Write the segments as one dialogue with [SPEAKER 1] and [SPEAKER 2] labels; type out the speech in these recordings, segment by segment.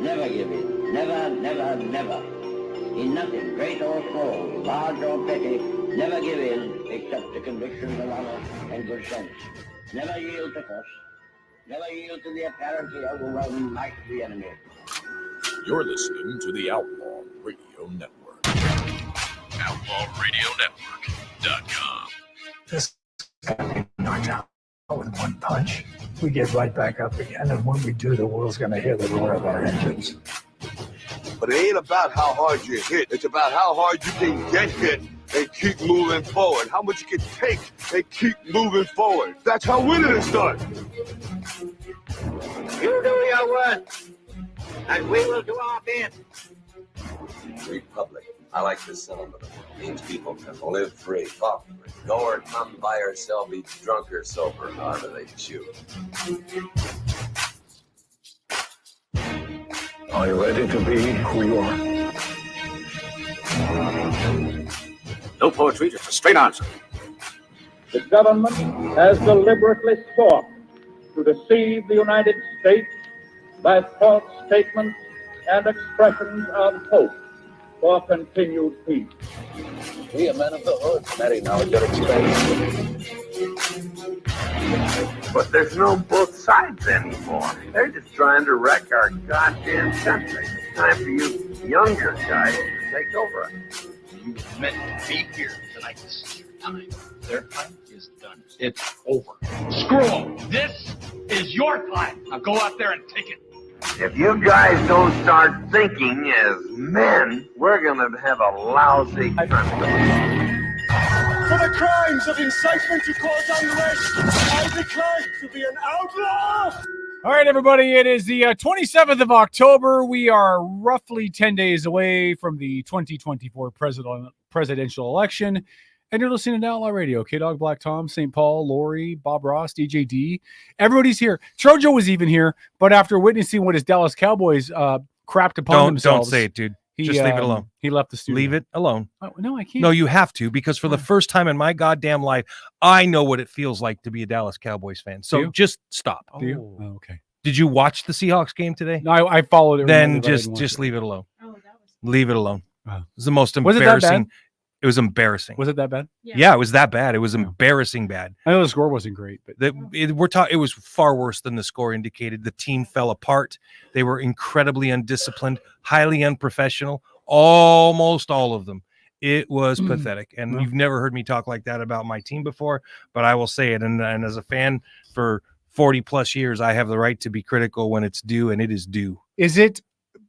[SPEAKER 1] Never give in. Never, never, never. In nothing, great or small, large or petty, never give in except to convictions of honor and good sense. Never yield to force. Never yield to the apparently overwhelming might of the enemy.
[SPEAKER 2] You're listening to the Outlaw Radio Network. OutlawRadioNetwork.com.
[SPEAKER 3] This guy knocked out with one punch. We get right back up again, and when we do, the world's going to hear the roar of our engines.
[SPEAKER 4] But it ain't about how hard you hit. It's about how hard you can get hit and keep moving forward. How much you can take and keep moving forward. That's how winning is done.
[SPEAKER 1] You do your work, and we will do our bit.
[SPEAKER 5] Republic. I like this sentiment. It means people can live free, talk free, go or come, buy or sell, be drunk or sober, however they choose.
[SPEAKER 3] Are you ready to be who you are?
[SPEAKER 6] No poetry, just a straight answer.
[SPEAKER 7] The government has deliberately sought to deceive the United States by false statements and expressions of hope for continued peace.
[SPEAKER 5] We are men of the hood, Mary, knowledge or experience.
[SPEAKER 6] But there's no both sides anymore. They're just trying to wreck our goddamn country. It's time for you younger guys to take over. You meant to be here tonight. This is your time. Their time is done. It's over. Screw them. This is your time. Now go out there and take it. If you guys don't start thinking as men, we're going to have a lousy country.
[SPEAKER 4] For the crimes of incitement to cause unrest, I declare to be an outlaw.
[SPEAKER 8] All right, everybody, it is the 27th of October. We are roughly 10 days away from the 2024 presidential election. And you're listening to Outlaw Radio. K-Dog, Black Tom, St. Paul, Lori, Bob Ross, DJ D. Everybody's here. Trojo was even here, but after witnessing what his Dallas Cowboys crapped upon themselves.
[SPEAKER 9] Don't say it, dude. Just leave it alone.
[SPEAKER 8] He left the studio.
[SPEAKER 9] Leave it alone.
[SPEAKER 8] Oh, no, I can't.
[SPEAKER 9] No, you have to, because for the first time in my goddamn life, I know what it feels like to be a Dallas Cowboys fan. So just stop.
[SPEAKER 8] Do you? Oh, okay.
[SPEAKER 9] Did you watch the Seahawks game today?
[SPEAKER 8] No, I followed it.
[SPEAKER 9] Then just leave it alone.
[SPEAKER 10] Oh, that was.
[SPEAKER 9] Leave it alone.
[SPEAKER 8] Oh.
[SPEAKER 9] It was the most
[SPEAKER 8] Was it that
[SPEAKER 9] embarrassing.
[SPEAKER 8] bad?
[SPEAKER 9] It was embarrassing.
[SPEAKER 8] Was it that bad?
[SPEAKER 9] Yeah, it was that bad. It was embarrassing bad.
[SPEAKER 8] I know the score wasn't great, but
[SPEAKER 9] It was far worse than the score indicated. The team fell apart. They were incredibly undisciplined, highly unprofessional. Almost all of them. It was pathetic. And you've never heard me talk like that about my team before, but I will say it. And as a fan for 40 plus years, I have the right to be critical when it's due, and it is due.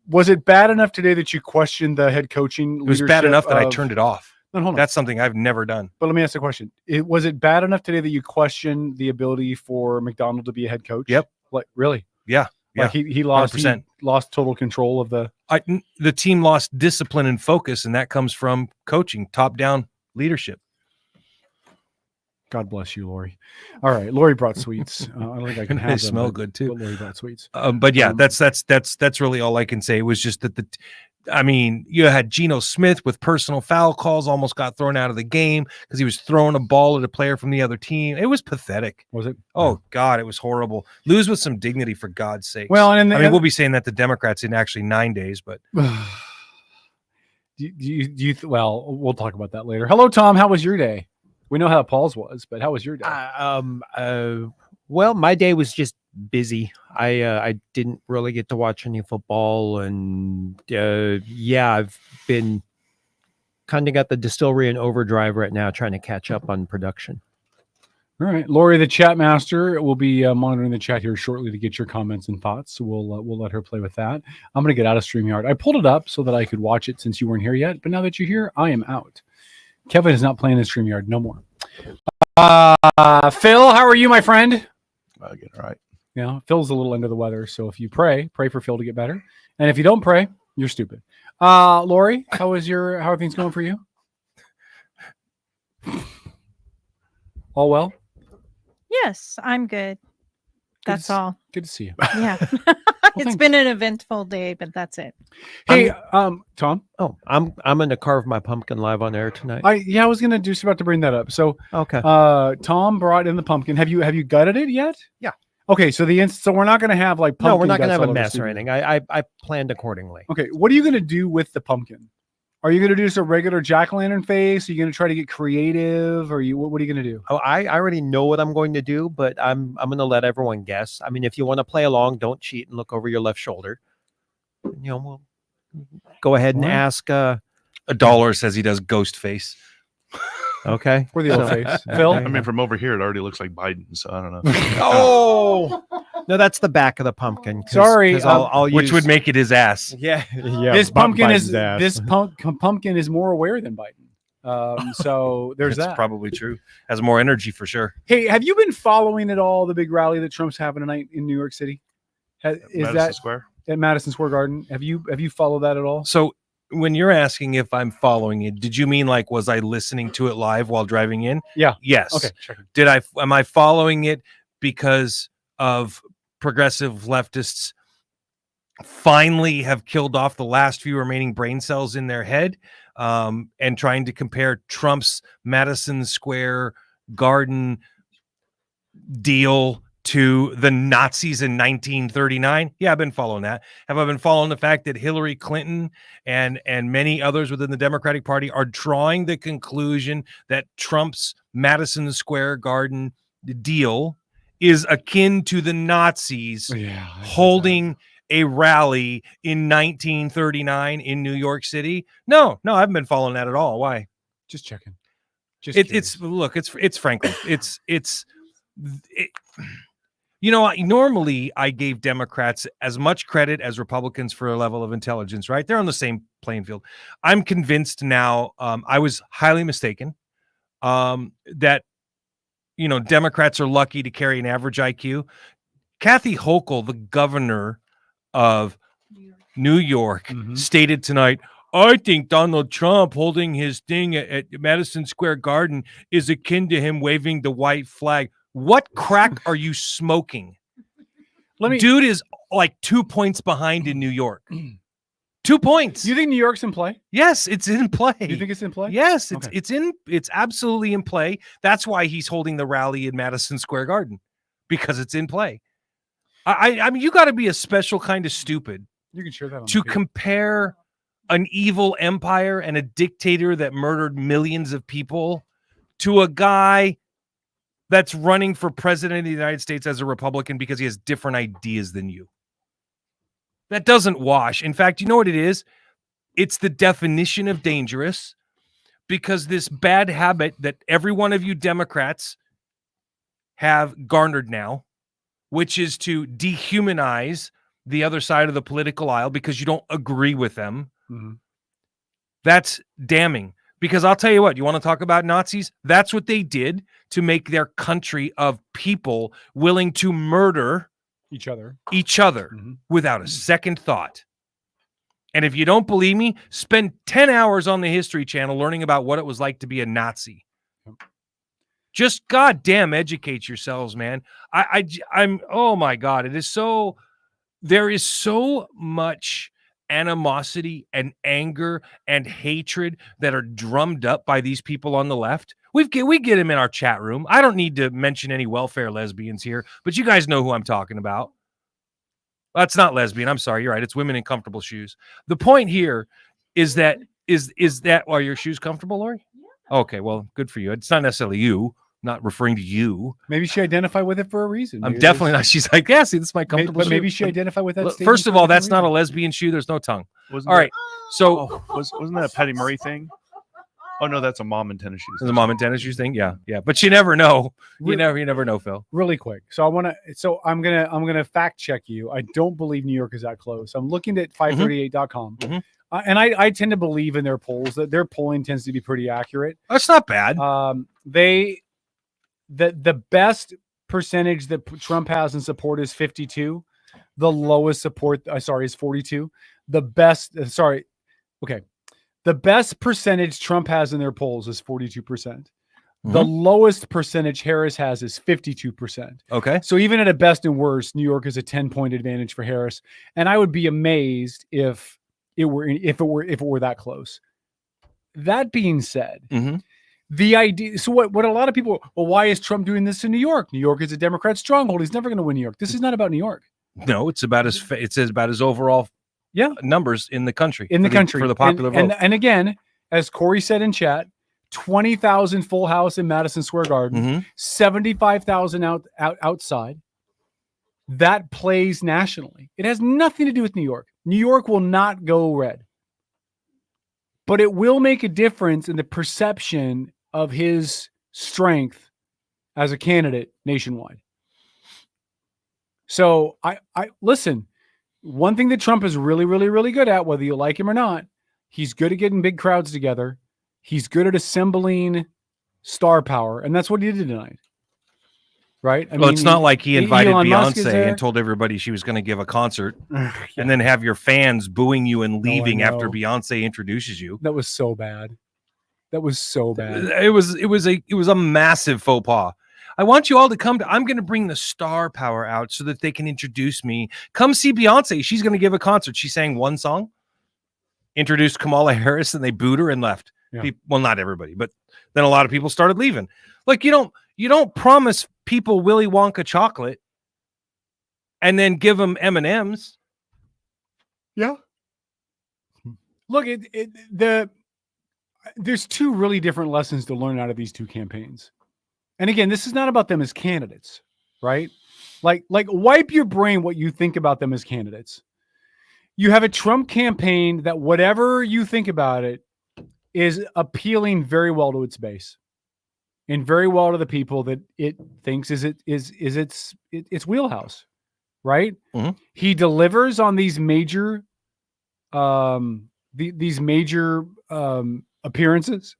[SPEAKER 8] Was it bad enough today that you questioned the head coaching?
[SPEAKER 9] It was bad enough that I turned it off.
[SPEAKER 8] No, hold on.
[SPEAKER 9] That's something I've never done.
[SPEAKER 8] But let me ask the question. Was it bad enough today that you questioned the ability for McDonald to be a head coach?
[SPEAKER 9] Yep.
[SPEAKER 8] Like, really?
[SPEAKER 9] Yeah.
[SPEAKER 8] Like he lost
[SPEAKER 9] 100%.
[SPEAKER 8] he lost total control of the
[SPEAKER 9] team lost discipline and focus, and that comes from coaching, top-down leadership.
[SPEAKER 8] God bless you, Lori. All right, Lori brought sweets. I don't think I can have
[SPEAKER 9] They
[SPEAKER 8] them.
[SPEAKER 9] smell good too.
[SPEAKER 8] But Lori brought sweets.
[SPEAKER 9] But yeah, that's really all I can say. It was just that you had Geno Smith with personal foul calls, almost got thrown out of the game because he was throwing a ball at a player from the other team. It was pathetic.
[SPEAKER 8] Was it?
[SPEAKER 9] Oh God, it was horrible. Lose with some dignity, for God's sake.
[SPEAKER 8] Well,
[SPEAKER 9] we'll be saying that the Democrats in actually 9 days, but
[SPEAKER 8] well, we'll talk about that later. Hello, Tom. How was your day? We know how Paul's was, but how was your day?
[SPEAKER 11] Well, my day was just busy. I didn't really get to watch any football, and I've been kind of got the distillery in overdrive right now, trying to catch up on production.
[SPEAKER 8] All right, Lori, the chat master, will be monitoring the chat here shortly to get your comments and thoughts. So we'll let her play with that. I'm going to get out of StreamYard. I pulled it up so that I could watch it since you weren't here yet, but now that you're here, I am out. Kevin is not playing in StreamYard no more. Phil, how are you, my friend?
[SPEAKER 12] Getting right.
[SPEAKER 8] Yeah, Phil's a little under the weather, so if you pray for Phil to get better, and if you don't pray, you're stupid. Lori, how are things going for you? All well?
[SPEAKER 10] Yes, I'm good. That's all.
[SPEAKER 8] Good to see you.
[SPEAKER 10] Yeah. It's been an eventful day, but that's it.
[SPEAKER 8] Hey, Tom.
[SPEAKER 11] Oh, I'm going to carve my pumpkin live on air tonight.
[SPEAKER 8] I was going to just about to bring that up. So,
[SPEAKER 11] okay.
[SPEAKER 8] Tom brought in the pumpkin. Have you gutted it yet?
[SPEAKER 11] Yeah.
[SPEAKER 8] Okay, so so we're not going to have like pumpkin.
[SPEAKER 11] No, we're not going to
[SPEAKER 8] guts
[SPEAKER 11] have
[SPEAKER 8] all
[SPEAKER 11] a
[SPEAKER 8] over
[SPEAKER 11] mess or
[SPEAKER 8] studio.
[SPEAKER 11] anything. I planned accordingly.
[SPEAKER 8] Okay, what are you going to do with the pumpkin? Are you going to do just a regular jack-o'-lantern face? Are you going to try to get creative? Or what are you going to do?
[SPEAKER 11] Oh, I already know what I'm going to do, but I'm going to let everyone guess. I mean, if you want to play along, don't cheat and look over your left shoulder. We'll go ahead and ask.
[SPEAKER 9] $1 says he does ghost face.
[SPEAKER 11] Okay.
[SPEAKER 8] For the old face. Phil?
[SPEAKER 12] I mean, from over here, it already looks like Biden, so I don't know.
[SPEAKER 11] Oh! No, that's the back of the pumpkin.
[SPEAKER 8] Sorry,
[SPEAKER 11] I'll
[SPEAKER 9] which
[SPEAKER 11] use...
[SPEAKER 9] would make it his ass.
[SPEAKER 11] Yeah.
[SPEAKER 8] This pumpkin is
[SPEAKER 11] ass.
[SPEAKER 8] this pumpkin is more aware than Biden. So there's
[SPEAKER 9] That's
[SPEAKER 8] that.
[SPEAKER 9] probably true. Has more energy for sure.
[SPEAKER 8] Hey, have you been following at all the big rally that Trump's having tonight in New York City?
[SPEAKER 12] Madison Square?
[SPEAKER 8] At Madison Square Garden? Have you followed that at all?
[SPEAKER 9] So when you're asking if I'm following it, did you mean like was I listening to it live while driving in?
[SPEAKER 8] Yeah.
[SPEAKER 9] Yes.
[SPEAKER 8] Okay.
[SPEAKER 9] Am I following it because of progressive leftists finally have killed off the last few remaining brain cells in their head, and trying to compare Trump's Madison Square Garden deal to the Nazis in 1939? Yeah, I've been following that. Have I been following the fact that Hillary Clinton and many others within the Democratic Party are drawing the conclusion that Trump's Madison Square Garden deal is akin to the Nazis holding a rally in 1939 in New York City? No, I haven't been following that at all. Why?
[SPEAKER 8] Just checking.
[SPEAKER 9] It's frankly, normally I gave Democrats as much credit as Republicans for a level of intelligence, right? They're on the same playing field. I'm convinced now, I was highly mistaken, that, Democrats are lucky to carry an average IQ. Kathy Hochul, the governor of New York, stated tonight, I think Donald Trump holding his thing at Madison Square Garden is akin to him waving the white flag. What crack are you smoking? Dude is like 2 points behind in New York. 2 points.
[SPEAKER 8] You think New York's in play?
[SPEAKER 9] Yes, it's in play.
[SPEAKER 8] You think it's in play?
[SPEAKER 9] Yes, it's absolutely in play. That's why he's holding the rally in Madison Square Garden, because it's in play. I mean, you got to be a special kind of stupid
[SPEAKER 8] You can share that on
[SPEAKER 9] to
[SPEAKER 8] the feed.
[SPEAKER 9] compare an evil empire and a dictator that murdered millions of people to a guy that's running for president of the United States as a Republican because he has different ideas than you. That doesn't wash. In fact, you know what it is? It's the definition of dangerous, because this bad habit that every one of you Democrats have garnered now, which is to dehumanize the other side of the political aisle because you don't agree with them. That's damning. Because I'll tell you what, you want to talk about Nazis? That's what they did to make their country of people willing to murder
[SPEAKER 8] each other
[SPEAKER 9] without a second thought. And if you don't believe me, spend 10 hours on the History Channel learning about what it was like to be a Nazi. Just goddamn educate yourselves, man. I'm oh my God, it is so, there is so much animosity and anger and hatred that are drummed up by these people on the left. We get them in our chat room. I don't need to mention any welfare lesbians here, but you guys know who I'm talking about. That's not lesbian. I'm sorry. You're right. It's women in comfortable shoes. The point here is that is that are your shoes comfortable, Lori? Yeah. Okay, well, good for you. It's not necessarily you. I'm not referring to you.
[SPEAKER 8] Maybe she identified with it for a reason.
[SPEAKER 9] I'm definitely not. She's like, yeah, see, this is my comfortable shoe.
[SPEAKER 8] Maybe she identified with that.
[SPEAKER 9] First of all, that's not a lesbian shoe. There's no tongue. All right. So
[SPEAKER 12] wasn't that a Patty Murray thing? Oh no, that's a mom in tennis shoes.
[SPEAKER 9] It's a mom in tennis shoes thing. Yeah. But you never know. You never know, Phil.
[SPEAKER 8] Really quick. So I'm gonna fact check you. I don't believe New York is that close. I'm looking at 538.com. And I tend to believe in their polls, that their polling tends to be pretty accurate.
[SPEAKER 9] That's not bad.
[SPEAKER 8] The best percentage that Trump has in support is 52. The lowest support, is 42. The best percentage Trump has in their polls is 42%. The lowest percentage Harris has is 52%.
[SPEAKER 9] Okay.
[SPEAKER 8] So even at a best and worst, New York is a 10-point advantage for Harris. And I would be amazed if it were that close. That being said, The idea. So what a lot of people, well, why is Trump doing this in New York? New York is a Democrat stronghold. He's never going to win New York. This is not about New York.
[SPEAKER 9] No, it's about his overall numbers in the country. For the popular vote.
[SPEAKER 8] And again, as Corey said in chat, 20,000 full house in Madison Square Garden, 75,000 outside. That plays nationally. It has nothing to do with New York. New York will not go red. But it will make a difference in the perception of his strength as a candidate nationwide. So I listen, one thing that Trump is really, really, really good at, whether you like him or not, he's good at getting big crowds together. He's good at assembling star power. And that's what he did tonight. Right?
[SPEAKER 9] Well, it's not like he invited
[SPEAKER 8] Elon Musk
[SPEAKER 9] Beyonce and told everybody she was going to give a concert and then have your fans booing you and leaving after Beyonce introduces you.
[SPEAKER 8] That was so bad. That was so bad.
[SPEAKER 9] It was a massive faux pas. I want you all to come I'm going to bring the star power out so that they can introduce me. Come see Beyonce. She's going to give a concert. She sang one song, introduced Kamala Harris, and they booed her and left.
[SPEAKER 8] Yeah.
[SPEAKER 9] Well, not everybody, but then a lot of people started leaving. Like, you don't promise people Willy Wonka chocolate and then give them M&Ms.
[SPEAKER 8] Yeah. Look, there's two really different lessons to learn out of these two campaigns. And again, this is not about them as candidates, right? Like wipe your brain what you think about them as candidates. You have a Trump campaign that whatever you think about it is appealing very well to its base. And very well to the people that it thinks is its wheelhouse, right?
[SPEAKER 9] Mm-hmm.
[SPEAKER 8] He delivers on these major, appearances.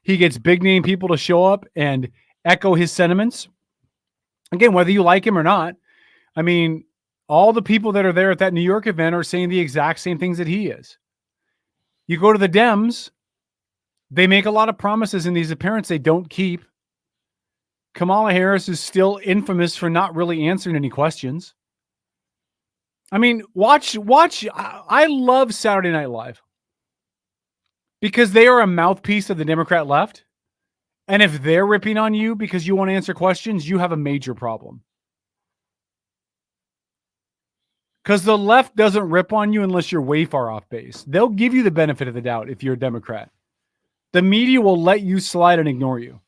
[SPEAKER 8] He gets big name people to show up and echo his sentiments. Again, whether you like him or not, I mean, all the people that are there at that New York event are saying the exact same things that he is. You go to the Dems. They make a lot of promises in these appearances they don't keep. Kamala Harris is still infamous for not really answering any questions. I mean, watch. I love Saturday Night Live because they are a mouthpiece of the Democrat left. And if they're ripping on you because you want to answer questions, you have a major problem. Because the left doesn't rip on you unless you're way far off base. They'll give you the benefit of the doubt if you're a Democrat. The media will let you slide and ignore you.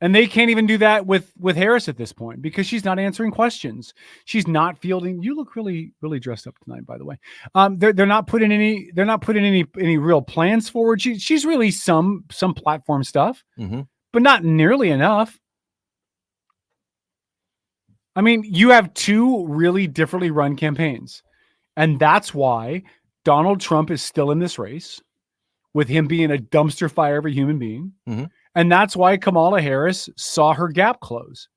[SPEAKER 8] And they can't even do that with Harris at this point because she's not answering questions. She's not fielding. You look really, really dressed up tonight, by the way. They're not putting any real plans forward. She's really some platform stuff, but not nearly enough. I mean, you have two really differently run campaigns. And that's why Donald Trump is still in this race, with him being a dumpster fire of a human being.
[SPEAKER 9] Mm-hmm.
[SPEAKER 8] And that's why Kamala Harris saw her gap close.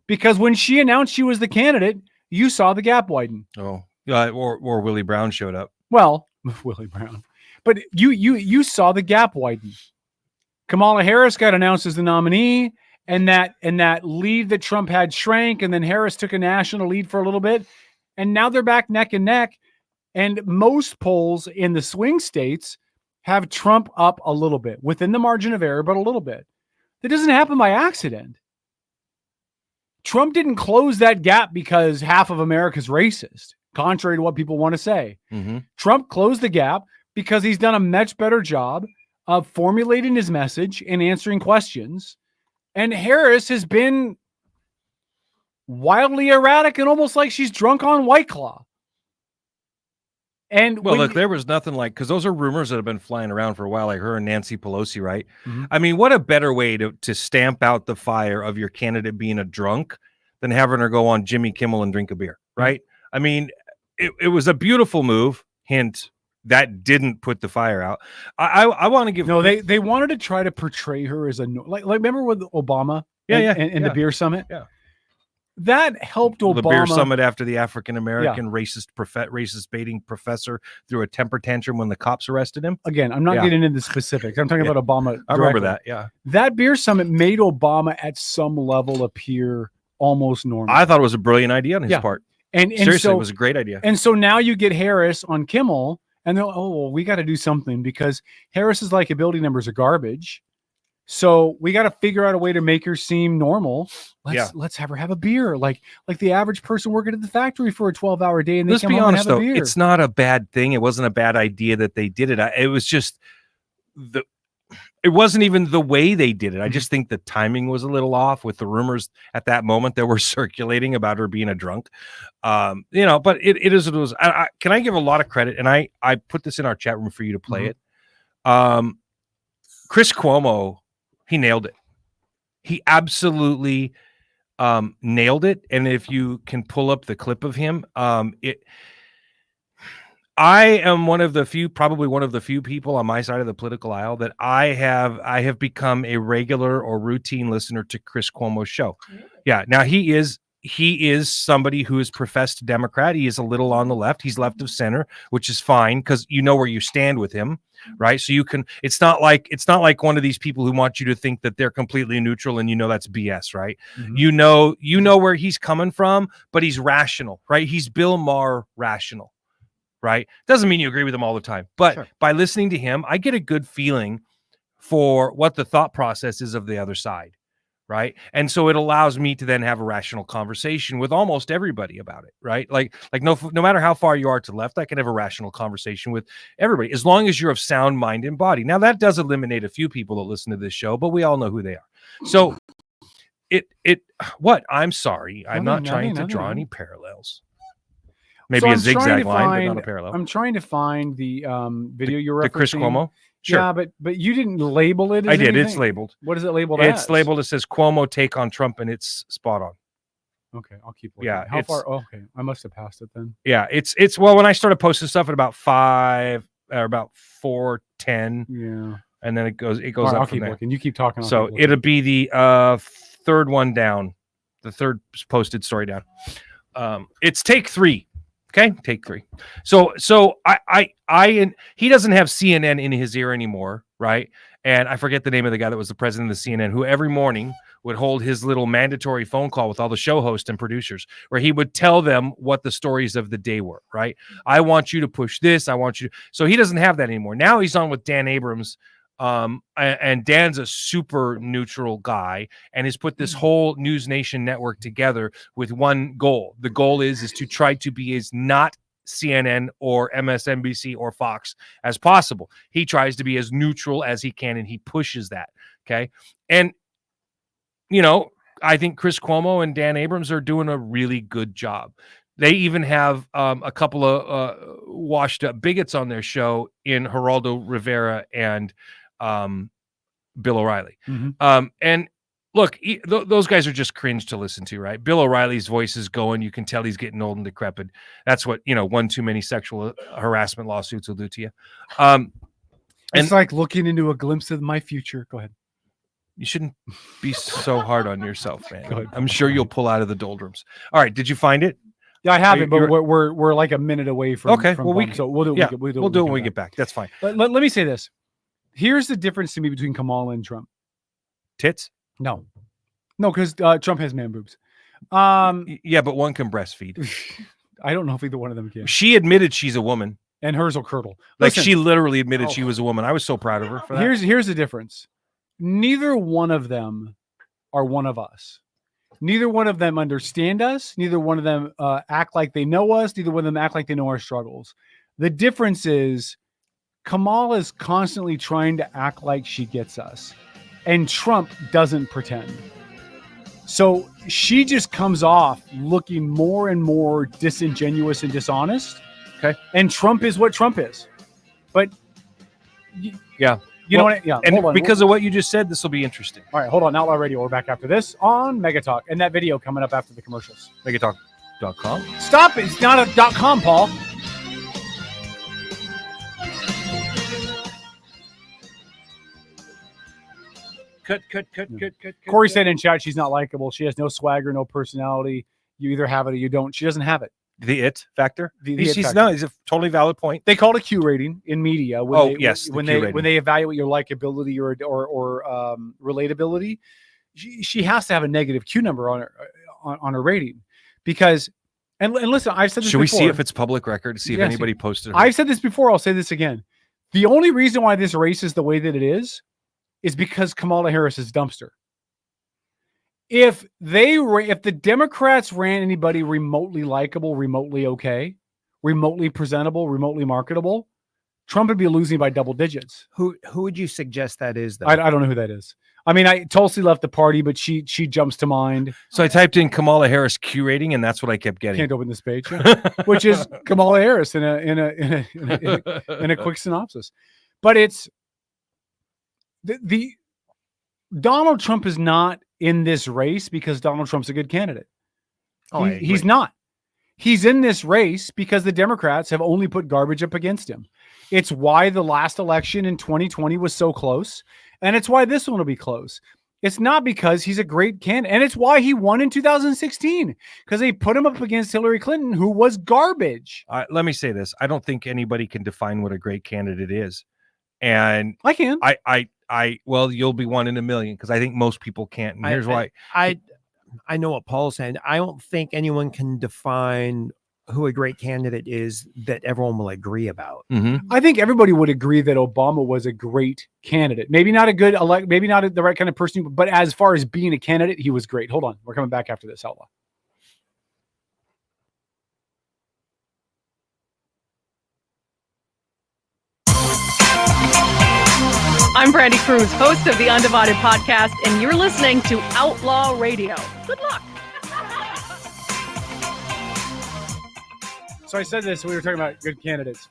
[SPEAKER 8] Because when she announced she was the candidate, you saw the gap widen.
[SPEAKER 9] Oh, yeah, or Willie Brown showed up.
[SPEAKER 8] Well, Willie Brown. But you saw the gap widen. Kamala Harris got announced as the nominee, and that lead that Trump had shrank, and then Harris took a national lead for a little bit. And now they're back neck and neck. And most polls in the swing states have Trump up a little bit, within the margin of error, but a little bit. That doesn't happen by accident. Trump didn't close that gap because half of America's racist, contrary to what people want to say.
[SPEAKER 9] Mm-hmm.
[SPEAKER 8] Trump closed the gap because he's done a much better job of formulating his message and answering questions. And Harris has been wildly erratic and almost like she's drunk on White Claw. And
[SPEAKER 9] well, look, there was nothing like, because those are rumors that have been flying around for a while, like her and Nancy Pelosi, right?
[SPEAKER 8] Mm-hmm.
[SPEAKER 9] I mean, what a better way to stamp out the fire of your candidate being a drunk than having her go on Jimmy Kimmel and drink a beer, right? I mean, it was a beautiful move. Hint, that didn't put the fire out. I want to give...
[SPEAKER 8] No, they wanted to try to portray her as a... Like remember with Obama? And the beer summit?
[SPEAKER 9] Yeah.
[SPEAKER 8] That helped Obama.
[SPEAKER 9] The beer summit after the African-American racist baiting professor threw a temper tantrum when the cops arrested him.
[SPEAKER 8] Again, I'm not getting into the specifics. I'm talking about Obama.
[SPEAKER 9] I remember that. Yeah.
[SPEAKER 8] That beer summit made Obama at some level appear almost normal.
[SPEAKER 9] I thought it was a brilliant idea on his part.
[SPEAKER 8] And
[SPEAKER 9] seriously,
[SPEAKER 8] so,
[SPEAKER 9] it was a great idea.
[SPEAKER 8] And so now you get Harris on Kimmel, And they'll, oh, well, we got to do something because Harris's likability numbers are garbage. So we got to figure out a way to make her seem normal. Let's have her have a beer, like the average person working at the factory for a 12-hour day, and they
[SPEAKER 9] Let's
[SPEAKER 8] come
[SPEAKER 9] be
[SPEAKER 8] home
[SPEAKER 9] honest
[SPEAKER 8] and have
[SPEAKER 9] though,
[SPEAKER 8] a beer.
[SPEAKER 9] it's not a bad thing. It wasn't a bad idea that they did it. It was just it wasn't even the way they did it. I just think the timing was a little off with the rumors at that moment that were circulating about her being a drunk. But it is what it was. Can I give a lot of credit? And I put this in our chat room for you to play it. Chris Cuomo, he nailed it. He absolutely nailed it. And if you can pull up the clip of him, I am probably one of the few people on my side of the political aisle that I have become a regular or routine listener to Chris Cuomo's show. Yeah. Now he is somebody who is professed Democrat. He is a little on the left. He's left of center, which is fine because you know where you stand with him, right? So you can. It's not like one of these people who want you to think that they're completely neutral, and that's BS, right? Mm-hmm. You know where he's coming from, but he's rational, right? He's Bill Maher rational. Right? Doesn't mean you agree with him all the time, but by listening to him, I get a good feeling for what the thought process is of the other side, right? And so it allows me to then have a rational conversation with almost everybody about it, right? Like no matter how far you are to the left, I can have a rational conversation with everybody as long as you're of sound mind and body. Now that does eliminate a few people that listen to this show, but we all know who they are. So I'm sorry, I'm not trying to draw any parallels. Maybe a zigzag line, but not a parallel.
[SPEAKER 8] I'm trying to find the video you're referencing. The
[SPEAKER 9] Chris Cuomo? Sure.
[SPEAKER 8] Yeah, but you didn't label it as
[SPEAKER 9] I did.
[SPEAKER 8] anything?
[SPEAKER 9] It's labeled.
[SPEAKER 8] What is it labeled as?
[SPEAKER 9] It's labeled. It says Cuomo take on Trump, and it's spot on.
[SPEAKER 8] Okay, I'll keep looking.
[SPEAKER 9] Yeah.
[SPEAKER 8] How far? Oh, okay. I must have passed it then.
[SPEAKER 9] Yeah, it's well, when I started posting stuff at about 5 or about 4:10.
[SPEAKER 8] Yeah.
[SPEAKER 9] And then it goes
[SPEAKER 8] right,
[SPEAKER 9] up
[SPEAKER 8] I'll
[SPEAKER 9] from
[SPEAKER 8] keep
[SPEAKER 9] there.
[SPEAKER 8] looking. You keep talking.
[SPEAKER 9] So it'll be the third one down. The third posted story down. It's take 3. Okay, take 3. So he doesn't have CNN in his ear anymore, right? And I forget the name of the guy that was the president of the CNN, who every morning would hold his little mandatory phone call with all the show hosts and producers, where he would tell them what the stories of the day were, right? I want you to push this. I want you to. So he doesn't have that anymore. Now he's on with Dan Abrams. And Dan's a super neutral guy and has put this whole News Nation network together with one goal. The goal is to try to be as not CNN or MSNBC or Fox as possible. He tries to be as neutral as he can, and he pushes that. Okay. And, I think Chris Cuomo and Dan Abrams are doing a really good job. They even have a couple of washed up bigots on their show in Geraldo Rivera and Bill O'Reilly. Mm-hmm. And look, those guys are just cringe to listen to, right? Bill O'Reilly's voice is going. You can tell he's getting old and decrepit. That's what, one too many sexual harassment lawsuits will do to you.
[SPEAKER 8] It's like looking into a glimpse of my future. Go ahead.
[SPEAKER 9] You shouldn't be so hard on yourself, man. I'm sure you'll pull out of the doldrums. All right. Did you find it?
[SPEAKER 8] Yeah, I have it, but we're like a minute away from.
[SPEAKER 9] Okay.
[SPEAKER 8] From
[SPEAKER 9] well,
[SPEAKER 8] we'll do it.
[SPEAKER 9] We'll do it when we get back. That's fine.
[SPEAKER 8] Let me say this. Here's the difference to me between Kamala and Trump.
[SPEAKER 9] Tits?
[SPEAKER 8] No, because Trump has man boobs.
[SPEAKER 9] Yeah, but one can breastfeed.
[SPEAKER 8] I don't know if either one of them can.
[SPEAKER 9] She admitted she's a woman,
[SPEAKER 8] and hers will curdle.
[SPEAKER 9] Like she literally admitted she was a woman. I was so proud of her for that.
[SPEAKER 8] Here's the difference. Neither one of them are one of us. Neither one of them understand us. Neither one of them act like they know us. Neither one of them act like they know our struggles. The difference is Kamala is constantly trying to act like she gets us, and Trump doesn't pretend. So she just comes off looking more and more disingenuous and dishonest.
[SPEAKER 9] Okay.
[SPEAKER 8] And Trump is what Trump is. But
[SPEAKER 9] yeah.
[SPEAKER 8] You know what? Yeah.
[SPEAKER 9] And because of what you just said, this will be interesting.
[SPEAKER 8] All right, hold on. Outlaw Radio. We're back after this on Mega Talk, and that video coming up after the commercials.
[SPEAKER 9] Megatalk.com.
[SPEAKER 8] Stop it! It's not a .com, Paul.
[SPEAKER 9] Cut.
[SPEAKER 8] Corey said in chat she's not likable. She has no swagger, no personality. You either have it or you don't. She doesn't have it.
[SPEAKER 9] The it factor.
[SPEAKER 8] It's
[SPEAKER 9] a totally valid point.
[SPEAKER 8] They call it a Q rating in media. When they evaluate your likability or relatability, she has to have a negative Q number on her rating, because And listen, I've said this
[SPEAKER 9] Should
[SPEAKER 8] before.
[SPEAKER 9] we see if it's public record? See if
[SPEAKER 8] Yes.
[SPEAKER 9] anybody posted it.
[SPEAKER 8] I've said this before. I'll say this again. The only reason why this race is the way that it is because Kamala Harris is dumpster. If the Democrats ran anybody remotely likable, remotely okay, remotely presentable, remotely marketable, Trump would be losing by double digits.
[SPEAKER 11] Who would you suggest that is, though?
[SPEAKER 8] I don't know who that is. I mean, Tulsi left the party, but she jumps to mind.
[SPEAKER 9] So I typed in Kamala Harris Q rating, and that's what I kept getting.
[SPEAKER 8] Can't open this page, which is Kamala Harris in a quick synopsis. But it's the Donald Trump is not in this race because Donald Trump's a good candidate. He's not. He's in this race because the Democrats have only put garbage up against him. It's why the last election in 2020 was so close, and it's why this one will be close. It's not because he's a great candidate, and it's why he won in 2016, because they put him up against Hillary Clinton, who was garbage.
[SPEAKER 9] Let me say this. I don't think anybody can define what a great candidate is. And
[SPEAKER 8] I can.
[SPEAKER 9] Well, you'll be one in a million, because I think most people can't. And here's why.
[SPEAKER 11] I know what Paul's saying. I don't think anyone can define who a great candidate is that everyone will agree about.
[SPEAKER 9] Mm-hmm.
[SPEAKER 8] I think everybody would agree that Obama was a great candidate. Maybe not a good maybe not the right kind of person, but as far as being a candidate, he was great. Hold on. We're coming back after this, Outlaw.
[SPEAKER 13] I'm Brandy Cruz, host of the Undivided Podcast, and you're listening to Outlaw Radio. Good luck.
[SPEAKER 8] So I said this, we were talking about good candidates.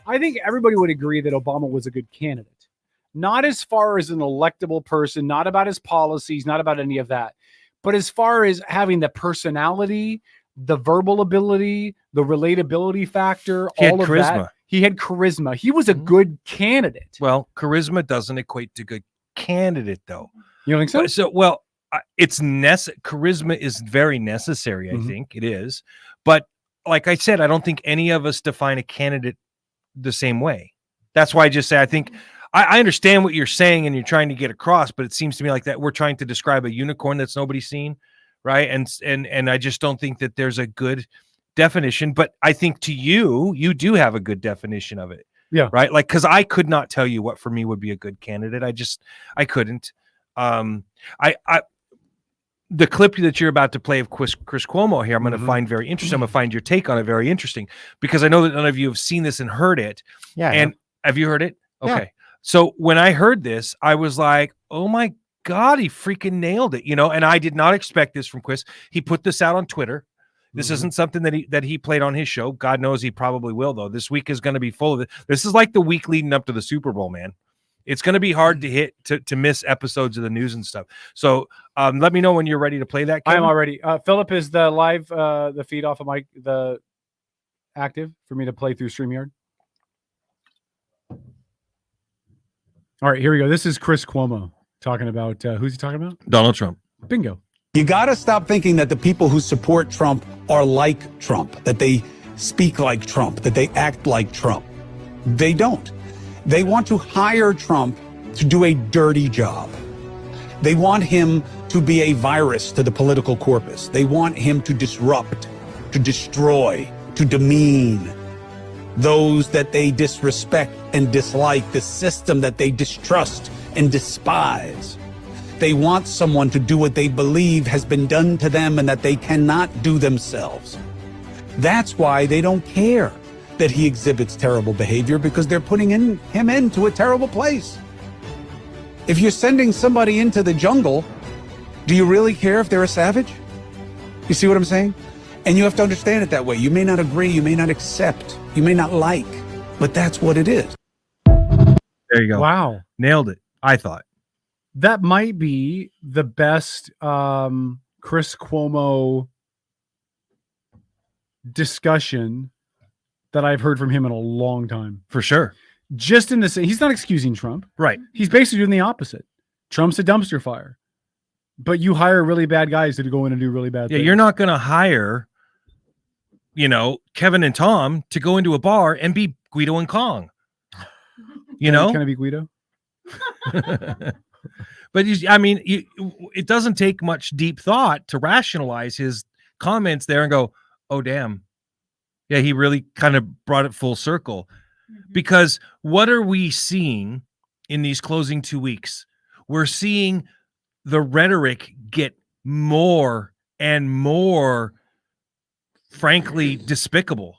[SPEAKER 8] I think everybody would agree that Obama was a good candidate. Not as far as an electable person, not about his policies, not about any of that. But as far as having the personality, the verbal ability, the relatability factor, all of that. He had charisma. He was a good candidate.
[SPEAKER 9] Well, charisma doesn't equate to good candidate, though.
[SPEAKER 8] You don't think so?
[SPEAKER 9] It's charisma is very necessary. I think it is. But like I said, I don't think any of us define a candidate the same way. That's why I just say I think I understand what you're saying and you're trying to get across, but it seems to me like that we're trying to describe a unicorn that's nobody's seen, right? And I just don't think that there's a good definition. But I think to you do have a good definition of it.
[SPEAKER 8] Yeah.
[SPEAKER 9] Right. Like, because I could not tell you what for me would be a good candidate. I couldn't. The clip that you're about to play of Chris Cuomo here, I'm going to find very interesting. I'm going to find your take on it very interesting, because I know that none of you have seen this and heard it.
[SPEAKER 11] Yeah.
[SPEAKER 9] And have you heard it? Okay.
[SPEAKER 11] Yeah.
[SPEAKER 9] So when I heard this, I was like, oh my God, he freaking nailed it. And I did not expect this from Chris. He put this out on Twitter. This isn't something that he played on his show. God knows he probably will, though. This week is going to be full of it. This is like the week leading up to the Super Bowl, man. It's going to be hard to miss episodes of the news and stuff. So let me know when you're ready to play that, Kevin.
[SPEAKER 8] I am already. Philip, is the live the feed off of the active for me to play through StreamYard? All right, here we go. This is Chris Cuomo talking about who's he talking about?
[SPEAKER 9] Donald Trump.
[SPEAKER 8] Bingo.
[SPEAKER 14] You got to stop thinking that the people who support Trump are like Trump, that they speak like Trump, that they act like Trump. They don't. They want to hire Trump to do a dirty job. They want him to be a virus to the political corpus. They want him to disrupt, to destroy, to demean those that they disrespect and dislike, the system that they distrust and despise. They want someone to do what they believe has been done to them and that they cannot do themselves. That's why they don't care that he exhibits terrible behavior, because they're putting him into a terrible place. If you're sending somebody into the jungle, do you really care if they're a savage? You see what I'm saying? And you have to understand it that way. You may not agree, you may not accept, you may not like, but that's what it is.
[SPEAKER 9] There you go.
[SPEAKER 8] Wow.
[SPEAKER 9] Nailed it, I thought.
[SPEAKER 8] That might be the best Chris Cuomo discussion that I've heard from him in a long time.
[SPEAKER 9] For sure.
[SPEAKER 8] Just in this, he's not excusing Trump.
[SPEAKER 9] Right.
[SPEAKER 8] He's basically doing the opposite. Trump's a dumpster fire. But you hire really bad guys to go in and do really bad things.
[SPEAKER 9] You're not going to hire, Kevin and Tom to go into a bar and be Guido and Kong. Can
[SPEAKER 8] I be Guido?
[SPEAKER 9] But it doesn't take much deep thought to rationalize his comments there and go, oh, damn. Yeah, he really kind of brought it full circle. Because what are we seeing in these closing 2 weeks? We're seeing the rhetoric get more and more, frankly, despicable.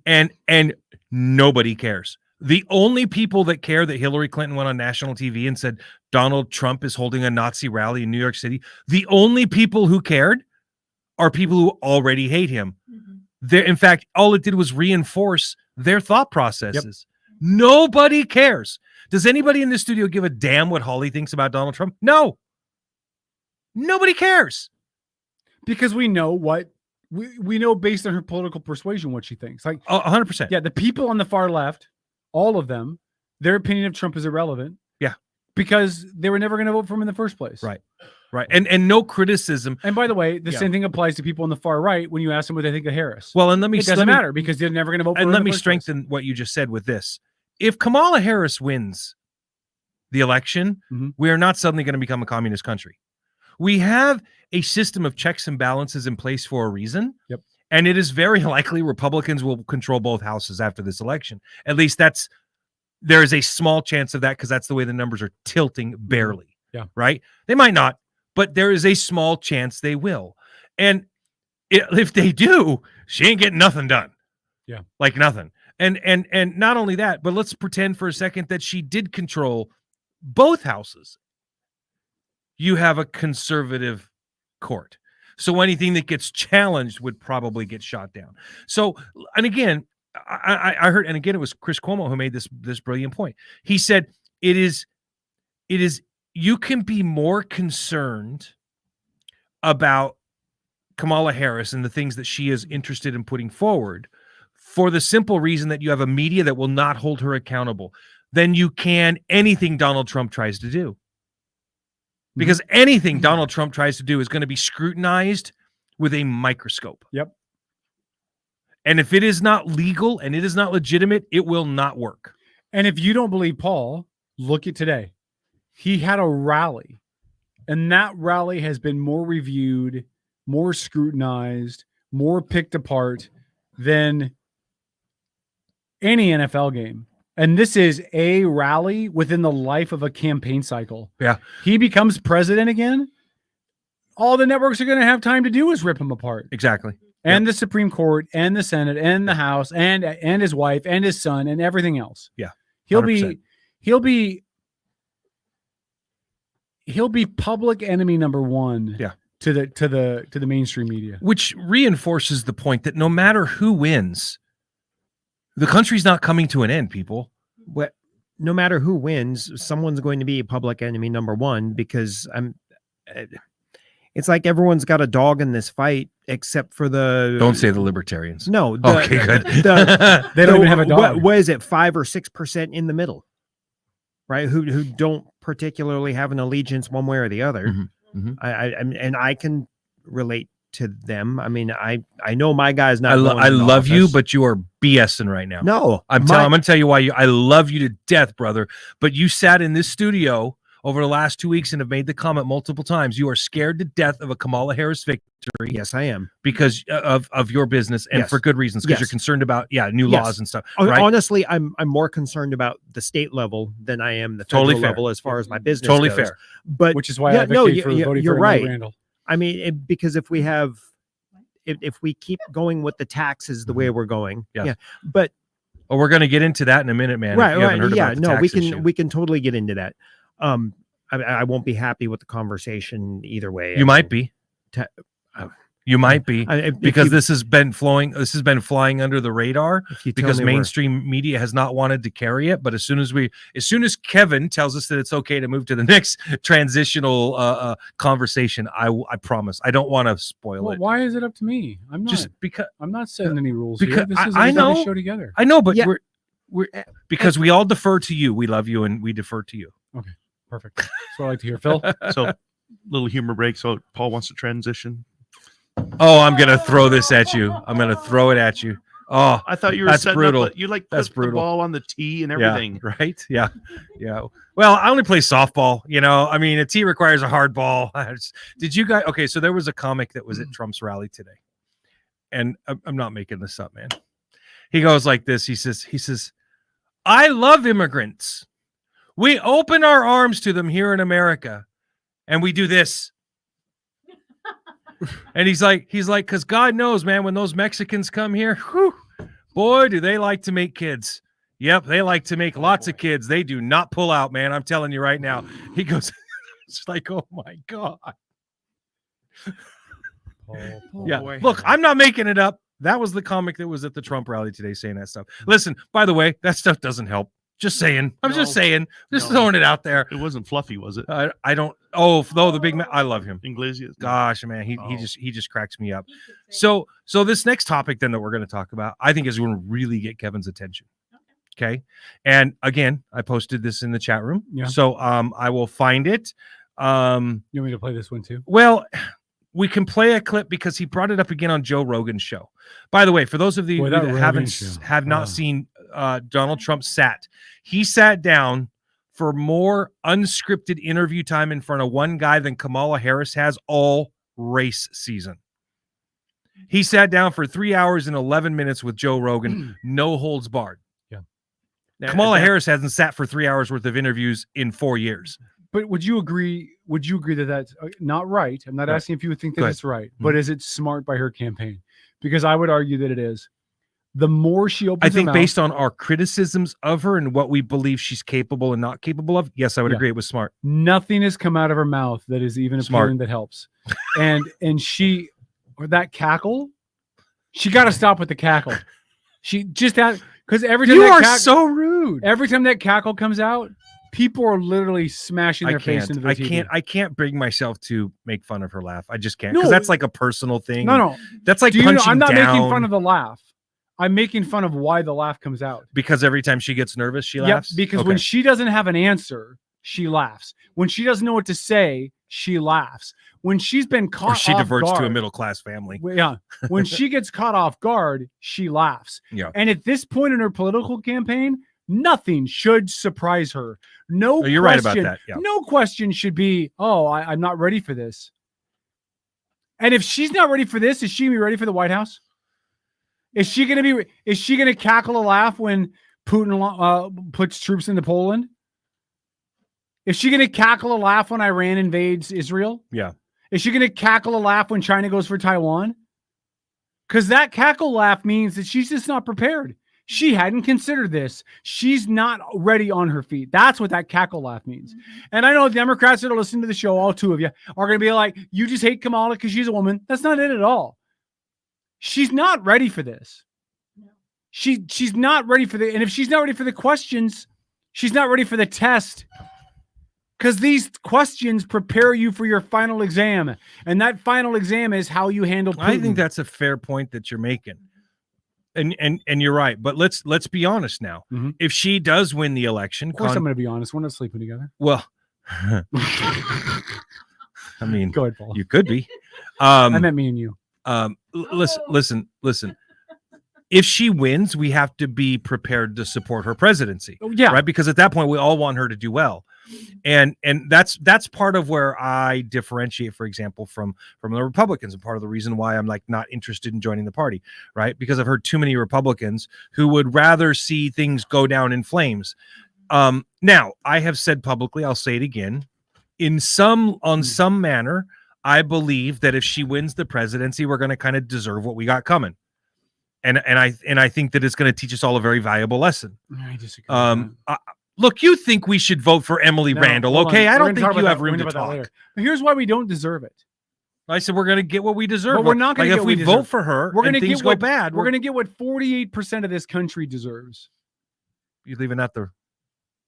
[SPEAKER 9] And nobody cares. The only people that care that Hillary Clinton went on national TV and said Donald Trump is holding a Nazi rally in New York City, the only people who cared are people who already hate him. In fact, all it did was reinforce their thought processes. Nobody cares. Does anybody in the studio give a damn what Holly thinks about Donald Trump? No. Nobody cares.
[SPEAKER 8] Because we know what we know based on her political persuasion what she thinks. Like
[SPEAKER 9] 100%.
[SPEAKER 8] Yeah, the people on the far left, all of them, their opinion of Trump is irrelevant.
[SPEAKER 9] Yeah.
[SPEAKER 8] Because they were never going to vote for him in the first place.
[SPEAKER 9] Right. And no criticism.
[SPEAKER 8] And by the way, the same thing applies to people on the far right when you ask them what they think of Harris.
[SPEAKER 9] Well, and it doesn't
[SPEAKER 8] matter because they're never going to vote for her.
[SPEAKER 9] And
[SPEAKER 8] in
[SPEAKER 9] let
[SPEAKER 8] the
[SPEAKER 9] me
[SPEAKER 8] first
[SPEAKER 9] strengthen what you just said with this. If Kamala Harris wins the election, we are not suddenly going to become a communist country. We have a system of checks and balances in place for a reason.
[SPEAKER 8] Yep.
[SPEAKER 9] And it is very likely Republicans will control both houses after this election. At least there is a small chance of that because that's the way the numbers are tilting barely.
[SPEAKER 8] Yeah.
[SPEAKER 9] Right? They might not, but there is a small chance they will. And if they do, she ain't getting nothing done.
[SPEAKER 8] Yeah.
[SPEAKER 9] Like nothing. And not only that, but let's pretend for a second that she did control both houses. You have a conservative court. So anything that gets challenged would probably get shot down. So, and again, I heard, and again, it was Chris Cuomo who made this brilliant point. He said, it is, you can be more concerned about Kamala Harris and the things that she is interested in putting forward for the simple reason that you have a media that will not hold her accountable than you can anything Donald Trump tries to do. Because anything Donald Trump tries to do is going to be scrutinized with a microscope.
[SPEAKER 8] Yep.
[SPEAKER 9] And if it is not legal and it is not legitimate, it will not work.
[SPEAKER 8] And if you don't believe Paul, look at today. He had a rally, and that rally has been more reviewed, more scrutinized, more picked apart than any NFL game. And this is a rally within the life of a campaign cycle.
[SPEAKER 9] Yeah.
[SPEAKER 8] He becomes president again. All the networks are going to have time to do is rip him apart.
[SPEAKER 9] Exactly.
[SPEAKER 8] And the Supreme Court and the Senate and the House and his wife and his son and everything else.
[SPEAKER 9] Yeah.
[SPEAKER 8] 100%. He'll be public enemy number one.
[SPEAKER 9] Yeah.
[SPEAKER 8] To the mainstream media.
[SPEAKER 9] Which reinforces the point that no matter who wins, the country's not coming to an end, people.
[SPEAKER 11] No matter who wins, someone's going to be public enemy number one because it's like everyone's got a dog in this fight except for
[SPEAKER 9] Don't say the libertarians.
[SPEAKER 11] No.
[SPEAKER 9] Okay, good.
[SPEAKER 8] They don't even have a dog.
[SPEAKER 11] What is it? 5 or 6% in the middle, right? Who don't particularly have an allegiance one way or the other. I can relate to them. I mean, I know my guy's not.
[SPEAKER 9] I love you, but you are BSing right now.
[SPEAKER 11] No,
[SPEAKER 9] I'm going to tell you why. I love you to death, brother. But you sat in this studio over the last 2 weeks and have made the comment multiple times. You are scared to death of a Kamala Harris victory.
[SPEAKER 11] Yes, I am,
[SPEAKER 9] because of your business and for good reasons. Because you're concerned about new laws and stuff. Right?
[SPEAKER 11] Honestly, I'm more concerned about the state level than I am the federal level as far as my business.
[SPEAKER 9] Totally
[SPEAKER 11] goes.
[SPEAKER 9] fair.
[SPEAKER 11] But
[SPEAKER 8] which is why I advocate for voting
[SPEAKER 11] you're
[SPEAKER 8] for
[SPEAKER 11] right.
[SPEAKER 8] Randall.
[SPEAKER 11] I mean, because if we keep going with the taxes the way we're going, but
[SPEAKER 9] we're going to get into that in a minute, man.
[SPEAKER 11] Right,
[SPEAKER 9] if you haven't heard about the tax issue.
[SPEAKER 11] we can totally get into that. I won't be happy with the conversation either way.
[SPEAKER 9] You might be. You might be because this has been flying under the radar because mainstream media has not wanted to carry it. But as soon as Kevin tells us that it's okay to move to the next transitional conversation, I promise I don't want to spoil it.
[SPEAKER 8] Why is it up to me? I'm not
[SPEAKER 9] just because
[SPEAKER 8] I'm not setting any rules.
[SPEAKER 9] Because
[SPEAKER 8] This is
[SPEAKER 9] I know
[SPEAKER 8] the show together.
[SPEAKER 9] I know, but we're because we all defer to you. We love you and we defer to you.
[SPEAKER 8] Okay, perfect. That's what I like to hear, Phil.
[SPEAKER 12] So, little humor break. So Paul wants to transition.
[SPEAKER 9] Oh, I'm gonna throw this at you. I'm gonna throw it at you. Oh,
[SPEAKER 12] I thought you were
[SPEAKER 9] that's
[SPEAKER 12] setting
[SPEAKER 9] brutal.
[SPEAKER 12] up. You put the ball on the tee and everything,
[SPEAKER 9] right? Yeah. Well, I only play softball. I mean, a tee requires a hard ball. Did you guys? Okay, so there was a comic that was at Trump's rally today, and I'm not making this up, man. He goes like this. He says, I love immigrants. We open our arms to them here in America, and we do this. And he's like, because God knows, man, when those Mexicans come here, whew, boy, do they like to make kids. Yep, they like to make lots of kids. They do not pull out, man. I'm telling you right now. He goes, it's like, oh my God. Yeah,
[SPEAKER 11] boy.
[SPEAKER 9] look, I'm not making it up. That was the comic that was at the Trump rally today saying that stuff. Listen, by the way, that stuff doesn't help. Just saying. I'm just saying. Just throwing it out there.
[SPEAKER 12] It wasn't Fluffy, was it?
[SPEAKER 9] I don't. Oh, no, the big man. I love him.
[SPEAKER 12] Iglesias.
[SPEAKER 9] Gosh, man, he just cracks me up. So this next topic then that we're going to talk about, I think is going to really get Kevin's attention. Okay, and again, I posted this in the chat room.
[SPEAKER 8] Yeah.
[SPEAKER 9] So I will find it.
[SPEAKER 8] You want me to play this one too?
[SPEAKER 9] Well, we can play a clip because he brought it up again on Joe Rogan's show. By the way, for those of you that have not seen Donald Trump he sat down for more unscripted interview time in front of one guy than Kamala Harris has all race season. He sat down for 3 hours and 11 minutes with Joe Rogan, no holds barred.
[SPEAKER 8] Yeah.
[SPEAKER 9] Kamala Harris hasn't sat for 3 hours worth of interviews in 4 years.
[SPEAKER 8] But would you agree that that's not right? I'm not asking if you would think that it's right, but is it smart by her campaign? Because I would argue that it is. The more she opens her mouth,
[SPEAKER 9] based on our criticisms of her and what we believe she's capable and not capable of, yes, I would agree it was smart.
[SPEAKER 8] Nothing has come out of her mouth that is even appealing that helps. And she, or that cackle, she got to stop with the cackle. She just had, because every time
[SPEAKER 9] you are so rude.
[SPEAKER 8] Every time that cackle comes out, people are literally smashing their face into the TV.
[SPEAKER 9] I can't bring myself to make fun of her laugh. I just can't, because that's like a personal thing.
[SPEAKER 8] No.
[SPEAKER 9] That's like punching
[SPEAKER 8] I'm not
[SPEAKER 9] down.
[SPEAKER 8] making fun of the laugh. I'm making fun of why the laugh comes out.
[SPEAKER 9] Because every time she gets nervous, she laughs?
[SPEAKER 8] Yep, because when she doesn't have an answer, she laughs. When she doesn't know what to say, she laughs. When she's been caught
[SPEAKER 9] she
[SPEAKER 8] off
[SPEAKER 9] diverts
[SPEAKER 8] guard,
[SPEAKER 9] to a middle-class family.
[SPEAKER 8] Yeah. When she gets caught off guard, she laughs.
[SPEAKER 9] Yeah.
[SPEAKER 8] And at this point in her political campaign, nothing should surprise her. No,
[SPEAKER 9] you're right about that. Yeah.
[SPEAKER 8] No question should be, I'm not ready for this. And if she's not ready for this, is she gonna be ready for the White House? Is she gonna cackle a laugh when Putin puts troops into Poland? Is she gonna cackle a laugh when Iran invades Israel?
[SPEAKER 9] Yeah.
[SPEAKER 8] Is she gonna cackle a laugh when China goes for Taiwan? Because that cackle laugh means that she's just not prepared. She hadn't considered this. She's not ready on her feet. That's what that cackle laugh means. And I know Democrats that are listening to the show, all two of you, are going to be like, you just hate Kamala because she's a woman. That's not it at all. She's not ready for this. She's not ready for the, and if she's not ready for the questions, she's not ready for the test. Because these questions prepare you for your final exam. And that final exam is how you handle Putin.
[SPEAKER 9] I think that's a fair point that you're making. And you're right, but let's be honest now.
[SPEAKER 8] Mm-hmm.
[SPEAKER 9] If she does win the election,
[SPEAKER 8] of course I'm going to be honest. We're not sleeping together.
[SPEAKER 9] Well, I mean,
[SPEAKER 8] go ahead, Paul.
[SPEAKER 9] You could be.
[SPEAKER 8] I meant me and you.
[SPEAKER 9] Listen. If she wins, we have to be prepared to support her presidency.
[SPEAKER 8] Oh, yeah,
[SPEAKER 9] right. Because at that point, we all want her to do well. And that's part of where I differentiate, for example, from the Republicans, and part of the reason why I'm like not interested in joining the party, right? Because I've heard too many Republicans who would rather see things go down in flames. Now, I have said publicly, I'll say it again, on some manner, I believe that if she wins the presidency, we're going to kind of deserve what we got coming. And I think that it's going to teach us all a very valuable lesson.
[SPEAKER 8] I disagree.
[SPEAKER 9] Look, you think we should vote for Emily Randall, okay? I don't think you have room to talk.
[SPEAKER 8] But here's why we don't deserve it.
[SPEAKER 9] I said we're going to get what we deserve.
[SPEAKER 8] But we're not going to
[SPEAKER 9] get what we vote for her.
[SPEAKER 8] We're going to
[SPEAKER 9] things
[SPEAKER 8] get
[SPEAKER 9] go bad.
[SPEAKER 8] We're going to get what 48% of this country deserves.
[SPEAKER 9] You're leaving out the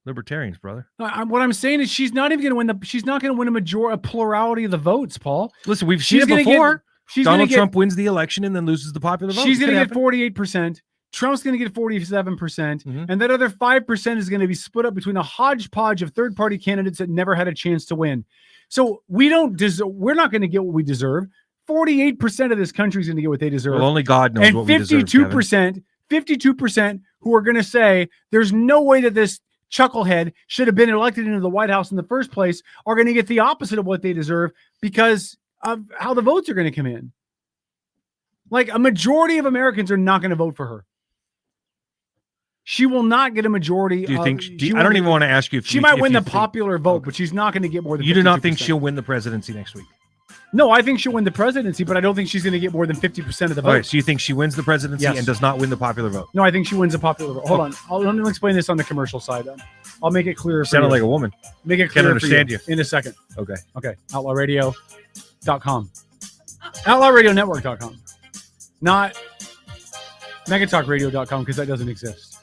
[SPEAKER 9] libertarians, brother.
[SPEAKER 8] What I'm saying is she's not even going to win she's not going to win a plurality of the votes, Paul.
[SPEAKER 9] Listen, we've seen it before. Donald Trump wins the election and then loses the popular vote.
[SPEAKER 8] She's going to get 48%. Trump's going to get 47%, and that other 5% is going to be split up between a hodgepodge of third-party candidates that never had a chance to win. So we're not going to get what we deserve. 48% of this country is going to get what they deserve.
[SPEAKER 9] Well, only God knows what we deserve.
[SPEAKER 8] And 52% who are going to say there's no way that this chucklehead should have been elected into the White House in the first place are going to get the opposite of what they deserve because of how the votes are going to come in. Like a majority of Americans are not going to vote for her. She will not get a majority.
[SPEAKER 9] Do you think? I don't even want to ask you if
[SPEAKER 8] she might win the popular vote, but she's not going to get more than.
[SPEAKER 9] You do not think
[SPEAKER 8] 52%.
[SPEAKER 9] she'll win the presidency next week?
[SPEAKER 8] No, I think she'll win the presidency, but I don't think she's going to get more than 50% of the vote.
[SPEAKER 9] All right, so you think she wins the presidency and does not win the popular vote?
[SPEAKER 8] No, I think she wins the popular vote. Hold on, let me explain this on the commercial side. I'll make it clear.
[SPEAKER 9] You sounded like a woman.
[SPEAKER 8] Make it clear.
[SPEAKER 9] Can't understand you
[SPEAKER 8] in a second.
[SPEAKER 9] Okay.
[SPEAKER 8] Outlawradio.com. Outlawradionetwork.com. Not megatalkradio.com because that doesn't exist.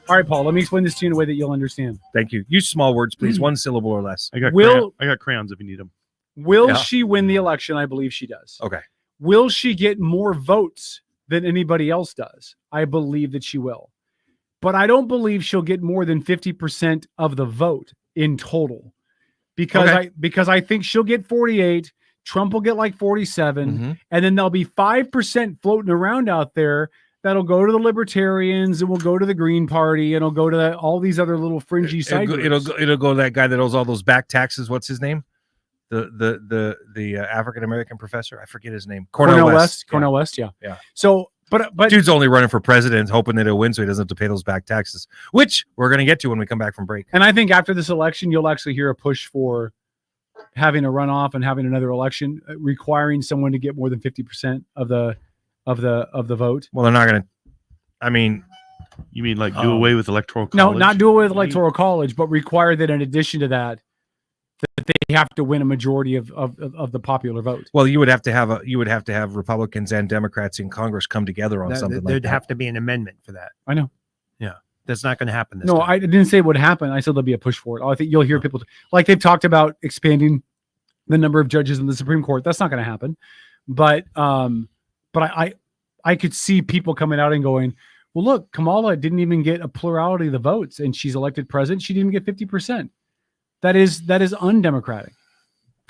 [SPEAKER 8] All right, Paul, let me explain this to you in a way that you'll understand.
[SPEAKER 9] Thank you. Use small words, please. One syllable or less.
[SPEAKER 12] I got crayons if you need them.
[SPEAKER 8] Will she win the election? I believe she does.
[SPEAKER 9] Okay.
[SPEAKER 8] Will she get more votes than anybody else does? I believe that she will. But I don't believe she'll get more than 50% of the vote in total. Because I think she'll get 48, Trump will get like 47, and then there'll be 5% floating around out there that'll go to the Libertarians, and will go to the Green Party, and it'll go to all these other little fringy side groups.
[SPEAKER 9] It'll go to that guy that owes all those back taxes. What's his name? The African American professor. I forget his name. Cornell West.
[SPEAKER 8] Cornell West. Yeah.
[SPEAKER 9] Yeah.
[SPEAKER 8] So, but
[SPEAKER 9] dude's only running for president, hoping that he'll win, so he doesn't have to pay those back taxes, which we're going to get to when we come back from break.
[SPEAKER 8] And I think after this election, you'll actually hear a push for having a runoff and having another election, requiring someone to get more than 50% of the vote.
[SPEAKER 9] Well, they're not going to. I mean,
[SPEAKER 12] you mean like do away with electoral college?
[SPEAKER 8] No, not do away with electoral college, but require that in addition to that they have to win a majority of the popular vote.
[SPEAKER 9] Well, you would have to have Republicans and Democrats in Congress come together on something like that.
[SPEAKER 11] There'd have to be an amendment for that.
[SPEAKER 8] I know.
[SPEAKER 11] Yeah, that's not going to happen this
[SPEAKER 8] time.
[SPEAKER 11] time.
[SPEAKER 8] I didn't say it would happen. I said there'll be a push for it. I think you'll hear people like they've talked about expanding the number of judges in the Supreme Court. That's not going to happen. But I could see people coming out and going, well, look, Kamala didn't even get a plurality of the votes, and she's elected president. She didn't get 50%. That is undemocratic.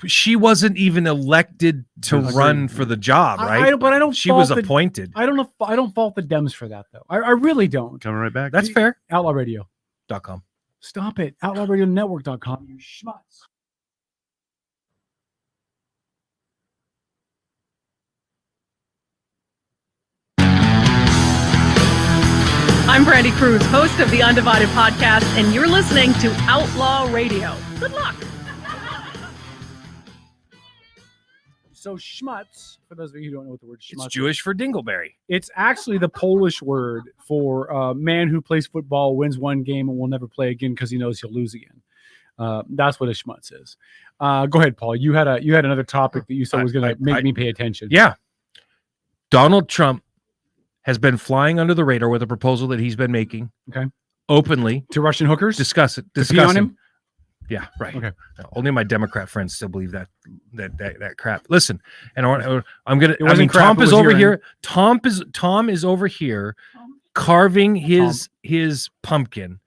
[SPEAKER 9] She wasn't even elected to run for the job, right? She was appointed.
[SPEAKER 8] I don't fault the Dems for that, though. I really don't.
[SPEAKER 12] Coming right back.
[SPEAKER 9] That's fair.
[SPEAKER 8] Outlawradio.com. Stop it. Outlawradionetwork.com. You schmutz.
[SPEAKER 13] I'm Brandy Cruz, host of the Undivided Podcast, and you're listening to Outlaw Radio. Good luck.
[SPEAKER 8] So schmutz, for those of you who don't know what the word schmutz
[SPEAKER 9] is, Jewish for dingleberry.
[SPEAKER 8] It's actually the Polish word for a man who plays football, wins one game, and will never play again because he knows he'll lose again. That's what a schmutz is. Go ahead, Paul. You had another topic that you said was going to make me pay attention.
[SPEAKER 9] Yeah. Donald Trump has been flying under the radar with a proposal that he's been making openly
[SPEAKER 8] to Russian hookers.
[SPEAKER 9] Discuss it.
[SPEAKER 8] Discuss him.
[SPEAKER 9] Yeah, right.
[SPEAKER 8] Okay.
[SPEAKER 9] Only my Democrat friends still believe that crap. Listen, and I'm gonna.
[SPEAKER 8] Tom
[SPEAKER 9] is over here. Tom is over here carving his pumpkin,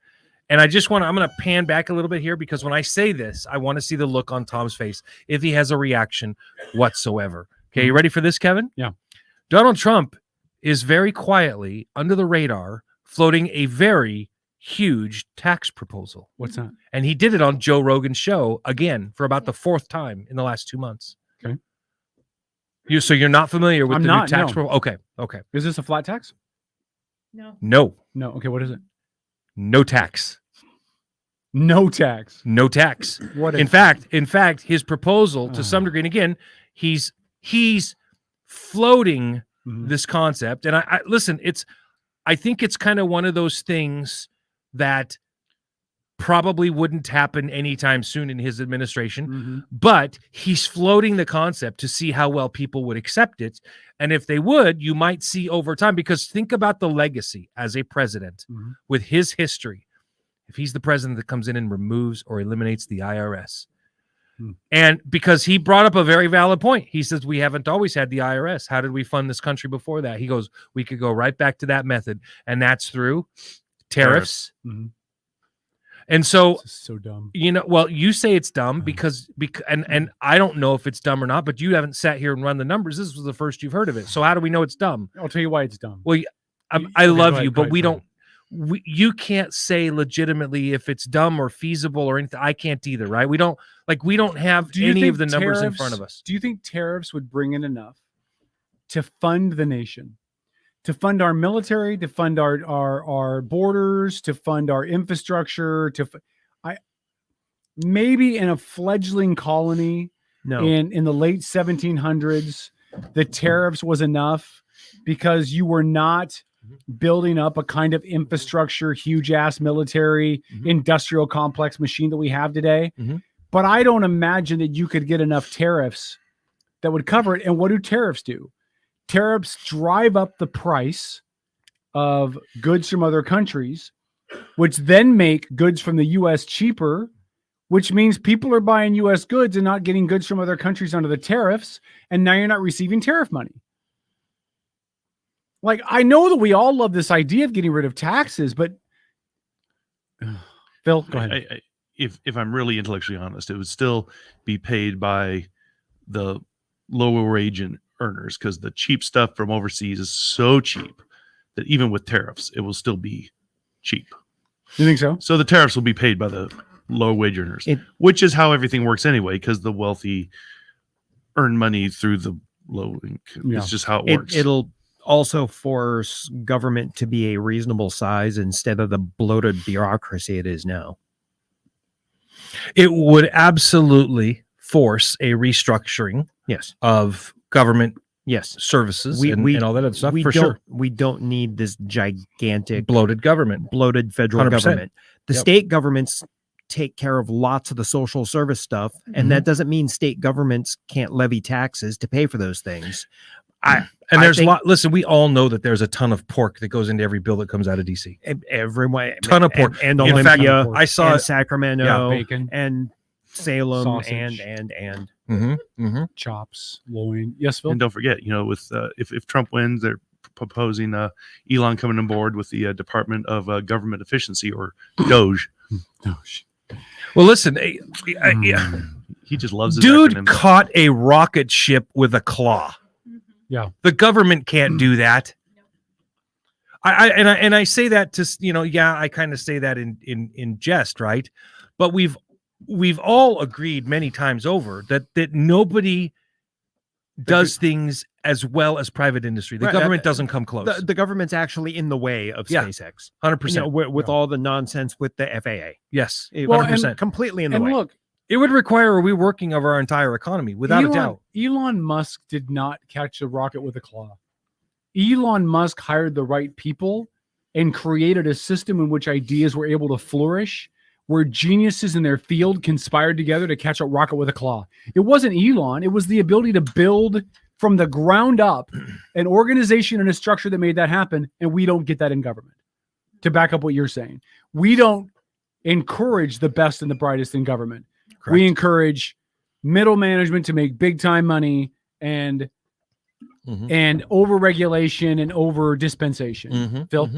[SPEAKER 9] and I'm gonna pan back a little bit here because when I say this, I want to see the look on Tom's face if he has a reaction whatsoever. Okay, you ready for this, Kevin?
[SPEAKER 8] Yeah.
[SPEAKER 9] Donald Trump is very quietly under the radar floating a very huge tax proposal.
[SPEAKER 8] What's that?
[SPEAKER 9] And he did it on Joe Rogan's show again for about the fourth time in the last 2 months.
[SPEAKER 8] Okay.
[SPEAKER 9] So you're not familiar with new tax proposal? Okay.
[SPEAKER 8] Is this a flat tax?
[SPEAKER 9] No.
[SPEAKER 8] Okay, what is it?
[SPEAKER 9] No tax.
[SPEAKER 8] No tax.
[SPEAKER 9] No tax.
[SPEAKER 8] What
[SPEAKER 9] in fact, his proposal to some degree, and again, he's floating this concept. And I listen, I think it's kind of one of those things that probably wouldn't happen anytime soon in his administration, but he's floating the concept to see how well people would accept it. And if they would, you might see over time, because think about the legacy as a president with his history. If he's the president that comes in and removes or eliminates the IRS, and because he brought up a very valid point. He says, we haven't always had the IRS. How did we fund this country before that? He goes, we could go right back to that method. And that's through tariffs. And so,
[SPEAKER 8] this is so dumb.
[SPEAKER 9] Well, you say it's dumb because and I don't know if it's dumb or not, but you haven't sat here and run the numbers. This was the first you've heard of it. So how do we know it's dumb?
[SPEAKER 8] I'll tell you why it's dumb.
[SPEAKER 9] Well, I love you, but we don't you can't say legitimately if it's dumb or feasible or anything. I can't either, right? We don't have any of the numbers in front of us.
[SPEAKER 8] Do you think tariffs would bring in enough to fund the nation, to fund our military, to fund our borders, to fund our infrastructure, maybe in a fledgling colony in the late 1700s, the tariffs was enough because you were not building up a kind of infrastructure, huge ass military, industrial complex machine that we have today. But I don't imagine that you could get enough tariffs that would cover it. And what do tariffs do? Tariffs drive up the price of goods from other countries, which then make goods from the U.S. cheaper, which means people are buying U.S. goods and not getting goods from other countries under the tariffs. And now you're not receiving tariff money. Like, I know that we all love this idea of getting rid of taxes, but Phil, go ahead.
[SPEAKER 12] If I'm really intellectually honest, it would still be paid by the lower wage earners, because the cheap stuff from overseas is so cheap that even with tariffs, it will still be cheap.
[SPEAKER 8] You think so?
[SPEAKER 12] So the tariffs will be paid by the low wage earners, which is how everything works anyway, because the wealthy earn money through the low income. It's just how it works.
[SPEAKER 11] It'll also force government to be a reasonable size instead of the bloated bureaucracy it is now.
[SPEAKER 9] It would absolutely force a restructuring of government services and all that other stuff, for sure.
[SPEAKER 11] We don't need this gigantic
[SPEAKER 9] bloated
[SPEAKER 11] federal
[SPEAKER 9] 100%.
[SPEAKER 11] government. The state governments take care of lots of the social service stuff, and that doesn't mean state governments can't levy taxes to pay for those things.
[SPEAKER 9] Listen, we all know that there's a ton of pork that goes into every bill that comes out of DC.
[SPEAKER 11] Ton
[SPEAKER 9] of pork.
[SPEAKER 11] And
[SPEAKER 9] in
[SPEAKER 11] Olympia,
[SPEAKER 9] fact, I saw
[SPEAKER 11] and Sacramento,
[SPEAKER 8] bacon,
[SPEAKER 11] and Salem,
[SPEAKER 8] sausage,
[SPEAKER 11] and
[SPEAKER 8] chops, loin. Yes, Phil.
[SPEAKER 12] And don't forget, with if Trump wins, they're proposing Elon coming on board with the Department of Government Efficiency, or DOGE.
[SPEAKER 8] DOGE.
[SPEAKER 9] Well, listen,
[SPEAKER 12] he just loves his
[SPEAKER 9] dude
[SPEAKER 12] acronyms.
[SPEAKER 9] Caught a rocket ship with a claw.
[SPEAKER 8] Yeah,
[SPEAKER 9] the government can't do that. I say that to I kind of say that in jest, right? But we've all agreed many times over that nobody does things as well as private industry. The government doesn't come close.
[SPEAKER 11] The government's actually in the way of SpaceX.
[SPEAKER 9] 100%.
[SPEAKER 11] With all the nonsense with the FAA.
[SPEAKER 9] Yes,
[SPEAKER 11] 100%. Completely in the way.
[SPEAKER 8] Look,
[SPEAKER 9] it would require a reworking of our entire economy, without a doubt.
[SPEAKER 8] Elon Musk did not catch a rocket with a claw. Elon Musk hired the right people and created a system in which ideas were able to flourish, where geniuses in their field conspired together to catch a rocket with a claw. It wasn't Elon. It was the ability to build from the ground up an organization and a structure that made that happen, and we don't get that in government. To back up what you're saying, we don't encourage the best and the brightest in government. Correct. We encourage middle management to make big time money and over regulation and over dispensation. Phil?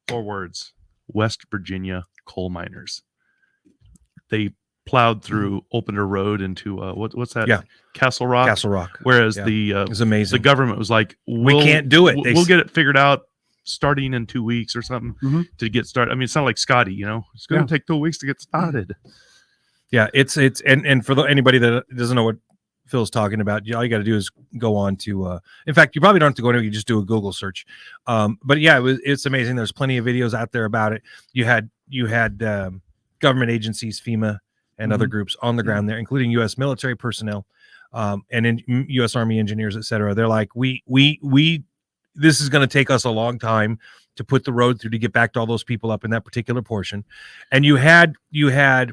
[SPEAKER 12] 4 words: West Virginia coal miners. They plowed through, opened a road into what's that?
[SPEAKER 9] Yeah,
[SPEAKER 12] Castle Rock.
[SPEAKER 9] Castle Rock.
[SPEAKER 12] Whereas
[SPEAKER 9] it's amazing.
[SPEAKER 12] The government was like,
[SPEAKER 9] we can't do it.
[SPEAKER 12] We'll get it figured out starting in 2 weeks or something to get started. I mean, it's not like Scotty, it's going to take 2 weeks to get started.
[SPEAKER 9] Yeah, it's and for anybody that doesn't know what Phil's talking about, all you got to do is go on to. In fact, you probably don't have to go anywhere. You just do a Google search. But yeah, it's amazing. There's plenty of videos out there about it. You had government agencies, FEMA, and other groups on the ground there, including U.S. military personnel, and U.S. Army engineers, et cetera. They're like, this is going to take us a long time to put the road through to get back to all those people up in that particular portion. And you had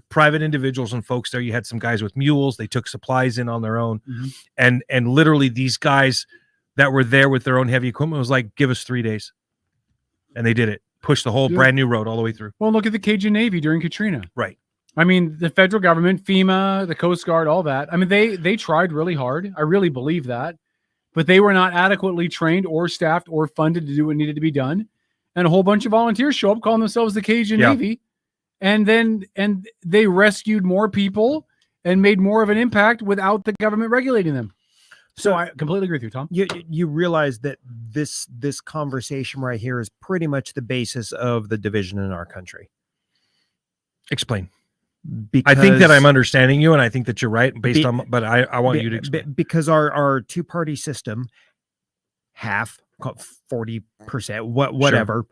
[SPEAKER 9] private individuals and folks there. You had some guys with mules. They took supplies in on their own. And literally these guys that were there with their own heavy equipment was like, give us 3 days. And they did it. Pushed the whole brand new road all the way through.
[SPEAKER 8] Well, look at the Cajun Navy during Katrina.
[SPEAKER 9] Right.
[SPEAKER 8] I mean, the federal government, FEMA, the Coast Guard, all that. I mean, they tried really hard. I really believe that. But they were not adequately trained or staffed or funded to do what needed to be done. And a whole bunch of volunteers show up calling themselves the Cajun Navy. And they rescued more people and made more of an impact without the government regulating them. So I completely agree with you, Tom.
[SPEAKER 11] You realize that this conversation right here is pretty much the basis of the division in our country.
[SPEAKER 9] Explain.
[SPEAKER 11] Because
[SPEAKER 9] I think that I'm understanding you, and I think that you're right based on. But I want you to explain.
[SPEAKER 11] Because our two-party system, half 40%, whatever,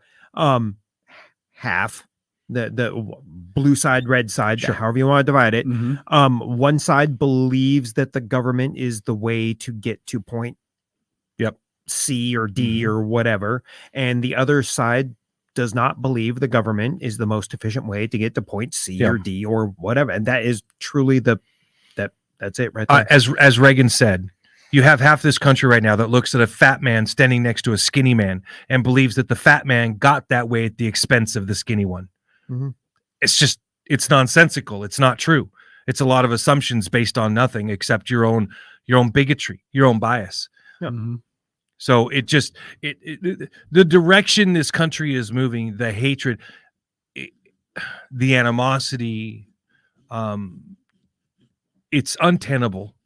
[SPEAKER 11] half the blue side, red side, however you want to divide it. One side believes that the government is the way to get to point C or D or whatever, and the other side does not believe the government is the most efficient way to get to point C or D or whatever. And that is truly that's it right there.
[SPEAKER 9] As Reagan said, you have half this country right now that looks at a fat man standing next to a skinny man and believes that the fat man got that way at the expense of the skinny one. It's nonsensical. It's not true. It's a lot of assumptions based on nothing except your own bigotry, your own bias. So the direction this country is moving, the hatred, the animosity, it's untenable,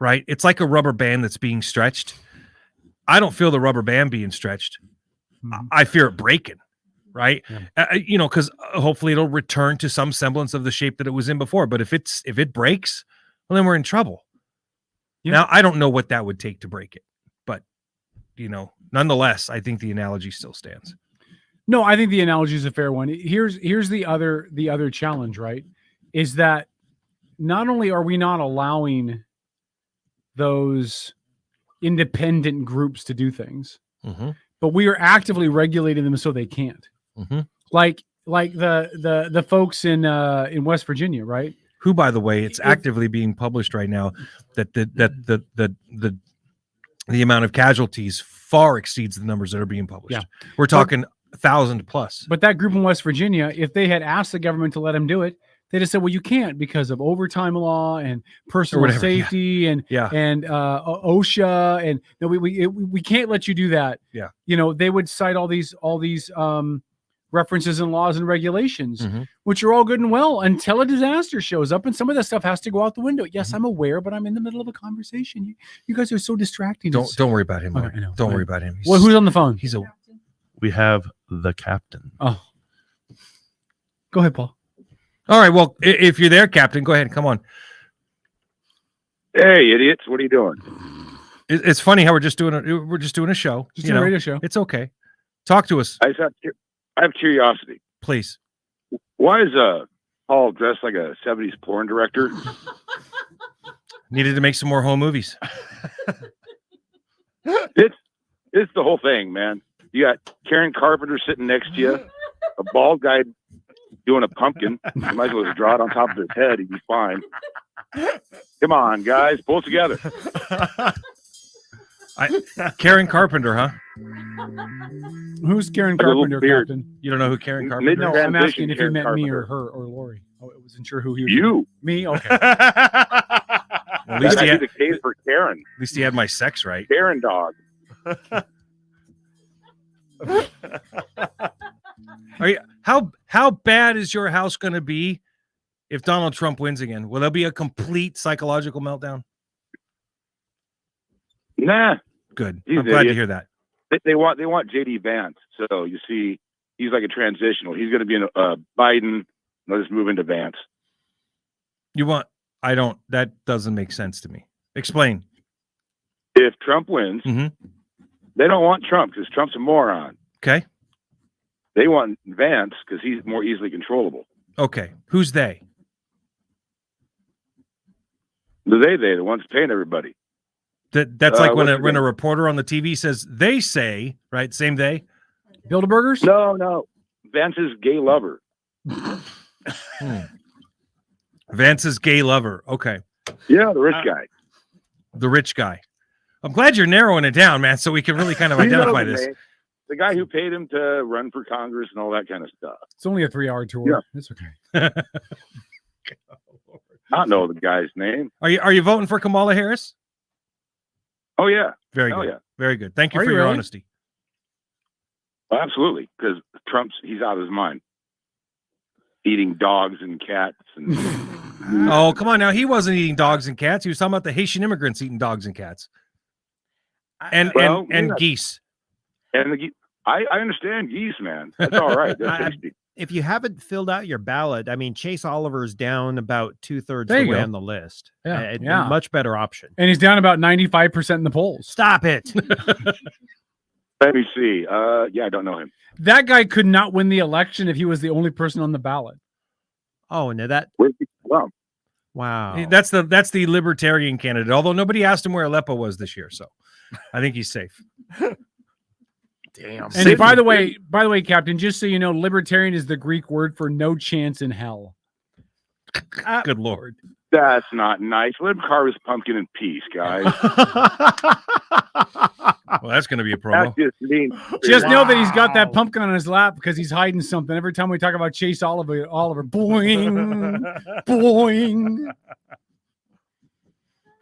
[SPEAKER 9] right? It's like a rubber band that's being stretched. I don't feel the rubber band being stretched. I fear it breaking, right? Because hopefully it'll return to some semblance of the shape that it was in before. But if it breaks, well, then we're in trouble. Now, I don't know what that would take to break it. Nonetheless, I think the analogy still stands.
[SPEAKER 8] No, I think the analogy is a fair one. Here's the other challenge, right? Is that not only are we not allowing those independent groups to do things, but we are actively regulating them so they can't. Like the folks in West Virginia, right?
[SPEAKER 9] Who, by the way, it's actively being published right now that the amount of casualties far exceeds the numbers that are being published. We're talking 1,000 plus.
[SPEAKER 8] But that group in West Virginia, if they had asked the government to let them do it, they just said, well, you can't because of overtime law and personal safety and OSHA. And no, we can't let you do that. They would cite all these references and laws and regulations, which are all good and well until a disaster shows up, and some of that stuff has to go out the window. Yes, I'm aware, but I'm in the middle of a conversation. You guys are so distracting.
[SPEAKER 9] Don't worry about him. Okay, don't worry about him.
[SPEAKER 8] Well, who's on the phone?
[SPEAKER 12] We have the captain.
[SPEAKER 8] Oh, go ahead, Paul.
[SPEAKER 9] All right. Well, if you're there, Captain, go ahead. Come on.
[SPEAKER 6] Hey, idiots! What are you doing?
[SPEAKER 9] It's funny how we're just doing a show.
[SPEAKER 8] Just a radio show.
[SPEAKER 9] It's okay. Talk to us.
[SPEAKER 6] I have curiosity.
[SPEAKER 9] Please.
[SPEAKER 6] Why is Paul dressed like a 70s porn director?
[SPEAKER 9] Needed to make some more home movies.
[SPEAKER 6] It's the whole thing, man. You got Karen Carpenter sitting next to you, a bald guy doing a pumpkin. You might as well just draw it on top of his head. He'd be fine. Come on, guys, pull it together.
[SPEAKER 9] Karen Carpenter, huh?
[SPEAKER 8] Who's Karen Carpenter, Captain?
[SPEAKER 9] You don't know who Karen Carpenter is?
[SPEAKER 8] No, I'm asking if you meant me or her or Lori. I wasn't sure who he was.
[SPEAKER 6] You.
[SPEAKER 8] Me? Okay.
[SPEAKER 9] Well, at least he had
[SPEAKER 6] the case for Karen.
[SPEAKER 9] At least he had my sex right.
[SPEAKER 6] Karen dog.
[SPEAKER 9] How bad is your house going to be if Donald Trump wins again? Will there be a complete psychological meltdown?
[SPEAKER 6] Nah.
[SPEAKER 9] Good. I'm glad to hear that.
[SPEAKER 6] They want JD Vance. So you see, he's like a transitional. He's going to be in Biden. They'll just move into Vance.
[SPEAKER 9] That doesn't make sense to me. Explain.
[SPEAKER 6] If Trump wins, they don't want Trump because Trump's a moron.
[SPEAKER 9] Okay.
[SPEAKER 6] They want Vance because he's more easily controllable.
[SPEAKER 9] Okay. Who's they?
[SPEAKER 6] The ones paying everybody.
[SPEAKER 9] That's like when a reporter on the TV says they say, right? Same they.
[SPEAKER 8] Bilderbergers?
[SPEAKER 6] No. Vance's gay lover.
[SPEAKER 9] Vance's gay lover. Okay.
[SPEAKER 6] Yeah, the rich guy.
[SPEAKER 9] The rich guy. I'm glad you're narrowing it down, man, so we can really kind of identify this.
[SPEAKER 6] Man. The guy who paid him to run for Congress and all that kind of stuff.
[SPEAKER 8] It's only a 3-hour tour. Yeah. It's okay.
[SPEAKER 6] I don't know the guy's name.
[SPEAKER 9] Are you voting for Kamala Harris?
[SPEAKER 6] Oh yeah.
[SPEAKER 9] Very good. Yeah. Very good. Thank you for your honesty.
[SPEAKER 6] Well, absolutely, because he's out of his mind. Eating dogs and cats and
[SPEAKER 9] oh, come on now. He wasn't eating dogs and cats. He was talking about the Haitian immigrants eating dogs and cats. and
[SPEAKER 6] Well,
[SPEAKER 9] and
[SPEAKER 6] yeah.
[SPEAKER 9] geese.
[SPEAKER 6] And I understand geese, man. That's all right. They're tasty.
[SPEAKER 11] If you haven't filled out your ballot, I mean, Chase Oliver's down about 2/3
[SPEAKER 8] There
[SPEAKER 11] the
[SPEAKER 8] you
[SPEAKER 11] way
[SPEAKER 8] go.
[SPEAKER 11] on the list.
[SPEAKER 8] Yeah,
[SPEAKER 11] A
[SPEAKER 8] yeah.
[SPEAKER 11] much better option.
[SPEAKER 8] And he's down about 95% in the polls.
[SPEAKER 11] Stop it.
[SPEAKER 6] Let me see. Yeah, I don't know him.
[SPEAKER 8] That guy could not win the election if he was the only person on the ballot.
[SPEAKER 11] Oh, no, that.
[SPEAKER 6] Where's he from?
[SPEAKER 11] Wow.
[SPEAKER 9] That's the libertarian candidate. Although nobody asked him where Aleppo was this year, so I think he's safe.
[SPEAKER 11] Damn.
[SPEAKER 8] And by the way, Captain, just so you know, libertarian is the Greek word for no chance in hell.
[SPEAKER 9] Good Lord.
[SPEAKER 6] That's not nice. Let him carve his pumpkin in peace, guys.
[SPEAKER 9] Well, that's going to be a promo.
[SPEAKER 6] That's just mean.
[SPEAKER 8] Just know that he's got that pumpkin on his lap because he's hiding something. Every time we talk about Chase Oliver, boing, boing.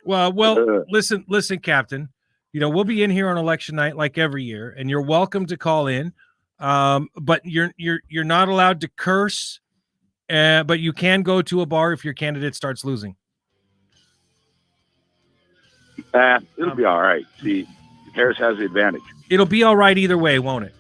[SPEAKER 9] Well, listen, Captain. You know, we'll be in here on election night like every year, and you're welcome to call in. But you're not allowed to curse. But you can go to a bar if your candidate starts losing.
[SPEAKER 6] It'll be all right. See, Harris has the advantage.
[SPEAKER 9] It'll be all right either way, won't it?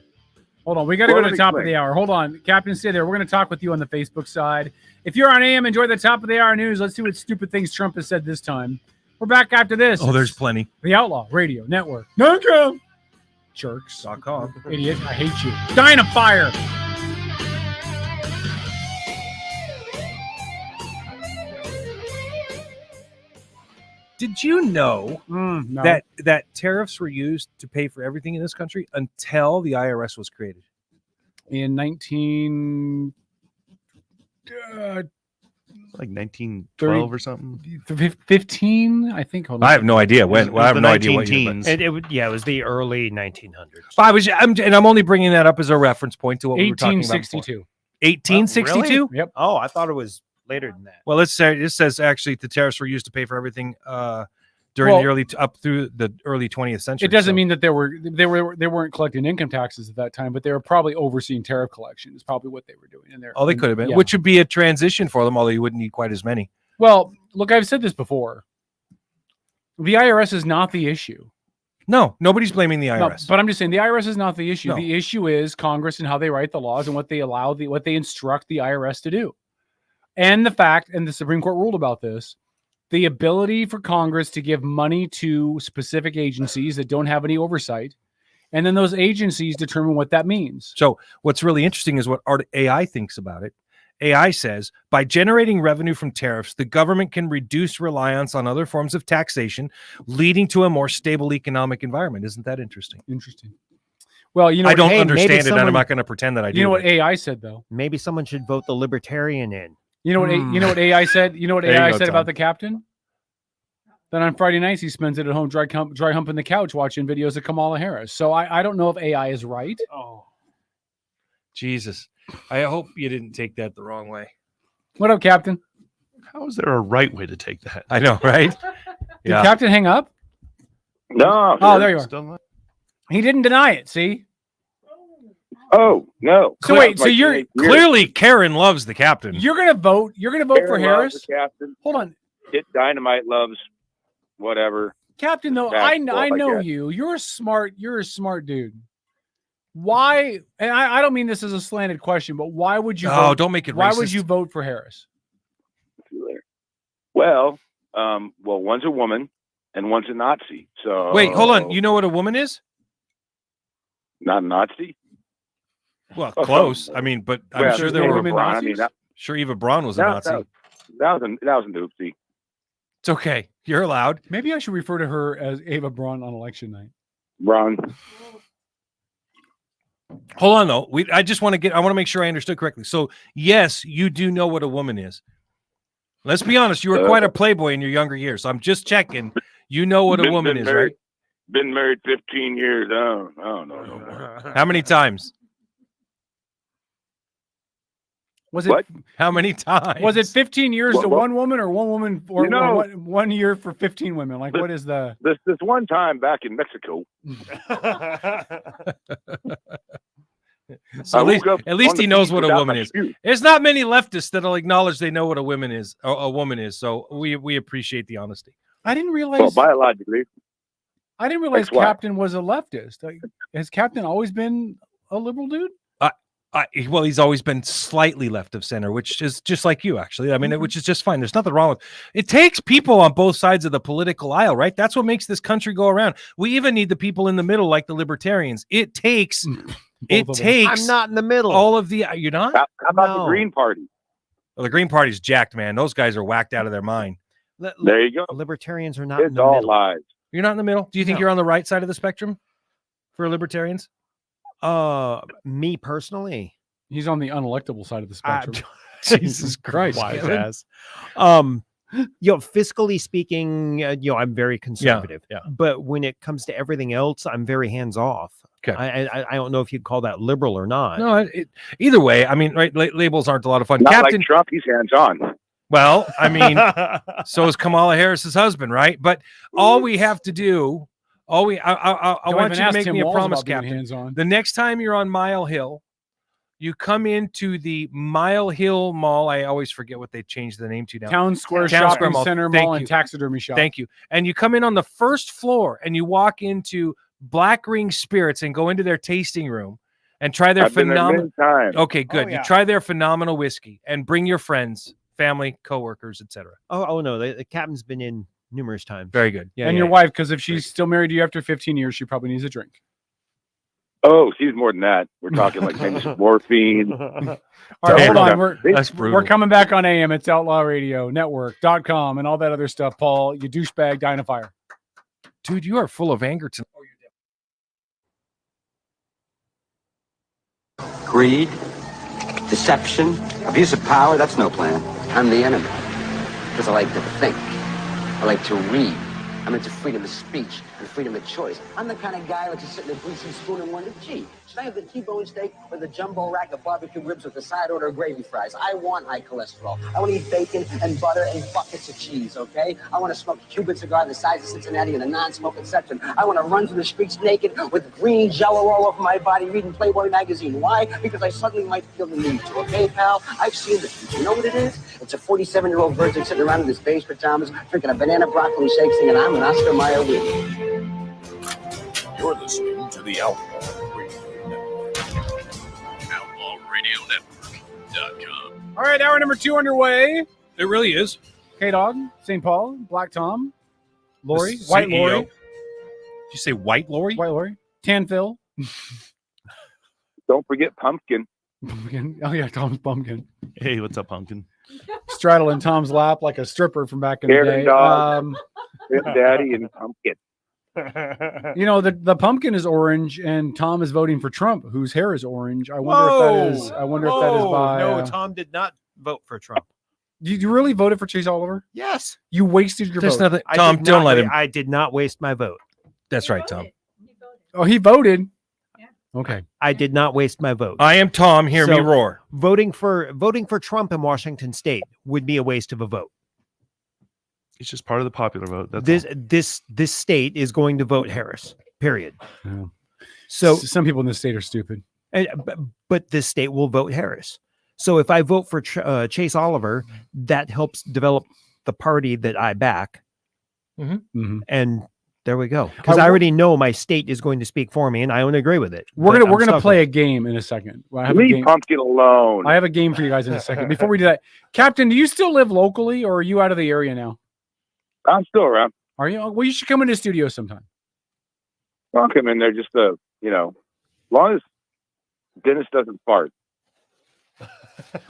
[SPEAKER 8] Hold on. We got to go to the top of the hour. Hold on. Captain, stay there. We're going to talk with you on the Facebook side. If you're on AM, enjoy the top of the hour news. Let's see what stupid things Trump has said this time. We're back after this.
[SPEAKER 9] Oh, there's plenty.
[SPEAKER 8] The Outlaw Radio Network. No, jerks.com. Idiot. I hate you. Dying of fire.
[SPEAKER 9] Did you know
[SPEAKER 8] No.
[SPEAKER 9] that tariffs were used to pay for everything in this country until the IRS was created?
[SPEAKER 8] In 19...
[SPEAKER 12] like 1912 or something.
[SPEAKER 8] 15, I think. Hold on.
[SPEAKER 9] I have no idea when. Well, I have no idea what year.
[SPEAKER 11] It was the early 1900s.
[SPEAKER 9] I'm only bringing that up as a reference point to what we were talking about.
[SPEAKER 8] 1862.
[SPEAKER 9] 1862.
[SPEAKER 11] Really?
[SPEAKER 8] Yep.
[SPEAKER 11] Oh, I thought it was later than that.
[SPEAKER 9] Well, it says actually the tariffs were used to pay for everything during up through the early 20th century.
[SPEAKER 8] It doesn't mean that they weren't collecting income taxes at that time, but they were probably overseeing tariff collection. Is probably what they were doing in there.
[SPEAKER 9] Oh, they could have been,
[SPEAKER 8] yeah.
[SPEAKER 9] which would be a transition for them, although you wouldn't need quite as many.
[SPEAKER 8] Well, look, I've said this before. The IRS is not the issue.
[SPEAKER 9] No, nobody's blaming the IRS.
[SPEAKER 8] No, but I'm just saying the IRS is not the issue.
[SPEAKER 9] No.
[SPEAKER 8] The issue is Congress and how they write the laws and what they allow, what they instruct the IRS to do. And the fact, and the Supreme Court ruled about this, the ability for Congress to give money to specific agencies that don't have any oversight, and then those agencies determine what that means.
[SPEAKER 9] So what's really interesting is what AI thinks about it. AI says, by generating revenue from tariffs, the government can reduce reliance on other forms of taxation, leading to a more stable economic environment. Isn't that interesting?
[SPEAKER 8] Interesting. Well, you know,
[SPEAKER 9] I don't understand it, and I'm not going to pretend that I do.
[SPEAKER 8] You know what AI said, though?
[SPEAKER 11] Maybe someone should vote the libertarian in.
[SPEAKER 8] You know what? You know what AI said? You know what
[SPEAKER 9] There you
[SPEAKER 8] AI
[SPEAKER 9] go,
[SPEAKER 8] said
[SPEAKER 9] Tom.
[SPEAKER 8] about the captain? Then on Friday nights he spends it at home dry humping the couch watching videos of Kamala Harris. So I don't know if AI is right.
[SPEAKER 9] Oh, Jesus! I hope you didn't take that the wrong way.
[SPEAKER 8] What up, Captain?
[SPEAKER 12] How is there a right way to take that?
[SPEAKER 9] I know, right?
[SPEAKER 8] Did Captain hang up?
[SPEAKER 6] No.
[SPEAKER 8] Oh, there you are.
[SPEAKER 12] Still
[SPEAKER 8] He didn't deny it. See?
[SPEAKER 6] Oh, no.
[SPEAKER 8] So wait, so you're
[SPEAKER 9] Clearly, Karen loves the captain.
[SPEAKER 8] you're gonna vote? You're gonna vote for
[SPEAKER 6] Karen loves
[SPEAKER 8] Harris?
[SPEAKER 6] the captain.
[SPEAKER 8] Hold on,
[SPEAKER 6] Hit Dynamite loves whatever.
[SPEAKER 8] Captain. Though
[SPEAKER 6] Back
[SPEAKER 8] I
[SPEAKER 6] and forth, I
[SPEAKER 8] know
[SPEAKER 6] guess.
[SPEAKER 8] you. You're a smart dude. Why? And I don't mean this as a slanted question, but why would you?
[SPEAKER 9] Oh,
[SPEAKER 8] vote,
[SPEAKER 9] don't make it
[SPEAKER 8] Why
[SPEAKER 9] racist.
[SPEAKER 8] would you vote for Harris?
[SPEAKER 6] Well, one's a woman and one's a Nazi. So
[SPEAKER 9] Wait, hold on. You know what a woman is?
[SPEAKER 6] Not a Nazi?
[SPEAKER 9] Well, close. I mean, but I'm
[SPEAKER 6] Well,
[SPEAKER 9] sure there were
[SPEAKER 6] Eva Braun, I mean,
[SPEAKER 9] Nazis. Sure, Eva Braun was a Nazi.
[SPEAKER 6] That was an oopsie.
[SPEAKER 9] It's okay. You're allowed.
[SPEAKER 8] Maybe I should refer to her as Ava Braun on election night.
[SPEAKER 6] Braun.
[SPEAKER 9] Hold on, though. I want to make sure I understood correctly. So, yes, you do know what a woman is. Let's be honest. You were quite a playboy in your younger years. So I'm just checking. You know what a woman is,
[SPEAKER 6] married,
[SPEAKER 9] right?
[SPEAKER 6] Been married 15 years. Oh, no.
[SPEAKER 9] How many times?
[SPEAKER 8] Was it?
[SPEAKER 6] What?
[SPEAKER 9] How many times?
[SPEAKER 8] Was it 15 years to
[SPEAKER 6] Well,
[SPEAKER 8] one woman, or one woman, or
[SPEAKER 6] you know-
[SPEAKER 8] 1 year for 15 women? Like, what is the?
[SPEAKER 6] This one time back in Mexico,
[SPEAKER 9] So
[SPEAKER 6] I
[SPEAKER 9] at least,
[SPEAKER 6] woke up
[SPEAKER 9] at least
[SPEAKER 6] on
[SPEAKER 9] he
[SPEAKER 6] the
[SPEAKER 9] knows
[SPEAKER 6] beach
[SPEAKER 9] what a
[SPEAKER 6] without
[SPEAKER 9] woman
[SPEAKER 6] my
[SPEAKER 9] is.
[SPEAKER 6] shoes.
[SPEAKER 9] There's not many leftists that'll acknowledge they know what a woman is. A woman is. So we appreciate the honesty.
[SPEAKER 8] I didn't realize.
[SPEAKER 6] well, biologically.
[SPEAKER 8] I didn't realize
[SPEAKER 6] Like what?
[SPEAKER 8] Captain was a leftist. Has Captain always been a liberal dude?
[SPEAKER 9] Well, he's always been slightly left of center, which is just like you, actually. I mean, which is just fine. There's nothing wrong with it. Takes people on both sides of the political aisle, right? That's what makes this country go around. We even need the people in the middle, like the libertarians. It takes.
[SPEAKER 11] I'm not in the middle.
[SPEAKER 9] All of the. You're not.
[SPEAKER 6] How about the Green Party?
[SPEAKER 9] Well, the Green Party's jacked, man. Those guys are whacked out of their mind.
[SPEAKER 6] There you go.
[SPEAKER 11] Libertarians are not in
[SPEAKER 6] It's
[SPEAKER 11] the
[SPEAKER 6] all
[SPEAKER 11] middle.
[SPEAKER 6] lies.
[SPEAKER 9] You're not in the middle. Do you think
[SPEAKER 11] No.
[SPEAKER 9] you're on the right side of the spectrum for libertarians?
[SPEAKER 11] Me personally,
[SPEAKER 8] He's on the unelectable side of the spectrum.
[SPEAKER 9] Jesus Christ,
[SPEAKER 11] wise
[SPEAKER 9] Kevin.
[SPEAKER 11] ass. Fiscally speaking, I'm very conservative.
[SPEAKER 9] Yeah.
[SPEAKER 11] But when it comes to everything else, I'm very hands off.
[SPEAKER 9] Okay.
[SPEAKER 11] I don't know if you'd call that liberal or not.
[SPEAKER 9] No, either way. I mean, right? Labels aren't a lot of fun.
[SPEAKER 6] Not
[SPEAKER 9] Captain
[SPEAKER 6] like Trump. He's hands-on.
[SPEAKER 9] Well, I mean, so is Kamala Harris's husband, right? But all we have to do, I want you to make me a promise, Captain.
[SPEAKER 8] Hands-on.
[SPEAKER 9] The next time you're on Mile Hill, you come into the Mile Hill Mall. I always forget what they changed the name to now.
[SPEAKER 8] Town Square
[SPEAKER 9] Town
[SPEAKER 8] Shopping
[SPEAKER 9] Square Mall.
[SPEAKER 8] Center
[SPEAKER 9] Thank
[SPEAKER 8] Mall
[SPEAKER 9] you.
[SPEAKER 8] and Taxidermy Shop.
[SPEAKER 9] Thank you. And you come in on the first floor and you walk into Black Ring Spirits and go into their tasting room and try their
[SPEAKER 6] I've been there
[SPEAKER 9] phenomenal.
[SPEAKER 6] many times.
[SPEAKER 9] Okay, good.
[SPEAKER 11] Oh, yeah.
[SPEAKER 9] You try their phenomenal whiskey and bring your friends, family, coworkers, etc.
[SPEAKER 11] Oh no, the captain's been in numerous times.
[SPEAKER 9] Very good.
[SPEAKER 11] Yeah,
[SPEAKER 8] And
[SPEAKER 11] yeah.
[SPEAKER 8] your wife, because if she's still married to you after 15 years, she probably needs a drink.
[SPEAKER 6] Oh, she's more than that. We're talking like maybe some morphine.
[SPEAKER 8] All right, hold on.
[SPEAKER 9] That's brutal.
[SPEAKER 8] We're coming back on AM. It's Outlaw Radio Network.com and all that other stuff, Paul. You douchebag, dying of fire.
[SPEAKER 9] Dude, you are full of anger tonight.
[SPEAKER 15] Greed, deception, abuse of power, that's no plan. I'm the enemy. Because I like to think. I like to read. I'm into freedom of speech and freedom of choice. I'm the kind of guy that just sit in a greasy spoon and wonder, gee, should I have the T-bone steak or the jumbo rack of barbecue ribs with the side order of gravy fries? I want high cholesterol. I want to eat bacon and butter and buckets of cheese, okay? I want to smoke a Cuban cigar the size of Cincinnati in the non-smoking section. I want to run through the streets naked with green jello all over my body reading Playboy magazine. Why? Because I suddenly might feel the need to, okay, pal? I've seen the future. You know what it is? It's a 47-year-old virgin sitting around in his beige pajamas drinking a banana broccoli shake singing, I'm an Oscar Mayer with you.
[SPEAKER 2] You're listening to the Outlaw Radio Network. OutlawRadioNetwork.com.
[SPEAKER 8] All right, hour number 2 underway.
[SPEAKER 9] It really is.
[SPEAKER 8] K-Dog, St. Paul, Black Tom, Lori,
[SPEAKER 9] The
[SPEAKER 8] White
[SPEAKER 9] CEO.
[SPEAKER 8] Lori.
[SPEAKER 9] Did you say White Lori?
[SPEAKER 8] White Lori. Tan Phil.
[SPEAKER 6] Don't forget Pumpkin.
[SPEAKER 8] Pumpkin. Oh, yeah, Tom's Pumpkin.
[SPEAKER 12] Hey, what's up, Pumpkin?
[SPEAKER 8] Straddling Tom's lap like a stripper from back in the
[SPEAKER 6] Karen
[SPEAKER 8] day.
[SPEAKER 6] Dog. Daddy and Pumpkin.
[SPEAKER 8] You know, the pumpkin is orange, and Tom is voting for Trump, whose hair is orange. I wonder if that is. I wonder if that is by.
[SPEAKER 11] No, Tom did not vote for Trump.
[SPEAKER 8] You really voted for Chase Oliver?
[SPEAKER 11] Yes.
[SPEAKER 8] You wasted your
[SPEAKER 9] There's
[SPEAKER 8] vote.
[SPEAKER 9] nothing. Tom, don't let him.
[SPEAKER 11] I did not waste my vote.
[SPEAKER 9] That's right, Tom.
[SPEAKER 8] Oh, he voted. Okay.
[SPEAKER 11] I did not waste my vote.
[SPEAKER 9] I am Tom. Hear me
[SPEAKER 11] So,
[SPEAKER 9] roar.
[SPEAKER 11] Voting for Trump in Washington State would be a waste of a vote.
[SPEAKER 12] It's just part of the popular vote. That's
[SPEAKER 11] This state is going to vote Harris. Period.
[SPEAKER 8] Yeah.
[SPEAKER 11] So
[SPEAKER 8] some people in this state are stupid.
[SPEAKER 11] But this state will vote Harris. So if I vote for Chase Oliver, that helps develop the party that I back.
[SPEAKER 8] Mm-hmm.
[SPEAKER 11] And there we go. Because I already know my state is going to speak for me, and I don't agree with it.
[SPEAKER 8] We're
[SPEAKER 11] But
[SPEAKER 8] gonna
[SPEAKER 11] I'm stuck
[SPEAKER 8] play
[SPEAKER 11] with
[SPEAKER 8] a game in a second. Well, I have a
[SPEAKER 6] Leave
[SPEAKER 8] game.
[SPEAKER 6] Pumpkin alone.
[SPEAKER 8] I have a game for you guys in a second. Before we do that, Captain, do you still live locally, or are you out of the area now?
[SPEAKER 6] I'm still around.
[SPEAKER 8] Are you? Well, you should come into the studio sometime.
[SPEAKER 6] I'll come in there just to, as long as Dennis doesn't fart.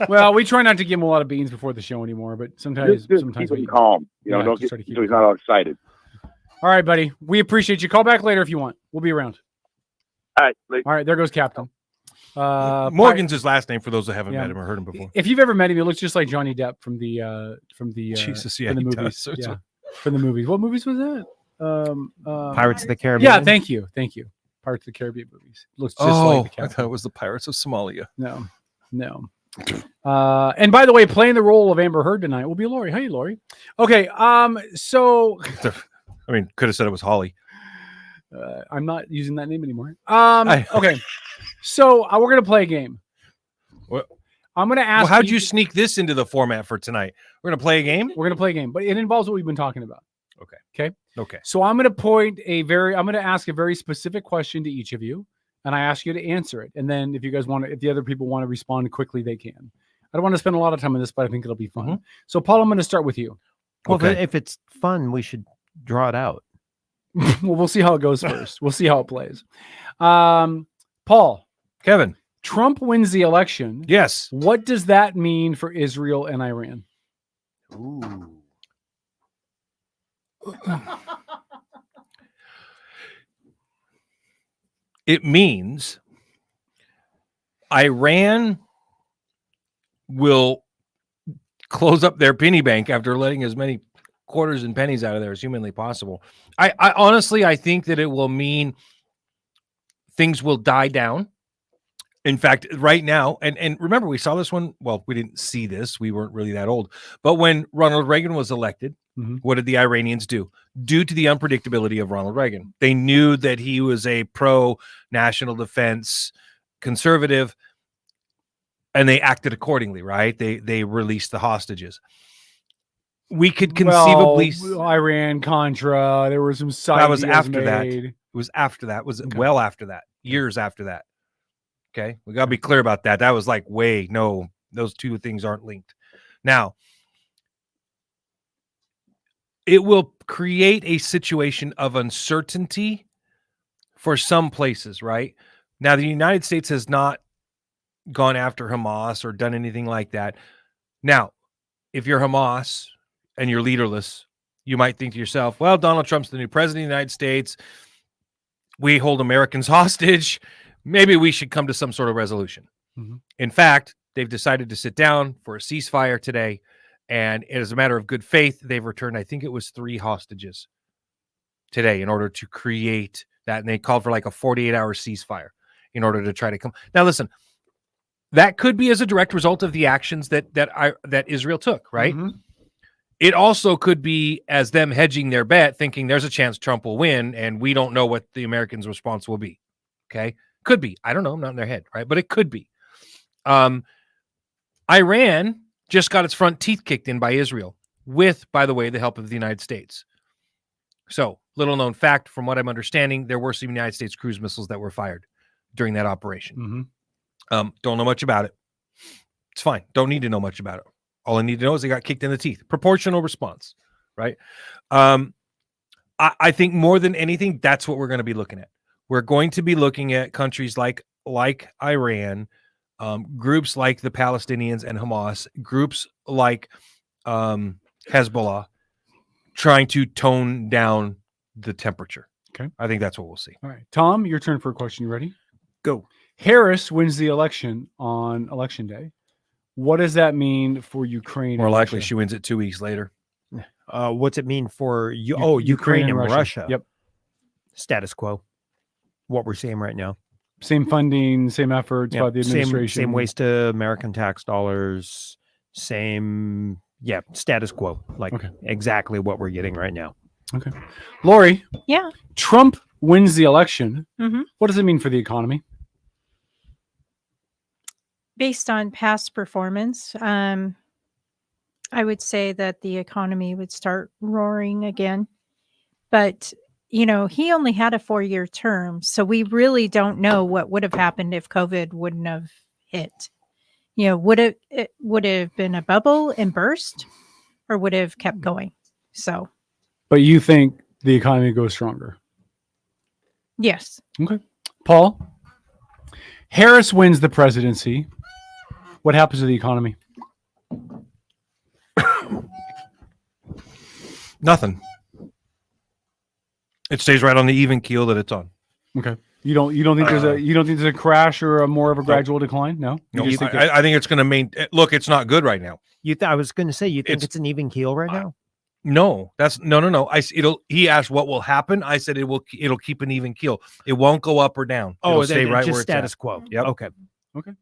[SPEAKER 8] Well, we try not to give him a lot of beans before the show anymore, but sometimes
[SPEAKER 6] Just
[SPEAKER 8] sometimes
[SPEAKER 6] keep him
[SPEAKER 8] we
[SPEAKER 6] calm.
[SPEAKER 8] Yeah,
[SPEAKER 6] Don't
[SPEAKER 8] just
[SPEAKER 6] get
[SPEAKER 8] try to keep
[SPEAKER 6] so he's
[SPEAKER 8] him
[SPEAKER 6] not all excited.
[SPEAKER 8] All right, buddy. We appreciate you. Call back later if you want. We'll be around.
[SPEAKER 6] All right.
[SPEAKER 8] All right. There goes Captain.
[SPEAKER 9] Morgan's his last name for those that haven't
[SPEAKER 8] Yeah.
[SPEAKER 9] met him or heard him before.
[SPEAKER 8] If you've ever met him, he looks just like Johnny Depp from the
[SPEAKER 9] Jesus, yeah,
[SPEAKER 8] from the
[SPEAKER 9] he
[SPEAKER 8] movies.
[SPEAKER 9] does. So it's
[SPEAKER 8] Yeah, from the movies. What movies was that?
[SPEAKER 11] Pirates of the Caribbean.
[SPEAKER 8] Yeah, thank you. Pirates of the Caribbean movies. Looks just like the
[SPEAKER 9] I
[SPEAKER 8] Captain.
[SPEAKER 9] thought it was the Pirates of Somalia.
[SPEAKER 8] No. And by the way, playing the role of Amber Heard tonight will be Lori. Hey, Lori. Okay. So
[SPEAKER 9] I mean, could have said it was Holly.
[SPEAKER 8] I'm not using that name anymore. Okay. So we're gonna play a game.
[SPEAKER 9] What?
[SPEAKER 8] I'm gonna ask.
[SPEAKER 9] Well, how'd you sneak this into the format for tonight? We're gonna play a game.
[SPEAKER 8] We're gonna play a game, but it involves what we've been talking about. Okay.
[SPEAKER 9] Okay.
[SPEAKER 8] So I'm going to ask a very specific question to each of you, and I ask you to answer it. And then if you guys if the other people want to respond quickly, they can. I don't want to spend a lot of time on this, but I think it'll be fun. So Paul, I'm going to start with you.
[SPEAKER 11] Well, if it's fun, we should draw it out.
[SPEAKER 8] Well, we'll see how it goes first. We'll see how it plays. Paul.
[SPEAKER 9] Kevin.
[SPEAKER 8] Trump wins the election.
[SPEAKER 9] Yes.
[SPEAKER 8] What does that mean for Israel and Iran?
[SPEAKER 11] Ooh.
[SPEAKER 9] It means Iran will close up their penny bank after letting as many quarters and pennies out of there as humanly possible. I honestly, I think that it will mean things will die down. In fact, right now, and remember, we saw this one. Well, we didn't see this. We weren't really that old. But when Ronald Reagan was elected, what did the Iranians do? Due to the unpredictability of Ronald Reagan, they knew that he was a pro-national defense conservative, and they acted accordingly, right? They released the hostages. We could conceivably
[SPEAKER 8] Iran Contra. There were some side
[SPEAKER 9] that was
[SPEAKER 8] deals
[SPEAKER 9] after that.
[SPEAKER 8] made.
[SPEAKER 9] It was after that. It was well after that. Years after that. Okay, we got to be clear about that. That was like no, those two things aren't linked. Now, it will create a situation of uncertainty for some places, right? Now, the United States has not gone after Hamas or done anything like that. Now, if you're Hamas and you're leaderless, you might think to yourself, well, Donald Trump's the new president of the United States. We hold Americans hostage. Maybe we should come to some sort of resolution. In fact, they've decided to sit down for a ceasefire today. And as a matter of good faith, they've returned, I think it was 3 hostages today in order to create that. And they called for like a 48-hour ceasefire in order to try to come. Now, listen, that could be as a direct result of the actions that Israel took, right? It also could be as them hedging their bet, thinking there's a chance Trump will win, and we don't know what the Americans' response will be. Okay? Could be. I don't know. I'm not in their head, right? But it could be. Iran just got its front teeth kicked in by Israel with, by the way, the help of the United States. So, little known fact, from what I'm understanding, there were some United States cruise missiles that were fired during that operation. Don't know much about it. It's fine. Don't need to know much about it. All I need to know is they got kicked in the teeth. Proportional response, right? I think more than anything, that's what we're going to be looking at. We're going to be looking at countries like Iran, groups like the Palestinians and Hamas, groups like Hezbollah, trying to tone down the temperature.
[SPEAKER 8] Okay.
[SPEAKER 9] I think that's what we'll see.
[SPEAKER 8] All right. Tom, your turn for a question. You ready?
[SPEAKER 9] Go.
[SPEAKER 8] Harris wins the election on election day. What does that mean for Ukraine?
[SPEAKER 9] More
[SPEAKER 8] and
[SPEAKER 9] likely
[SPEAKER 8] Russia?
[SPEAKER 9] she wins it 2 weeks later.
[SPEAKER 11] What's it mean for you?
[SPEAKER 8] Ukraine
[SPEAKER 11] Ukraine and Russia.
[SPEAKER 8] Yep.
[SPEAKER 11] Status quo. What we're seeing right now.
[SPEAKER 8] Same funding, same efforts by the administration.
[SPEAKER 11] Same waste of American tax dollars. Same, status quo. Like exactly what we're getting right now.
[SPEAKER 8] Okay. Lori.
[SPEAKER 10] Yeah.
[SPEAKER 8] Trump wins the election.
[SPEAKER 10] Mhm.
[SPEAKER 8] What does it mean for the economy?
[SPEAKER 10] Based on past performance, I would say that the economy would start roaring again. But, he only had a 4-year term. So we really don't know what would have happened if COVID wouldn't have hit. Would it have been a bubble and burst, or would it have kept going? So,
[SPEAKER 8] But you think the economy goes stronger?
[SPEAKER 10] yes.
[SPEAKER 8] Okay. Paul, Harris wins the presidency. What happens to the economy?
[SPEAKER 9] Nothing. It stays right on the even keel that it's on.
[SPEAKER 8] Okay. You don't think there's a crash or a more of a gradual decline? No.
[SPEAKER 9] No,
[SPEAKER 8] You just think
[SPEAKER 9] I think it's going to look. It's not good right now.
[SPEAKER 11] I was going to say, you think it's an even keel right now?
[SPEAKER 9] No, that's no. He asked what will happen. I said it'll keep an even keel. It won't go up or down. It'll stay right
[SPEAKER 11] just
[SPEAKER 9] where it's
[SPEAKER 11] status
[SPEAKER 9] at.
[SPEAKER 11] quo.
[SPEAKER 9] Yep.
[SPEAKER 11] Okay.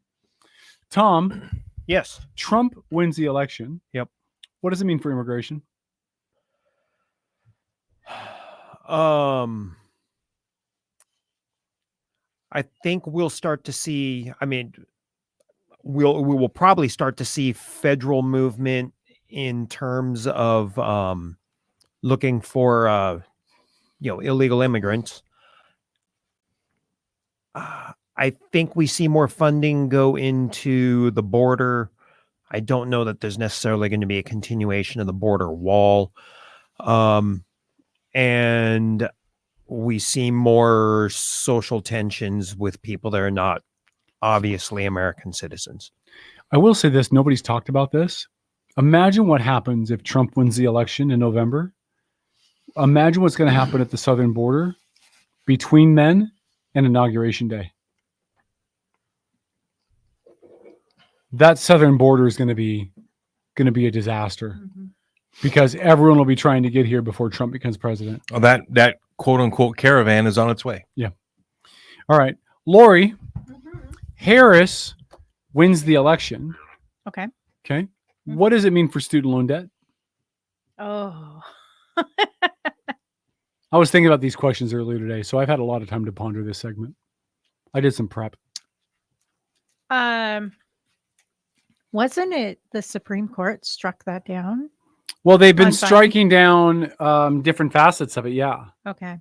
[SPEAKER 8] Tom,
[SPEAKER 11] Yes.
[SPEAKER 8] Trump wins the election.
[SPEAKER 11] Yep.
[SPEAKER 8] What does it mean for immigration?
[SPEAKER 11] I think we'll start to see. We will probably start to see federal movement in terms of looking for illegal immigrants. I think we see more funding go into the border. I don't know that there's necessarily going to be a continuation of the border wall. And we see more social tensions with people that are not obviously American citizens.
[SPEAKER 8] I will say this, nobody's talked about this. Imagine what happens if Trump wins the election in November. Imagine what's going to happen at the southern border between then and Inauguration Day. That southern border is going to be a disaster because everyone will be trying to get here before Trump becomes president.
[SPEAKER 9] Oh, that quote unquote caravan is on its way.
[SPEAKER 8] Yeah. All right. Lori, Harris wins the election.
[SPEAKER 10] Okay.
[SPEAKER 8] Okay. What does it mean for student loan debt?
[SPEAKER 10] Oh.
[SPEAKER 8] I was thinking about these questions earlier today, so I've had a lot of time to ponder this segment. I did some prep.
[SPEAKER 10] Wasn't it the Supreme Court struck that down?
[SPEAKER 8] Well, they've been
[SPEAKER 10] On
[SPEAKER 8] striking down different facets of it, yeah.
[SPEAKER 10] Okay.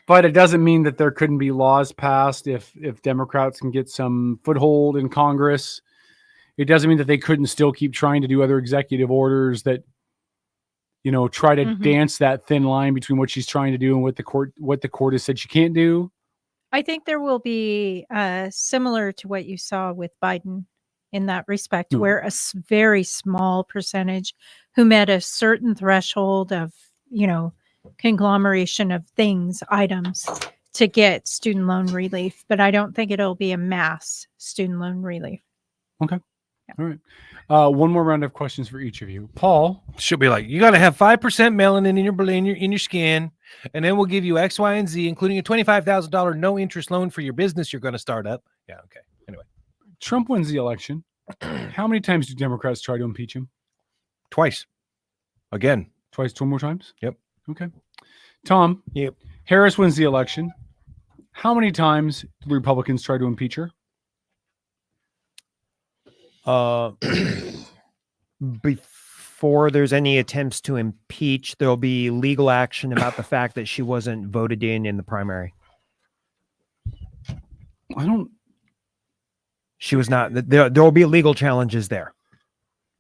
[SPEAKER 8] But it doesn't mean that there couldn't be laws passed if Democrats can get some foothold in Congress. It doesn't mean that they couldn't still keep trying to do other executive orders that, try to dance that thin line between what she's trying to do and what the court has said she can't do.
[SPEAKER 10] I think there will be similar to what you saw with Biden in that respect, where a very small percentage who met a certain threshold of, conglomeration of items to get student loan relief. But I don't think it'll be a mass student loan relief.
[SPEAKER 8] Okay. Yeah. All right. One more round of questions for each of you. Paul.
[SPEAKER 9] She'll be like, you got to have 5% melanin in your skin, and then we'll give you X, Y, and Z, including a $25,000 no interest loan for your business you're going to start up. Yeah. Okay. Anyway.
[SPEAKER 8] Trump wins the election. How many times do Democrats try to impeach him?
[SPEAKER 9] Twice. Again.
[SPEAKER 8] Twice, 2 more times?
[SPEAKER 9] Yep.
[SPEAKER 8] Okay. Tom.
[SPEAKER 11] Yep.
[SPEAKER 8] Harris wins the election. How many times do the Republicans try to impeach her?
[SPEAKER 11] Before there's any attempts to impeach, there'll be legal action about the fact that she wasn't voted in the primary. She was not. There will be legal challenges there.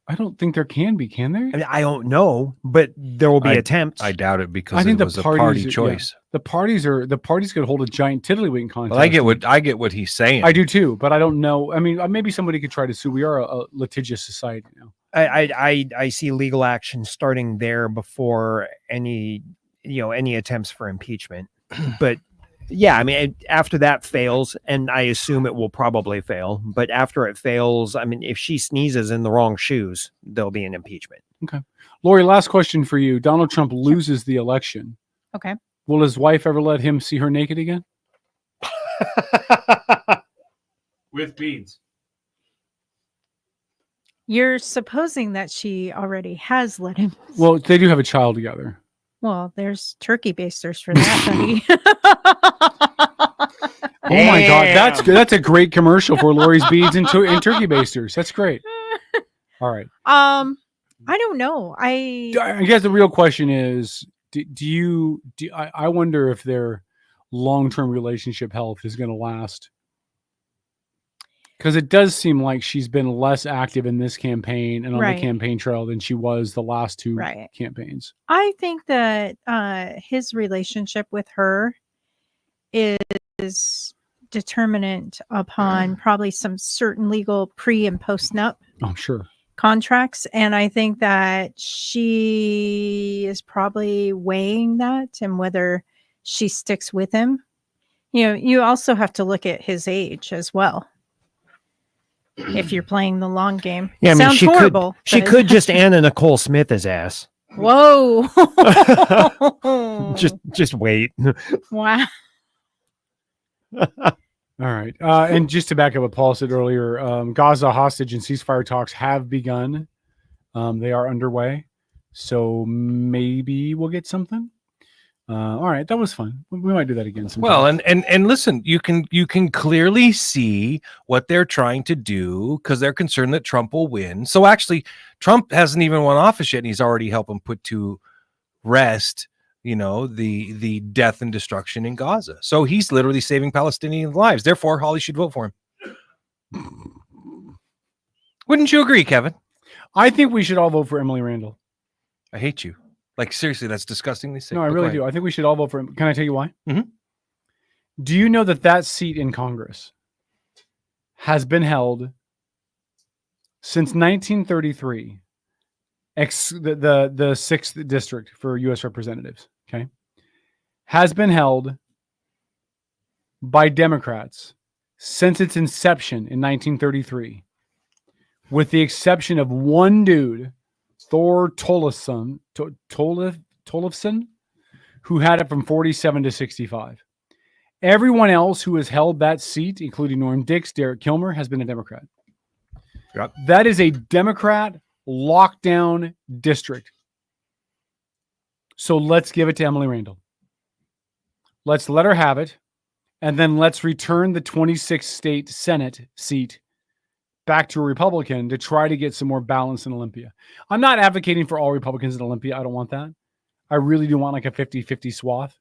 [SPEAKER 8] I don't think there can be. Can there?
[SPEAKER 11] I mean, I don't know, but there will be attempts.
[SPEAKER 9] I doubt it because it was a party choice.
[SPEAKER 8] Yeah. The parties could hold a giant tiddlywink contest.
[SPEAKER 9] Well, I get what he's saying.
[SPEAKER 8] I do too, but I don't know. I mean, maybe somebody could try to sue. We are a litigious society now.
[SPEAKER 11] I see legal action starting there before any attempts for impeachment. But yeah, I mean, after that fails, and I assume it will probably fail, but after it fails, I mean, if she sneezes in the wrong shoes, there'll be an impeachment.
[SPEAKER 8] Okay. Lori, last question for you. Donald Trump loses the election.
[SPEAKER 10] Okay.
[SPEAKER 8] Will his wife ever let him see her naked again?
[SPEAKER 9] With beads.
[SPEAKER 10] You're supposing that she already has let him.
[SPEAKER 8] Well, they do have a child together.
[SPEAKER 10] Well, there's turkey basters for that, buddy.
[SPEAKER 8] Oh my God, that's good. That's a great commercial for Lori's beads and turkey basters. That's great. All right.
[SPEAKER 10] I don't know. I
[SPEAKER 8] guess the real question is, I wonder if their long-term relationship health is going to last. Because it does seem like she's been less active in this campaign and on the campaign trail than she was the last two campaigns.
[SPEAKER 10] I think that his relationship with her is determinant upon probably some certain legal pre and post nup contracts. And I think that she is probably weighing that and whether she sticks with him. You also have to look at his age as well. If you're playing the long game.
[SPEAKER 11] Yeah, I mean,
[SPEAKER 10] sounds horrible.
[SPEAKER 11] She could just Anna Nicole Smith his ass.
[SPEAKER 10] Whoa.
[SPEAKER 11] just wait.
[SPEAKER 10] Wow.
[SPEAKER 8] All right. And just to back up what Paul said earlier, Gaza hostage and ceasefire talks have begun. They are underway. So maybe we'll get something. All right, that was fun. We might do that again sometime.
[SPEAKER 9] Well, and listen, you can clearly see what they're trying to do because they're concerned that Trump will win. So actually, Trump hasn't even won office yet, and he's already helping put two rest, the death and destruction in Gaza. So he's literally saving Palestinian lives. Therefore, Holly should vote for him. Wouldn't you agree, Kevin?
[SPEAKER 8] I think we should all vote for Emily Randall.
[SPEAKER 9] I hate you. Like, seriously, that's disgustingly sick.
[SPEAKER 8] No, I really do. I think we should all vote for him. Can I tell you why?
[SPEAKER 9] Mm-hmm.
[SPEAKER 8] Do you know that seat in Congress has been held since 1933? The 6th district for U.S. representatives, okay, has been held by Democrats since its inception in 1933, with the exception of one dude, Thor Tollefson, who had it from 47 to 65. Everyone else who has held that seat, including Norm Dix, Derek Kilmer, has been a Democrat.
[SPEAKER 9] Yep.
[SPEAKER 8] That is a Democrat lockdown district. So let's give it to Emily Randall. Let's let her have it. And then let's return the 26th state Senate seat back to a Republican to try to get some more balance in Olympia. I'm not advocating for all Republicans in Olympia. I don't want that. I really do want like a 50-50 swath.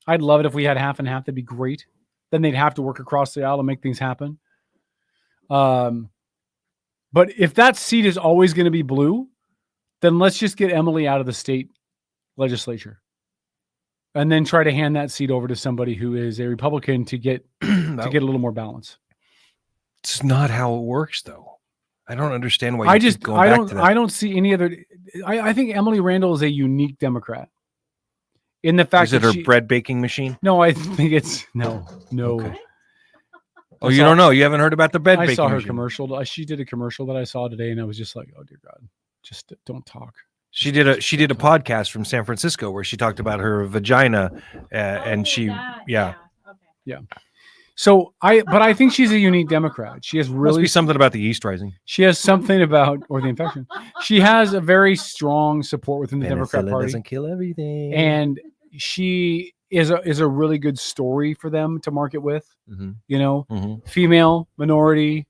[SPEAKER 8] I'd love it if we had half and half. That'd be great. Then they'd have to work across the aisle to make things happen. But if that seat is always going to be blue, then let's just get Emily out of the state legislature and then try to hand that seat over to somebody who is a Republican to get to get a little more balance.
[SPEAKER 9] It's not how it works, though. I don't understand why.
[SPEAKER 8] I don't see any other. I think Emily Randall is a unique Democrat. In the fact
[SPEAKER 9] is it
[SPEAKER 8] that
[SPEAKER 9] her bread baking machine?
[SPEAKER 8] No, I think it's no.
[SPEAKER 9] Okay. Oh, you don't know? You haven't heard about the bread baking
[SPEAKER 8] machine? I saw her
[SPEAKER 9] machine?
[SPEAKER 8] commercial. She did a commercial that I saw today, and I was just like, "Oh dear God, just don't talk."
[SPEAKER 9] She did a podcast from San Francisco where she talked about her vagina, and she yeah.
[SPEAKER 8] So I think she's a unique Democrat. She has really
[SPEAKER 9] Must be something about the yeast rising.
[SPEAKER 8] She has something about or the infection. She has a very strong support within the Democrat Party.
[SPEAKER 9] Doesn't kill everything.
[SPEAKER 8] And she is a really good story for them to market with.
[SPEAKER 9] Mm-hmm.
[SPEAKER 8] Female, minority,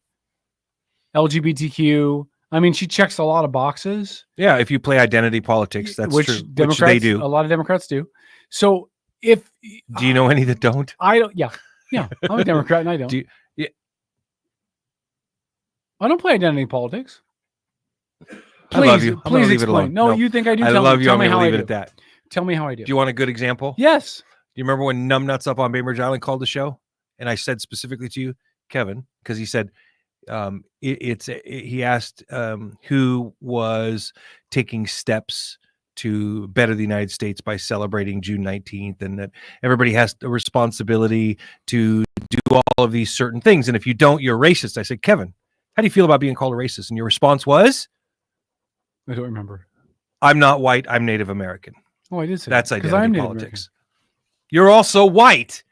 [SPEAKER 8] LGBTQ. I mean, she checks a lot of boxes.
[SPEAKER 9] Yeah, if you play identity politics, that's
[SPEAKER 8] which
[SPEAKER 9] true.
[SPEAKER 8] Democrats,
[SPEAKER 9] which they do.
[SPEAKER 8] A lot of Democrats do. So do
[SPEAKER 9] you know any that don't?
[SPEAKER 8] I don't. Yeah, I'm a Democrat and I don't. I don't play identity politics.
[SPEAKER 9] I love you. I'm
[SPEAKER 8] Please
[SPEAKER 9] leave
[SPEAKER 8] explain.
[SPEAKER 9] it alone.
[SPEAKER 8] No, you think I do?
[SPEAKER 9] I
[SPEAKER 8] Tell
[SPEAKER 9] love
[SPEAKER 8] me,
[SPEAKER 9] you.
[SPEAKER 8] Tell
[SPEAKER 9] I'm
[SPEAKER 8] me
[SPEAKER 9] going
[SPEAKER 8] how
[SPEAKER 9] to
[SPEAKER 8] I
[SPEAKER 9] leave
[SPEAKER 8] do.
[SPEAKER 9] it at that.
[SPEAKER 8] Tell me how I do.
[SPEAKER 9] Do you want a good example?
[SPEAKER 8] Yes.
[SPEAKER 9] Do you remember when Numbnuts up on Bainbridge Island called the show? And I said specifically to you, Kevin, because he said he asked who was taking steps to better the United States by celebrating June 19th, and that everybody has a responsibility to do all of these certain things. And if you don't, you're racist. I said, Kevin, how do you feel about being called a racist? And your response was?
[SPEAKER 8] I don't remember.
[SPEAKER 9] I'm not white. I'm Native American.
[SPEAKER 8] Oh, I did say
[SPEAKER 9] that's
[SPEAKER 8] that,
[SPEAKER 9] identity
[SPEAKER 8] I'm Native
[SPEAKER 9] politics. You're also white.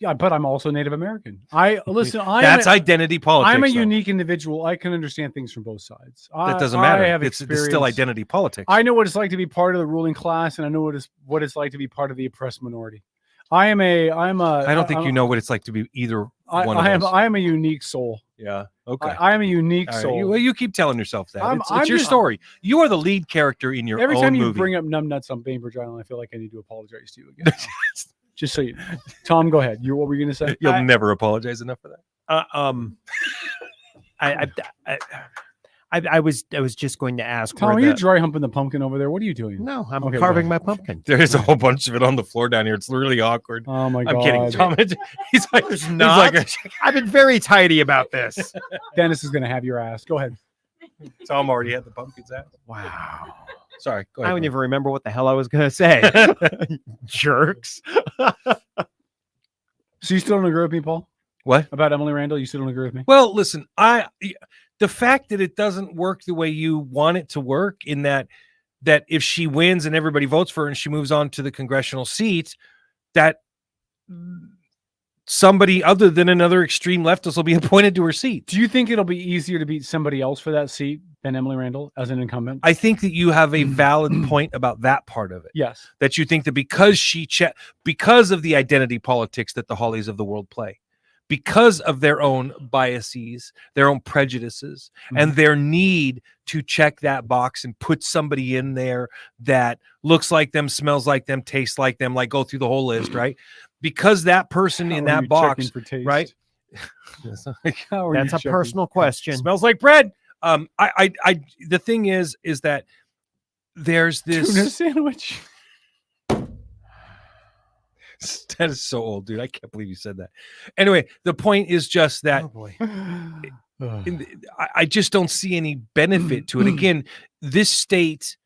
[SPEAKER 8] Yeah, but I'm also Native American.
[SPEAKER 9] That's identity politics.
[SPEAKER 8] I'm a unique individual. I can understand things from both sides.
[SPEAKER 9] That doesn't matter.
[SPEAKER 8] I have
[SPEAKER 9] It's still identity politics.
[SPEAKER 8] I know what it's like to be part of the ruling class, and I know what it's like to be part of the oppressed minority. I don't
[SPEAKER 9] think you know what it's like to be either one of those.
[SPEAKER 8] I am a unique soul.
[SPEAKER 9] Yeah. Okay.
[SPEAKER 8] I am a unique soul.
[SPEAKER 9] You keep telling yourself that. It's your story. You are the lead character in your own movie.
[SPEAKER 8] Every time you bring up numbnuts on Bainbridge Island, I feel like I need to apologize to you again. Just so you know. Tom, go ahead. What were you going to say?
[SPEAKER 9] You'll never apologize enough for that.
[SPEAKER 11] I was just going to ask.
[SPEAKER 8] Tom, are you dry humping the pumpkin over there? What are you doing?
[SPEAKER 11] No, I'm carving my pumpkin.
[SPEAKER 9] There's a whole bunch of it on the floor down here. It's really awkward.
[SPEAKER 8] Oh my God.
[SPEAKER 9] I'm kidding. Tom, he's like,
[SPEAKER 11] there's not. I've been very tidy about this.
[SPEAKER 8] Dennis is going to have your ass. Go ahead.
[SPEAKER 9] Tom already had the pumpkins out.
[SPEAKER 11] Wow.
[SPEAKER 9] Sorry. Go ahead.
[SPEAKER 11] I don't even remember what the hell I was going to say. Jerks.
[SPEAKER 8] So you still don't agree with me, Paul?
[SPEAKER 9] What?
[SPEAKER 8] About Emily Randall? You still don't agree with me?
[SPEAKER 9] Well, listen, the fact that it doesn't work the way you want it to work, in that if she wins and everybody votes for her and she moves on to the congressional seat, that somebody other than another extreme leftist will be appointed to her seat.
[SPEAKER 8] Do you think it'll be easier to beat somebody else for that seat than Emily Randall as an incumbent?
[SPEAKER 9] I think that you have a valid point about that part of it.
[SPEAKER 8] Yes.
[SPEAKER 9] That you think that because of the identity politics that the Hollies of the world play, because of their own biases, their own prejudices, and their need to check that box and put somebody in there that looks like them, smells like them, tastes like them, like go through the whole list, right? Because that person
[SPEAKER 8] How
[SPEAKER 9] in
[SPEAKER 8] are
[SPEAKER 9] that
[SPEAKER 8] you
[SPEAKER 9] box,
[SPEAKER 8] checking for taste?
[SPEAKER 9] right?
[SPEAKER 8] How are
[SPEAKER 11] That's
[SPEAKER 8] you
[SPEAKER 11] a
[SPEAKER 8] checking?
[SPEAKER 11] personal question.
[SPEAKER 9] Smells like bread. The thing is that there's this
[SPEAKER 8] Tuna sandwich.
[SPEAKER 9] That is so old, dude. I can't believe you said that. Anyway, the point is just that I just don't see any benefit to it. Again, this state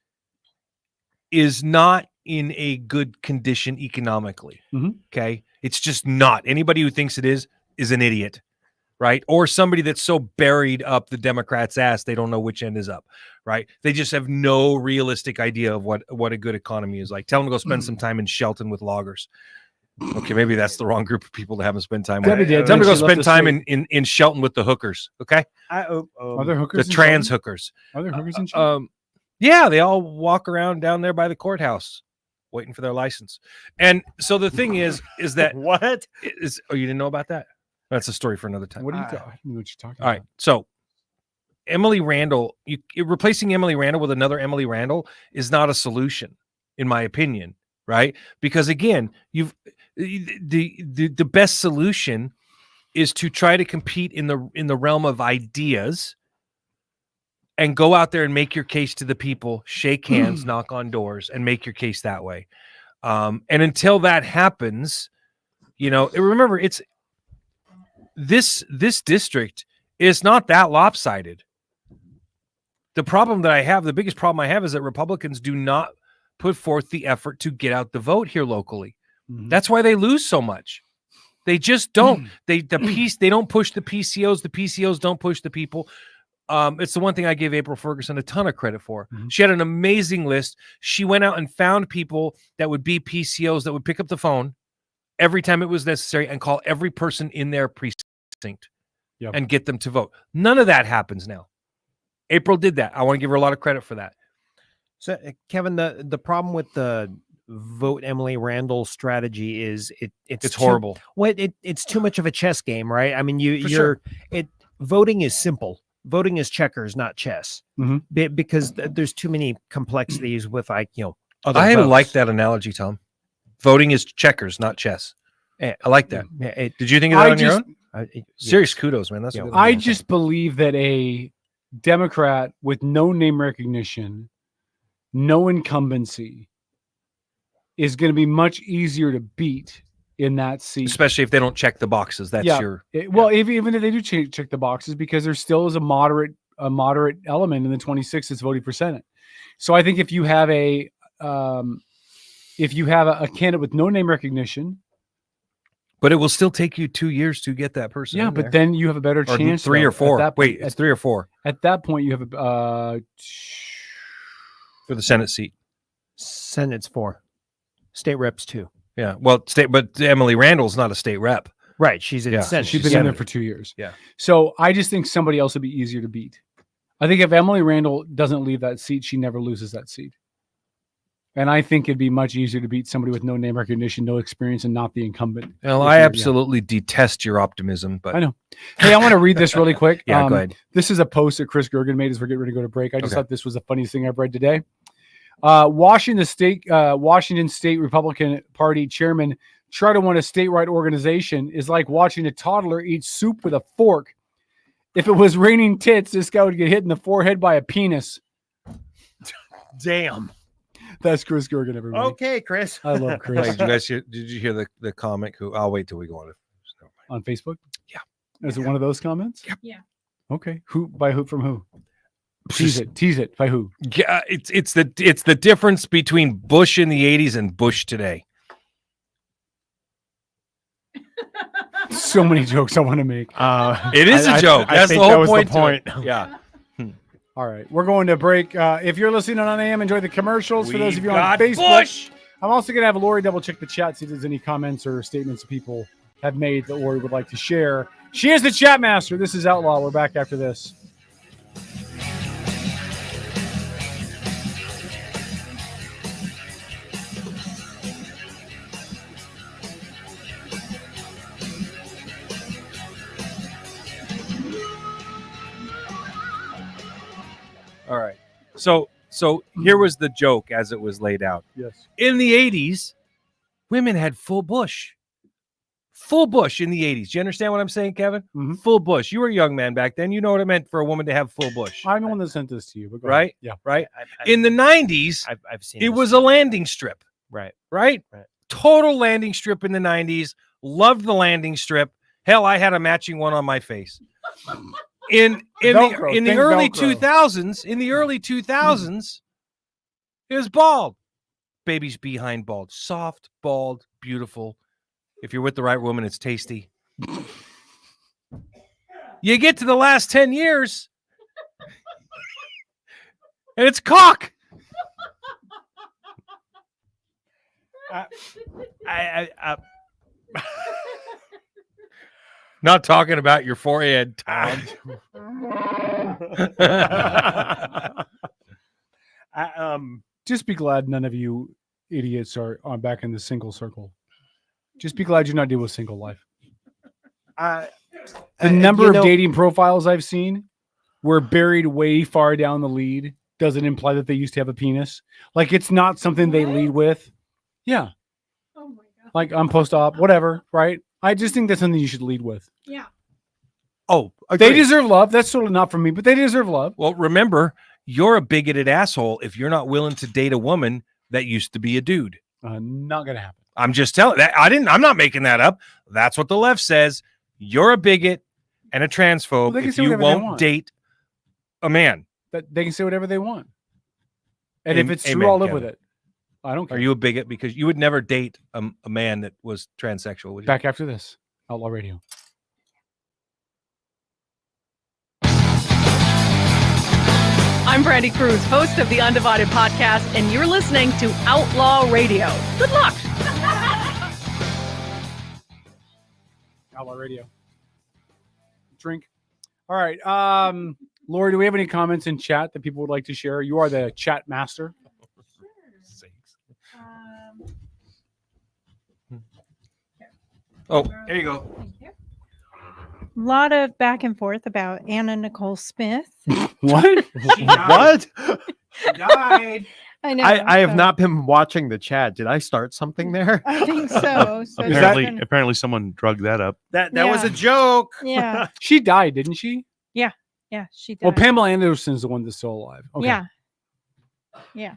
[SPEAKER 9] is not in a good condition economically. Okay. It's just not. Anybody who thinks it is an idiot, right? Or somebody that's so buried up the Democrats' ass, they don't know which end is up, right? They just have no realistic idea of what a good economy is like. Tell them to go spend some time in Shelton with loggers. Okay, maybe that's the wrong group of people to have them spend time with.
[SPEAKER 8] Debbie did
[SPEAKER 9] Tell them to
[SPEAKER 8] when
[SPEAKER 9] go
[SPEAKER 8] she left
[SPEAKER 9] spend
[SPEAKER 8] the
[SPEAKER 9] time
[SPEAKER 8] state.
[SPEAKER 9] in Shelton with the hookers, okay?
[SPEAKER 8] Are there hookers?
[SPEAKER 9] The
[SPEAKER 8] in
[SPEAKER 9] trans
[SPEAKER 8] Shelton?
[SPEAKER 9] hookers.
[SPEAKER 8] Are there hookers in Shelton?
[SPEAKER 9] Yeah, they all walk around down there by the courthouse waiting for their license. And so the thing is that
[SPEAKER 11] what
[SPEAKER 9] is, oh, you didn't know about that? That's a story for another time.
[SPEAKER 8] What are you talking? I don't know what you're talking
[SPEAKER 9] All right. So Emily Randall, replacing Emily Randall with another Emily Randall is not a solution, in my opinion, right? Because again, the best solution is to try to compete in the realm of ideas and go out there and make your case to the people, shake hands, knock on doors, and make your case that way. And until that happens, remember, it's this district is not that lopsided. The biggest problem I have is that Republicans do not put forth the effort to get out the vote here locally. That's why they lose so much. They just don't. They don't push the PCOs. The PCOs don't push the people. It's the one thing I gave April Ferguson a ton of credit for. She had an amazing list. She went out and found people that would be PCOs that would pick up the phone every time it was necessary and call every person in their precinct and get them to vote. None of that happens now. April did that. I want to give her a lot of credit for that.
[SPEAKER 11] So, Kevin, the problem with the vote Emily Randall strategy is it's
[SPEAKER 9] horrible.
[SPEAKER 11] It's too much of a chess game, right? I mean, voting is simple. Voting is checkers, not chess, because there's too many complexities with other
[SPEAKER 9] I
[SPEAKER 11] votes.
[SPEAKER 9] like that analogy, Tom. Voting is checkers, not chess. I like that. Did you think of that on your own? Serious kudos, man. That's
[SPEAKER 8] I just believe that a Democrat with no name recognition, no incumbency, is going to be much easier to beat in that seat,
[SPEAKER 9] especially if they don't check the boxes. That's
[SPEAKER 8] even if they do check the boxes, because there still is a moderate element in the 26 that's voting for Senate. So I think if you have a candidate with no name recognition,
[SPEAKER 9] but it will still take you 2 years to get that person.
[SPEAKER 8] Yeah, but then you have a better chance.
[SPEAKER 9] 3 or 4. Wait, it's 3 or 4.
[SPEAKER 8] At that point, you have a
[SPEAKER 9] for the Senate seat.
[SPEAKER 11] Senate's 4, state reps 2.
[SPEAKER 9] Yeah, well, but Emily Randall's not a state rep,
[SPEAKER 11] right? She's in Senate.
[SPEAKER 8] She's been in there for 2 years.
[SPEAKER 9] Yeah.
[SPEAKER 8] So I just think somebody else would be easier to beat. I think if Emily Randall doesn't leave that seat, she never loses that seat. And I think it'd be much easier to beat somebody with no name recognition, no experience, and not the incumbent.
[SPEAKER 9] Well, I absolutely detest your optimism, but
[SPEAKER 8] I know. Hey, I want to read this really quick.
[SPEAKER 9] Go ahead.
[SPEAKER 8] This is a post that Chris Gergen made as we're getting ready to go to break. I just thought this was the funniest thing I've read today. Washington State Republican Party Chairman try to run a statewide organization is like watching a toddler eat soup with a fork. If it was raining tits, this guy would get hit in the forehead by a penis.
[SPEAKER 11] Damn.
[SPEAKER 8] That's Chris Gergen, everybody.
[SPEAKER 11] Okay, Chris.
[SPEAKER 8] I love Chris.
[SPEAKER 9] Wait, did you hear the comment? I'll wait till we go
[SPEAKER 8] on Facebook.
[SPEAKER 9] Yeah.
[SPEAKER 8] Is it one of those comments?
[SPEAKER 9] Yep.
[SPEAKER 10] Yeah.
[SPEAKER 8] Okay. From who? Tease it. By who?
[SPEAKER 9] Yeah, it's the difference between Bush in the 80s and Bush today.
[SPEAKER 8] So many jokes I want to make.
[SPEAKER 9] It is a joke. That's the whole point. Yeah.
[SPEAKER 8] All right, we're going to break. If you're listening on AM, enjoy the commercials. For those of you on Facebook,
[SPEAKER 9] Bush.
[SPEAKER 8] I'm also going to have Lori double check the chat, see if there's any comments or statements people have made that Lori would like to share. She is the chat master. This is Outlaw. We're back after this.
[SPEAKER 9] So here was the joke as it was laid out.
[SPEAKER 8] Yes.
[SPEAKER 9] In the 80s, women had full bush. Full bush in the 80s. Do you understand what I'm saying, Kevin?
[SPEAKER 8] Mm-hmm.
[SPEAKER 9] Full bush. You were a young man back then. You know what it meant for a woman to have full bush.
[SPEAKER 8] I'm the one that sent this to you. But go
[SPEAKER 9] right?
[SPEAKER 8] ahead. Yeah.
[SPEAKER 9] Right? In the 90s,
[SPEAKER 11] I've seen
[SPEAKER 9] it
[SPEAKER 11] this
[SPEAKER 9] was
[SPEAKER 11] too.
[SPEAKER 9] a landing strip.
[SPEAKER 11] Right.
[SPEAKER 9] Right?
[SPEAKER 11] Right.
[SPEAKER 9] Total landing strip in the 90s. Loved the landing strip. Hell, I had a matching one on my face. In the early 2000s, it was bald. Baby's behind bald. Soft, bald, beautiful. If you're with the right woman, it's tasty. You get to the last 10 years, and it's cock. Not talking about your forehead, Tom.
[SPEAKER 8] Just be glad none of you idiots are back in the single circle. Just be glad you're not dealing with single life. The number of dating profiles I've seen were buried way far down the lead doesn't imply that they used to have a penis. Like it's not something they lead with. Yeah.
[SPEAKER 10] Oh my God.
[SPEAKER 8] Like I'm post-op, whatever, right? I just think that's something you should lead with.
[SPEAKER 10] Yeah.
[SPEAKER 9] Oh,
[SPEAKER 8] they deserve love. That's sort of not for me, but they deserve love.
[SPEAKER 9] Well, remember, you're a bigoted asshole if you're not willing to date a woman that used to be a dude.
[SPEAKER 8] Not gonna happen.
[SPEAKER 9] I'm just telling that I'm not making that up. That's what the left says. You're a bigot and a transphobe
[SPEAKER 8] Well,
[SPEAKER 9] if you won't date a man.
[SPEAKER 8] But they can say whatever they want. And
[SPEAKER 9] Amen,
[SPEAKER 8] if it's true, I'll live
[SPEAKER 9] Kevin.
[SPEAKER 8] with it. I don't care.
[SPEAKER 9] Are you a bigot? Because you would never date a man that was transsexual, would you?
[SPEAKER 8] Back after this. Outlaw Radio.
[SPEAKER 13] I'm Brandy Cruz, host of the Undivided Podcast, and you're listening to Outlaw Radio. Good luck.
[SPEAKER 8] Outlaw Radio. Drink. All right. Lori, do we have any comments in chat that people would like to share? You are the chat master.
[SPEAKER 9] Oh, there you go.
[SPEAKER 10] A lot of back and forth about Anna Nicole Smith.
[SPEAKER 8] What?
[SPEAKER 11] What?
[SPEAKER 9] She died.
[SPEAKER 10] I know.
[SPEAKER 11] I have not been watching the chat. Did I start something there?
[SPEAKER 10] I think so. So
[SPEAKER 12] Apparently someone drugged that up.
[SPEAKER 11] That was
[SPEAKER 10] Yeah.
[SPEAKER 11] a joke.
[SPEAKER 10] Yeah.
[SPEAKER 8] She died, didn't she?
[SPEAKER 10] Yeah. Yeah. She did.
[SPEAKER 8] Well, Pamela Anderson's the one that's still alive. Okay.
[SPEAKER 10] Yeah. Yeah.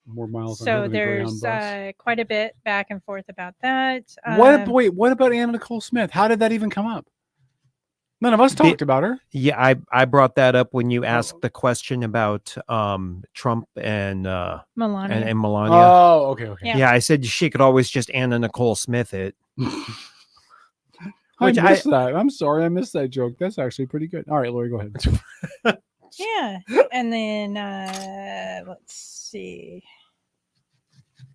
[SPEAKER 8] More miles.
[SPEAKER 10] So there's quite a bit back and forth about that.
[SPEAKER 8] What about Anna Nicole Smith? How did that even come up? None of us talked about her.
[SPEAKER 11] Yeah, I brought that up when you asked the question about Trump and
[SPEAKER 10] Melania.
[SPEAKER 11] and Melania.
[SPEAKER 8] Oh, okay.
[SPEAKER 11] Yeah, I said she could always just Anna Nicole Smith it.
[SPEAKER 8] I missed that. I'm sorry, I missed that joke. That's actually pretty good. All right, Lori, go ahead.
[SPEAKER 10] Yeah. And then let's see.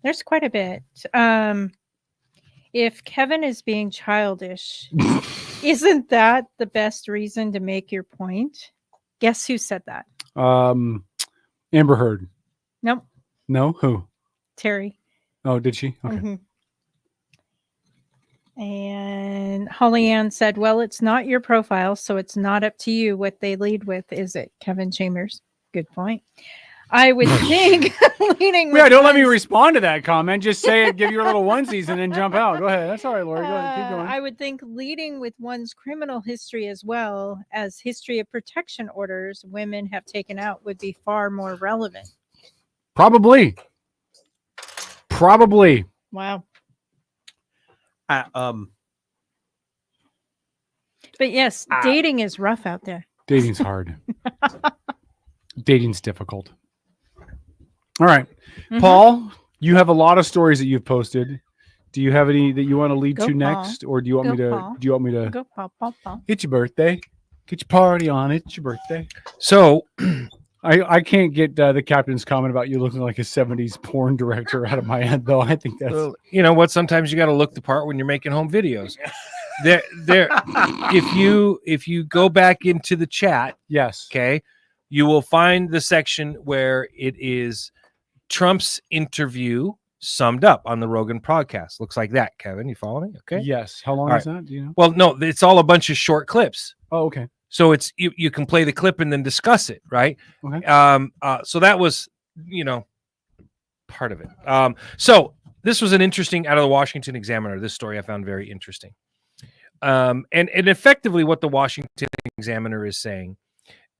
[SPEAKER 10] There's quite a bit. If Kevin is being childish, isn't that the best reason to make your point? Guess who said that?
[SPEAKER 8] Amber Heard.
[SPEAKER 10] Nope.
[SPEAKER 8] No, who?
[SPEAKER 10] Terry.
[SPEAKER 8] Oh, did she? Okay.
[SPEAKER 10] Mhm. And Holly Ann said, well, it's not your profile, so it's not up to you what they lead with, is it, Kevin Chambers? Good point. I would think leading with
[SPEAKER 8] Yeah, don't let me respond to that comment. Just say it, give your little onesies, and then jump out. Go ahead. That's all right, Lori. Go ahead. Keep going.
[SPEAKER 10] I would think leading with one's criminal history as well as history of protection orders women have taken out would be far more relevant.
[SPEAKER 8] Probably.
[SPEAKER 10] Wow.
[SPEAKER 11] Um,
[SPEAKER 10] But yes, dating is rough out there.
[SPEAKER 8] Dating's hard. Dating's difficult. All right.
[SPEAKER 10] Mhm.
[SPEAKER 8] Paul, you have a lot of stories that you've posted. Do you have any that you want to lead
[SPEAKER 10] Go,
[SPEAKER 8] to
[SPEAKER 10] Paul.
[SPEAKER 8] next, or do you want me
[SPEAKER 10] Go,
[SPEAKER 8] to?
[SPEAKER 10] Paul.
[SPEAKER 8] Do you want me to?
[SPEAKER 10] Go, Paul, Paul, Paul.
[SPEAKER 8] It's your birthday. Get your party on. It's your birthday.
[SPEAKER 9] So,
[SPEAKER 8] I can't get the captain's comment about you looking like a 70s porn director out of my head, though. I think that's.
[SPEAKER 9] well, you know what? Sometimes you got to look the part when you're making home videos. There. If you go back into the chat,
[SPEAKER 8] yes,
[SPEAKER 9] okay, you will find the section where it is Trump's interview summed up on the Rogan podcast. Looks like that, Kevin. You follow me? Okay.
[SPEAKER 8] Yes. How long
[SPEAKER 9] All
[SPEAKER 8] is
[SPEAKER 9] right.
[SPEAKER 8] that? Do you know?
[SPEAKER 9] Well, no, it's all a bunch of short clips.
[SPEAKER 8] Oh, okay.
[SPEAKER 9] So it's you can play the clip and then discuss it, right?
[SPEAKER 8] Okay.
[SPEAKER 9] So that was, part of it. So this was an interesting out of the Washington Examiner. This story I found very interesting. And effectively what the Washington Examiner is saying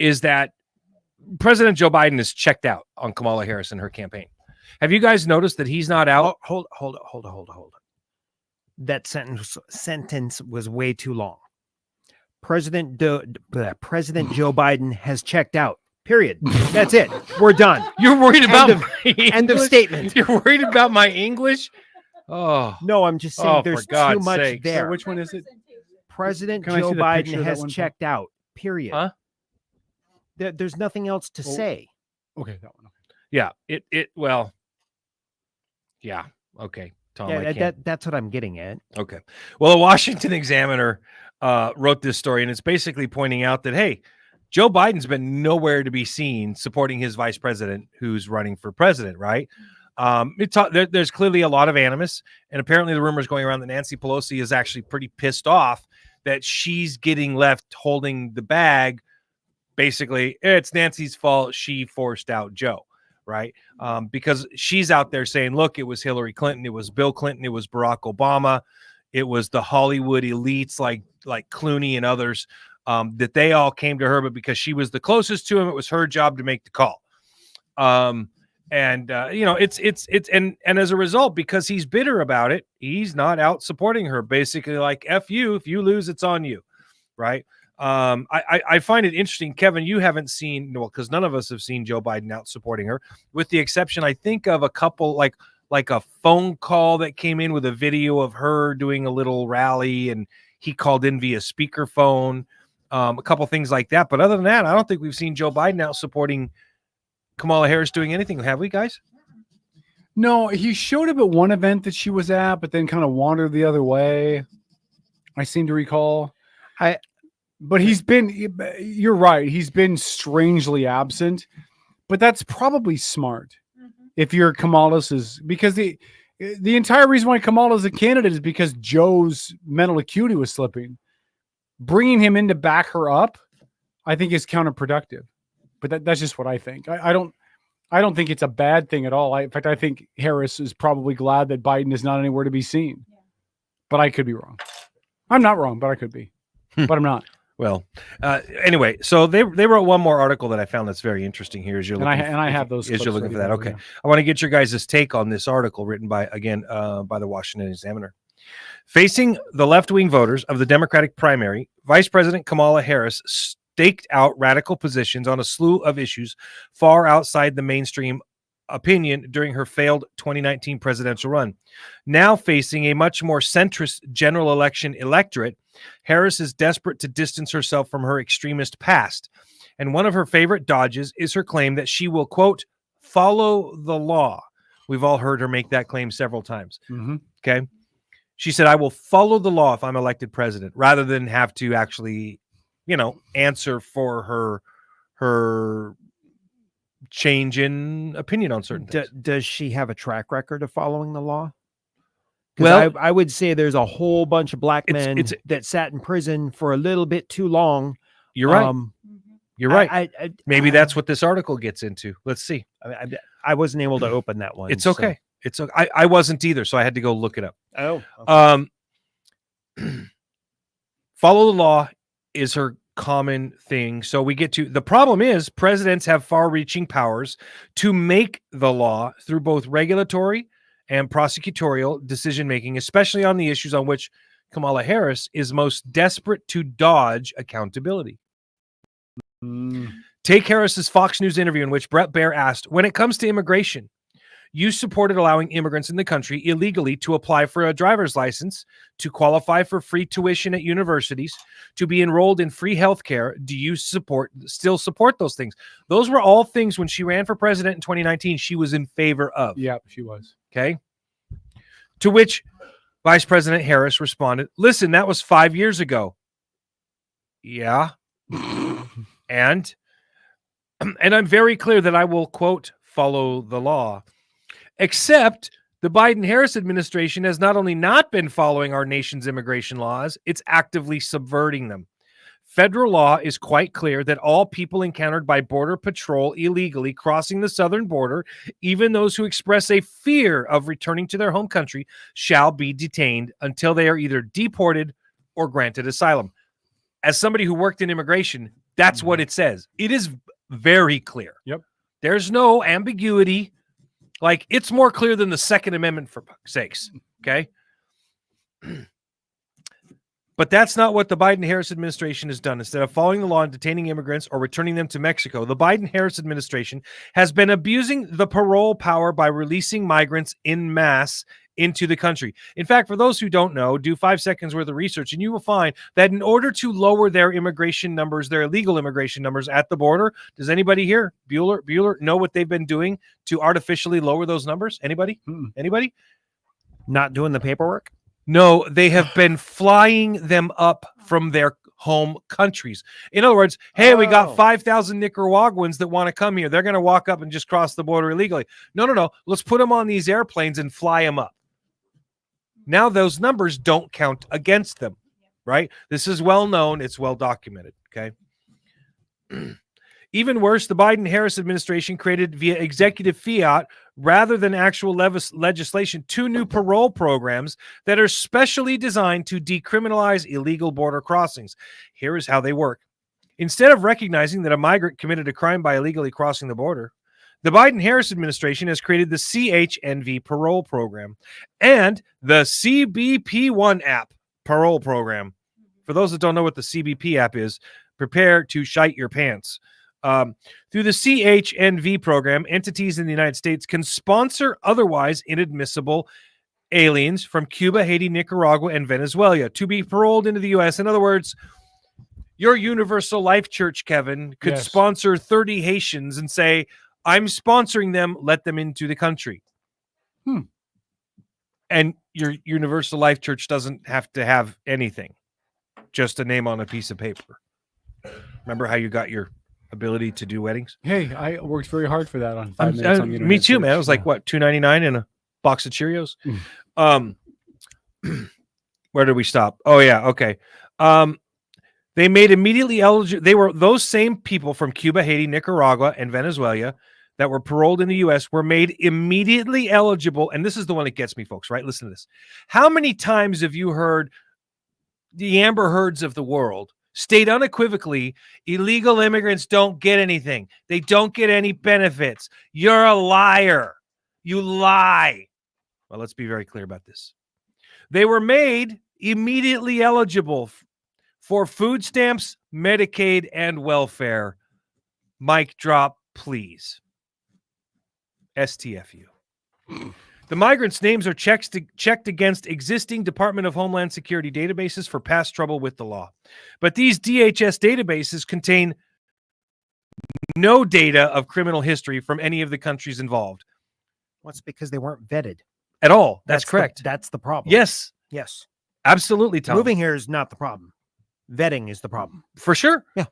[SPEAKER 9] is that President Joe Biden is checked out on Kamala Harris and her campaign. Have you guys noticed that he's not out?
[SPEAKER 11] Hold. That sentence was way too long. President Joe Biden has checked out. Period. That's it. We're done.
[SPEAKER 9] You're worried about
[SPEAKER 11] end of statement.
[SPEAKER 9] You're worried about my English? Oh
[SPEAKER 11] no, I'm just saying there's too much
[SPEAKER 8] sakes.
[SPEAKER 11] there.
[SPEAKER 8] So which one is it?
[SPEAKER 11] President
[SPEAKER 8] Can I
[SPEAKER 11] Joe
[SPEAKER 8] see the picture
[SPEAKER 11] Biden
[SPEAKER 8] of that
[SPEAKER 11] has
[SPEAKER 8] one?
[SPEAKER 11] checked out. Period.
[SPEAKER 9] Huh?
[SPEAKER 11] There's nothing else to say.
[SPEAKER 8] Okay, that one.
[SPEAKER 9] Yeah. Yeah. Okay. Tom,
[SPEAKER 11] That's what I'm getting at.
[SPEAKER 9] Okay. Well, the Washington Examiner wrote this story, and it's basically pointing out that, hey, Joe Biden's been nowhere to be seen supporting his vice president who's running for president, right? There's clearly a lot of animus, and apparently the rumors going around that Nancy Pelosi is actually pretty pissed off that she's getting left holding the bag. Basically, it's Nancy's fault. She forced out Joe, right? Because she's out there saying, look, it was Hillary Clinton, it was Bill Clinton, it was Barack Obama, it was the Hollywood elites like Clooney and others, that they all came to her, but because she was the closest to him, it was her job to make the call. And as a result, because he's bitter about it, he's not out supporting her. Basically, like, F you, if you lose, it's on you, right? I find it interesting, Kevin. You haven't seen, because none of us have seen Joe Biden out supporting her, with the exception, I think, of a couple like a phone call that came in with a video of her doing a little rally, and he called in via speakerphone. A couple things like that. But other than that, I don't think we've seen Joe Biden out supporting Kamala Harris doing anything. Have we, guys?
[SPEAKER 8] No, he showed up at one event that she was at, but then kind of wandered the other way. I seem to recall. But you're right. He's been strangely absent, but that's probably smart. If you're Kamala's, because the entire reason why Kamala's a candidate is because Joe's mental acuity was slipping. Bringing him in to back her up, I think, is counterproductive. But that's just what I think. I don't think it's a bad thing at all. In fact, I think Harris is probably glad that Biden is not anywhere to be seen. But I could be wrong. I'm not wrong, but I could be. But I'm not.
[SPEAKER 9] Well, anyway, so they wrote one more article that I found that's very interesting here. As you're looking,
[SPEAKER 8] I have those.
[SPEAKER 9] As you're looking for that,
[SPEAKER 8] now,
[SPEAKER 9] okay.
[SPEAKER 8] yeah.
[SPEAKER 9] I want to get your guys' take on this article written by the Washington Examiner. Facing the left-wing voters of the Democratic primary, Vice President Kamala Harris staked out radical positions on a slew of issues far outside the mainstream opinion during her failed 2019 presidential run. Now facing a much more centrist general election electorate, Harris is desperate to distance herself from her extremist past. And one of her favorite dodges is her claim that she will, quote, follow the law. We've all heard her make that claim several times.
[SPEAKER 8] Mm-hmm.
[SPEAKER 9] Okay. She said, I will follow the law if I'm elected president, rather than have to actually, answer for her change in opinion on certain things.
[SPEAKER 11] Does she have a track record of following the law?
[SPEAKER 9] Well,
[SPEAKER 11] I would say there's a whole bunch of black men that sat in prison for a little bit too long.
[SPEAKER 9] You're right. You're right. Maybe that's what this article gets into. Let's see.
[SPEAKER 11] I wasn't able to open that one.
[SPEAKER 9] It's okay. It's okay. I wasn't either, so I had to go look it up.
[SPEAKER 11] Oh. Okay.
[SPEAKER 9] Follow the law is her common thing. So we get to the problem is presidents have far-reaching powers to make the law through both regulatory and prosecutorial decision-making, especially on the issues on which Kamala Harris is most desperate to dodge accountability. Take Harris's Fox News interview in which Brett Baer asked, when it comes to immigration, you supported allowing immigrants in the country illegally to apply for a driver's license, to qualify for free tuition at universities, to be enrolled in free health care. Do you still support those things? Those were all things when she ran for president in 2019, she was in favor of.
[SPEAKER 8] Yeah, she was.
[SPEAKER 9] Okay. To which Vice President Harris responded, listen, that was 5 years ago. Yeah. And I'm very clear that I will, quote, follow the law. Except the Biden-Harris administration has not only not been following our nation's immigration laws, it's actively subverting them. Federal law is quite clear that all people encountered by Border Patrol illegally crossing the southern border, even those who express a fear of returning to their home country, shall be detained until they are either deported or granted asylum. As somebody who worked in immigration, that's what it says. It is very clear.
[SPEAKER 8] Yep.
[SPEAKER 9] There's no ambiguity. Like, it's more clear than the Second Amendment, for fuck's sakes. Okay. But that's not what the Biden-Harris administration has done. Instead of following the law and detaining immigrants or returning them to Mexico, the Biden-Harris administration has been abusing the parole power by releasing migrants en masse into the country. In fact, for those who don't know, do 5 seconds worth of research, and you will find that in order to lower their immigration numbers, their illegal immigration numbers at the border, does anybody here, Bueller, know what they've been doing to artificially lower those numbers? Anybody? Anybody?
[SPEAKER 11] Not doing the paperwork?
[SPEAKER 9] No, they have been flying them up from their home countries. In other words, hey, we got 5,000 Nicaraguans that want to come here. They're going to walk up and just cross the border illegally. No. Let's put them on these airplanes and fly them up. Now those numbers don't count against them, right? This is well known. It's well documented, okay? Even worse, the Biden-Harris administration created via executive fiat rather than actual legislation 2 new parole programs that are specially designed to decriminalize illegal border crossings. Here is how they work. Instead of recognizing that a migrant committed a crime by illegally crossing the border, the Biden-Harris administration has created the CHNV parole program and the CBP1 app parole program. For those that don't know what the CBP app is, prepare to shite your pants. Through the CHNV program, entities in the United States can sponsor otherwise inadmissible aliens from Cuba, Haiti, Nicaragua, and Venezuela to be paroled into the U.S. In other words, your Universal Life Church, Kevin, could sponsor 30 Haitians and say, I'm sponsoring them, let them into the country. And your Universal Life Church doesn't have to have anything, just a name on a piece of paper. Remember how you got your ability to do weddings?
[SPEAKER 8] Hey, I worked very hard for that on 5 minutes on the internet.
[SPEAKER 9] Me too, man. It was like, what, $2.99 in a box of Cheerios? Where did we stop? Oh, yeah. Okay. They made immediately eligible. They were those same people from Cuba, Haiti, Nicaragua, and Venezuela that were paroled in the U.S. were made immediately eligible. And this is the one that gets me, folks, right? Listen to this. How many times have you heard the Amber Heards of the world state unequivocally, illegal immigrants don't get anything. They don't get any benefits. You're a liar. You lie. Well, let's be very clear about this. They were made immediately eligible for food stamps, Medicaid, and welfare. Mic drop, please. STFU. The migrants' names are checked against existing Department of Homeland Security databases for past trouble with the law. But these DHS databases contain no data of criminal history from any of the countries involved.
[SPEAKER 11] Well, it's because they weren't vetted.
[SPEAKER 9] At all. That's correct.
[SPEAKER 11] That's the problem.
[SPEAKER 9] Yes.
[SPEAKER 11] Yes.
[SPEAKER 9] Absolutely, Tom.
[SPEAKER 11] Moving here is not the problem. Vetting is the problem.
[SPEAKER 9] For sure.
[SPEAKER 11] Yeah.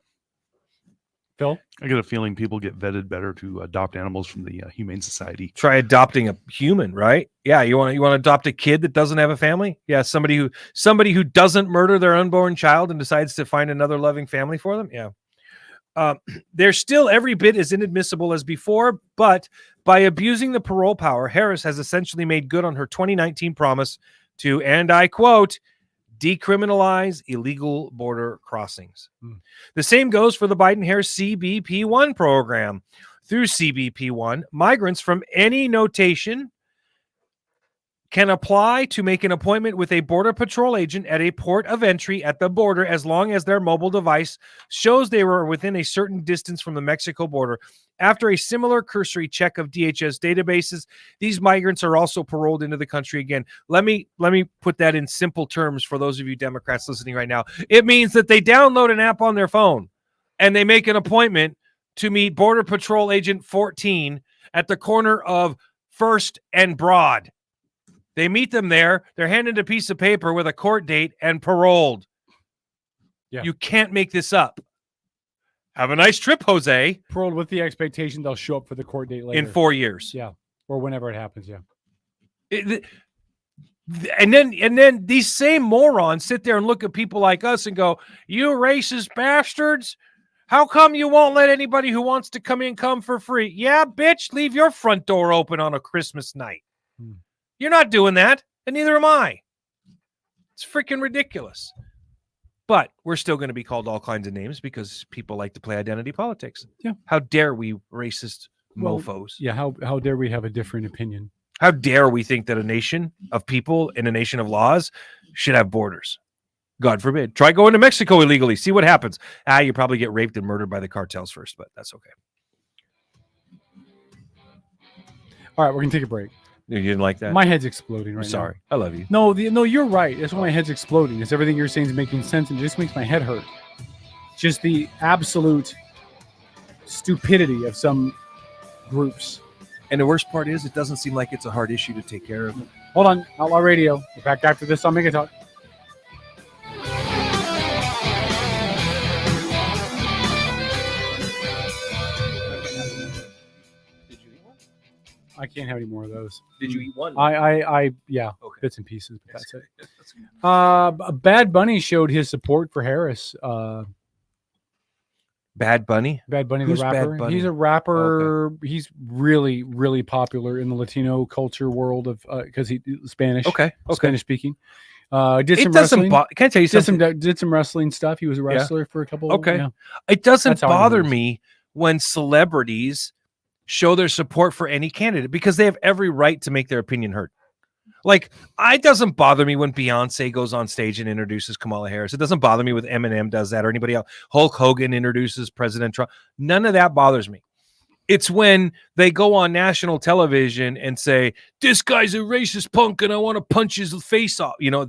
[SPEAKER 8] Phil?
[SPEAKER 12] I get a feeling people get vetted better to adopt animals from the Humane Society.
[SPEAKER 9] Try adopting a human, right? Yeah, you want to adopt a kid that doesn't have a family? Yeah, somebody who doesn't murder their unborn child and decides to find another loving family for them. Yeah. They're still every bit as inadmissible as before, but by abusing the parole power, Harris has essentially made good on her 2019 promise to, and I quote, decriminalize illegal border crossings. The same goes for the Biden-Harris CBP1 program. Through CBP1, migrants from any notation can apply to make an appointment with a Border Patrol agent at a port of entry at the border as long as their mobile device shows they were within a certain distance from the Mexico border. After a similar cursory check of DHS databases, these migrants are also paroled into the country again. Let me put that in simple terms for those of you Democrats listening right now. It means that they download an app on their phone and they make an appointment to meet Border Patrol Agent 14 at the corner of First and Broad. They meet them there. They're handed a piece of paper with a court date and paroled. Yeah. You can't make this up. Have a nice trip, Jose.
[SPEAKER 8] Paroled with the expectation they'll show up for the court date later.
[SPEAKER 9] In 4 years.
[SPEAKER 8] Yeah. Or whenever it happens. Yeah.
[SPEAKER 9] And then these same morons sit there and look at people like us and go, "You racist bastards. How come you won't let anybody who wants to come in come for free?" Yeah, bitch, leave your front door open on a Christmas night. You're not doing that, and neither am I. It's freaking ridiculous. But we're still going to be called all kinds of names because people like to play identity politics.
[SPEAKER 8] Yeah.
[SPEAKER 9] How dare we racist mofos?
[SPEAKER 8] Yeah, how dare we have a different opinion?
[SPEAKER 9] How dare we think that a nation of people and a nation of laws should have borders? God forbid. Try going to Mexico illegally. See what happens. You probably get raped and murdered by the cartels first, but that's okay.
[SPEAKER 8] All right, we're going to take a break.
[SPEAKER 9] You didn't like that?
[SPEAKER 8] My head's exploding right
[SPEAKER 9] I'm sorry.
[SPEAKER 8] now.
[SPEAKER 9] I love you.
[SPEAKER 8] No, you're right. That's why my head's exploding. It's everything you're saying is making sense, and it just makes my head hurt. Just the absolute stupidity of some groups.
[SPEAKER 9] And the worst part is it doesn't seem like it's a hard issue to take care of.
[SPEAKER 8] Hold on. Outlaw Radio. We're back after this on Mega Talk. I can't have any more of those.
[SPEAKER 9] Did you eat one?
[SPEAKER 8] Yeah, okay. Bits and pieces, but that's it. Bad Bunny showed his support for Harris.
[SPEAKER 9] Bad Bunny?
[SPEAKER 8] Bad Bunny,
[SPEAKER 9] Who's
[SPEAKER 8] the rapper.
[SPEAKER 9] Bad Bunny?
[SPEAKER 8] He's a rapper. Okay. He's really, really popular in the Latino culture world of because he's Spanish.
[SPEAKER 9] Okay.
[SPEAKER 8] Spanish speaking. Did
[SPEAKER 9] it
[SPEAKER 8] some
[SPEAKER 9] doesn't
[SPEAKER 8] wrestling.
[SPEAKER 9] can I tell you something?
[SPEAKER 8] Did some wrestling stuff. He was a wrestler for a couple.
[SPEAKER 9] Okay.
[SPEAKER 8] Yeah.
[SPEAKER 9] It doesn't
[SPEAKER 8] That's how I
[SPEAKER 9] bother
[SPEAKER 8] know.
[SPEAKER 9] me when celebrities show their support for any candidate because they have every right to make their opinion heard. Like, it doesn't bother me when Beyonce goes on stage and introduces Kamala Harris. It doesn't bother me when Eminem does that or anybody else. Hulk Hogan introduces President Trump. None of that bothers me. It's when they go on national television and say, "This guy's a racist punk and I want to punch his face off." You know,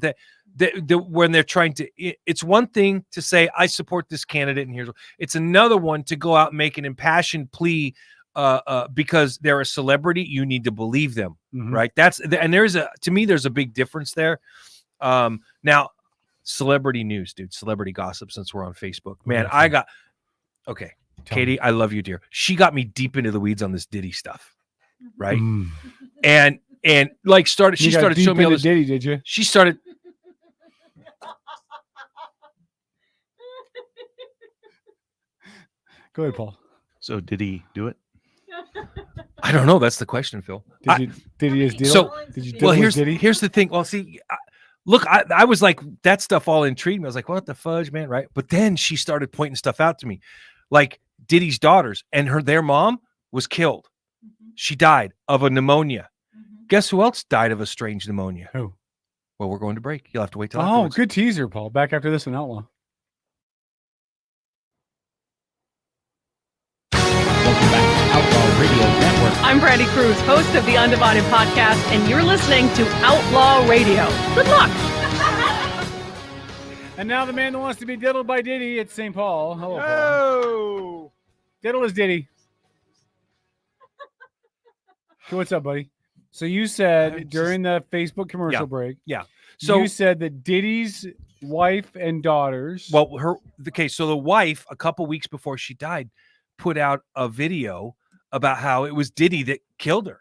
[SPEAKER 9] when they're trying to, it's one thing to say, "I support this candidate," and it's another one to go out and make an impassioned plea because they're a celebrity. You need to believe them, right? To me, there's a big difference there. Now, celebrity news, dude, celebrity gossip, since we're on Facebook, man, Katie, I love you, dear. She got me deep into the weeds on this Diddy stuff, right? And like she started showing me all this.
[SPEAKER 8] Diddy, did you?
[SPEAKER 9] She started.
[SPEAKER 8] Go ahead, Paul.
[SPEAKER 12] So did he do it?
[SPEAKER 9] I don't know. That's the question, Phil.
[SPEAKER 8] Did he just deal?
[SPEAKER 9] So,
[SPEAKER 8] did you
[SPEAKER 9] well, here's the thing. Well, see, look, I was like, that stuff all intrigued me. I was like, what the fudge, man, right? But then she started pointing stuff out to me, like Diddy's daughters and their mom was killed. She died of a pneumonia. Guess who else died of a strange pneumonia?
[SPEAKER 8] Who?
[SPEAKER 9] Well, we're going to break. You'll have to wait till
[SPEAKER 8] Oh,
[SPEAKER 9] afterwards.
[SPEAKER 8] good teaser, Paul. Back after this on Outlaw.
[SPEAKER 11] Outlaw Radio Network.
[SPEAKER 13] I'm Brandy Cruz, host of the Undivided Podcast, and you're listening to Outlaw Radio. Good luck.
[SPEAKER 8] And now the man that wants to be diddled by Diddy, it's St. Paul. Hello, Paul. Diddle is Diddy. So what's up, buddy? So you said during the Facebook commercial break,
[SPEAKER 9] So
[SPEAKER 8] you said that Diddy's wife and daughters.
[SPEAKER 9] Well, so the wife, a couple weeks before she died, put out a video about how it was Diddy that killed her,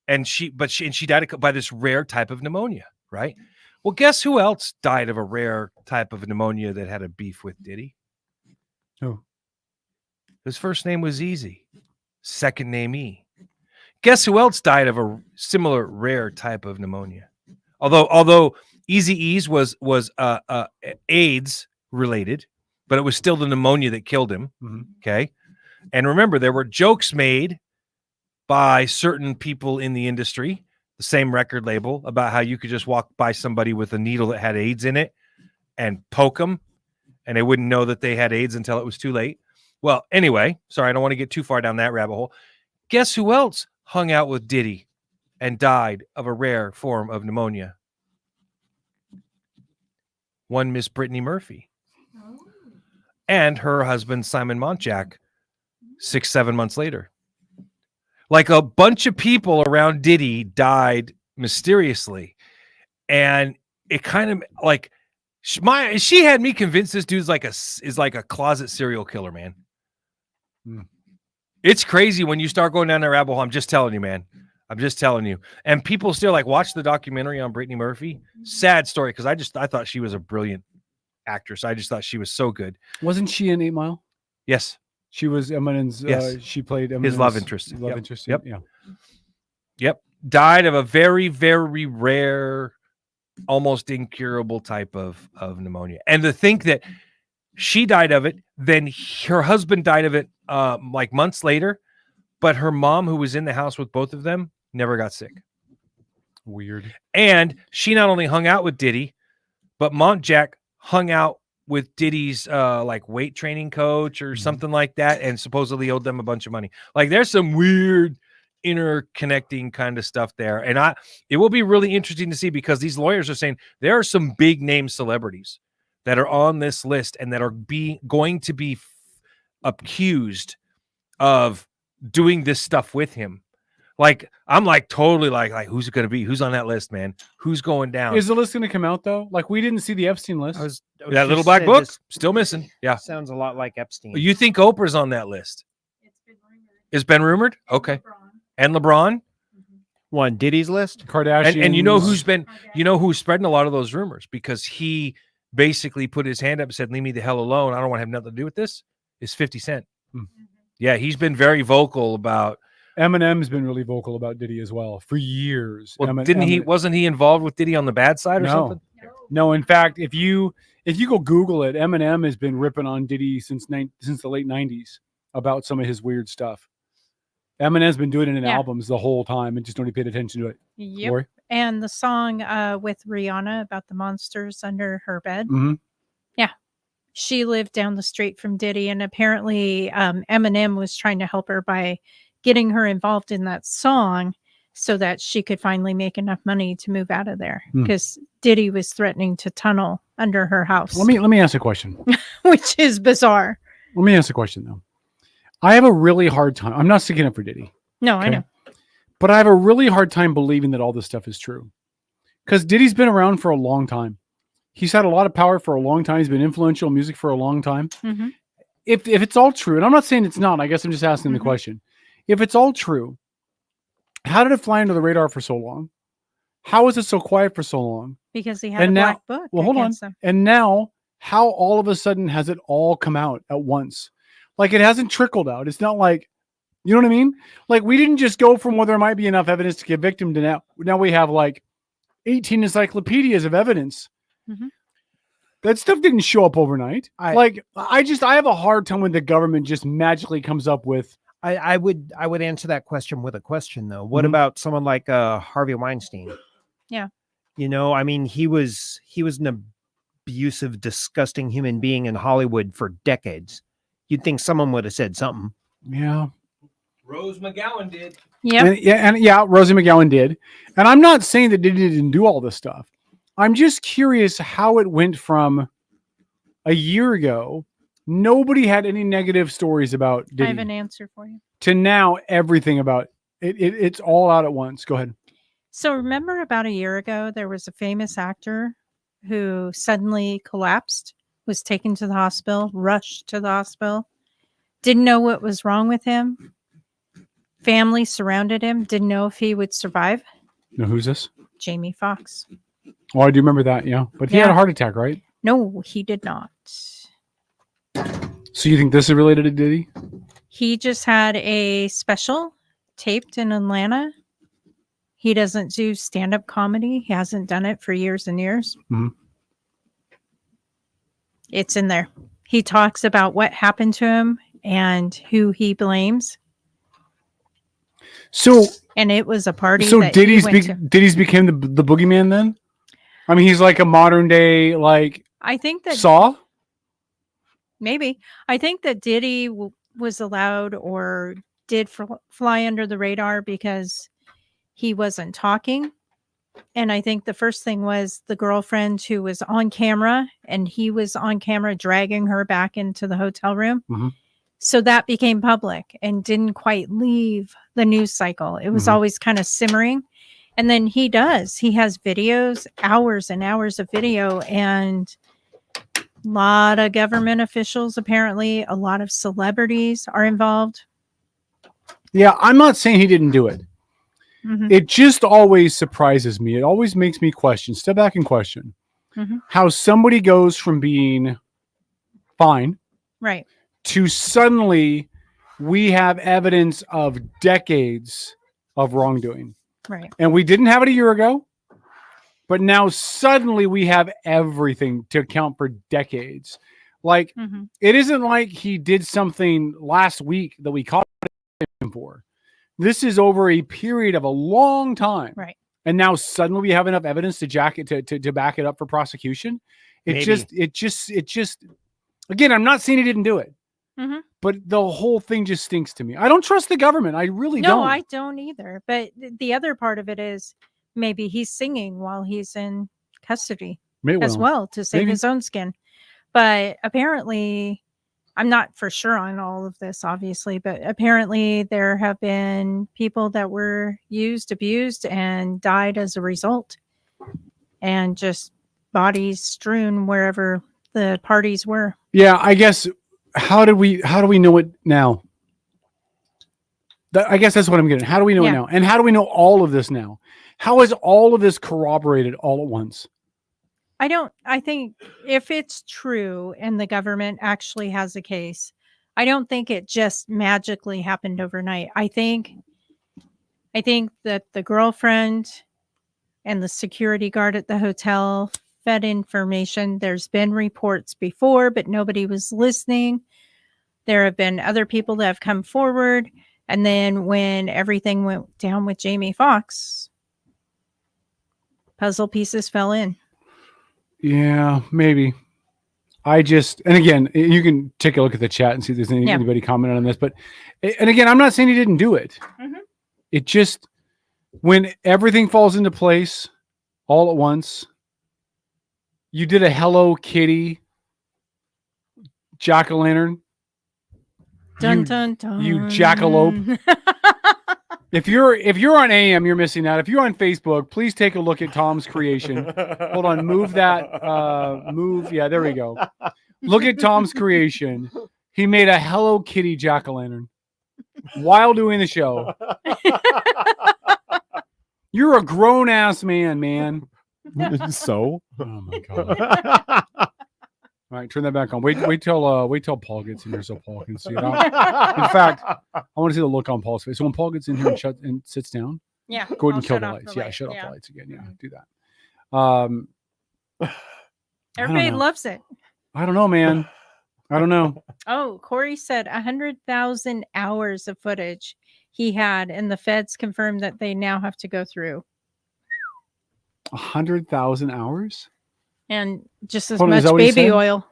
[SPEAKER 9] and she died by this rare type of pneumonia, right? Well, guess who else died of a rare type of pneumonia that had a beef with Diddy?
[SPEAKER 8] Who?
[SPEAKER 9] His first name was Easy, second name E. Guess who else died of a similar rare type of pneumonia? Although Eazy-E's was AIDS related, but it was still the pneumonia that killed him. Okay. And remember, there were jokes made by certain people in the industry, the same record label, about how you could just walk by somebody with a needle that had AIDS in it and poke them, and they wouldn't know that they had AIDS until it was too late. Well, anyway, sorry, I don't want to get too far down that rabbit hole. Guess who else hung out with Diddy and died of a rare form of pneumonia? One Miss Brittany Murphy. And her husband, Simon Montjack, 6-7 months later. Like, a bunch of people around Diddy died mysteriously. And it kind of like she had me convinced this dude's like a closet serial killer, man. It's crazy when you start going down the rabbit hole. I'm just telling you, man. I'm just telling you. And people still like watch the documentary on Brittany Murphy. Sad story because I thought she was a brilliant actress. I just thought she was so good.
[SPEAKER 8] Wasn't she in 8 Mile?
[SPEAKER 9] Yes.
[SPEAKER 8] She was Eminem's.
[SPEAKER 9] Yes.
[SPEAKER 8] She played Eminem's
[SPEAKER 9] his love interest.
[SPEAKER 8] Love interest.
[SPEAKER 9] Yep.
[SPEAKER 8] Yeah.
[SPEAKER 9] Yep. Died of a very, very rare, almost incurable type of pneumonia. And to think that she died of it, then her husband died of it like months later, but her mom, who was in the house with both of them, never got sick.
[SPEAKER 8] Weird.
[SPEAKER 9] And she not only hung out with Diddy, but Montjack hung out with Diddy's like weight training coach or something like that, and supposedly owed them a bunch of money. Like there's some weird interconnecting kind of stuff there. And it will be really interesting to see, because these lawyers are saying there are some big name celebrities that are on this list and that are going to be accused of doing this stuff with him. Like, I'm like totally like who's it going to be? Who's on that list, man? Who's going down?
[SPEAKER 8] Is the list going to come out though? Like, we didn't see the Epstein list.
[SPEAKER 9] That little black book still missing. Yeah.
[SPEAKER 11] Sounds a lot like Epstein.
[SPEAKER 9] You think Oprah's on that list? It's been rumored. Okay. And LeBron.
[SPEAKER 11] One Diddy's list.
[SPEAKER 8] Kardashian.
[SPEAKER 9] And you know who's spreading a lot of those rumors, because he basically put his hand up and said, "Leave me the hell alone. I don't want to have nothing to do with this." Is 50 Cent. Yeah, he's been very vocal about.
[SPEAKER 8] Eminem's been really vocal about Diddy as well for years.
[SPEAKER 9] Well, wasn't he involved with Diddy on the bad side or something?
[SPEAKER 8] No. In fact, if you go Google it, Eminem has been ripping on Diddy since the late 90s about some of his weird stuff. Eminem's been doing it in albums the whole time and just nobody paid attention to it.
[SPEAKER 10] Yep.
[SPEAKER 8] Lori?
[SPEAKER 10] And the song with Rihanna about the monsters under her bed.
[SPEAKER 8] Mm-hmm.
[SPEAKER 10] Yeah. She lived down the street from Diddy, and apparently Eminem was trying to help her by getting her involved in that song so that she could finally make enough money to move out of there, because Diddy was threatening to tunnel under her house.
[SPEAKER 8] Let me ask a question.
[SPEAKER 10] Which is bizarre.
[SPEAKER 8] Let me ask a question though. I have a really hard time. I'm not sticking up for Diddy.
[SPEAKER 10] No, I know.
[SPEAKER 8] But I have a really hard time believing that all this stuff is true. Because Diddy's been around for a long time. He's had a lot of power for a long time. He's been influential in music for a long time.
[SPEAKER 10] Mm-hmm.
[SPEAKER 8] If it's all true, and I'm not saying it's not, I guess I'm just asking the question. If it's all true, how did it fly under the radar for so long? How is it so quiet for so long?
[SPEAKER 10] Because he had a black book.
[SPEAKER 8] Well, hold on.
[SPEAKER 10] Them.
[SPEAKER 8] And now, how all of a sudden has it all come out at once? Like, it hasn't trickled out. It's not like, you know what I mean? Like, we didn't just go from where there might be enough evidence to convict him to now we have like 18 encyclopedias of evidence.
[SPEAKER 10] Mm-hmm.
[SPEAKER 8] That stuff didn't show up overnight. I have a hard time when the government just magically comes up with.
[SPEAKER 11] I would answer that question with a question though. What about someone like Harvey Weinstein?
[SPEAKER 10] Yeah.
[SPEAKER 11] You know, I mean, he was an abusive, disgusting human being in Hollywood for decades. You'd think someone would have said something.
[SPEAKER 8] Yeah.
[SPEAKER 9] Rose McGowan did.
[SPEAKER 8] Yeah. Rosie McGowan did. And I'm not saying that Diddy didn't do all this stuff. I'm just curious how it went from a year ago, nobody had any negative stories about Diddy.
[SPEAKER 10] I have an answer for you.
[SPEAKER 8] To now, everything about it. It's all out at once. Go ahead.
[SPEAKER 10] So remember about a year ago, there was a famous actor who suddenly collapsed, was taken to the hospital, rushed to the hospital, didn't know what was wrong with him. Family surrounded him, didn't know if he would survive.
[SPEAKER 8] No, who's this?
[SPEAKER 10] Jamie Foxx.
[SPEAKER 8] Oh, I do remember that. Yeah. But he had a heart attack, right?
[SPEAKER 10] No, he did not.
[SPEAKER 8] So you think this is related to Diddy?
[SPEAKER 10] He just had a special taped in Atlanta. He doesn't do stand-up comedy. He hasn't done it for years and years.
[SPEAKER 8] Mm-hmm.
[SPEAKER 10] It's in there. He talks about what happened to him and who he blames. And it was a party.
[SPEAKER 8] So
[SPEAKER 10] that
[SPEAKER 8] Diddy's became the boogeyman then? I mean, he's like a modern day, like,
[SPEAKER 10] I think that
[SPEAKER 8] Saw?
[SPEAKER 10] Maybe. I think that Diddy was allowed or did fly under the radar because he wasn't talking. And I think the first thing was the girlfriend who was on camera, and he was on camera dragging her back into the hotel room.
[SPEAKER 8] Mm-hmm.
[SPEAKER 10] So that became public and didn't quite leave the news cycle. It was always kind of simmering. And then he has videos, hours and hours of video, and a lot of government officials, apparently, a lot of celebrities are involved.
[SPEAKER 8] Yeah, I'm not saying he didn't do it. It just always surprises me. It always makes me question, step back and question how somebody goes from being fine
[SPEAKER 10] Right.
[SPEAKER 8] to suddenly we have evidence of decades of wrongdoing.
[SPEAKER 10] Right.
[SPEAKER 8] And we didn't have it a year ago, but now suddenly we have everything to account for decades. Like, it isn't like he did something last week that we caught him for. This is over a period of a long time.
[SPEAKER 10] Right.
[SPEAKER 8] And now suddenly we have enough evidence to to back it up for prosecution. It just again, I'm not saying he didn't do it, but the whole thing just stinks to me. I don't trust the government. I really don't.
[SPEAKER 10] No, I don't either. But the other part of it is maybe he's singing while he's in custody as well to save his own skin. But apparently, I'm not for sure on all of this, obviously, but apparently there have been people that were used, abused, and died as a result. And just bodies strewn wherever the parties were.
[SPEAKER 8] Yeah, I guess how do we know it now? I guess that's what I'm getting. How do we know it now? And how do we know all of this now? How is all of this corroborated all at once?
[SPEAKER 10] I think if it's true and the government actually has a case, I don't think it just magically happened overnight. I think that the girlfriend and the security guard at the hotel fed information. There's been reports before, but nobody was listening. There have been other people that have come forward. And then when everything went down with Jamie Foxx, puzzle pieces fell in.
[SPEAKER 8] Yeah, maybe. And again, you can take a look at the chat and see if there's anybody commenting on this. But, and again, I'm not saying he didn't do it. It just, when everything falls into place all at once, you did a Hello Kitty jack-o'-lantern.
[SPEAKER 10] Dun, dun, dun.
[SPEAKER 8] You jackalope. If you're on AM, you're missing out. If you're on Facebook, please take a look at Tom's creation. Hold on, move that. Yeah, there we go. Look at Tom's creation. He made a Hello Kitty jack-o'-lantern while doing the show. You're a grown-ass man.
[SPEAKER 11] So?
[SPEAKER 8] Oh my god. All right, turn that back on. Wait till Paul gets in here so Paul can see it. In fact, I want to see the look on Paul's face. So when Paul gets in here and sits down, go ahead and kill the lights. Shut off the lights again. Yeah, do that.
[SPEAKER 10] Everybody loves it.
[SPEAKER 8] I don't know, man. I don't know.
[SPEAKER 10] Oh, Corey said 100,000 hours of footage he had, and the feds confirmed that they now have to go through
[SPEAKER 8] 100,000 hours.
[SPEAKER 10] And just as much baby oil.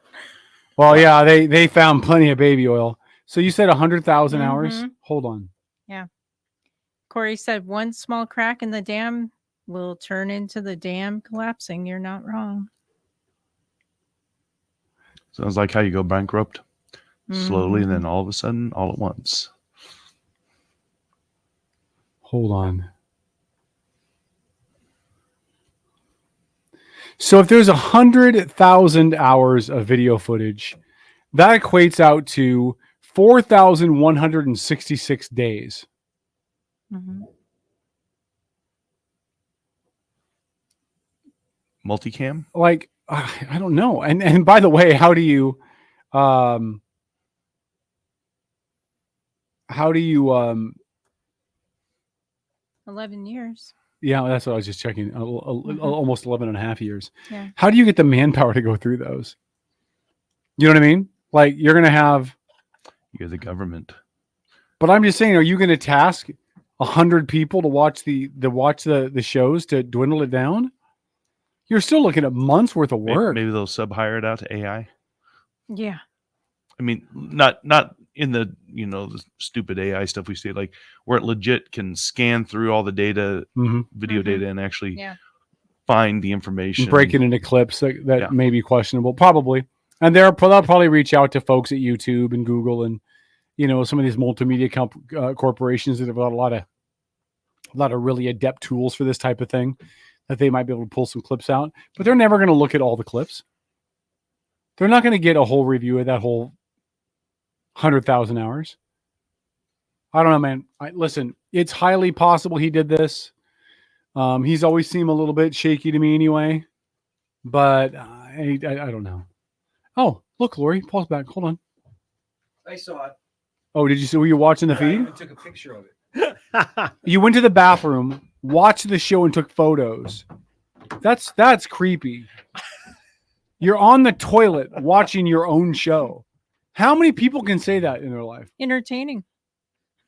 [SPEAKER 8] Well, yeah, they found plenty of baby oil. So you said 100,000 hours? Hold on.
[SPEAKER 10] Yeah. Corey said one small crack in the dam will turn into the dam collapsing. You're not wrong.
[SPEAKER 12] Sounds like how you go bankrupt slowly and then all of a sudden, all at once.
[SPEAKER 8] Hold on. So if there's 100,000 hours of video footage, that equates out to 4,166 days.
[SPEAKER 12] Multicam?
[SPEAKER 8] Like, I don't know. And by the way, how do you
[SPEAKER 10] 11 years.
[SPEAKER 8] Yeah, that's what I was just checking. Almost 11 and a half years.
[SPEAKER 10] Yeah.
[SPEAKER 8] How do you get the manpower to go through those? You know what I mean? Like, you're going to have...
[SPEAKER 12] You're the government.
[SPEAKER 8] But I'm just saying, are you going to task 100 people to watch the shows to dwindle it down? You're still looking at months worth of work.
[SPEAKER 12] Maybe they'll sub-hire it out to AI.
[SPEAKER 10] Yeah.
[SPEAKER 12] I mean, not in the the stupid AI stuff we see, like where it legit can scan through all the data, video data, and actually find the information,
[SPEAKER 8] break it into clips that may be questionable, probably. And they'll probably reach out to folks at YouTube and Google and some of these multimedia corporations that have got a lot of really adept tools for this type of thing that they might be able to pull some clips out. But they're never going to look at all the clips. They're not going to get a whole review of that whole 100,000 hours. I don't know, man. Listen, it's highly possible he did this. He's always seemed a little bit shaky to me anyway, but I don't know. Oh, look, Lori, pause back. Hold on.
[SPEAKER 9] I saw it.
[SPEAKER 8] Oh, did you see? Were you watching the feed?
[SPEAKER 9] I took a picture of it.
[SPEAKER 8] You went to the bathroom, watched the show, and took photos. That's creepy. You're on the toilet watching your own show. How many people can say that in their life?
[SPEAKER 10] Entertaining.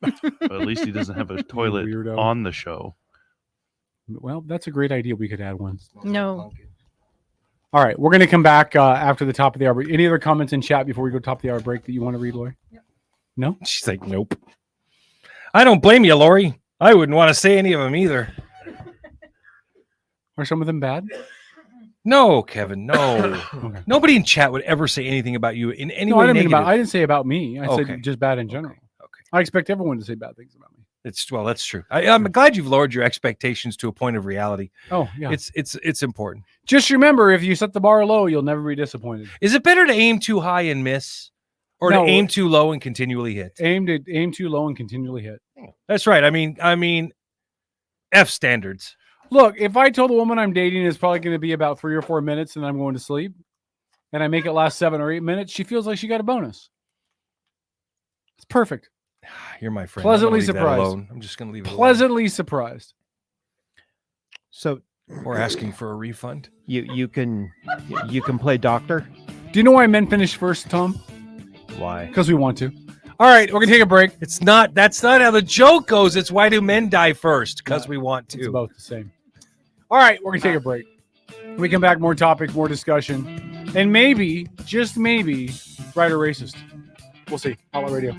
[SPEAKER 12] But at least he doesn't have a toilet
[SPEAKER 8] Weirdo.
[SPEAKER 12] on the show.
[SPEAKER 8] Well, that's a great idea. We could add one.
[SPEAKER 10] No.
[SPEAKER 8] All right, we're going to come back after the top of the hour. Any other comments in chat before we go top of the hour break that you want to read, Lori? No?
[SPEAKER 9] She's like, nope. I don't blame you, Lori. I wouldn't want to say any of them either.
[SPEAKER 8] Are some of them bad?
[SPEAKER 9] No, Kevin, no.
[SPEAKER 8] Okay.
[SPEAKER 9] Nobody in chat would ever say anything about you in any
[SPEAKER 8] No,
[SPEAKER 9] way
[SPEAKER 8] I didn't
[SPEAKER 9] negative.
[SPEAKER 8] I didn't say about me. I
[SPEAKER 9] Okay.
[SPEAKER 8] said just bad in general.
[SPEAKER 9] Okay.
[SPEAKER 8] I expect everyone to say bad things about me.
[SPEAKER 9] That's true. I'm glad you've lowered your expectations to a point of reality.
[SPEAKER 8] Oh, yeah.
[SPEAKER 9] It's important.
[SPEAKER 8] Just remember, if you set the bar low, you'll never be disappointed.
[SPEAKER 9] Is it better to aim too high and miss, or
[SPEAKER 8] No.
[SPEAKER 9] to aim too low and continually hit?
[SPEAKER 8] Aim too low and continually hit.
[SPEAKER 9] That's right. I mean, F standards.
[SPEAKER 8] Look, if I told a woman I'm dating is probably going to be about 3 or 4 minutes and I'm going to sleep, and I make it last 7 or 8 minutes, she feels like she got a bonus. It's perfect.
[SPEAKER 9] You're my friend.
[SPEAKER 8] Pleasantly
[SPEAKER 9] I'm gonna leave that
[SPEAKER 8] surprised.
[SPEAKER 9] alone. I'm just going to leave it alone.
[SPEAKER 8] Pleasantly surprised.
[SPEAKER 11] So
[SPEAKER 9] We're asking for a refund.
[SPEAKER 11] you can play doctor.
[SPEAKER 8] Do you know why men finish first, Tom?
[SPEAKER 11] Why?
[SPEAKER 8] Because we want to. All right, we're going to take a break.
[SPEAKER 9] That's not how the joke goes. It's why do men die first? Because we want to.
[SPEAKER 8] It's both the same. All right, we're going to take a break. When we come back, more topics, more discussion, and maybe, just maybe, right or racist. We'll see. Outlaw Radio.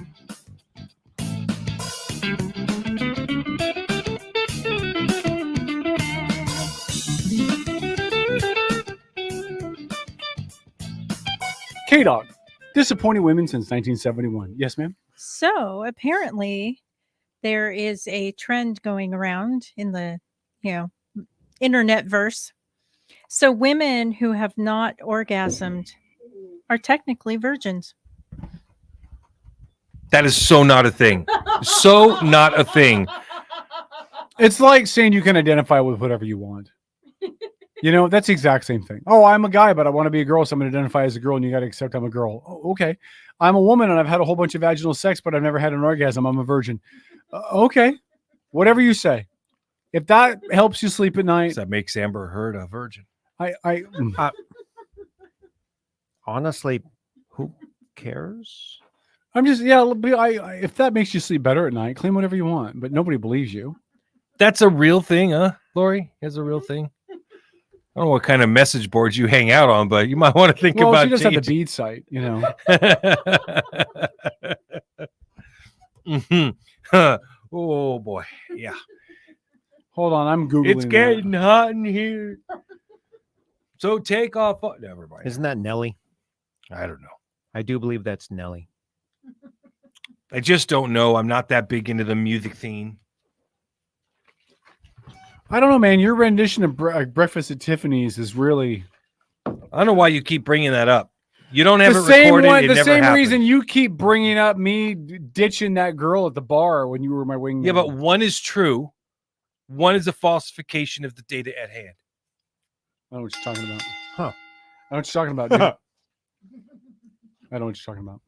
[SPEAKER 8] K-Dog. Disappointing women since 1971. Yes, ma'am?
[SPEAKER 10] So apparently there is a trend going around in the, internet verse. So women who have not orgasmed are technically virgins.
[SPEAKER 9] That is so not a thing. So not a thing.
[SPEAKER 8] It's like saying you can identify with whatever you want. That's the exact same thing. Oh, I'm a guy, but I want to be a girl, so I'm going to identify as a girl, and you got to accept I'm a girl. Oh, okay. I'm a woman, and I've had a whole bunch of vaginal sex, but I've never had an orgasm. I'm a virgin. Okay. Whatever you say. If that helps you sleep at night.
[SPEAKER 9] That makes Amber Heard a virgin.
[SPEAKER 11] Honestly, who cares?
[SPEAKER 8] I'm just, if that makes you sleep better at night, claim whatever you want, but nobody believes you.
[SPEAKER 9] That's a real thing, huh, Lori? It's a real thing. I don't know what kind of message boards you hang out on, but you might want to think about
[SPEAKER 8] she just
[SPEAKER 9] changing.
[SPEAKER 8] had the bead site,
[SPEAKER 9] Oh, boy. Yeah.
[SPEAKER 8] Hold on, I'm Googling.
[SPEAKER 9] It's getting hot in here. So take off. Never mind.
[SPEAKER 11] Isn't that Nelly?
[SPEAKER 9] I don't know.
[SPEAKER 11] I do believe that's Nelly.
[SPEAKER 9] I just don't know. I'm not that big into the music scene.
[SPEAKER 8] I don't know, man. Your rendition of Breakfast at Tiffany's is really...
[SPEAKER 9] I don't know why you keep bringing that up. You don't have
[SPEAKER 8] the
[SPEAKER 9] it
[SPEAKER 8] same
[SPEAKER 9] recorded.
[SPEAKER 8] one,
[SPEAKER 9] It
[SPEAKER 8] the
[SPEAKER 9] never
[SPEAKER 8] same
[SPEAKER 9] happened.
[SPEAKER 8] reason you keep bringing up me ditching that girl at the bar when you were my wingman.
[SPEAKER 9] Yeah, but one is true. One is a falsification of the data at hand.
[SPEAKER 8] I know what you're talking about.
[SPEAKER 11] Huh.
[SPEAKER 8] I know what you're talking about, dude. I know what you're talking about.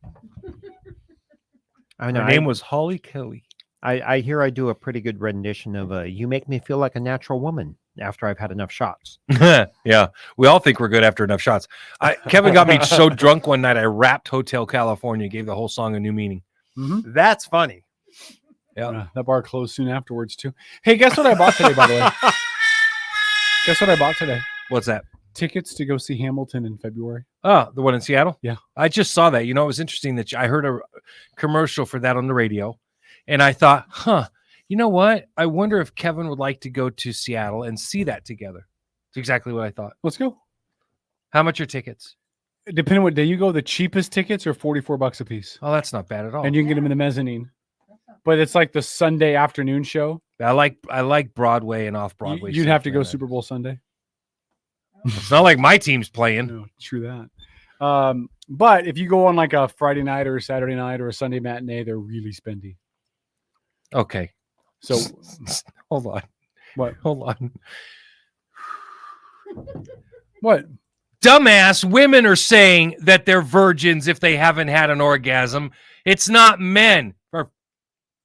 [SPEAKER 11] I know.
[SPEAKER 9] Her name was Holly Kelly.
[SPEAKER 11] I hear I do a pretty good rendition of "You Make Me Feel Like a Natural Woman" after I've had enough shots.
[SPEAKER 9] Yeah, we all think we're good after enough shots. Kevin got me so drunk one night I rapped Hotel California, gave the whole song a new meaning.
[SPEAKER 8] Mm-hmm.
[SPEAKER 11] That's funny.
[SPEAKER 9] Yeah,
[SPEAKER 8] that bar closed soon afterwards too. Hey, guess what I bought today? By the way, guess what I bought today?
[SPEAKER 9] What's that?
[SPEAKER 8] Tickets to go see Hamilton in February.
[SPEAKER 9] Oh, the one in Seattle?
[SPEAKER 8] Yeah.
[SPEAKER 9] I just saw that. It was interesting that I heard a commercial for that on the radio. And I thought, you know what? I wonder if Kevin would like to go to Seattle and see that together. That's exactly what I thought.
[SPEAKER 8] Let's go.
[SPEAKER 9] How much are tickets?
[SPEAKER 8] Depending on what day you go, the cheapest tickets are $44 a piece.
[SPEAKER 9] Oh, that's not bad at all.
[SPEAKER 8] And you can get them in the mezzanine. But it's like the Sunday afternoon show.
[SPEAKER 9] I like Broadway and off Broadway.
[SPEAKER 8] You'd have to go Super Bowl Sunday.
[SPEAKER 9] It's not like my team's playing.
[SPEAKER 8] No, true that. But if you go on like a Friday night or a Saturday night or a Sunday matinee, they're really spendy.
[SPEAKER 9] Okay.
[SPEAKER 8] So
[SPEAKER 9] hold on.
[SPEAKER 8] What?
[SPEAKER 9] Hold on.
[SPEAKER 8] What?
[SPEAKER 9] Dumbass women are saying that they're virgins if they haven't had an orgasm. It's not men. For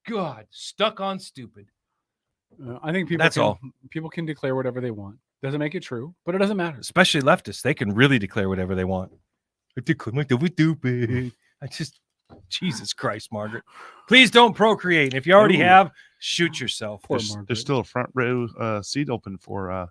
[SPEAKER 9] God, stuck on stupid.
[SPEAKER 8] I think
[SPEAKER 9] That's all.
[SPEAKER 8] People can declare whatever they want. Doesn't make it true, but it doesn't matter.
[SPEAKER 9] Especially leftists. They can really declare whatever they want. I declare myself stupid. I just, Jesus Christ, Margaret. Please don't procreate. And if you already have, shoot yourself.
[SPEAKER 12] There's still a front row seat open for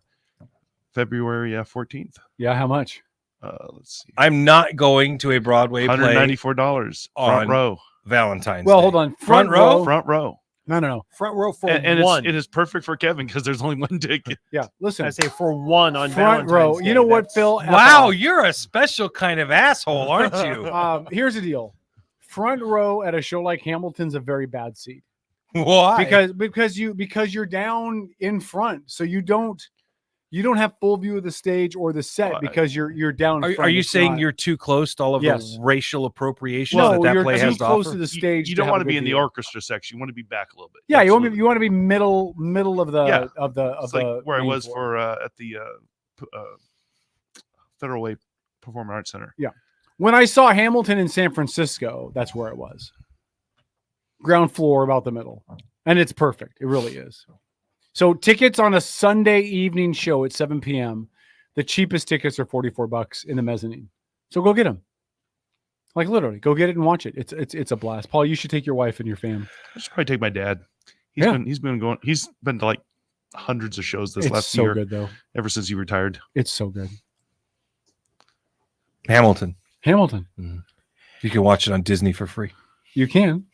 [SPEAKER 12] February 14th.
[SPEAKER 8] Yeah, how much?
[SPEAKER 12] Let's see.
[SPEAKER 9] I'm not going to a Broadway play.
[SPEAKER 12] $194 front row.
[SPEAKER 9] Valentine's
[SPEAKER 8] Well,
[SPEAKER 9] Day.
[SPEAKER 8] hold on.
[SPEAKER 12] Front row. Front row.
[SPEAKER 8] No.
[SPEAKER 11] Front row for
[SPEAKER 12] And
[SPEAKER 11] one.
[SPEAKER 12] it is perfect for Kevin because there's only one ticket.
[SPEAKER 8] Yeah, listen.
[SPEAKER 11] I say for one on
[SPEAKER 8] front
[SPEAKER 11] Valentine's
[SPEAKER 8] row.
[SPEAKER 11] Day.
[SPEAKER 8] You know what, Phil?
[SPEAKER 9] Wow, you're a special kind of asshole, aren't you?
[SPEAKER 8] Here's the deal. Front row at a show like Hamilton's a very bad seat.
[SPEAKER 9] Why?
[SPEAKER 8] Because you're down in front, so you don't have full view of the stage or the set because you're down.
[SPEAKER 9] Are you saying you're too close to all of the racial appropriation that play has to
[SPEAKER 8] close
[SPEAKER 9] offer?
[SPEAKER 8] to the stage.
[SPEAKER 12] You don't want to be in the orchestra section. You want to be back a little bit.
[SPEAKER 8] Yeah,
[SPEAKER 12] Absolutely.
[SPEAKER 8] you want to be middle of the of the
[SPEAKER 12] It's like where I
[SPEAKER 8] main
[SPEAKER 12] was
[SPEAKER 8] floor.
[SPEAKER 12] for at the Federal Way Performing Arts Center.
[SPEAKER 8] Yeah. When I saw Hamilton in San Francisco, that's where it was. Ground floor, about the middle. And it's perfect. It really is. So tickets on a Sunday evening show at 7 p.m., the cheapest tickets are $44 in the mezzanine. So go get them. Like literally, go get it and watch it. It's a blast. Paul, you should take your wife and your fam.
[SPEAKER 12] I should probably take my dad. He's been to like hundreds of shows this last year.
[SPEAKER 8] It's so good though.
[SPEAKER 12] Ever since he retired.
[SPEAKER 8] It's so good.
[SPEAKER 9] Hamilton.
[SPEAKER 8] Mm-hmm.
[SPEAKER 9] You can watch it on Disney for free.
[SPEAKER 8] You can.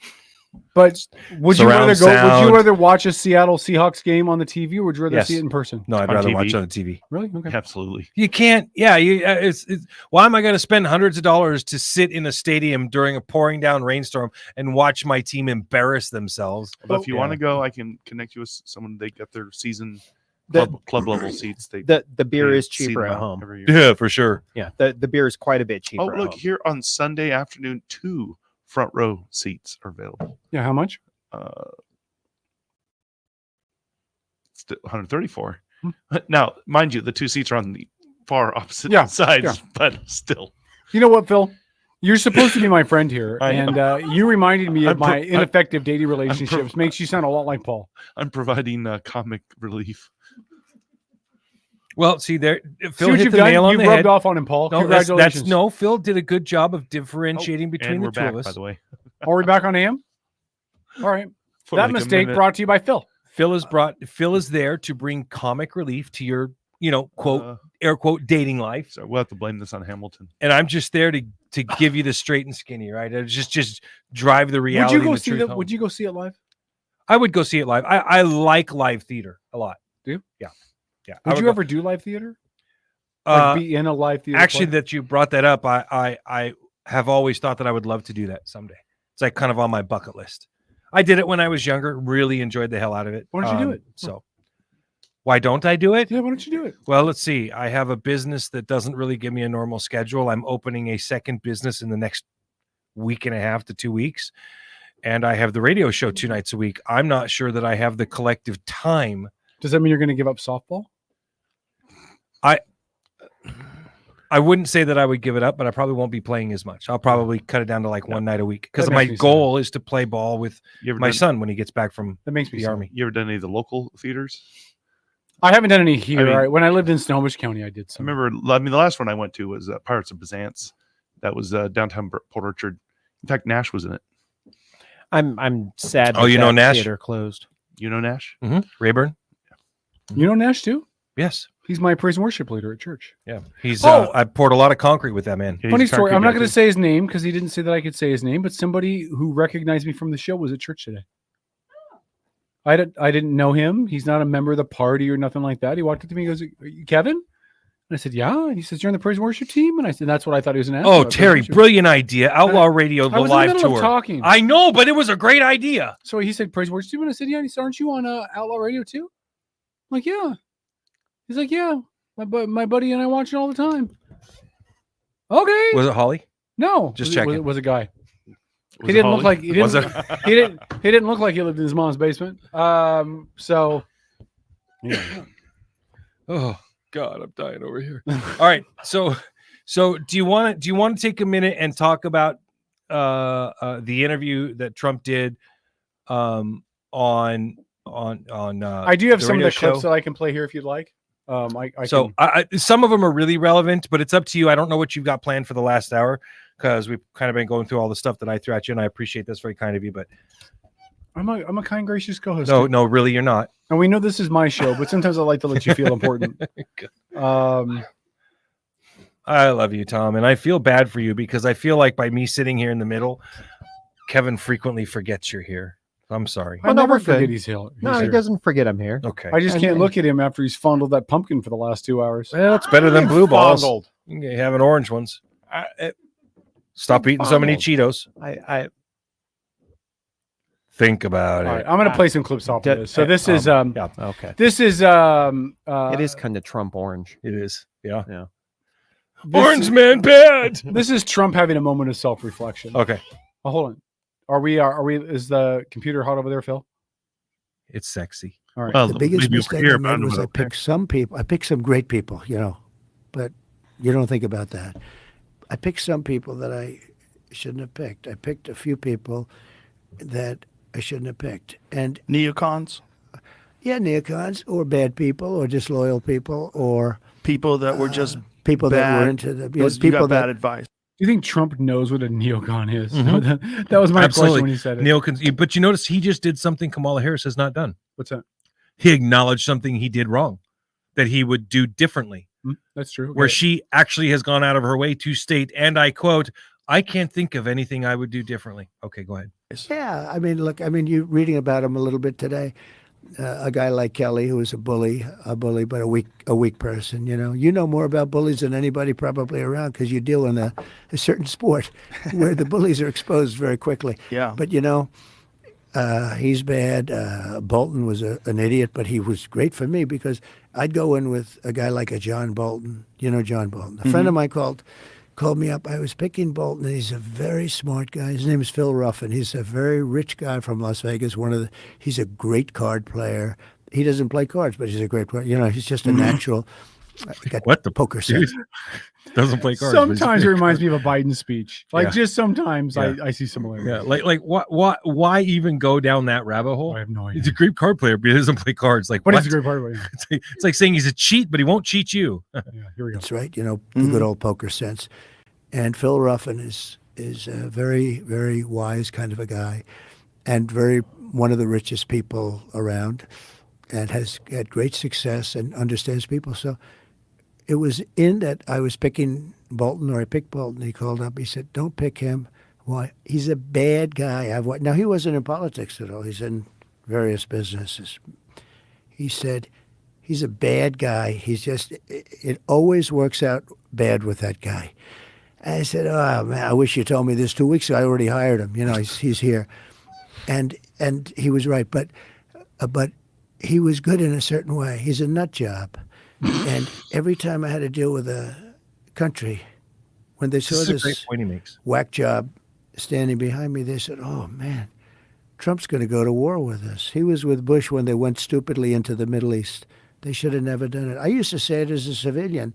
[SPEAKER 8] But would
[SPEAKER 9] Surround
[SPEAKER 8] you
[SPEAKER 9] sound.
[SPEAKER 8] rather watch a Seattle Seahawks game on the TV or would you rather see it in person?
[SPEAKER 9] No, I'd
[SPEAKER 12] On
[SPEAKER 9] rather
[SPEAKER 12] TV.
[SPEAKER 9] watch it on the TV.
[SPEAKER 8] Really? Okay.
[SPEAKER 12] Absolutely.
[SPEAKER 9] You can't. Yeah, it's why am I going to spend hundreds of dollars to sit in a stadium during a pouring down rainstorm and watch my team embarrass themselves?
[SPEAKER 12] But if you want to go, I can connect you with someone. They get their season club level seats.
[SPEAKER 11] The beer is
[SPEAKER 12] see
[SPEAKER 11] cheaper
[SPEAKER 12] them
[SPEAKER 11] at
[SPEAKER 12] out
[SPEAKER 11] home.
[SPEAKER 12] every year.
[SPEAKER 9] Yeah, for sure.
[SPEAKER 11] Yeah, the beer is quite a bit cheaper.
[SPEAKER 12] Oh,
[SPEAKER 11] at
[SPEAKER 12] look
[SPEAKER 11] home.
[SPEAKER 12] here on Sunday afternoon, 2 front row seats are available.
[SPEAKER 8] Yeah, how much?
[SPEAKER 12] It's 134. Now, mind you, the 2 seats are on the far opposite sides,
[SPEAKER 8] yeah.
[SPEAKER 12] but still.
[SPEAKER 8] You know what, Phil? You're supposed to be my friend here,
[SPEAKER 12] I
[SPEAKER 8] and you reminded me of my ineffective dating relationships. Makes you sound a lot like Paul.
[SPEAKER 12] I'm providing comic relief.
[SPEAKER 9] Well, see there,
[SPEAKER 8] See
[SPEAKER 9] Phil
[SPEAKER 8] what
[SPEAKER 9] hit
[SPEAKER 8] you've
[SPEAKER 9] the
[SPEAKER 8] done?
[SPEAKER 9] nail on
[SPEAKER 8] You've
[SPEAKER 9] the
[SPEAKER 8] rubbed
[SPEAKER 9] head.
[SPEAKER 8] off on him, Paul.
[SPEAKER 9] No,
[SPEAKER 8] Congratulations.
[SPEAKER 9] no. Phil did a good job of differentiating between
[SPEAKER 12] And
[SPEAKER 9] the
[SPEAKER 12] we're
[SPEAKER 9] two
[SPEAKER 12] back,
[SPEAKER 9] of us.
[SPEAKER 12] by the way.
[SPEAKER 8] Are we back on AM? All right.
[SPEAKER 12] For
[SPEAKER 8] That
[SPEAKER 12] like a
[SPEAKER 8] mistake
[SPEAKER 12] minute.
[SPEAKER 8] brought to you by Phil.
[SPEAKER 9] Phil is there to bring comic relief to your, quote, air quote, dating life.
[SPEAKER 12] So we'll have to blame this on Hamilton.
[SPEAKER 9] And I'm just there to give you the straight and skinny, right? Just drive the reality.
[SPEAKER 8] Would you go
[SPEAKER 9] and the
[SPEAKER 8] see
[SPEAKER 9] truth
[SPEAKER 8] that?
[SPEAKER 9] home.
[SPEAKER 8] Would you go see it live?
[SPEAKER 9] I would go see it live. I like live theater a lot.
[SPEAKER 8] Do you?
[SPEAKER 9] Yeah.
[SPEAKER 8] Would you
[SPEAKER 9] go.
[SPEAKER 8] ever do live theater? Like be in a live theater?
[SPEAKER 9] Actually,
[SPEAKER 8] play?
[SPEAKER 9] that you brought that up, I have always thought that I would love to do that someday. It's like kind of on my bucket list. I did it when I was younger. Really enjoyed the hell out of it.
[SPEAKER 8] Why don't you do it?
[SPEAKER 9] So, why don't I do it?
[SPEAKER 8] Yeah, why don't you do it?
[SPEAKER 9] Well, let's see. I have a business that doesn't really give me a normal schedule. I'm opening a second business in the next week and a half to 2 weeks, and I have the radio show 2 nights a week. I'm not sure that I have the collective time.
[SPEAKER 8] Does that mean you're going to give up softball?
[SPEAKER 9] I wouldn't say that I would give it up, but I probably won't be playing as much. I'll probably cut it down to like one night a week because
[SPEAKER 8] That
[SPEAKER 9] my
[SPEAKER 8] makes me
[SPEAKER 9] goal is to play ball with
[SPEAKER 12] You ever
[SPEAKER 9] my
[SPEAKER 12] done-
[SPEAKER 9] son when he gets back from
[SPEAKER 8] That makes me
[SPEAKER 9] the
[SPEAKER 8] sad.
[SPEAKER 9] army.
[SPEAKER 12] You ever done any of the local theaters?
[SPEAKER 8] I haven't done any here.
[SPEAKER 12] I mean-
[SPEAKER 8] All right. When I lived in Snohomish County, I did
[SPEAKER 12] I
[SPEAKER 8] some.
[SPEAKER 12] remember. The last one I went to was Pirates of Byzance. That was downtown Port Orchard. In fact, Nash was in it.
[SPEAKER 11] I'm sad.
[SPEAKER 9] Oh, you know
[SPEAKER 11] that
[SPEAKER 9] Nash?
[SPEAKER 11] theater closed.
[SPEAKER 12] You know Nash?
[SPEAKER 9] Mm-hmm. Rayburn?
[SPEAKER 8] You know Nash too?
[SPEAKER 9] Yes.
[SPEAKER 8] He's my praise and worship leader at church.
[SPEAKER 9] Yeah. He's.
[SPEAKER 8] Oh!
[SPEAKER 9] I poured a lot of concrete with that man.
[SPEAKER 12] Yeah,
[SPEAKER 8] Funny
[SPEAKER 12] he's a
[SPEAKER 8] story.
[SPEAKER 12] concrete
[SPEAKER 8] I'm not
[SPEAKER 12] guy,
[SPEAKER 8] going to
[SPEAKER 12] too.
[SPEAKER 8] say his name because he didn't say that I could say his name, but somebody who recognized me from the show was at church today. I didn't know him. He's not a member of the party or nothing like that. He walked up to me and goes, "Are you Kevin?" And I said, "Yeah." And he says, "You're on the praise and worship team?" And I said, "That's what I thought he was an asshole."
[SPEAKER 9] Oh, Terry, brilliant idea. Outlaw Radio, the
[SPEAKER 8] I was
[SPEAKER 9] live
[SPEAKER 8] in the middle
[SPEAKER 9] tour.
[SPEAKER 8] of talking.
[SPEAKER 9] I know, but it was a great idea.
[SPEAKER 8] So he said, "Praise and worship team." And I said, "Yeah." And he said, "Aren't you on Outlaw Radio too?" I'm like, "Yeah." He's like, "Yeah. My buddy and I watch it all the time." Okay.
[SPEAKER 9] Was it Holly?
[SPEAKER 8] No.
[SPEAKER 9] Just
[SPEAKER 8] was
[SPEAKER 9] checking.
[SPEAKER 8] It was a guy. He didn't look like he
[SPEAKER 9] Was
[SPEAKER 8] didn't. He didn't look like he lived in his mom's basement. So. Yeah.
[SPEAKER 9] Oh God, I'm dying over here. All right, so do you want to take a minute and talk about the interview that Trump did on
[SPEAKER 8] I do have some of the clips that I can play here if you'd like.
[SPEAKER 9] Some of them are really relevant, but it's up to you. I don't know what you've got planned for the last hour because we've kind of been going through all the stuff that I threw at you, and I appreciate that's very kind of you. But
[SPEAKER 8] I'm a kind, gracious co-host.
[SPEAKER 9] No, really, you're not.
[SPEAKER 8] And we know this is my show, but sometimes I like to let you feel important.
[SPEAKER 9] I love you, Tom, and I feel bad for you because I feel like by me sitting here in the middle, Kevin frequently forgets you're here. I'm sorry.
[SPEAKER 8] I never forget he's here.
[SPEAKER 11] No, he doesn't forget I'm here.
[SPEAKER 9] Okay.
[SPEAKER 8] I just can't look at him after he's fondled that pumpkin for the last 2 hours.
[SPEAKER 9] Well, it's better than blue balls.
[SPEAKER 11] Fondled.
[SPEAKER 9] You can have an orange ones. Stop eating so many Cheetos.
[SPEAKER 11] I
[SPEAKER 9] think about
[SPEAKER 8] All
[SPEAKER 9] it.
[SPEAKER 8] right, I'm going to play some clips off of this. So this is
[SPEAKER 11] okay.
[SPEAKER 8] This is
[SPEAKER 11] it is kind of Trump orange.
[SPEAKER 9] It is. Yeah.
[SPEAKER 11] Yeah.
[SPEAKER 9] Orange man bad.
[SPEAKER 8] This is Trump having a moment of self-reflection.
[SPEAKER 9] Okay.
[SPEAKER 8] Oh, hold on. Are we is the computer hot over there, Phil?
[SPEAKER 9] It's sexy.
[SPEAKER 8] All right.
[SPEAKER 12] Well,
[SPEAKER 16] The biggest
[SPEAKER 12] maybe over
[SPEAKER 16] mistake
[SPEAKER 12] here,
[SPEAKER 16] I
[SPEAKER 12] but I
[SPEAKER 16] made
[SPEAKER 12] don't
[SPEAKER 16] was
[SPEAKER 12] know
[SPEAKER 16] I
[SPEAKER 12] about there.
[SPEAKER 16] picked some people. I picked some great people, but you don't think about that. I picked some people that I shouldn't have picked. I picked a few people that I shouldn't have picked. And
[SPEAKER 17] neocons?
[SPEAKER 16] Yeah, neocons or bad people or disloyal people or
[SPEAKER 17] people that were just
[SPEAKER 16] people
[SPEAKER 17] bad,
[SPEAKER 16] that were into the
[SPEAKER 17] you
[SPEAKER 16] people
[SPEAKER 17] got bad
[SPEAKER 16] that
[SPEAKER 17] advice.
[SPEAKER 8] Do you think Trump knows what a neocon is?
[SPEAKER 9] Mhm.
[SPEAKER 8] That was my
[SPEAKER 9] Absolutely.
[SPEAKER 8] question when he said it.
[SPEAKER 9] Neocons, but you notice he just did something Kamala Harris has not done.
[SPEAKER 8] What's that?
[SPEAKER 9] He acknowledged something he did wrong that he would do differently.
[SPEAKER 8] That's true.
[SPEAKER 9] Where
[SPEAKER 8] Okay.
[SPEAKER 9] she actually has gone out of her way to state, and I quote, I can't think of anything I would do differently. Okay, go ahead.
[SPEAKER 16] Yeah, I mean, look, you're reading about him a little bit today. A guy like Kelly, who is a bully, but a weak person. You know more about bullies than anybody probably around because you deal in a certain sport where the bullies are exposed very quickly.
[SPEAKER 17] Yeah.
[SPEAKER 16] But he's bad. Bolton was an idiot, but he was great for me because I'd go in with a guy like a John Bolton. You know John Bolton. A friend of mine called me up. I was picking Bolton, and he's a very smart guy. His name is Phil Ruffin. He's a very rich guy from Las Vegas. He's a great card player. He doesn't play cards, but he's a great player. He's just a natural.
[SPEAKER 9] What the
[SPEAKER 16] poker sense.
[SPEAKER 9] Doesn't play cards.
[SPEAKER 8] Sometimes it reminds me of a Biden speech.
[SPEAKER 9] Yeah.
[SPEAKER 8] Just sometimes
[SPEAKER 9] Yeah.
[SPEAKER 8] I see similarities.
[SPEAKER 9] Yeah, like why even go down that rabbit hole?
[SPEAKER 8] I have no idea.
[SPEAKER 9] He's a great card player, but he doesn't play cards. Like
[SPEAKER 8] What
[SPEAKER 9] what?
[SPEAKER 8] is a great part of it?
[SPEAKER 9] It's like saying he's a cheat, but he won't cheat you.
[SPEAKER 8] Yeah, here we go.
[SPEAKER 16] That's right. The good old poker sense. And Phil Ruffin is a very, very wise kind of a guy and one of the richest people around and has had great success and understands people. So it was in that I was picking Bolton, or I picked Bolton. He called up. He said, don't pick him. Why? He's a bad guy. Now, he wasn't in politics at all. He's in various businesses. He said, he's a bad guy. It always works out bad with that guy. I said, oh, man, I wish you told me this 2 weeks ago. I already hired him. He's here. And he was right. But he was good in a certain way. He's a nut job. And every time I had to deal with a country, when they saw
[SPEAKER 9] This is a
[SPEAKER 16] this
[SPEAKER 9] great point he makes.
[SPEAKER 16] whack job standing behind me, they said, oh, man, Trump's going to go to war with us. He was with Bush when they went stupidly into the Middle East. They should have never done it. I used to say it as a civilian.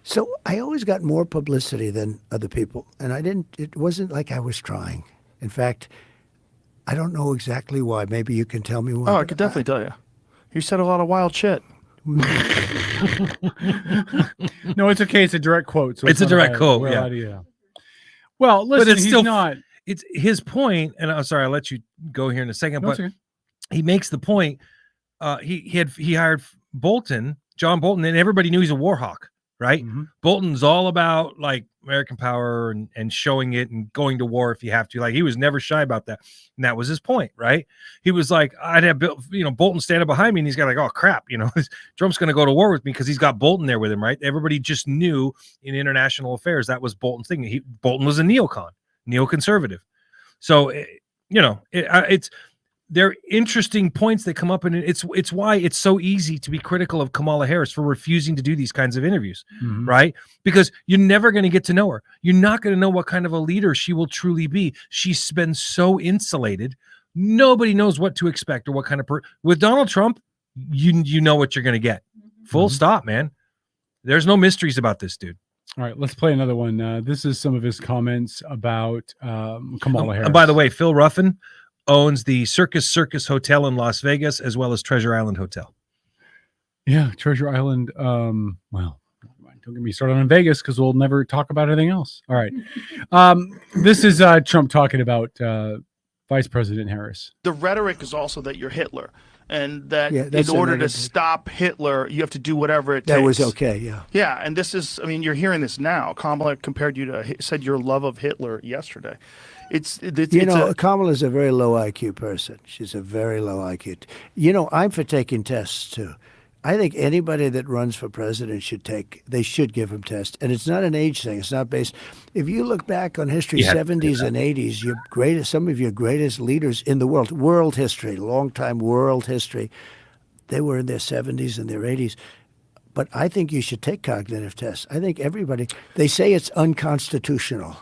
[SPEAKER 16] So I always got more publicity than other people. And it wasn't like I was trying. In fact, I don't know exactly why. Maybe you can tell me why.
[SPEAKER 17] Oh, I could definitely tell you. You said a lot of wild shit.
[SPEAKER 8] No, it's okay. It's a direct quote. So
[SPEAKER 9] It's a
[SPEAKER 8] not
[SPEAKER 9] direct
[SPEAKER 8] bad.
[SPEAKER 9] quote,
[SPEAKER 8] Well,
[SPEAKER 9] yeah.
[SPEAKER 8] idea. Well, listen,
[SPEAKER 9] But it's
[SPEAKER 8] he's
[SPEAKER 9] still
[SPEAKER 8] not.
[SPEAKER 9] It's his point, and I'm sorry, I'll let you go here in a second.
[SPEAKER 8] No, it's
[SPEAKER 9] but
[SPEAKER 8] okay.
[SPEAKER 9] he makes the point. He hired John Bolton, and everybody knew he's a war hawk, right?
[SPEAKER 8] Mm-hmm.
[SPEAKER 9] Bolton's all about like American power and showing it and going to war if you have to. Like he was never shy about that, and that was his point, right? He was like, I'd have Bolton standing behind me, and he's got like, oh crap, Trump's going to go to war with me because he's got Bolton there with him, right? Everybody just knew in international affairs that was Bolton's thing. Bolton was a neoconservative, so it's they're interesting points that come up, and it's why it's so easy to be critical of Kamala Harris for refusing to do these kinds of interviews, right? Because you're never going to get to know her. You're not going to know what kind of a leader she will truly be. She's been so insulated. Nobody knows what to expect or what kind of with Donald Trump, you know what you're going to get. Full stop, man. There's no mysteries about this dude.
[SPEAKER 8] All right, let's play another one. This is some of his comments about Kamala Harris.
[SPEAKER 9] And by the way, Phil Ruffin owns the Circus Hotel in Las Vegas, as well as Treasure Island Hotel.
[SPEAKER 8] Yeah, Treasure Island. Well, don't get me started on Vegas because we'll never talk about anything else. All right. This is Trump talking about Vice President Harris.
[SPEAKER 17] The rhetoric is also that you're Hitler, and that
[SPEAKER 16] Yeah,
[SPEAKER 17] in
[SPEAKER 16] that's
[SPEAKER 17] order
[SPEAKER 16] another
[SPEAKER 17] to
[SPEAKER 16] thing.
[SPEAKER 17] stop Hitler, you have to do whatever it
[SPEAKER 16] That
[SPEAKER 17] takes.
[SPEAKER 16] was okay, yeah.
[SPEAKER 17] Yeah, and this is, I mean, you're hearing this now. Kamala compared you to, said your love of Hitler yesterday. It's
[SPEAKER 16] Kamala's a very low IQ person. She's a very low IQ. I'm for taking tests too. I think anybody that runs for president they should give them tests. And it's not an age thing. It's not based. If you look back on history, 70s and 80s, some of your greatest leaders in the world history, long-time world history, they were in their 70s and their 80s. But I think you should take cognitive tests. I think they say it's unconstitutional.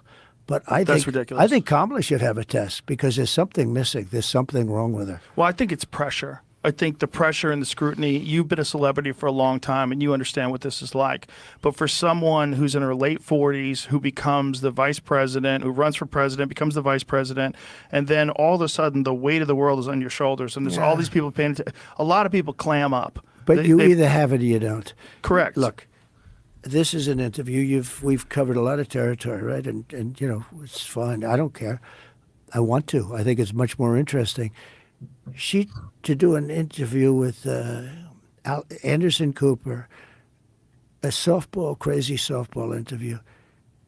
[SPEAKER 16] But
[SPEAKER 17] That's ridiculous.
[SPEAKER 16] I think Kamala should have a test because there's something missing. There's something wrong with her.
[SPEAKER 17] Well, I think it's pressure. I think the pressure and the scrutiny, you've been a celebrity for a long time and you understand what this is like. But for someone who's in her late 40s, who becomes the vice president, who runs for president, becomes the vice president, and then all of a sudden the weight of the world is on your shoulders and there's all these people paying attention. A lot of people clam up.
[SPEAKER 16] But you either have it or you don't.
[SPEAKER 17] Correct.
[SPEAKER 16] Look, this is an interview. We've covered a lot of territory, right? And it's fine. I don't care. I want to. I think it's much more interesting. To do an interview with Anderson Cooper, a crazy softball interview.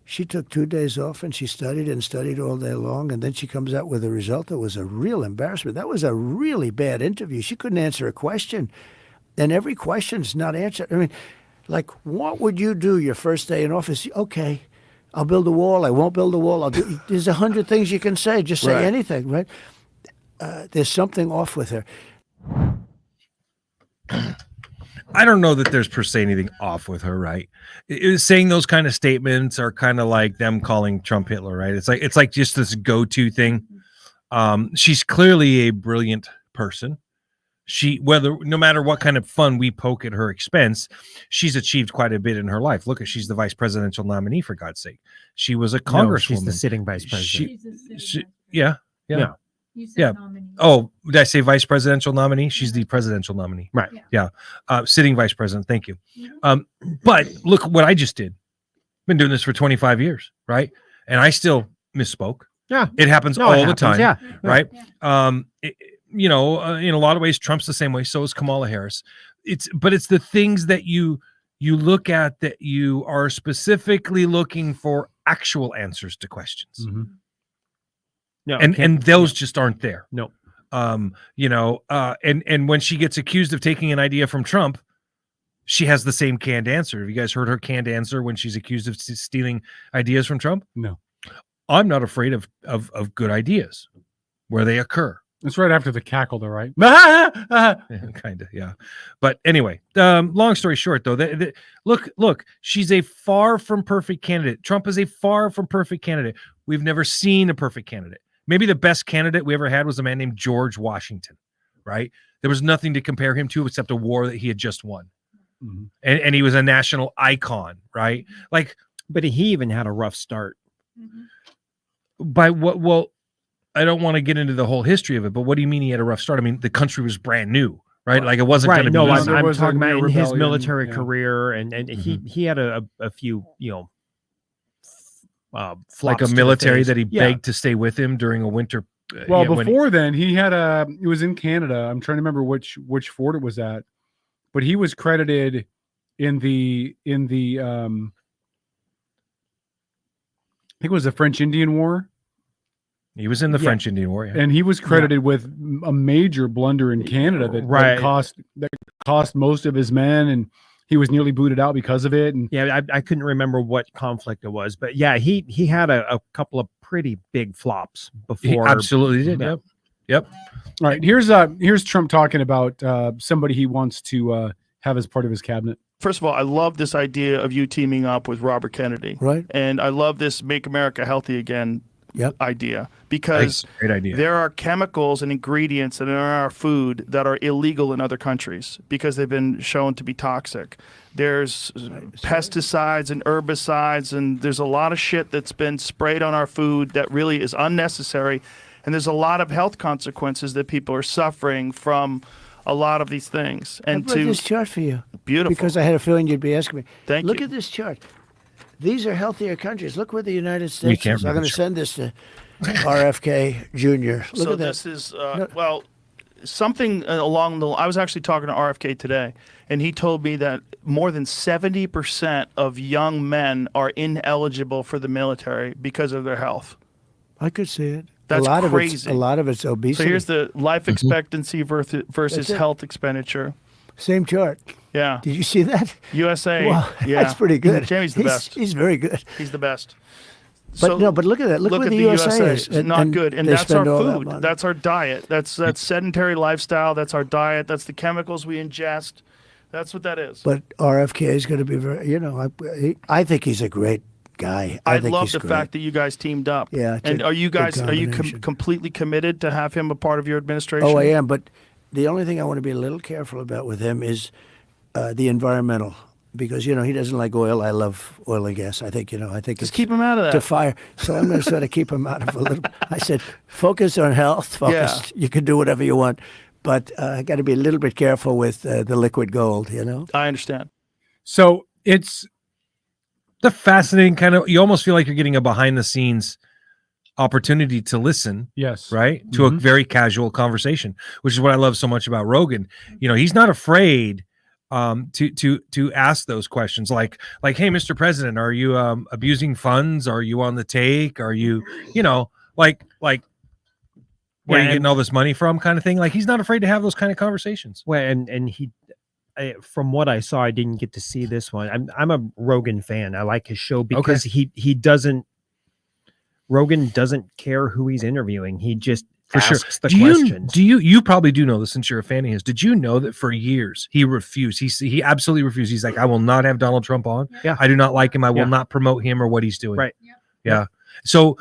[SPEAKER 16] She took 2 days off and she studied all day long, and then she comes out with a result that was a real embarrassment. That was a really bad interview. She couldn't answer a question, and every question's not answered. I mean, like, what would you do your first day in office? Okay, I'll build a wall. I won't build a wall. There's 100 things you can say. Just say anything, right? There's something off with her.
[SPEAKER 9] I don't know that there's per se anything off with her, right? Saying those kind of statements are kind of like them calling Trump Hitler, right? It's like just this go-to thing. She's clearly a brilliant person. No matter what kind of fun we poke at her expense, she's achieved quite a bit in her life. Look, she's the vice presidential nominee, for God's sake. She was a congresswoman.
[SPEAKER 11] No, she's the sitting vice president.
[SPEAKER 9] Yeah.
[SPEAKER 10] You said
[SPEAKER 9] nominee. Oh, did I say vice presidential nominee? She's the presidential nominee.
[SPEAKER 11] Right.
[SPEAKER 9] Yeah. Sitting vice president. Thank you. But look what I just did. Been doing this for 25 years, right? And I still misspoke.
[SPEAKER 11] Yeah.
[SPEAKER 9] It happens all the time.
[SPEAKER 11] Yeah.
[SPEAKER 9] Right. In a lot of ways, Trump's the same way. So is Kamala Harris. But it's the things that you look at that you are specifically looking for actual answers to questions.
[SPEAKER 8] Mm-hmm.
[SPEAKER 11] No,
[SPEAKER 9] and those just aren't there.
[SPEAKER 11] No.
[SPEAKER 9] And when she gets accused of taking an idea from Trump, she has the same canned answer. Have you guys heard her canned answer when she's accused of stealing ideas from Trump?
[SPEAKER 8] No.
[SPEAKER 9] I'm not afraid of good ideas where they occur.
[SPEAKER 8] It's right after the cackle, though, right?
[SPEAKER 9] Kind of, yeah. But anyway, long story short, though, look, she's a far from perfect candidate. Trump is a far from perfect candidate. We've never seen a perfect candidate. Maybe the best candidate we ever had was a man named George Washington, right? There was nothing to compare him to except a war that he had just won.
[SPEAKER 8] Mm-hmm.
[SPEAKER 9] And he was a national icon, right?
[SPEAKER 11] But he even had a rough start.
[SPEAKER 9] By what? Well, I don't want to get into the whole history of it, but what do you mean he had a rough start? I mean, the country was brand new, right? Like it wasn't going to be.
[SPEAKER 11] No,
[SPEAKER 9] easy.
[SPEAKER 11] I'm talking about in his military
[SPEAKER 8] yeah.
[SPEAKER 11] career, and he had a few,
[SPEAKER 9] like a military that he begged to stay with him during a winter.
[SPEAKER 8] Well, before then, he had it was in Canada. I'm trying to remember which fort it was at, but he was credited in the I think it was the French Indian War.
[SPEAKER 9] He was in the French Indian War, yeah.
[SPEAKER 8] And he was credited with a major blunder in Canada that cost most of his men, and he was nearly booted out because of it. And
[SPEAKER 11] I couldn't remember what conflict it was, but yeah, he had a couple of pretty big flops before.
[SPEAKER 9] He absolutely did. Yep. Yep.
[SPEAKER 8] All right. Here's Trump talking about somebody he wants to have as part of his cabinet.
[SPEAKER 17] First of all, I love this idea of you teaming up with Robert Kennedy.
[SPEAKER 16] Right.
[SPEAKER 17] And I love this Make America Healthy Again idea because
[SPEAKER 9] great idea.
[SPEAKER 17] there are chemicals and ingredients in our food that are illegal in other countries because they've been shown to be toxic. There's pesticides and herbicides, and there's a lot of shit that's been sprayed on our food that really is unnecessary. And there's a lot of health consequences that people are suffering from a lot of these things. And
[SPEAKER 16] I brought this chart for you.
[SPEAKER 17] Beautiful.
[SPEAKER 16] Because I had a feeling you'd be asking me.
[SPEAKER 17] Thank
[SPEAKER 16] Look
[SPEAKER 17] you.
[SPEAKER 16] at this chart. These are healthier countries. Look where the United States
[SPEAKER 9] can't
[SPEAKER 16] is. I'm
[SPEAKER 9] read
[SPEAKER 16] going
[SPEAKER 9] the
[SPEAKER 16] to send this to RFK Jr. Look
[SPEAKER 17] so
[SPEAKER 16] at that.
[SPEAKER 17] this is well, something along the. I was actually talking to RFK today, and he told me that more than 70% of young men are ineligible for the military because of their health.
[SPEAKER 16] I could see it.
[SPEAKER 17] That's
[SPEAKER 16] a lot
[SPEAKER 17] crazy.
[SPEAKER 16] A lot of it's obesity.
[SPEAKER 17] So here's the life expectancy versus
[SPEAKER 16] That's it.
[SPEAKER 17] health expenditure.
[SPEAKER 16] Same chart.
[SPEAKER 17] Yeah.
[SPEAKER 16] Did you see that?
[SPEAKER 17] USA.
[SPEAKER 16] Wow,
[SPEAKER 17] yeah.
[SPEAKER 16] that's pretty good.
[SPEAKER 17] Jamie's the best.
[SPEAKER 16] He's very good.
[SPEAKER 17] He's the best.
[SPEAKER 16] But no, but look at that. Look where
[SPEAKER 17] at
[SPEAKER 16] the USA is.
[SPEAKER 17] It's not good. And
[SPEAKER 16] they
[SPEAKER 17] that's our
[SPEAKER 16] spend all that
[SPEAKER 17] food.
[SPEAKER 16] money.
[SPEAKER 17] That's our diet. That's sedentary lifestyle. That's our diet. That's the chemicals we ingest. That's what that is.
[SPEAKER 16] But RFK is going to be very, I think he's a great guy.
[SPEAKER 17] I
[SPEAKER 16] think
[SPEAKER 17] love
[SPEAKER 16] he's
[SPEAKER 17] the
[SPEAKER 16] great.
[SPEAKER 17] fact that you guys teamed up.
[SPEAKER 16] Yeah. it's
[SPEAKER 17] And
[SPEAKER 16] a
[SPEAKER 17] are you
[SPEAKER 16] good
[SPEAKER 17] guys
[SPEAKER 16] combination.
[SPEAKER 17] completely committed to have him a part of your administration?
[SPEAKER 16] Oh, I am. But the only thing I want to be a little careful about with him is the environmental, because he doesn't like oil. I love oil and gas. I think
[SPEAKER 17] Just
[SPEAKER 16] it's
[SPEAKER 17] keep him out of that.
[SPEAKER 16] to fire. So I'm going to sort of keep him out of a little. I said, focus on health. Focus. You can do whatever you want, but I got to be a little bit careful with the liquid gold.
[SPEAKER 17] I understand.
[SPEAKER 8] So it's
[SPEAKER 9] The fascinating kind of, you almost feel like you're getting a behind the scenes opportunity to listen.
[SPEAKER 8] Yes.
[SPEAKER 9] Right. To a very casual conversation, which is what I love so much about Rogan. He's not afraid to ask those questions like, hey, Mr. President, are you abusing funds? Are you on the take? Are you, where are you getting all this money from, kind of thing? Like, he's not afraid to have those kind of conversations.
[SPEAKER 11] Well, and he, from what I saw, I didn't get to see this one. I'm a Rogan fan. I like his show because Rogan doesn't care who he's interviewing. He just asks the questions.
[SPEAKER 9] You probably do know this since you're a fan of his. Did you know that for years he refused? He absolutely refused. He's like, I will not have Donald Trump on.
[SPEAKER 11] Yeah.
[SPEAKER 9] I do not like him. I will not promote him or what he's doing.
[SPEAKER 11] Right.
[SPEAKER 9] Yeah. So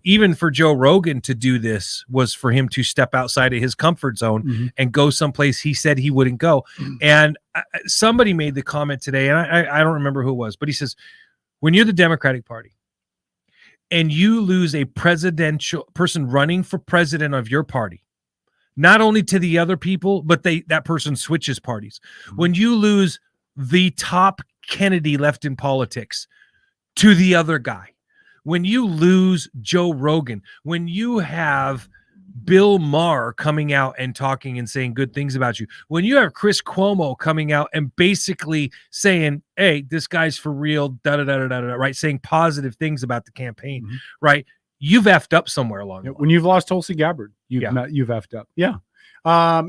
[SPEAKER 9] even for Joe Rogan to do this was for him to step outside of his comfort zone and go someplace he said he wouldn't go. And somebody made the comment today, and I don't remember who it was, but he says, when you're the Democratic Party and you lose a presidential person running for president of your party, not only to the other people, but that person switches parties. When you lose the top Kennedy left in politics to the other guy, when you lose Joe Rogan, when you have Bill Maher coming out and talking and saying good things about you, when you have Chris Cuomo coming out and basically saying, hey, this guy's for real, right? Saying positive things about the campaign, right? You've effed up somewhere along the line.
[SPEAKER 8] When you've lost Tulsi Gabbard, you've effed up. Yeah.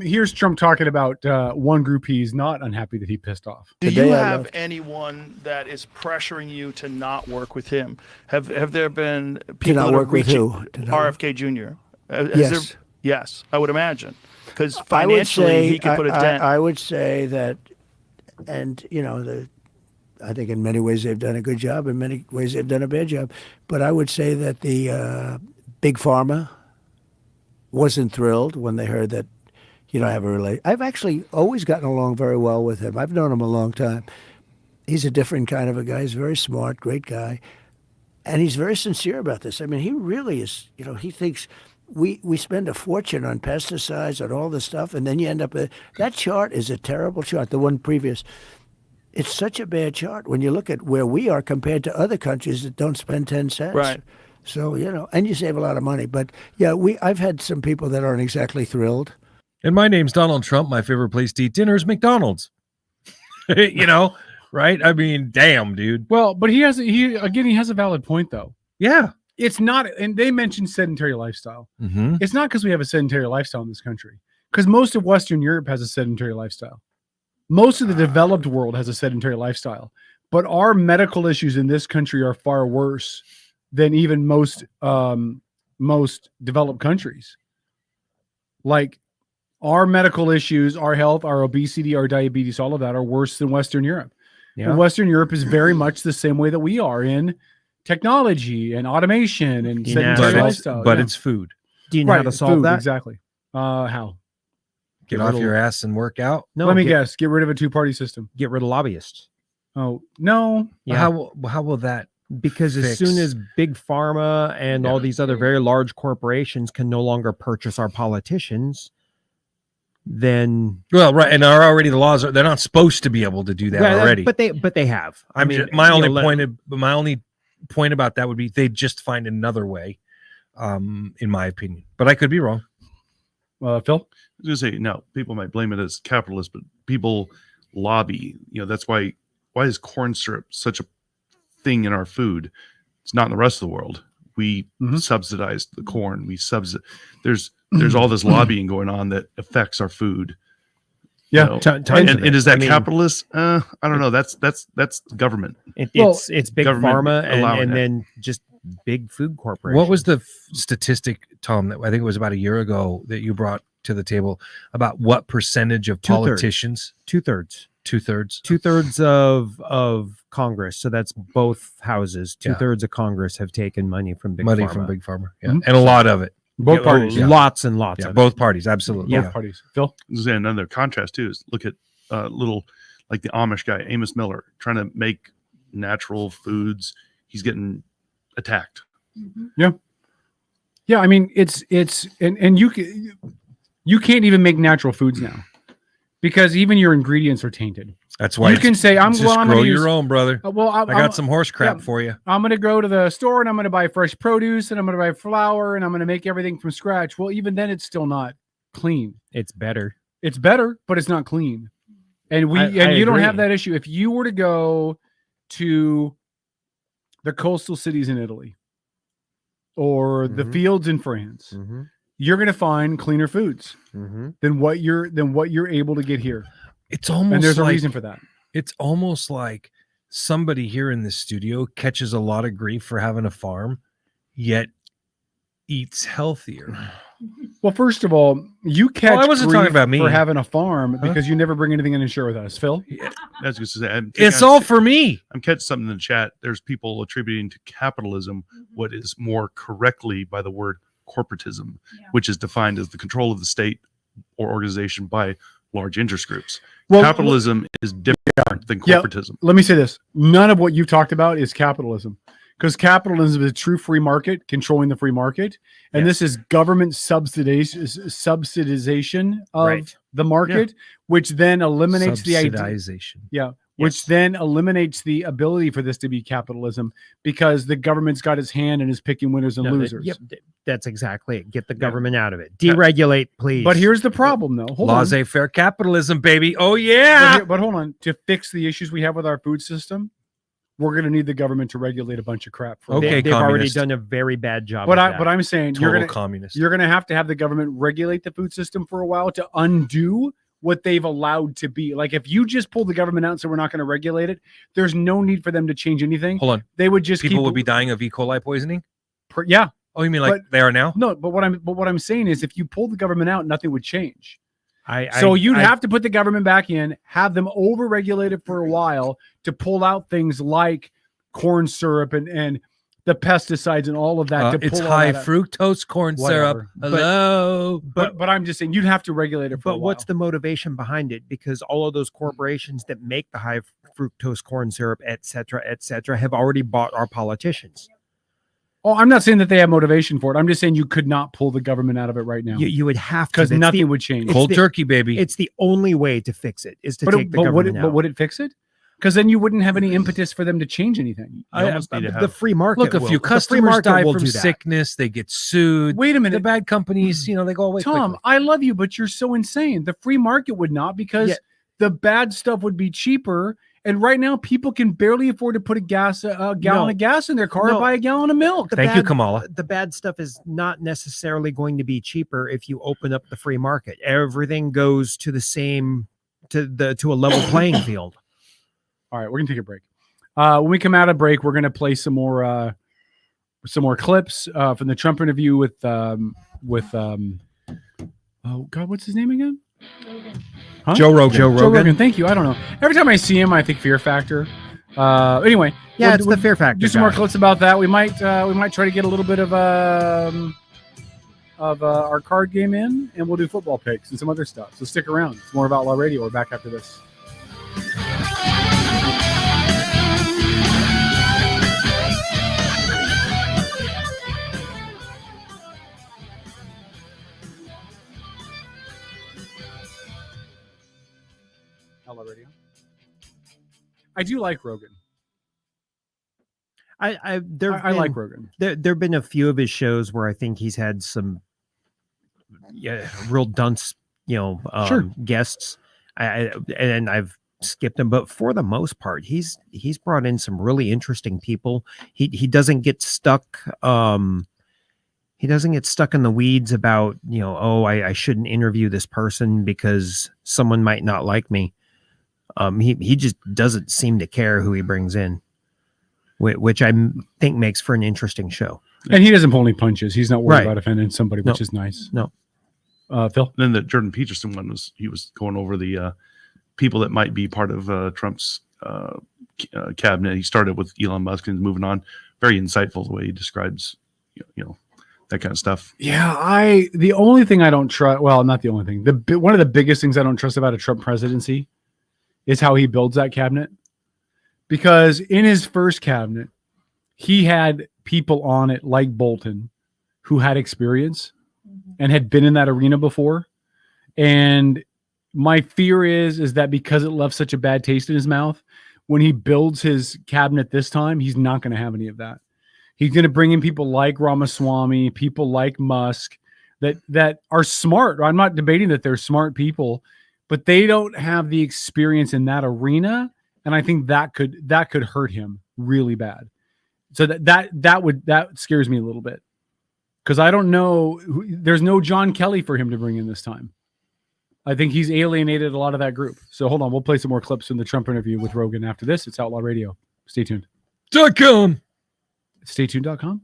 [SPEAKER 8] Here's Trump talking about one group he's not unhappy that he pissed off.
[SPEAKER 17] Do you have anyone that is pressuring you to not work with him? Have there been people
[SPEAKER 16] not
[SPEAKER 17] that are
[SPEAKER 16] work with
[SPEAKER 17] reaching
[SPEAKER 16] who?
[SPEAKER 17] RFK Jr.?
[SPEAKER 16] Yes.
[SPEAKER 17] Yes, I would imagine. Because
[SPEAKER 16] I would
[SPEAKER 17] financially,
[SPEAKER 16] say,
[SPEAKER 17] he could put a dent.
[SPEAKER 16] I would say that, and I think in many ways they've done a good job. In many ways they've done a bad job. But I would say that the big pharma wasn't thrilled when they heard that, I have a relation. I've actually always gotten along very well with him. I've known him a long time. He's a different kind of a guy. He's very smart, great guy. And he's very sincere about this. I mean, he really is, he thinks we spend a fortune on pesticides and all this stuff, and then you end up that chart is a terrible chart, the one previous. It's such a bad chart when you look at where we are compared to other countries that don't spend 10 cents.
[SPEAKER 17] Right.
[SPEAKER 16] So, and you save a lot of money. But yeah, I've had some people that aren't exactly thrilled.
[SPEAKER 9] And my name's Donald Trump. My favorite place to eat dinner is McDonald's. Right? I mean, damn, dude.
[SPEAKER 8] Well, but he has a valid point though.
[SPEAKER 9] Yeah.
[SPEAKER 8] It's not, and they mentioned sedentary lifestyle.
[SPEAKER 9] Mm-hmm.
[SPEAKER 8] It's not because we have a sedentary lifestyle in this country, because most of Western Europe has a sedentary lifestyle. Most of the developed world has a sedentary lifestyle, but our medical issues in this country are far worse than even most developed countries. Like our medical issues, our health, our obesity, our diabetes, all of that are worse than Western Europe.
[SPEAKER 11] Yeah.
[SPEAKER 8] And Western Europe is very much the same way that we are in technology and automation and sedentary lifestyle.
[SPEAKER 9] But it's food.
[SPEAKER 11] Do you know how to solve that?
[SPEAKER 8] Exactly. How?
[SPEAKER 9] Get off your ass and work out.
[SPEAKER 11] No,
[SPEAKER 8] Let me guess. Get rid of a two-party system.
[SPEAKER 11] Get rid of lobbyists.
[SPEAKER 8] Oh, no.
[SPEAKER 11] Yeah.
[SPEAKER 9] How will that?
[SPEAKER 11] Because as soon as big pharma and all these other very large corporations can no longer purchase our politicians, then
[SPEAKER 9] right, and are already the laws they're not supposed to be able to do that already.
[SPEAKER 11] But they have. I mean,
[SPEAKER 9] my only point about that would be they'd just find another way, in my opinion. But I could be wrong.
[SPEAKER 8] Phil?
[SPEAKER 12] I was gonna say no. People might blame it as capitalist, but people lobby. That's why is corn syrup such a thing in our food? It's not in the rest of the world. We subsidize the corn. There's all this lobbying going on that affects our food.
[SPEAKER 8] Yeah,
[SPEAKER 12] and is that capitalist? I don't know. That's government.
[SPEAKER 11] It's big
[SPEAKER 12] government
[SPEAKER 11] pharma and
[SPEAKER 12] allowing
[SPEAKER 11] then just big food corporations.
[SPEAKER 9] What was the statistic, Tom, that I think it was about a year ago that you brought to the table about what percentage of politicians?
[SPEAKER 11] Two-thirds of Congress. So that's both houses. Two-thirds of Congress have taken money from big pharma.
[SPEAKER 9] Yeah. And a lot of it.
[SPEAKER 8] Both parties.
[SPEAKER 11] Lots and lots of
[SPEAKER 9] both parties. Absolutely.
[SPEAKER 8] Both parties. Phil?
[SPEAKER 12] Another contrast too is look at little like the Amish guy, Amos Miller, trying to make natural foods. He's getting attacked.
[SPEAKER 8] Yeah. Yeah. I mean, it's and you can't even make natural foods now because even your ingredients are tainted.
[SPEAKER 9] That's why
[SPEAKER 8] you can say, I'm
[SPEAKER 9] grow your own, brother. I got some horse crap for you.
[SPEAKER 8] I'm going to go to the store and I'm going to buy fresh produce and I'm going to buy flour and I'm going to make everything from scratch. Well, even then it's still not clean.
[SPEAKER 11] It's better.
[SPEAKER 8] It's better, but it's not clean. And you don't have that issue. If you were to go to the coastal cities in Italy or the fields in France, you're going to find cleaner foods than what you're able to get here.
[SPEAKER 9] It's almost
[SPEAKER 8] and there's a reason for that.
[SPEAKER 9] It's almost like somebody here in the studio catches a lot of grief for having a farm, yet eats healthier.
[SPEAKER 8] Well, first of all, you catch
[SPEAKER 9] I wasn't
[SPEAKER 8] grief
[SPEAKER 9] talking about me
[SPEAKER 8] for having a farm because you never bring anything in and share with us. Phil?
[SPEAKER 12] Yeah, that's just to say.
[SPEAKER 9] It's all for me.
[SPEAKER 12] I'm catching something in the chat. There's people attributing to capitalism what is more correctly by the word corporatism, which is defined as the control of the state or organization by large interest groups. Well, capitalism is different than corporatism.
[SPEAKER 8] Yeah, let me say this. None of what you've talked about is capitalism because capitalism is a true free market controlling the free market. And this is government subsidization of the market, which then eliminates the idea. Yeah. Which then eliminates the ability for this to be capitalism because the government's got its hand and is picking winners and losers.
[SPEAKER 11] That's exactly it. Get the government out of it. Deregulate, please.
[SPEAKER 8] But here's the problem, though.
[SPEAKER 9] Laissez-faire capitalism, baby. Oh, yeah.
[SPEAKER 8] But hold on. To fix the issues we have with our food system, we're going to need the government to regulate a bunch of crap.
[SPEAKER 11] They've already done a very bad job.
[SPEAKER 8] But I'm saying you're going to have the government regulate the food system for a while to undo what they've allowed to be. Like if you just pull the government out and say we're not going to regulate it, there's no need for them to change anything.
[SPEAKER 9] Hold on.
[SPEAKER 8] They would just
[SPEAKER 9] would be dying of E. coli poisoning?
[SPEAKER 8] Yeah.
[SPEAKER 9] Oh, you mean like they are now?
[SPEAKER 8] No, but what I'm saying is if you pull the government out, nothing would change. You'd have to put the government back in, have them over-regulated for a while to pull out things like corn syrup and the pesticides and all of that.
[SPEAKER 9] It's high fructose corn syrup. Hello.
[SPEAKER 8] But I'm just saying you'd have to regulate it for a while.
[SPEAKER 11] But what's the motivation behind it? Because all of those corporations that make the high fructose corn syrup, et cetera, have already bought our politicians.
[SPEAKER 8] Oh, I'm not saying that they have motivation for it. I'm just saying you could not pull the government out of it right now.
[SPEAKER 11] You would have to.
[SPEAKER 8] Because nothing would change.
[SPEAKER 9] Cold turkey, baby.
[SPEAKER 11] It's the only way to fix it is to take the government out.
[SPEAKER 8] But would it fix it? Because then you wouldn't have any impetus for them to change anything.
[SPEAKER 11] The free market.
[SPEAKER 9] Look, a few customers die from sickness. They get sued.
[SPEAKER 8] Wait a minute.
[SPEAKER 9] The bad companies, they go away.
[SPEAKER 8] Tom,
[SPEAKER 9] quickly.
[SPEAKER 8] I love you, but you're so insane. The free market would not because the bad stuff would be cheaper. And right now, people can barely afford to put a gallon of gas in their car or buy a gallon of milk.
[SPEAKER 9] Thank you, Kamala.
[SPEAKER 11] The bad stuff is not necessarily going to be cheaper if you open up the free market. Everything goes to the same to a level playing field.
[SPEAKER 8] All right, we're gonna take a break. When we come out of break, we're gonna play some more clips from the Trump interview with Oh God, what's his name again? Huh?
[SPEAKER 9] Joe Rogan.
[SPEAKER 8] Joe Rogan. Thank you. I don't know. Every time I see him, I think Fear Factor. Anyway,
[SPEAKER 11] Yeah, it's the Fear Factor
[SPEAKER 8] Do some more
[SPEAKER 11] guy.
[SPEAKER 8] clips about that. We might try to get a little bit of our card game in, and we'll do football picks and some other stuff. So stick around. It's more of Outlaw Radio. We're back after this. Outlaw Radio. I do like Rogan.
[SPEAKER 11] I
[SPEAKER 8] like Rogan.
[SPEAKER 11] There've been a few of his shows where I think he's had some real dunce,
[SPEAKER 8] Sure.
[SPEAKER 11] guests. And I've skipped them, but for the most part, he's brought in some really interesting people. He doesn't get stuck. He doesn't get stuck in the weeds about, I shouldn't interview this person because someone might not like me. He just doesn't seem to care who he brings in, which I think makes for an interesting show.
[SPEAKER 8] And he doesn't pull any punches. He's not worried
[SPEAKER 11] Right.
[SPEAKER 8] about offending somebody, which
[SPEAKER 11] No.
[SPEAKER 8] is nice.
[SPEAKER 11] No.
[SPEAKER 8] Phil?
[SPEAKER 12] Then the Jordan Peterson one was going over the people that might be part of Trump's cabinet. He started with Elon Musk and moving on. Very insightful the way he describes, that kind of stuff.
[SPEAKER 8] Yeah, the only thing I don't trust, well, not the only thing, one of the biggest things I don't trust about a Trump presidency is how he builds that cabinet. Because in his first cabinet, he had people on it like Bolton who had experience and had been in that arena before. And my fear is that because it left such a bad taste in his mouth, when he builds his cabinet this time, he's not going to have any of that. He's going to bring in people like Ramaswamy, people like Musk that are smart. I'm not debating that they're smart people, but they don't have the experience in that arena. And I think that could hurt him really bad. So that scares me a little bit. Because I don't know, there's no John Kelly for him to bring in this time. I think he's alienated a lot of that group. So hold on, we'll play some more clips from the Trump interview with Rogan after this. It's Outlaw Radio. Stay tuned.
[SPEAKER 9] .com.
[SPEAKER 8] StayTuned.com.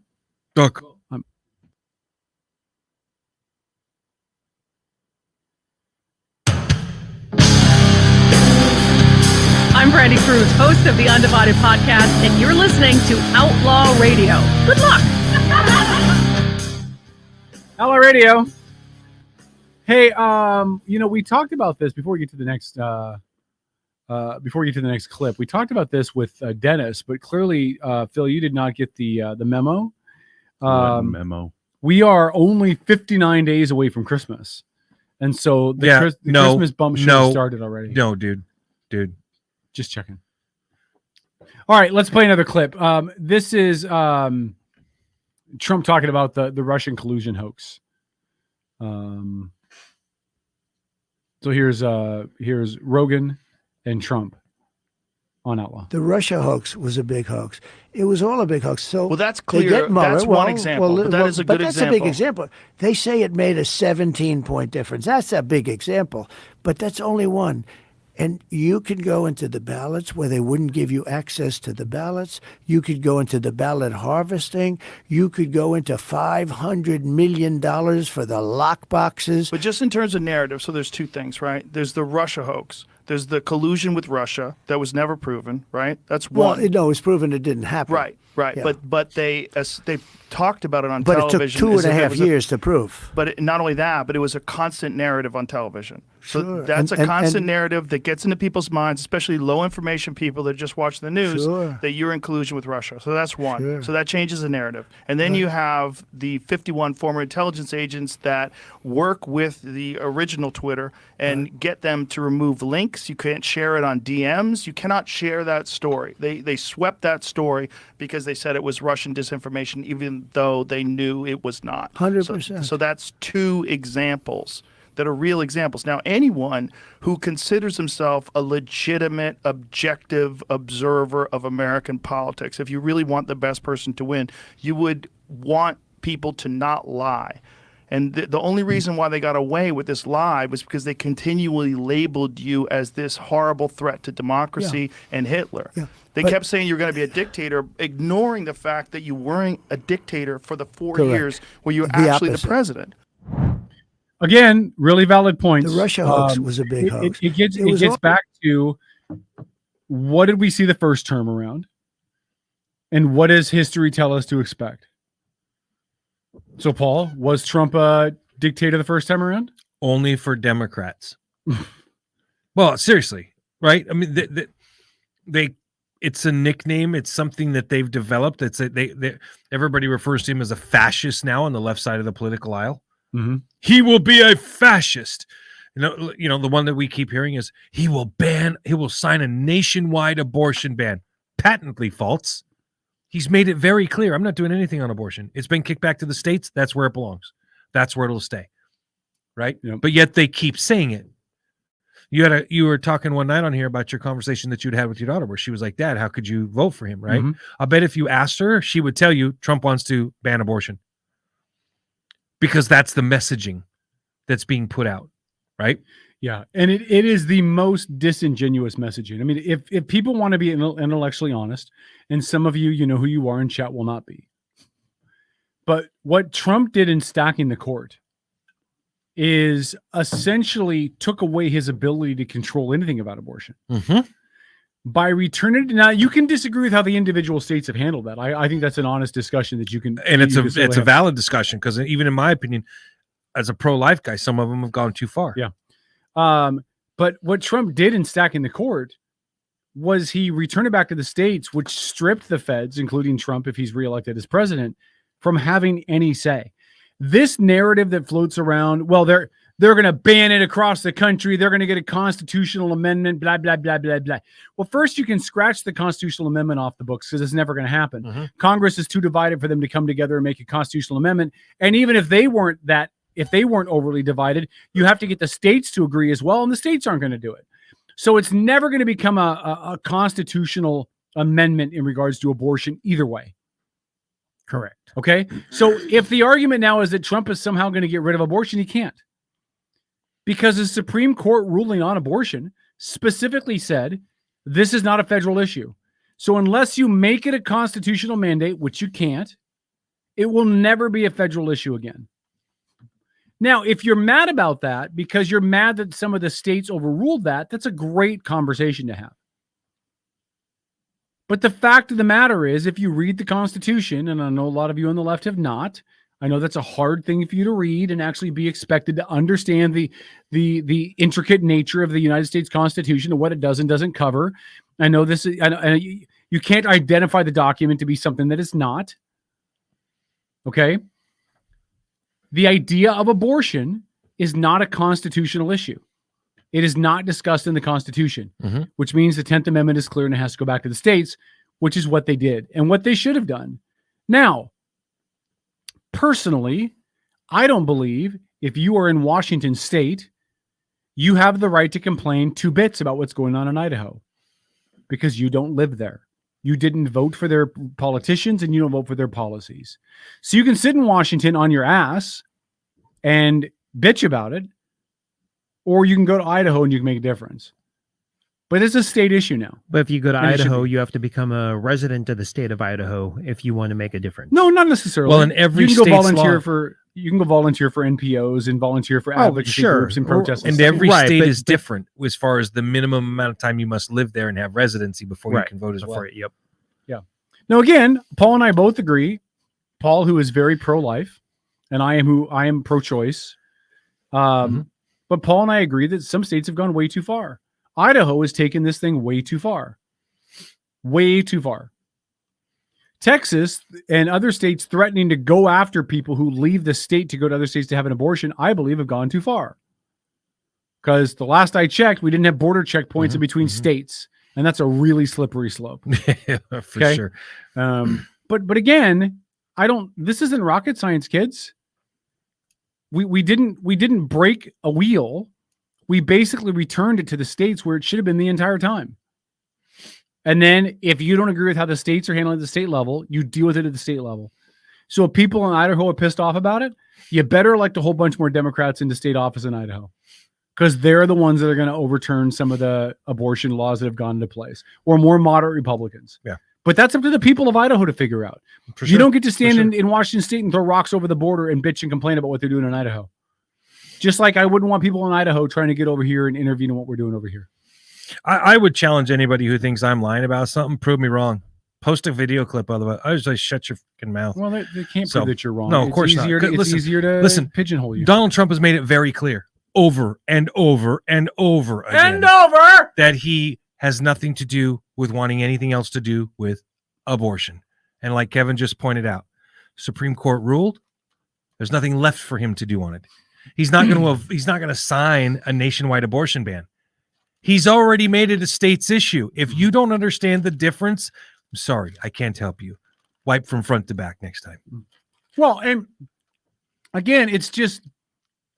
[SPEAKER 13] I'm Brandy Cruz, host of the Undivided Podcast, and you're listening to Outlaw Radio. Good luck.
[SPEAKER 8] Outlaw Radio. Hey, we talked about this before we get to the next clip. We talked about this with Dennis, but clearly, Phil, you did not get the memo.
[SPEAKER 12] Memo.
[SPEAKER 8] We are only 59 days away from Christmas, and so the Christmas bump should have started already.
[SPEAKER 9] No, dude.
[SPEAKER 8] Just checking. All right, let's play another clip. This is Trump talking about the Russian collusion hoax. So here's Rogan and Trump on Outlaw.
[SPEAKER 16] The Russia hoax was a big hoax. It was all a big hoax. So
[SPEAKER 17] Well, that's
[SPEAKER 16] they
[SPEAKER 17] clear.
[SPEAKER 16] get Mueller.
[SPEAKER 17] That's one example, but that is a good
[SPEAKER 16] that's
[SPEAKER 17] example.
[SPEAKER 16] a big example. They say it made a 17-point difference. That's a big example, but that's only one. And you could go into the ballots where they wouldn't give you access to the ballots. You could go into the ballot harvesting. You could go into $500 million for the lock boxes.
[SPEAKER 17] But just in terms of narrative, so there's two things, right? There's the Russia hoax. There's the collusion with Russia that was never proven, right? That's one.
[SPEAKER 16] Well, no, it's proven it didn't happen.
[SPEAKER 17] Right.
[SPEAKER 16] Yeah.
[SPEAKER 17] But they talked about it on
[SPEAKER 16] But
[SPEAKER 17] television.
[SPEAKER 16] it took
[SPEAKER 17] as if
[SPEAKER 16] 2.5
[SPEAKER 17] was
[SPEAKER 16] years to prove.
[SPEAKER 17] But not only that, but it was a constant narrative on television. So
[SPEAKER 16] Sure.
[SPEAKER 17] that's
[SPEAKER 16] And-
[SPEAKER 17] a constant
[SPEAKER 16] and-
[SPEAKER 17] narrative that gets into people's minds, especially low information people that just watch the news,
[SPEAKER 16] Sure.
[SPEAKER 17] that you're in collusion with Russia. So that's one.
[SPEAKER 16] Sure.
[SPEAKER 17] So that changes the narrative. And then you have the 51 former intelligence agents that work with the original Twitter and get them to remove links. You can't share it on DMs. You cannot share that story. They swept that story because they said it was Russian disinformation, even though they knew it was not.
[SPEAKER 16] 100%.
[SPEAKER 17] So that's two examples that are real examples. Now, anyone who considers himself a legitimate, objective observer of American politics, if you really want the best person to win, you would want people to not lie. And the only reason why they got away with this lie was because they continually labeled you as this horrible threat to democracy and Hitler.
[SPEAKER 16] Yeah.
[SPEAKER 17] They
[SPEAKER 16] But-
[SPEAKER 17] kept saying you're going to be a dictator, ignoring the fact that you weren't a dictator for the 4
[SPEAKER 16] Correct.
[SPEAKER 17] years where you were
[SPEAKER 16] The
[SPEAKER 17] actually
[SPEAKER 16] opposite.
[SPEAKER 17] the president.
[SPEAKER 8] again, really valid points.
[SPEAKER 16] The Russia hoax was a big hoax.
[SPEAKER 8] It gets
[SPEAKER 16] all-
[SPEAKER 8] back to what did we see the first term around, and what does history tell us to expect? So, Paul, was Trump a dictator the first time around?
[SPEAKER 9] Only for Democrats. Well, seriously, right? I mean, they it's a nickname. It's something that they've developed. Everybody refers to him as a fascist now on the left side of the political aisle.
[SPEAKER 8] Mm-hmm.
[SPEAKER 9] He will be a fascist. You know, the one that we keep hearing is he will sign a nationwide abortion ban. Patently false. He's made it very clear. I'm not doing anything on abortion. It's been kicked back to the states. That's where it belongs. That's where it'll stay. Right?
[SPEAKER 8] Yep.
[SPEAKER 9] But yet they keep saying it. You were talking one night on here about your conversation that you'd had with your daughter where she was like, Dad, how could you vote for him? Right?
[SPEAKER 8] Mm-hmm.
[SPEAKER 9] I bet if you asked her, she would tell you Trump wants to ban abortion. Because that's the messaging that's being put out. Right?
[SPEAKER 8] Yeah. And it is the most disingenuous messaging. I mean, if people want to be intellectually honest, and some of you know who you are in chat will not be. But what Trump did in stacking the court is essentially took away his ability to control anything about abortion.
[SPEAKER 9] Mm-hmm.
[SPEAKER 8] By returning it. Now, you can disagree with how the individual states have handled that. I think that's an honest discussion that you can.
[SPEAKER 9] And it's a valid discussion because even in my opinion, as a pro-life guy, some of them have gone too far.
[SPEAKER 8] Yeah. But what Trump did in stacking the court was he returned it back to the states, which stripped the feds, including Trump, if he's reelected as president, from having any say. This narrative that floats around, well, they're going to ban it across the country. They're going to get a constitutional amendment, blah, blah, blah, blah, blah. Well, first you can scratch the constitutional amendment off the books because it's never going to happen.
[SPEAKER 9] Mm-hmm.
[SPEAKER 8] Congress is too divided for them to come together and make a constitutional amendment. And even if they weren't overly divided, you have to get the states to agree as well, and the states aren't going to do it. So it's never going to become a constitutional amendment in regards to abortion either way.
[SPEAKER 11] Correct.
[SPEAKER 8] Okay? So if the argument now is that Trump is somehow going to get rid of abortion, he can't. Because the Supreme Court ruling on abortion specifically said this is not a federal issue. So unless you make it a constitutional mandate, which you can't, it will never be a federal issue again. Now, if you're mad about that because you're mad that some of the states overruled that, that's a great conversation to have. But the fact of the matter is, if you read the Constitution, and I know a lot of you on the left have not, I know that's a hard thing for you to read and actually be expected to understand the intricate nature of the United States Constitution and what it does and doesn't cover. I know this is, you can't identify the document to be something that it's not. Okay? The idea of abortion is not a constitutional issue. It is not discussed in the Constitution,
[SPEAKER 9] Mm-hmm.
[SPEAKER 8] which means the 10th Amendment is clear and it has to go back to the states, which is what they did and what they should have done. Now, personally, I don't believe if you are in Washington state, you have the right to complain 2 bits about what's going on in Idaho because you don't live there. You didn't vote for their politicians and you don't vote for their policies. So you can sit in Washington on your ass and bitch about it, or you can go to Idaho and you can make a difference. But it's a state issue now.
[SPEAKER 11] But if you go to
[SPEAKER 8] And it should
[SPEAKER 11] Idaho,
[SPEAKER 8] be.
[SPEAKER 11] you have to become a resident of the state of Idaho if you want to make a difference.
[SPEAKER 8] No, not necessarily.
[SPEAKER 9] Well, in every
[SPEAKER 8] you can go
[SPEAKER 9] state's
[SPEAKER 8] volunteer
[SPEAKER 9] law-
[SPEAKER 8] for NPOs and volunteer for advocacy
[SPEAKER 11] sure.
[SPEAKER 8] groups and protests.
[SPEAKER 9] And
[SPEAKER 8] stuff.
[SPEAKER 9] every
[SPEAKER 11] Right,
[SPEAKER 9] state
[SPEAKER 11] but-
[SPEAKER 9] is different as far as the minimum amount of time you must live there and have residency before you can vote as well.
[SPEAKER 11] Yep.
[SPEAKER 8] Now, again, Paul and I both agree. Paul, who is very pro-life, and I am pro-choice. But Paul and I agree that some states have gone way too far. Idaho has taken this thing way too far. Way too far. Texas and other states threatening to go after people who leave the state to go to other states to have an abortion, I believe have gone too far. Because the last I checked, we didn't have border checkpoints in between states. And that's a really slippery slope.
[SPEAKER 9] For sure.
[SPEAKER 8] But again, this isn't rocket science, kids. We didn't break a wheel. We basically returned it to the states where it should have been the entire time. And then if you don't agree with how the states are handling it at the state level, you deal with it at the state level. So if people in Idaho are pissed off about it, you better elect a whole bunch more Democrats into state office in Idaho. Because they're the ones that are going to overturn some of the abortion laws that have gone into place, or more moderate Republicans.
[SPEAKER 9] Yeah.
[SPEAKER 8] But that's up to the people of Idaho to figure out. You don't get to stand in Washington state and throw rocks over the border and bitch and complain about what they're doing in Idaho. Just like I wouldn't want people in Idaho trying to get over here and intervene in what we're doing over here.
[SPEAKER 9] I would challenge anybody who thinks I'm lying about something. Prove me wrong. Post a video clip of it. I was like, shut your fucking mouth.
[SPEAKER 8] Well, they can't
[SPEAKER 9] So,
[SPEAKER 8] prove that you're wrong.
[SPEAKER 9] No, of
[SPEAKER 8] It's
[SPEAKER 9] course
[SPEAKER 8] easier
[SPEAKER 9] not.
[SPEAKER 8] To, it's easier to
[SPEAKER 9] listen,
[SPEAKER 8] pigeonhole you.
[SPEAKER 9] Donald Trump has made it very clear over and over and over again that he has nothing to do with wanting anything else to do with abortion. And like Kevin just pointed out, Supreme Court ruled there's nothing left for him to do on it. He's not going to sign a nationwide abortion ban. He's already made it a state's issue. If you don't understand the difference, I'm sorry, I can't help you. Wipe from front to back next time.
[SPEAKER 8] Well, and again, it's just,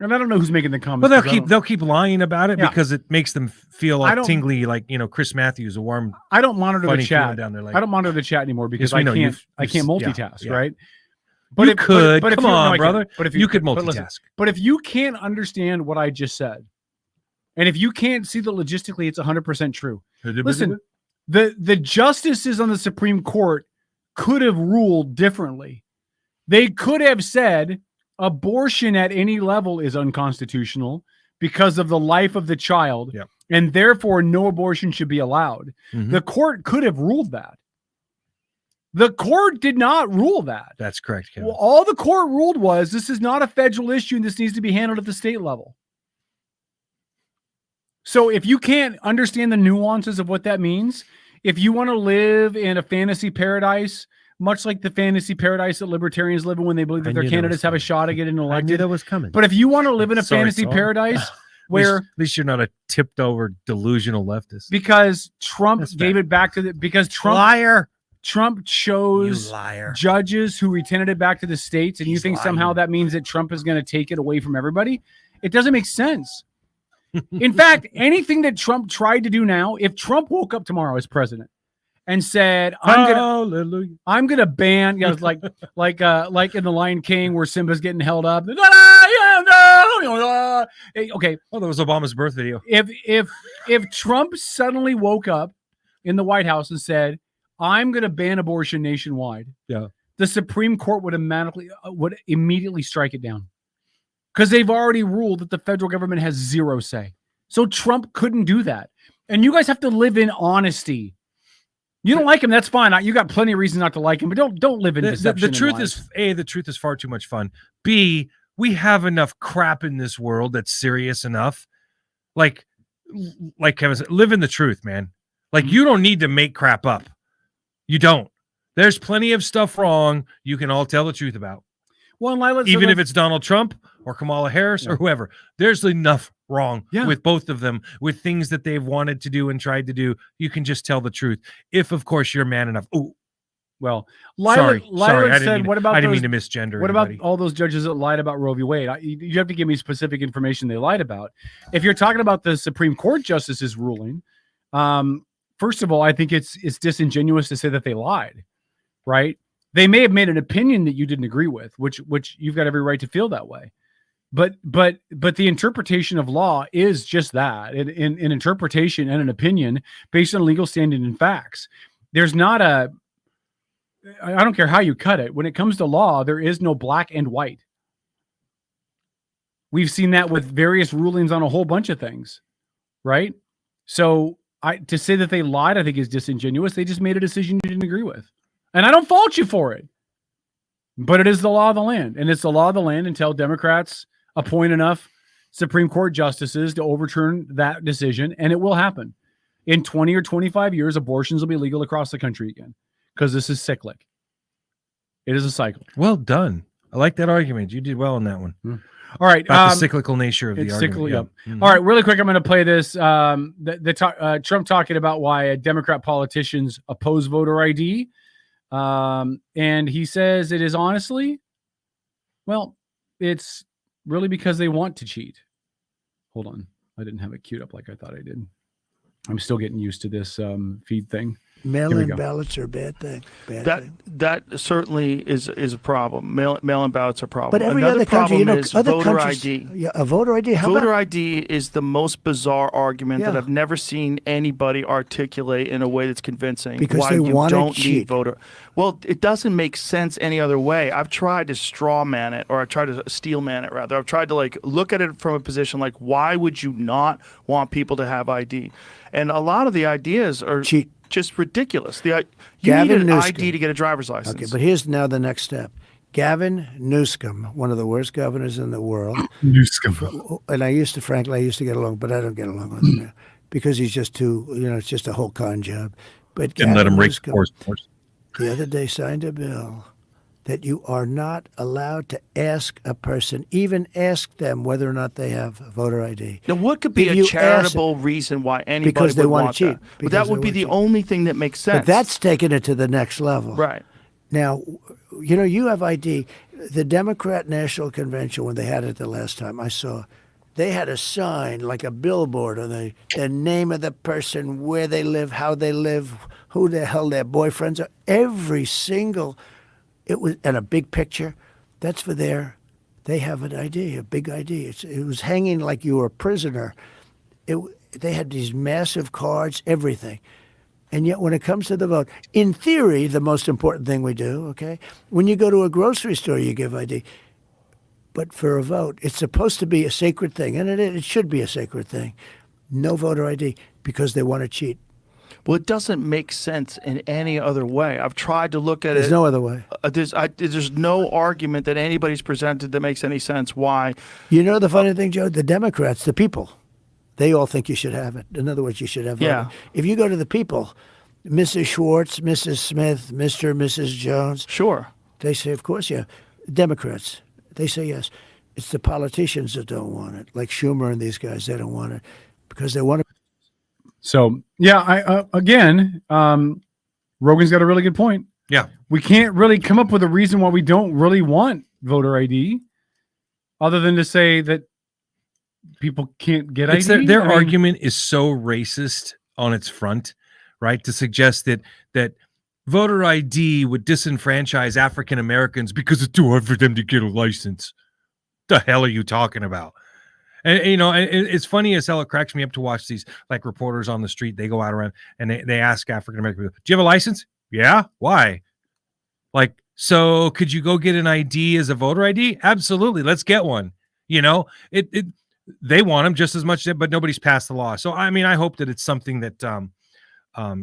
[SPEAKER 8] and I don't know who's making the comments.
[SPEAKER 9] But they'll keep lying about it because it makes them feel
[SPEAKER 8] I
[SPEAKER 9] like
[SPEAKER 8] don't-
[SPEAKER 9] tingly, like Chris Matthews, a warm.
[SPEAKER 8] I don't monitor the
[SPEAKER 9] funny feeling
[SPEAKER 8] chat.
[SPEAKER 9] down there. Like,
[SPEAKER 8] I don't monitor the chat anymore because
[SPEAKER 9] Yes, we
[SPEAKER 8] I
[SPEAKER 9] know.
[SPEAKER 8] can't. I
[SPEAKER 9] You've-
[SPEAKER 8] can't
[SPEAKER 9] yeah,
[SPEAKER 8] multitask,
[SPEAKER 9] yeah.
[SPEAKER 8] right?
[SPEAKER 9] You
[SPEAKER 8] if-
[SPEAKER 9] could.
[SPEAKER 8] if
[SPEAKER 9] Come
[SPEAKER 8] you-
[SPEAKER 9] on,
[SPEAKER 8] I can't.
[SPEAKER 9] brother.
[SPEAKER 8] But if
[SPEAKER 9] You could
[SPEAKER 8] but listen,
[SPEAKER 9] multitask.
[SPEAKER 8] But if you can't understand what I just said, and if you can't see that logistically it's 100% true, listen, the justices on the Supreme Court could have ruled differently. They could have said abortion at any level is unconstitutional because of the life of the child, and therefore no abortion should be allowed.
[SPEAKER 9] Mhm.
[SPEAKER 8] The court could have ruled that. The court did not rule that.
[SPEAKER 9] That's correct, Kevin.
[SPEAKER 8] Well, all the court ruled was this is not a federal issue and this needs to be handled at the state level. So if you can't understand the nuances of what that means, if you want to live in a fantasy paradise, much like the fantasy paradise that libertarians live in when they believe
[SPEAKER 11] I
[SPEAKER 8] that their
[SPEAKER 11] knew that
[SPEAKER 8] candidates
[SPEAKER 11] was
[SPEAKER 8] have a shot at getting
[SPEAKER 11] I knew
[SPEAKER 8] elected.
[SPEAKER 11] that was coming.
[SPEAKER 8] But if you want to live in a
[SPEAKER 9] Sorry,
[SPEAKER 8] fantasy
[SPEAKER 9] Saul.
[SPEAKER 8] paradise where
[SPEAKER 9] at least you're not a tipped over delusional leftist.
[SPEAKER 8] because Trump
[SPEAKER 9] That's
[SPEAKER 8] gave it back to the because Trump
[SPEAKER 9] Liar.
[SPEAKER 8] Trump chose
[SPEAKER 9] You liar.
[SPEAKER 8] judges who retented it back to the states, and you think somehow that means that Trump is going to take it away from everybody? It doesn't make sense. In fact, anything that Trump tried to do now, if Trump woke up tomorrow as president and said, I'm gonna ban, you know, like in the Lion King where Simba's getting held up. Okay.
[SPEAKER 9] Oh, that was Obama's birth video.
[SPEAKER 8] If Trump suddenly woke up in the White House and said, I'm gonna ban abortion nationwide, the Supreme Court would immediately strike it down. Because they've already ruled that the federal government has zero say. So Trump couldn't do that. And you guys have to live in honesty. You don't like him, that's fine. You got plenty of reasons not to like him, but don't live in deception.
[SPEAKER 9] The truth
[SPEAKER 8] and
[SPEAKER 9] is,
[SPEAKER 8] lies.
[SPEAKER 9] A, the truth is far too much fun. B, we have enough crap in this world that's serious enough. Like Kevin said, live in the truth, man. Like, you don't need to make crap up. You don't. There's plenty of stuff wrong you can all tell the truth about.
[SPEAKER 8] Well, Lila,
[SPEAKER 9] Even if it's Donald Trump or Kamala Harris or whoever, there's enough wrong with both of them, with things that they've wanted to do and tried to do. You can just tell the truth. If, of course, you're man enough. Oh,
[SPEAKER 8] well,
[SPEAKER 9] sorry. I
[SPEAKER 8] said,
[SPEAKER 9] didn't
[SPEAKER 8] what about
[SPEAKER 9] I didn't
[SPEAKER 8] those,
[SPEAKER 9] mean to misgender
[SPEAKER 8] What
[SPEAKER 9] anybody.
[SPEAKER 8] about all those judges that lied about Roe v. Wade? You have to give me specific information they lied about. If you're talking about the Supreme Court justices ruling, first of all, I think it's disingenuous to say that they lied, right? They may have made an opinion that you didn't agree with, which you've got every right to feel that way. But the interpretation of law is just that, an interpretation and an opinion based on legal standing and facts. There's not I don't care how you cut it. When it comes to law, there is no black and white. We've seen that with various rulings on a whole bunch of things, right? So to say that they lied, I think is disingenuous. They just made a decision you didn't agree with. And I don't fault you for it. But it is the law of the land. And it's the law of the land until Democrats appoint enough Supreme Court justices to overturn that decision. And it will happen. In 20 or 25 years, abortions will be legal across the country again. Because this is cyclic. It is a cycle.
[SPEAKER 9] Well done. I like that argument. You did well on that one.
[SPEAKER 8] All right.
[SPEAKER 9] About the cyclical nature of the
[SPEAKER 8] it's
[SPEAKER 9] argument.
[SPEAKER 8] cyclical,
[SPEAKER 9] Yep.
[SPEAKER 8] yep. All right. Really quick, I'm going to play this. Trump talking about why Democrat politicians oppose voter ID. And he says it is honestly, well, it's really because they want to cheat. Hold on. I didn't have it queued up like I thought I did. I'm still getting used to this feed thing.
[SPEAKER 16] Mail-in ballots are a bad thing.
[SPEAKER 17] That certainly is a problem. Mail-in ballots are a problem.
[SPEAKER 16] But every
[SPEAKER 17] Another
[SPEAKER 16] other country,
[SPEAKER 17] problem is
[SPEAKER 16] other
[SPEAKER 17] voter
[SPEAKER 16] countries,
[SPEAKER 17] ID.
[SPEAKER 16] Yeah, a voter ID. How
[SPEAKER 17] Voter
[SPEAKER 16] about
[SPEAKER 17] ID is the most bizarre argument that
[SPEAKER 16] Yeah.
[SPEAKER 17] I've never seen anybody articulate in a way that's convincing.
[SPEAKER 16] Because
[SPEAKER 17] why
[SPEAKER 16] they
[SPEAKER 17] you
[SPEAKER 16] wanna
[SPEAKER 17] don't
[SPEAKER 16] cheat.
[SPEAKER 17] need voter. Well, it doesn't make sense any other way. I've tried to straw man it, or I tried to steel man it rather. I've tried to look at it from a position like, why would you not want people to have ID? And a lot of the ideas are just ridiculous. You need an ID to get a driver's license.
[SPEAKER 16] Okay, but here's now the next step. Gavin Newsom, one of the worst governors in the world.
[SPEAKER 8] Newsom.
[SPEAKER 16] And I used to get along, but I don't get along with him now because he's just too, it's just a whole con job. But
[SPEAKER 12] Didn't let
[SPEAKER 16] Gavin
[SPEAKER 12] him rake the
[SPEAKER 16] Newsom
[SPEAKER 12] horse.
[SPEAKER 16] the other day signed a bill that you are not allowed to ask a person, even ask them whether or not they have voter ID.
[SPEAKER 17] Now, what could be
[SPEAKER 16] If
[SPEAKER 17] a
[SPEAKER 16] you ask-
[SPEAKER 17] reasonable reason why anybody
[SPEAKER 16] Because they
[SPEAKER 17] would
[SPEAKER 16] wanna
[SPEAKER 17] want
[SPEAKER 16] cheat.
[SPEAKER 17] that? But
[SPEAKER 16] Because
[SPEAKER 17] that
[SPEAKER 16] they
[SPEAKER 17] would be
[SPEAKER 16] wanna
[SPEAKER 17] the
[SPEAKER 16] cheat.
[SPEAKER 17] only thing that makes sense.
[SPEAKER 16] But that's taking it to the next level.
[SPEAKER 17] Right.
[SPEAKER 16] Now, you have ID. The Democrat National Convention, when they had it the last time, I saw, they had a sign like a billboard on the name of the person, where they live, how they live, who the hell their boyfriends are. Every single, and a big picture. That's for they have an ID, a big ID. It was hanging like you were a prisoner. They had these massive cards, everything. And yet when it comes to the vote, in theory, the most important thing we do, okay? When you go to a grocery store, you give ID. But for a vote, it's supposed to be a sacred thing, and it should be a sacred thing. No voter ID because they want to cheat.
[SPEAKER 17] Well, it doesn't make sense in any other way. I've tried to look at it.
[SPEAKER 16] There's no other way.
[SPEAKER 17] There's no argument that anybody's presented that makes any sense why.
[SPEAKER 16] You know the funny thing, Joe? The Democrats, the people, they all think you should have it. In other words, you should have voting.
[SPEAKER 17] Yeah.
[SPEAKER 16] If you go to the people, Mrs. Schwartz, Mrs. Smith, Mr. and Mrs. Jones.
[SPEAKER 17] Sure.
[SPEAKER 16] They say, of course, yeah. Democrats, they say yes. It's the politicians that don't want it, like Schumer and these guys. They don't want it because they want to.
[SPEAKER 8] So yeah, Rogan's got a really good point.
[SPEAKER 9] Yeah,
[SPEAKER 8] we can't really come up with a reason why we don't really want voter ID, other than to say that people can't get
[SPEAKER 9] It's
[SPEAKER 8] ID.
[SPEAKER 9] their argument is so racist on its front, right? To suggest that voter ID would disenfranchise African Americans because it's too hard for them to get a license. The hell are you talking about? And it's funny as hell. It cracks me up to watch these like reporters on the street. They go out around and they ask African American people, "Do you have a license?" "Yeah." "Why?" Like, so could you go get an ID as a voter ID? Absolutely. Let's get one. They want them just as much, but nobody's passed the law. So, I mean, I hope that it's something that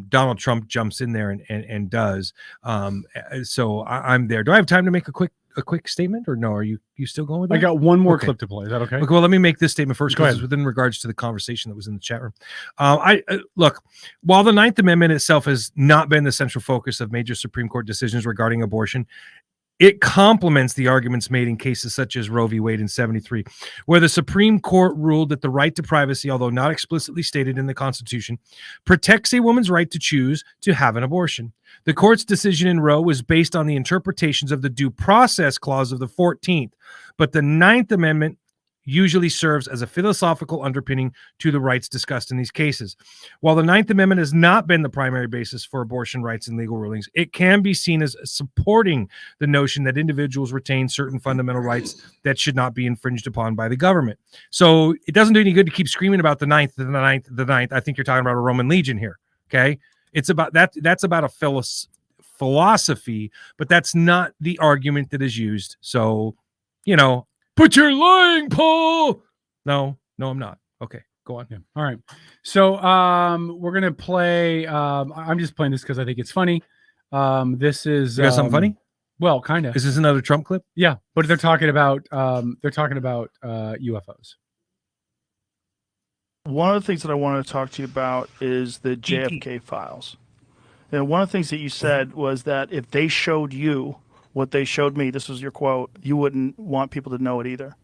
[SPEAKER 9] Donald Trump jumps in there and does. So I'm there. Do I have time to make a quick statement, or no? Are you still going with that?
[SPEAKER 8] I got one more
[SPEAKER 9] Okay.
[SPEAKER 8] clip to play. Is that okay?
[SPEAKER 9] Okay, well, let me make this statement first
[SPEAKER 8] Go
[SPEAKER 9] because
[SPEAKER 8] ahead.
[SPEAKER 9] it's within regards to the conversation that was in the chat room. Look, while the Ninth Amendment itself has not been the central focus of major Supreme Court decisions regarding abortion, it complements the arguments made in cases such as Roe v. Wade in 73, where the Supreme Court ruled that the right to privacy, although not explicitly stated in the Constitution, protects a woman's right to choose to have an abortion. The court's decision in Roe was based on the interpretations of the Due Process Clause of the 14th, but the Ninth Amendment usually serves as a philosophical underpinning to the rights discussed in these cases. While the Ninth Amendment has not been the primary basis for abortion rights and legal rulings, it can be seen as supporting the notion that individuals retain certain fundamental rights that should not be infringed upon by the government. So it doesn't do any good to keep screaming about the ninth. I think you're talking about a Roman legion here. Okay. It's about that. That's about a philosophy, but that's not the argument that is used. So, but you're lying, Paul. No, I'm not. Okay, go on.
[SPEAKER 8] Yeah. All right. So we're gonna play. I'm just playing this because I think it's funny. This is
[SPEAKER 9] You got something funny?
[SPEAKER 8] Well, kind of.
[SPEAKER 9] Is this another Trump clip?
[SPEAKER 8] Yeah, but they're talking about UFOs.
[SPEAKER 17] One of the things that I wanted to talk to you about is the JFK files. And one of the things that you said was that if they showed you what they showed me, this was your quote, you wouldn't want people to know it either.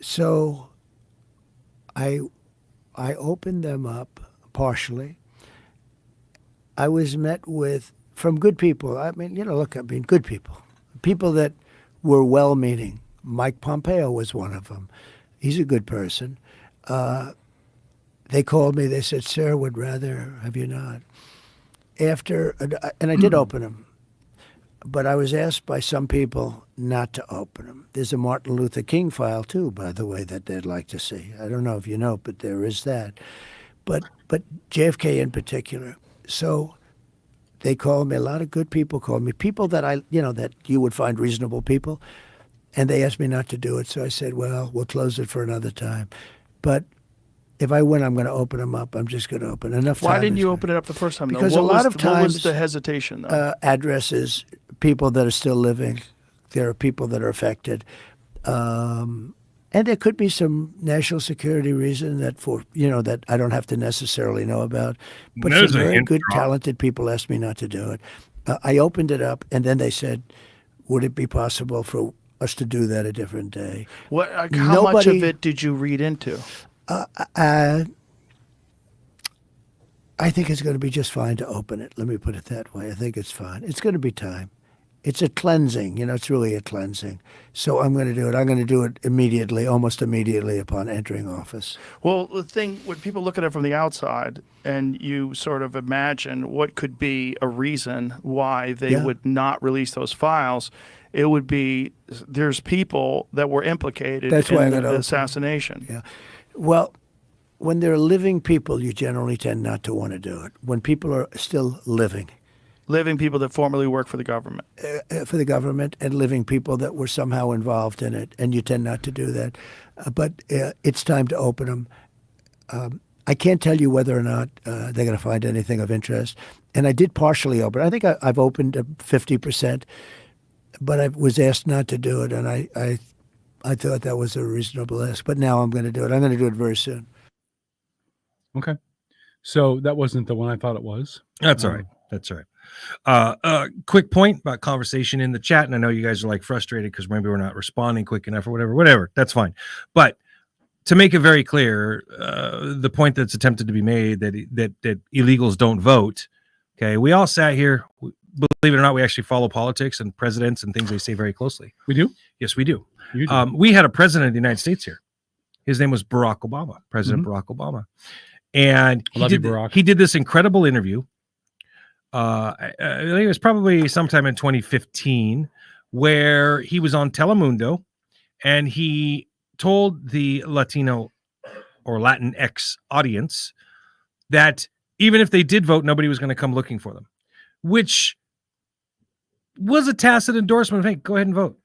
[SPEAKER 16] So I opened them up partially. I was met with, from good people. I mean, good people that were well-meaning. Mike Pompeo was one of them. He's a good person. they called me. They said, "Sir, would rather have you not." And I did open them, but I was asked by some people not to open them. There's a Martin Luther King file too, by the way, that they'd like to see. I don't know if you know, but there is that. But JFK in particular. So they called me. A lot of good people called me. People that that you would find reasonable people, and they asked me not to do it. So I said, "Well, we'll close it for another time." But if I win, I'm going to open them up. I'm just going to open enough.
[SPEAKER 17] Why didn't you open it up the first time?
[SPEAKER 16] Because
[SPEAKER 17] though?
[SPEAKER 16] a lot of
[SPEAKER 17] what
[SPEAKER 16] times,
[SPEAKER 17] was the hesitation? Though?
[SPEAKER 16] Addresses, people that are still living. There are people that are affected, and there could be some national security reason that I don't have to necessarily know about. But
[SPEAKER 9] There's
[SPEAKER 16] some
[SPEAKER 9] a
[SPEAKER 16] very
[SPEAKER 9] hint
[SPEAKER 16] good,
[SPEAKER 9] drop.
[SPEAKER 16] talented people asked me not to do it. I opened it up, and then they said, "Would it be possible for us to do that a different day?"
[SPEAKER 17] How much of it did you read into?
[SPEAKER 16] I think it's going to be just fine to open it. Let me put it that way. I think it's fine. It's going to be time. It's a cleansing. It's really a cleansing. So I'm going to do it. I'm going to do it immediately, almost immediately upon entering office.
[SPEAKER 17] Well, the thing, when people look at it from the outside and you sort of imagine what could be a reason why they would not release those files, it would be there's people that were implicated in the assassination.
[SPEAKER 16] Yeah. Well, when they're living people, you generally tend not to want to do it. When people are still living.
[SPEAKER 17] Living people that formerly work for the government.
[SPEAKER 16] For the government, and living people that were somehow involved in it, and you tend not to do that. But it's time to open them. I can't tell you whether or not they're going to find anything of interest. And I did partially open. I think I've opened 50%, but I was asked not to do it, and I thought that was a reasonable ask. But now I'm going to do it. I'm going to do it very soon.
[SPEAKER 8] Okay. So that wasn't the one I thought it was.
[SPEAKER 9] That's all right. That's all right. Quick point about conversation in the chat. And I know you guys are like frustrated because maybe we're not responding quick enough or whatever. That's fine. But to make it very clear, the point that's attempted to be made that illegals don't vote. Okay. We all sat here. Believe it or not, we actually follow politics and presidents and things they say very closely.
[SPEAKER 8] We do?
[SPEAKER 9] Yes, we do.
[SPEAKER 8] You do.
[SPEAKER 9] We had a president of the United States here. His name was Barack Obama, President Barack Obama. And he did this incredible interview. I think it was probably sometime in 2015 where he was on Telemundo and he told the Latino or Latinx audience that even if they did vote, nobody was going to come looking for them, which was a tacit endorsement of, hey, go ahead and vote.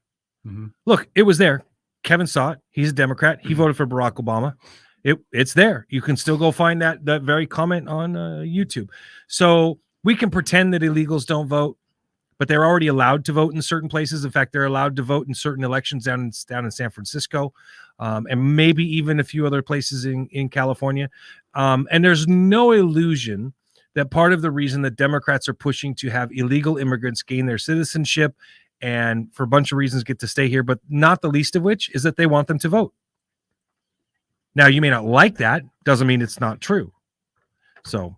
[SPEAKER 9] Look, it was there. Kevin saw it. He's a Democrat. He voted for Barack Obama. It's there. You can still go find that very comment on YouTube. So we can pretend that illegals don't vote, but they're already allowed to vote in certain places. In fact, they're allowed to vote in certain elections down in San Francisco, and maybe even a few other places in California. And there's no illusion that part of the reason that Democrats are pushing to have illegal immigrants gain their citizenship and for a bunch of reasons get to stay here, but not the least of which is that they want them to vote. Now, you may not like that. Doesn't mean it's not true. So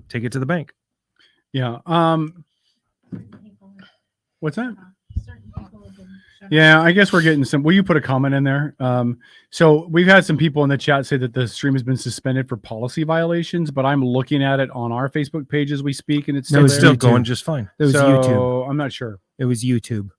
[SPEAKER 9] take it to the bank.
[SPEAKER 8] Yeah. What's that? Yeah, I guess we're getting some. Will you put a comment in there? So we've had some people in the chat say that the stream has been suspended for policy violations, but I'm looking at it on our Facebook page as we speak, and it's
[SPEAKER 9] still going just fine.
[SPEAKER 11] It was YouTube.
[SPEAKER 8] I'm not sure.
[SPEAKER 11] It was YouTube.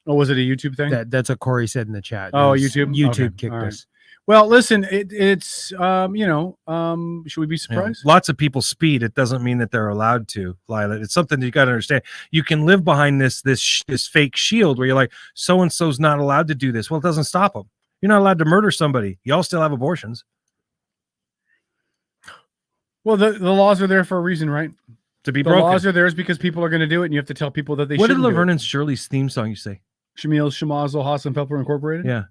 [SPEAKER 8] Oh, was it a YouTube thing?
[SPEAKER 11] That's what Corey said in the chat.
[SPEAKER 8] Oh,
[SPEAKER 11] It was
[SPEAKER 8] YouTube.
[SPEAKER 11] YouTube
[SPEAKER 8] Okay.
[SPEAKER 11] kicked
[SPEAKER 8] All right.
[SPEAKER 11] us.
[SPEAKER 8] Well, listen, it's should we be surprised?
[SPEAKER 9] Lots of people speed. It doesn't mean that they're allowed to, Lila. It's something that you got to understand. You can live behind this fake shield where you're like, so and so's not allowed to do this. Well, it doesn't stop them. You're not allowed to murder somebody. Y'all still have abortions.
[SPEAKER 8] Well, the laws are there for a reason, right?
[SPEAKER 9] To be
[SPEAKER 8] the
[SPEAKER 9] broken.
[SPEAKER 8] laws are there is because people are going to do it, and you have to tell people that they
[SPEAKER 9] What did
[SPEAKER 8] shouldn't do it.
[SPEAKER 9] Laverne and Shirley's theme song you say?
[SPEAKER 8] Shamil Shamazel Hassan Pepper Incorporated.
[SPEAKER 9] Yeah.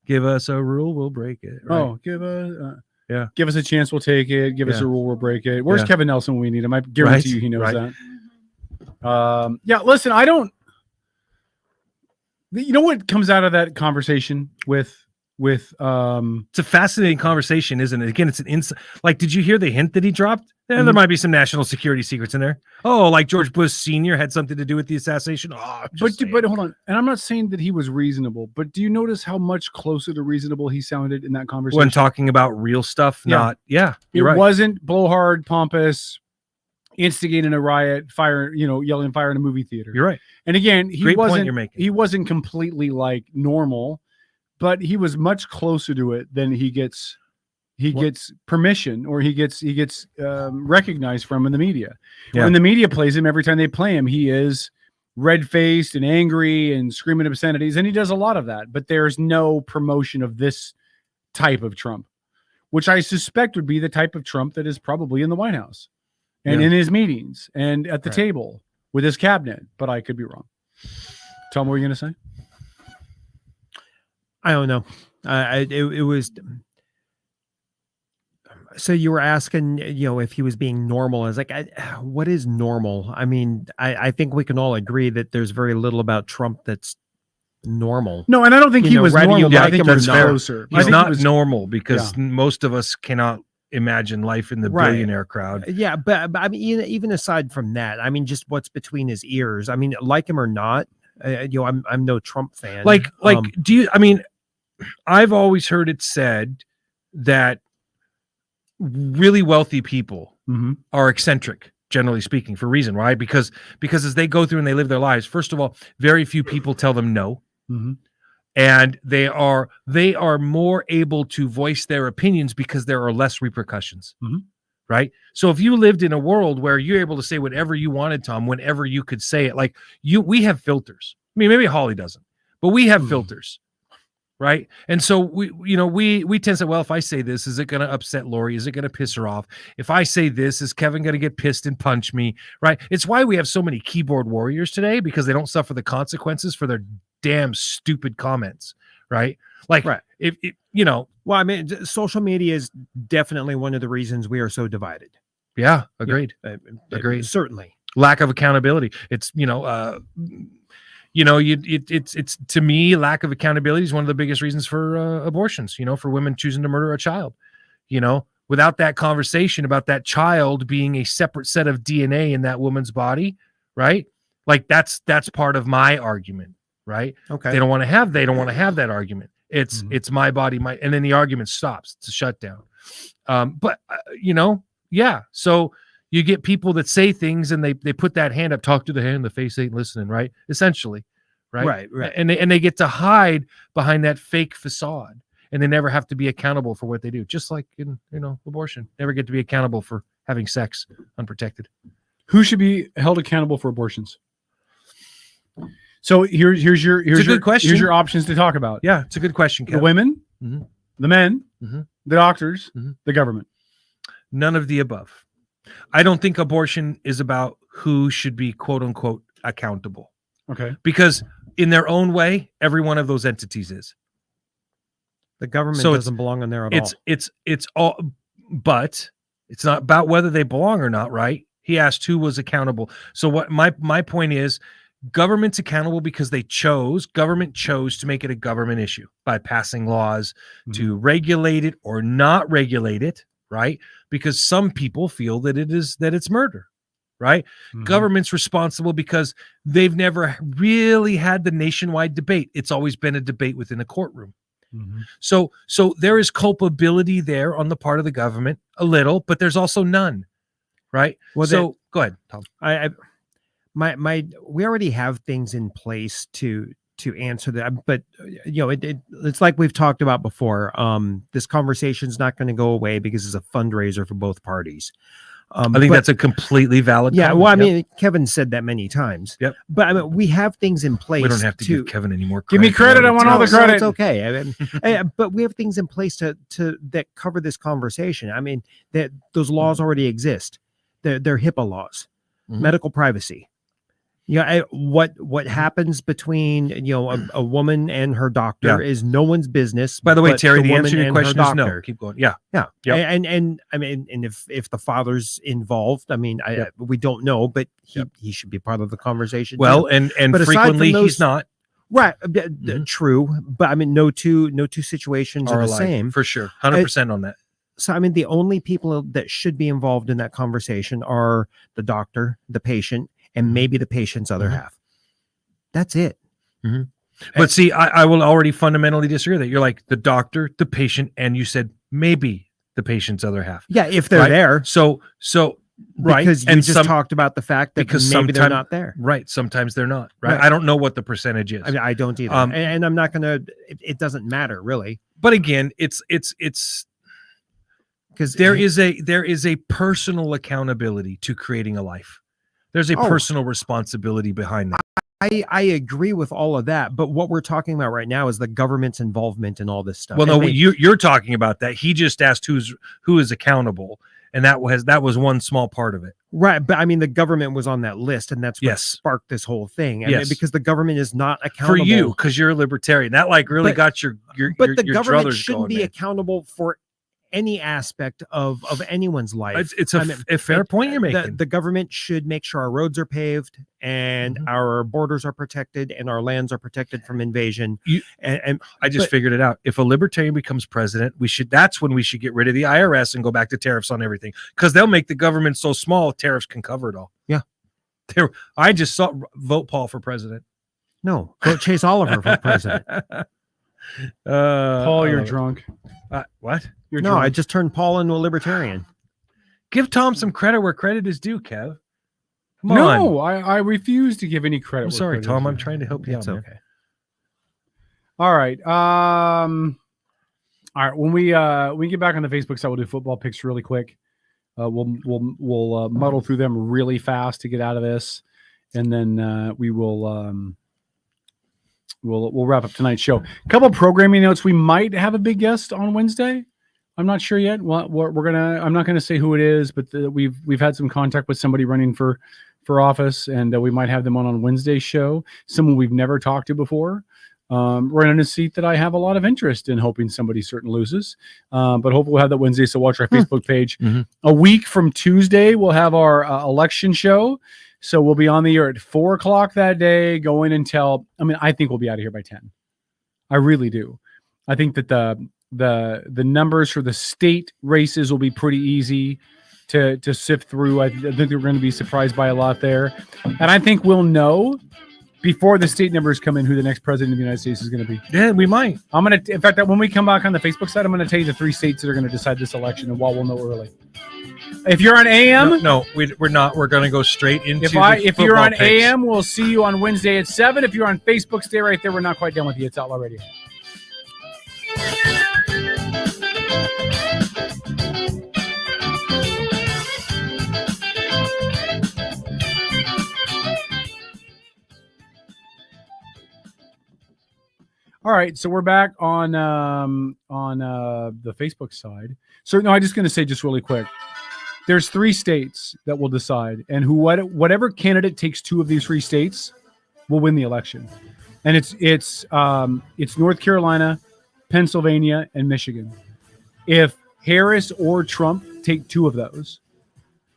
[SPEAKER 9] Give us a rule, we'll break it. Right?
[SPEAKER 8] Oh, give us a chance, we'll take it. Give us
[SPEAKER 9] Yeah.
[SPEAKER 8] a rule, we'll break it. Where's
[SPEAKER 9] Yeah.
[SPEAKER 8] Kevin Nelson when we need him? I guarantee
[SPEAKER 9] Right,
[SPEAKER 8] you he knows
[SPEAKER 9] right.
[SPEAKER 8] that. Yeah, listen, I don't. You know what comes out of that conversation with
[SPEAKER 9] it's a fascinating conversation, isn't it? Again, it's an insight. Like, did you hear the hint that he dropped? And there might be some national security secrets in there. Oh, like George Bush Sr. had something to do with the assassination. Oh,
[SPEAKER 8] but hold on. And I'm not saying that he was reasonable, but do you notice how much closer to reasonable he sounded in that conversation?
[SPEAKER 9] when talking about real stuff,
[SPEAKER 8] it
[SPEAKER 9] you're right.
[SPEAKER 8] wasn't blowhard, pompous, instigating a riot, fire, yelling fire in a movie theater.
[SPEAKER 9] You're right.
[SPEAKER 8] And again,
[SPEAKER 9] Great point you're making.
[SPEAKER 8] He wasn't completely like normal, but he was much closer to it than he gets permission, or he gets recognized from in the media.
[SPEAKER 9] Yeah.
[SPEAKER 8] When the media plays him, every time they play him, he is red-faced and angry and screaming obscenities, and he does a lot of that. But there's no promotion of this type of Trump, which I suspect would be the type of Trump that is probably in the White House and in his meetings and at the table with his cabinet. But I could be wrong. Tom, what were you going to say?
[SPEAKER 11] I don't know. It was. So you were asking, if he was being normal. I was like, what is normal? I mean, I think we can all agree that there's very little about Trump that's normal.
[SPEAKER 8] No, and I don't think he was normal.
[SPEAKER 9] Yeah,
[SPEAKER 8] I think
[SPEAKER 9] that's fair.
[SPEAKER 8] closer.
[SPEAKER 9] He's not normal because most of us cannot imagine life in the
[SPEAKER 11] Right.
[SPEAKER 9] billionaire crowd.
[SPEAKER 11] Yeah, but I mean, even aside from that, I mean, just what's between his ears. I mean, like him or not, I'm no Trump fan.
[SPEAKER 9] Do you? I mean, I've always heard it said that really wealthy people are eccentric, generally speaking, for a reason, right? Because as they go through and they live their lives, first of all, very few people tell them no. And they are more able to voice their opinions because there are less repercussions. Right. So if you lived in a world where you're able to say whatever you wanted, Tom, whenever you could say it, like we have filters. I mean, maybe Holly doesn't, but we have filters. Right. And so we tend to say, well, if I say this, is it going to upset Lori? Is it going to piss her off? If I say this, is Kevin going to get pissed and punch me? Right. It's why we have so many keyboard warriors today, because they don't suffer the consequences for their damn stupid comments. Right. Like, if well,
[SPEAKER 11] I mean, social media is definitely one of the reasons we are so divided.
[SPEAKER 9] Yeah. Agreed. Agreed.
[SPEAKER 11] Certainly.
[SPEAKER 9] Lack of accountability. It's, it's to me, lack of accountability is one of the biggest reasons for abortions, for women choosing to murder a child. Without that conversation about that child being a separate set of DNA in that woman's body, right? Like that's part of my argument, right?
[SPEAKER 11] Okay.
[SPEAKER 9] They don't want to have that argument. It's my body, and then the argument stops. It's a shutdown. So you get people that say things and they put that hand up, talk to the hand, the face ain't listening, right? Essentially, right?
[SPEAKER 11] Right.
[SPEAKER 9] And they get to hide behind that fake facade, and they never have to be accountable for what they do. Just like in, abortion, never get to be accountable for having sex unprotected.
[SPEAKER 8] Who should be held accountable for abortions? So here's your
[SPEAKER 9] good question.
[SPEAKER 8] Here's your options to talk about.
[SPEAKER 9] Yeah, it's a good question, Kevin.
[SPEAKER 8] The women, the men, the doctors, the government.
[SPEAKER 9] None of the above. I don't think abortion is about who should be quote unquote accountable.
[SPEAKER 8] Okay.
[SPEAKER 9] Because in their own way, every one of those entities is.
[SPEAKER 11] The government doesn't belong in there at all.
[SPEAKER 9] It's all, but it's not about whether they belong or not, right? He asked who was accountable. So what my point is, government's accountable because government chose to make it a government issue by passing laws to regulate it or not regulate it, right? Because some people feel that it's murder, right? Government's responsible because they've never really had the nationwide debate. It's always been a debate within a courtroom. So there is culpability there on the part of the government, a little, but there's also none, right? Well, go ahead, Tom.
[SPEAKER 11] We already have things in place to answer that, but it's like we've talked about before. This conversation is not going to go away because it's a fundraiser for both parties.
[SPEAKER 9] I think that's a completely valid
[SPEAKER 11] Yeah,
[SPEAKER 9] comment.
[SPEAKER 11] well, I mean, Kevin said that many times.
[SPEAKER 9] Yep.
[SPEAKER 11] But I mean, we have things in place.
[SPEAKER 9] We don't have to give Kevin any more
[SPEAKER 8] credit. Give me credit. I want all the credit.
[SPEAKER 11] It's okay. I mean, but we have things in place to that cover this conversation. I mean, that those laws already exist. They're HIPAA laws, medical privacy. What happens between a woman and her doctor is no one's business.
[SPEAKER 9] By the way, Terry, the
[SPEAKER 11] woman
[SPEAKER 9] answer to your
[SPEAKER 11] and her
[SPEAKER 9] question is no.
[SPEAKER 11] doctor.
[SPEAKER 9] Keep going. Yeah.
[SPEAKER 11] Yeah.
[SPEAKER 9] Yep.
[SPEAKER 11] And I mean, and if the father's involved, I mean, we don't know, but he should be part of the conversation.
[SPEAKER 9] Well,
[SPEAKER 11] too.
[SPEAKER 9] and
[SPEAKER 11] But aside
[SPEAKER 9] frequently
[SPEAKER 11] from
[SPEAKER 9] he's not.
[SPEAKER 11] Right. True. But I mean, no two situations are the
[SPEAKER 9] alike,
[SPEAKER 11] same.
[SPEAKER 9] for sure. 100% on that.
[SPEAKER 11] So, I mean, the only people that should be involved in that conversation are the doctor, the patient, and maybe the patient's other half. That's it.
[SPEAKER 9] But see, I will already fundamentally disagree with that. You're like the doctor, the patient, and you said maybe the patient's other half.
[SPEAKER 11] Yeah, if they're
[SPEAKER 9] right?
[SPEAKER 11] there.
[SPEAKER 9] So right.
[SPEAKER 11] Because you just talked about the fact that maybe they're not there.
[SPEAKER 9] Right. Sometimes they're not. Right.
[SPEAKER 11] Right.
[SPEAKER 9] I don't know what the percentage is.
[SPEAKER 11] I mean, I don't either. And I'm not going to, it doesn't matter really.
[SPEAKER 9] But again, it's because there is a personal accountability to creating a life. There's a personal responsibility behind that.
[SPEAKER 11] I agree with all of that, but what we're talking about right now is the government's involvement in all this stuff.
[SPEAKER 9] Well, no, you're talking about that. He just asked who is accountable, and that was one small part of it.
[SPEAKER 11] Right, but I mean, the government was on that list, and that's what sparked this whole thing. I mean, because the government is not accountable
[SPEAKER 9] for you, because you're a libertarian. That really got your
[SPEAKER 11] the government
[SPEAKER 9] druthers
[SPEAKER 11] shouldn't
[SPEAKER 9] going,
[SPEAKER 11] be
[SPEAKER 9] man.
[SPEAKER 11] accountable for any aspect of anyone's life.
[SPEAKER 9] It's a fair point you're making.
[SPEAKER 11] The government should make sure our roads are paved and our borders are protected and our lands are protected from invasion. And
[SPEAKER 9] I just figured it out. If a libertarian becomes president, that's when we should get rid of the IRS and go back to tariffs on everything, because they'll make the government so small tariffs can cover it all.
[SPEAKER 11] Yeah.
[SPEAKER 9] I just saw vote Paul for president.
[SPEAKER 11] No, vote Chase Oliver for president.
[SPEAKER 8] Paul, you're drunk.
[SPEAKER 9] What?
[SPEAKER 8] You're
[SPEAKER 11] no,
[SPEAKER 8] drunk.
[SPEAKER 11] I just turned Paul into a libertarian.
[SPEAKER 9] Give Tom some credit where credit is due, Kev. Come
[SPEAKER 8] No,
[SPEAKER 9] on.
[SPEAKER 8] I refuse to give any credit.
[SPEAKER 9] I'm
[SPEAKER 8] where
[SPEAKER 9] sorry,
[SPEAKER 8] credit
[SPEAKER 9] Tom.
[SPEAKER 8] is
[SPEAKER 9] I'm
[SPEAKER 8] due.
[SPEAKER 9] trying to help you
[SPEAKER 11] It's
[SPEAKER 9] out.
[SPEAKER 11] okay.
[SPEAKER 8] All right. All right. When we get back on the Facebook side, we'll do football picks really quick. We'll muddle through them really fast to get out of this, and then we will we'll wrap up tonight's show. A couple of programming notes. We might have a big guest on Wednesday. I'm not sure yet. I'm not gonna say who it is, but we've had some contact with somebody running for office, and we might have them on Wednesday's show. Someone we've never talked to before. Running a seat that I have a lot of interest in, hoping somebody certain loses. But hopefully we'll have that Wednesday. So watch our Facebook page. A week from Tuesday, we'll have our election show. So we'll be on the air at 4:00 that day, going until, I think we'll be out of here by 10. I really do. I think that the numbers for the state races will be pretty easy to sift through. I think we're going to be surprised by a lot there. And I think we'll know before the state numbers come in who the next president of the United States is going to be.
[SPEAKER 9] Yeah, we might.
[SPEAKER 8] In fact, when we come back on the Facebook side, I'm going to tell you the 3 states that are going to decide this election and why we'll know early. If you're on AM,
[SPEAKER 9] no, we're not. We're going to go straight into.
[SPEAKER 8] If you're on AM, we'll see you on Wednesday at 7. If you're on Facebook, stay right there. We're not quite done with you. It's Outlaw Radio. All right, so we're back on the Facebook side. So no, I'm just going to say just really quick. There's 3 states that will decide, and whatever candidate takes 2 of these 3 states will win the election. And it's North Carolina, Pennsylvania, and Michigan. If Harris or Trump take 2 of those,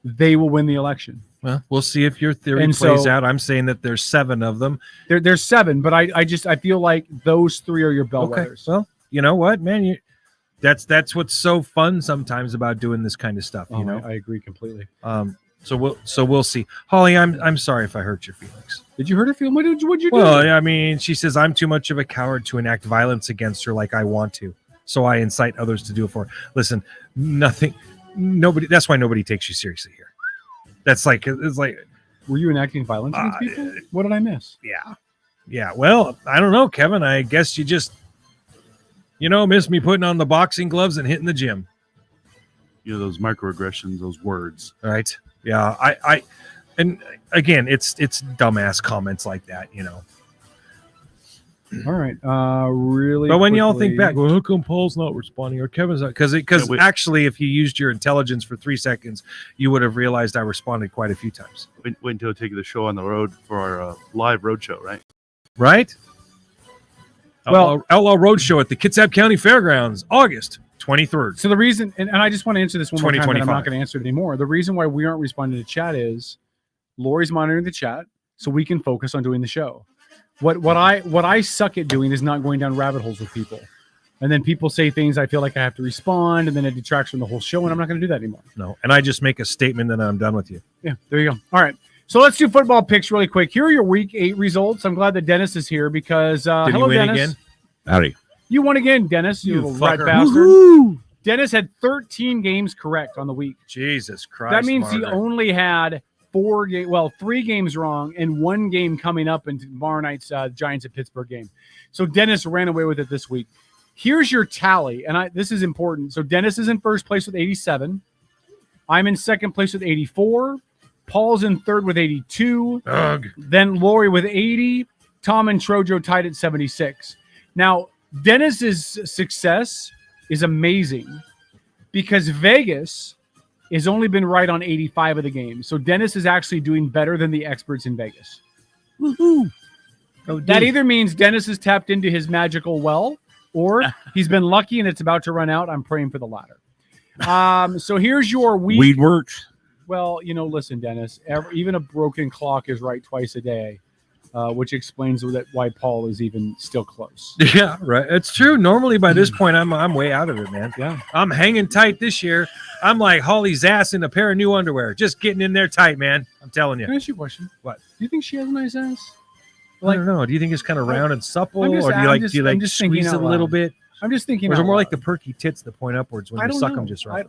[SPEAKER 8] they will win the election.
[SPEAKER 9] Well, we'll see if your theory plays out. I'm saying that there's 7 of them.
[SPEAKER 8] There's 7, but I feel like those 3 are your bellwethers.
[SPEAKER 9] Okay. Well, you know what, man? That's what's so fun sometimes about doing this kind of stuff. You know,
[SPEAKER 8] I agree completely.
[SPEAKER 9] So we'll see. Holly, I'm sorry if I hurt your feelings.
[SPEAKER 8] Did you hurt her feelings? What'd you do?
[SPEAKER 9] Well, I mean, she says I'm too much of a coward to enact violence against her like I want to, so I incite others to do it for her. Listen, nobody. That's why nobody takes you seriously here. It's like.
[SPEAKER 8] Were you enacting violence against people? What did I miss?
[SPEAKER 9] Yeah. Well, I don't know, Kevin. I guess you just, miss me putting on the boxing gloves and hitting the gym.
[SPEAKER 12] Those microaggressions, those words.
[SPEAKER 9] Right. Yeah. I and again, it's dumbass comments like that,
[SPEAKER 8] All right. Really.
[SPEAKER 9] But when y'all
[SPEAKER 8] quickly-
[SPEAKER 9] think back, well, how come Paul's not responding or Kevin's not? Because actually, if you used your intelligence for 3 seconds, you would have realized I responded quite a few times.
[SPEAKER 12] Wait until I take the show on the road for our live road show, right?
[SPEAKER 9] Right?
[SPEAKER 8] Well-
[SPEAKER 9] Outlaw Roadshow at the Kitsap County Fairgrounds, August 23rd.
[SPEAKER 8] So the reason, and I just want to answer this one more time, and I'm
[SPEAKER 9] 2025.
[SPEAKER 8] not going to answer it anymore. The reason why we aren't responding to chat is Lori's monitoring the chat, so we can focus on doing the show. What I suck at doing is not going down rabbit holes with people. And then people say things, I feel like I have to respond, and then it detracts from the whole show, and I'm not going to do that anymore.
[SPEAKER 9] No, and I just make a statement, and I'm done with you.
[SPEAKER 8] Yeah, there you go. All right. So let's do football picks really quick. Here are your Week 8 results. I'm glad that Dennis is here because
[SPEAKER 9] Did he
[SPEAKER 8] hello,
[SPEAKER 9] win
[SPEAKER 8] Dennis.
[SPEAKER 9] again?
[SPEAKER 12] Howdy.
[SPEAKER 8] You won again, Dennis. You
[SPEAKER 9] You
[SPEAKER 8] little rat
[SPEAKER 9] fucker.
[SPEAKER 8] bastard.
[SPEAKER 9] Woohoo!
[SPEAKER 8] Dennis had 13 games correct on the week.
[SPEAKER 9] Jesus Christ.
[SPEAKER 8] That means he
[SPEAKER 9] Margaret.
[SPEAKER 8] only had 3 games wrong and 1 game coming up in tomorrow night's Giants at Pittsburgh game. So Dennis ran away with it this week. Here's your tally, and this is important. So Dennis is in first place with 87. I'm in second place with 84. Paul's in third with 82.
[SPEAKER 9] Ugh.
[SPEAKER 8] Then Lori with 80. Tom and Trojo tied at 76. Now, Dennis's success is amazing because Vegas has only been right on 85 of the games. So Dennis is actually doing better than the experts in Vegas.
[SPEAKER 11] Woohoo!
[SPEAKER 8] That either means Dennis has tapped into his magical well, or he's been lucky and it's about to run out. I'm praying for the latter. So here's your week.
[SPEAKER 12] Weed works.
[SPEAKER 8] Well, listen, Dennis, even a broken clock is right twice a day, which explains why Paul is even still close.
[SPEAKER 9] Yeah, right. It's true. Normally by this point, I'm way out of it, man.
[SPEAKER 8] Yeah.
[SPEAKER 9] I'm hanging tight this year. I'm like Holly's ass in a pair of new underwear. Just getting in there tight, man. I'm telling you.
[SPEAKER 8] Can I ask you a question?
[SPEAKER 9] What?
[SPEAKER 8] Do you think she has a nice ass?
[SPEAKER 9] I don't know. Do you think it's kind of round and supple,
[SPEAKER 8] I'm just-
[SPEAKER 9] or do you
[SPEAKER 8] I'm
[SPEAKER 9] like
[SPEAKER 8] just-
[SPEAKER 9] do you
[SPEAKER 8] I'm
[SPEAKER 9] like
[SPEAKER 8] just thinking
[SPEAKER 9] squeeze it
[SPEAKER 8] out
[SPEAKER 9] a little
[SPEAKER 8] loud.
[SPEAKER 9] bit?
[SPEAKER 8] I'm just thinking.
[SPEAKER 9] Or is it
[SPEAKER 8] out
[SPEAKER 9] more
[SPEAKER 8] loud.
[SPEAKER 9] like the perky tits that point upwards when
[SPEAKER 8] I
[SPEAKER 9] you
[SPEAKER 8] don't
[SPEAKER 9] suck
[SPEAKER 8] know.
[SPEAKER 9] them just right?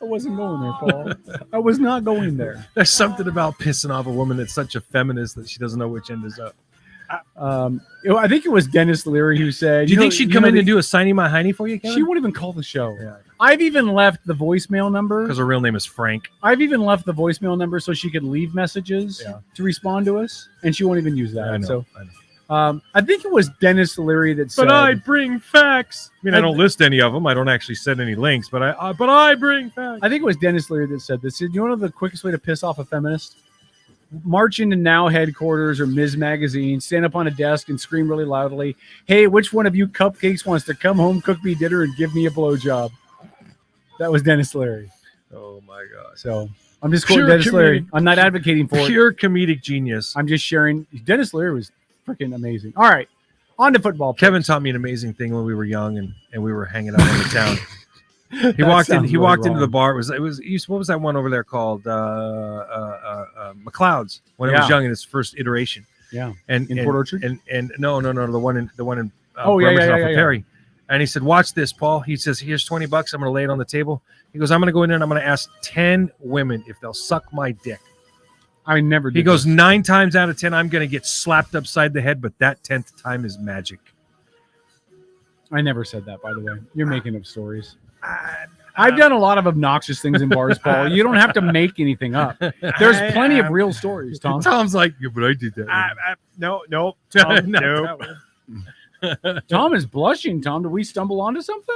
[SPEAKER 8] I wasn't going there, Paul. I was not going there.
[SPEAKER 9] There's something about pissing off a woman that's such a feminist that she doesn't know which end is up.
[SPEAKER 8] I think it was Dennis Leary who said.
[SPEAKER 9] Do you think she'd come in and do a signing my hiney for you, Kevin?
[SPEAKER 8] She won't even call the show. I've even left the voicemail number
[SPEAKER 9] Because her real name is Frank.
[SPEAKER 8] I've even left the voicemail number so she could leave messages to respond to us, and she won't even use that.
[SPEAKER 9] I know,
[SPEAKER 8] So,
[SPEAKER 9] I know.
[SPEAKER 8] I think it was Dennis Leary that said.
[SPEAKER 9] But I bring facts. I mean, I don't list any of them. I don't actually send any links, but I bring facts.
[SPEAKER 8] I think it was Dennis Leary that said this. You know the quickest way to piss off a feminist? March into Now headquarters or Ms. Magazine, stand up on a desk and scream really loudly, "Hey, which one of you cupcakes wants to come home, cook me dinner, and give me a blowjob?" That was Dennis Leary.
[SPEAKER 9] Oh my God!
[SPEAKER 8] So I'm just quoting
[SPEAKER 9] Pure
[SPEAKER 8] Dennis Leary.
[SPEAKER 9] comedic-
[SPEAKER 8] I'm not advocating for it.
[SPEAKER 9] Pure comedic genius.
[SPEAKER 8] I'm just sharing. Dennis Leary was freaking amazing. All right, on to football.
[SPEAKER 9] Kevin taught me an amazing thing when we were young and we were hanging out in the town. He
[SPEAKER 8] That
[SPEAKER 9] walked in.
[SPEAKER 8] sounds
[SPEAKER 9] He
[SPEAKER 8] really
[SPEAKER 9] walked into
[SPEAKER 8] wrong.
[SPEAKER 9] the bar. It was. What was that one over there called? McLeod's when he
[SPEAKER 8] Yeah.
[SPEAKER 9] was young in his first iteration.
[SPEAKER 8] Yeah,
[SPEAKER 9] And
[SPEAKER 8] in
[SPEAKER 9] and,
[SPEAKER 8] Port Orchard.
[SPEAKER 9] And no, the one in
[SPEAKER 8] Oh, yeah,
[SPEAKER 9] Bremerton
[SPEAKER 8] yeah,
[SPEAKER 9] off
[SPEAKER 8] yeah,
[SPEAKER 9] of
[SPEAKER 8] yeah.
[SPEAKER 9] Perry. And he said, "Watch this, Paul." He says, "Here's $20. I'm going to lay it on the table." He goes, "I'm going to go in there and I'm going to ask 10 women if they'll suck my dick."
[SPEAKER 8] I never did.
[SPEAKER 9] He goes,
[SPEAKER 8] this.
[SPEAKER 9] 9 times out of 10, I'm going to get slapped upside the head, but that 10th time is magic.
[SPEAKER 8] I never said that, by the way. You're making up stories. I've done a lot of obnoxious things in bars, Paul. You don't have to make anything up. There's plenty of real stories, Tom.
[SPEAKER 9] Tom's like, "Yeah, but I did that."
[SPEAKER 11] No, no,
[SPEAKER 9] Tom,
[SPEAKER 11] no.
[SPEAKER 8] Tom is blushing. Tom, did we stumble onto something?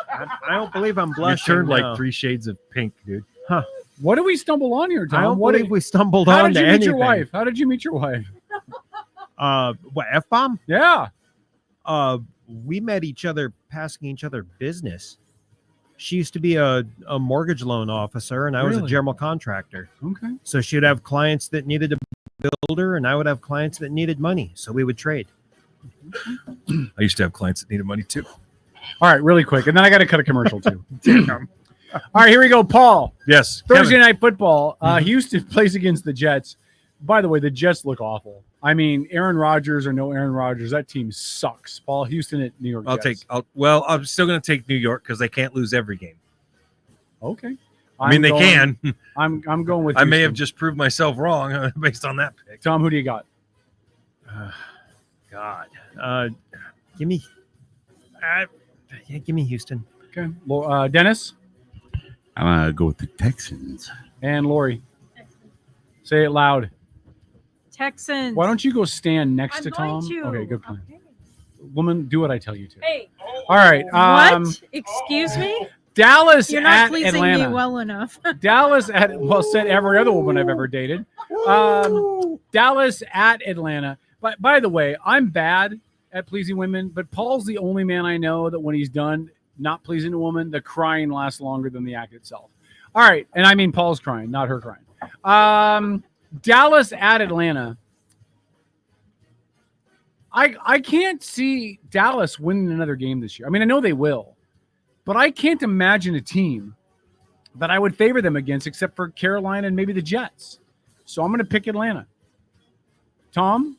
[SPEAKER 11] I don't believe I'm
[SPEAKER 9] You
[SPEAKER 11] blushing.
[SPEAKER 9] turned like
[SPEAKER 11] no.
[SPEAKER 9] 3 shades of pink, dude.
[SPEAKER 11] Huh.
[SPEAKER 8] What did we stumble on here, Tom?
[SPEAKER 11] I don't
[SPEAKER 8] What
[SPEAKER 11] believe
[SPEAKER 8] did-
[SPEAKER 11] we stumbled
[SPEAKER 8] How
[SPEAKER 11] on
[SPEAKER 8] did
[SPEAKER 11] to
[SPEAKER 8] you meet
[SPEAKER 11] anything.
[SPEAKER 8] your wife? How did you meet your wife?
[SPEAKER 11] What, F-bomb?
[SPEAKER 8] Yeah.
[SPEAKER 11] We met each other passing each other business. She used to be a mortgage loan officer, and I was a
[SPEAKER 8] Really?
[SPEAKER 11] general contractor.
[SPEAKER 8] Okay.
[SPEAKER 11] So she would have clients that needed a builder, and I would have clients that needed money. So we would trade.
[SPEAKER 9] I used to have clients that needed money too.
[SPEAKER 8] All right, really quick. And then I got to cut a commercial too. All right, here we go. Paul.
[SPEAKER 9] Yes.
[SPEAKER 8] Thursday
[SPEAKER 9] Kevin.
[SPEAKER 8] night football. Houston plays against the Jets. By the way, the Jets look awful. I mean, Aaron Rodgers or no Aaron Rodgers, that team sucks. Paul, Houston at New York Jets.
[SPEAKER 9] I'm still going to take New York because they can't lose every game.
[SPEAKER 8] Okay.
[SPEAKER 9] I mean, they can.
[SPEAKER 8] I'm going with
[SPEAKER 9] I may have
[SPEAKER 8] Houston.
[SPEAKER 9] just proved myself wrong based on that pick.
[SPEAKER 8] Tom, who do you got?
[SPEAKER 11] God. Give me Houston.
[SPEAKER 8] Okay. Dennis
[SPEAKER 12] I'm gonna go with the Texans.
[SPEAKER 8] and Lori. Say it loud.
[SPEAKER 10] Texans.
[SPEAKER 8] Why don't you go stand next
[SPEAKER 10] I'm
[SPEAKER 8] to
[SPEAKER 10] going
[SPEAKER 8] Tom?
[SPEAKER 10] to.
[SPEAKER 8] Okay, good plan. Woman, do what I tell you to.
[SPEAKER 10] Hey.
[SPEAKER 8] All right.
[SPEAKER 10] What? Excuse me?
[SPEAKER 8] Dallas
[SPEAKER 10] You're not
[SPEAKER 8] at
[SPEAKER 10] pleasing
[SPEAKER 8] Atlanta.
[SPEAKER 10] me well enough.
[SPEAKER 8] Dallas at, well, said every other woman I've ever dated. Dallas at Atlanta. But by the way, I'm bad at pleasing women, but Paul's the only man I know that when he's done not pleasing a woman, the crying lasts longer than the act itself. All right. And I mean, Paul's crying, not her crying. Dallas at Atlanta. I can't see Dallas winning another game this year. I mean, I know they will, but I can't imagine a team that I would favor them against except for Carolina and maybe the Jets. So I'm going to pick Atlanta. Tom?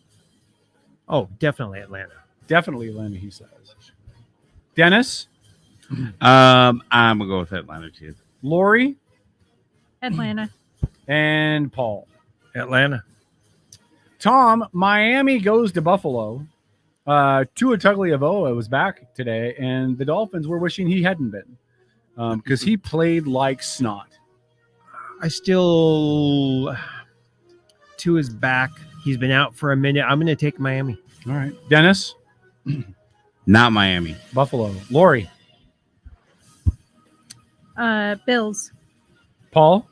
[SPEAKER 11] Oh, definitely Atlanta.
[SPEAKER 8] Definitely Atlanta, he says. Dennis?
[SPEAKER 18] I'm going to go with Atlanta, too.
[SPEAKER 8] Lori?
[SPEAKER 10] Atlanta.
[SPEAKER 8] And Paul?
[SPEAKER 9] Atlanta.
[SPEAKER 8] Tom, Miami goes to Buffalo. Tua Tagovailoa was back today, and the Dolphins were wishing he hadn't been because he played like snot.
[SPEAKER 11] I still to his back. He's been out for a minute. I'm going to take Miami.
[SPEAKER 8] All right. Dennis?
[SPEAKER 18] Not Miami.
[SPEAKER 8] Buffalo. Lori?
[SPEAKER 10] Bills.
[SPEAKER 8] Paul?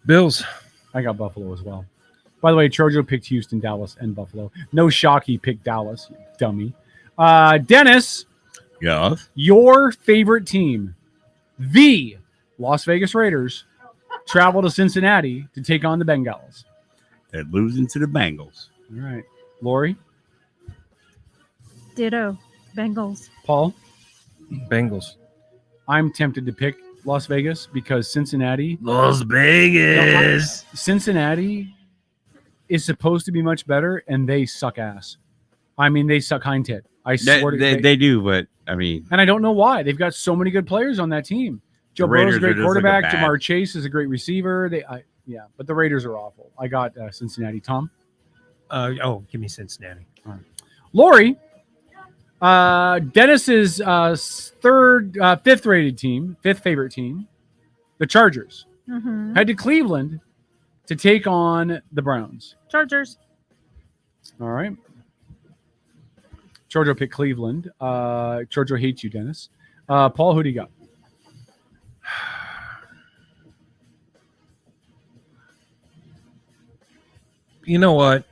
[SPEAKER 9] Bills.
[SPEAKER 8] I got Buffalo as well. By the way, Chojo picked Houston, Dallas, and Buffalo. No shock he picked Dallas, you dummy. Dennis,
[SPEAKER 18] Yes.
[SPEAKER 8] your favorite team, the Las Vegas Raiders, travel to Cincinnati to take on the Bengals.
[SPEAKER 18] They're losing to the Bengals.
[SPEAKER 8] All right. Lori?
[SPEAKER 10] Ditto. Bengals.
[SPEAKER 8] Paul?
[SPEAKER 9] Bengals.
[SPEAKER 8] I'm tempted to pick Las Vegas because Cincinnati.
[SPEAKER 9] Las Vegas.
[SPEAKER 8] Cincinnati is supposed to be much better, and they suck ass. I mean, they suck hind tit. I swear
[SPEAKER 18] They do, but I mean,
[SPEAKER 8] and I don't know why. They've got so many good players on that team. Joe Burrow's a great quarterback. Jamar Chase is a great receiver. But the Raiders are awful. I got Cincinnati. Tom?
[SPEAKER 11] Give me Cincinnati.
[SPEAKER 8] All right. Lori, Dennis's fifth favorite team, the Chargers,
[SPEAKER 10] Mm-hmm.
[SPEAKER 8] head to Cleveland to take on the Browns.
[SPEAKER 10] Chargers.
[SPEAKER 8] All right. Chojo picked Cleveland. Chojo hates you, Dennis. Paul, who do you got?
[SPEAKER 9] You know what?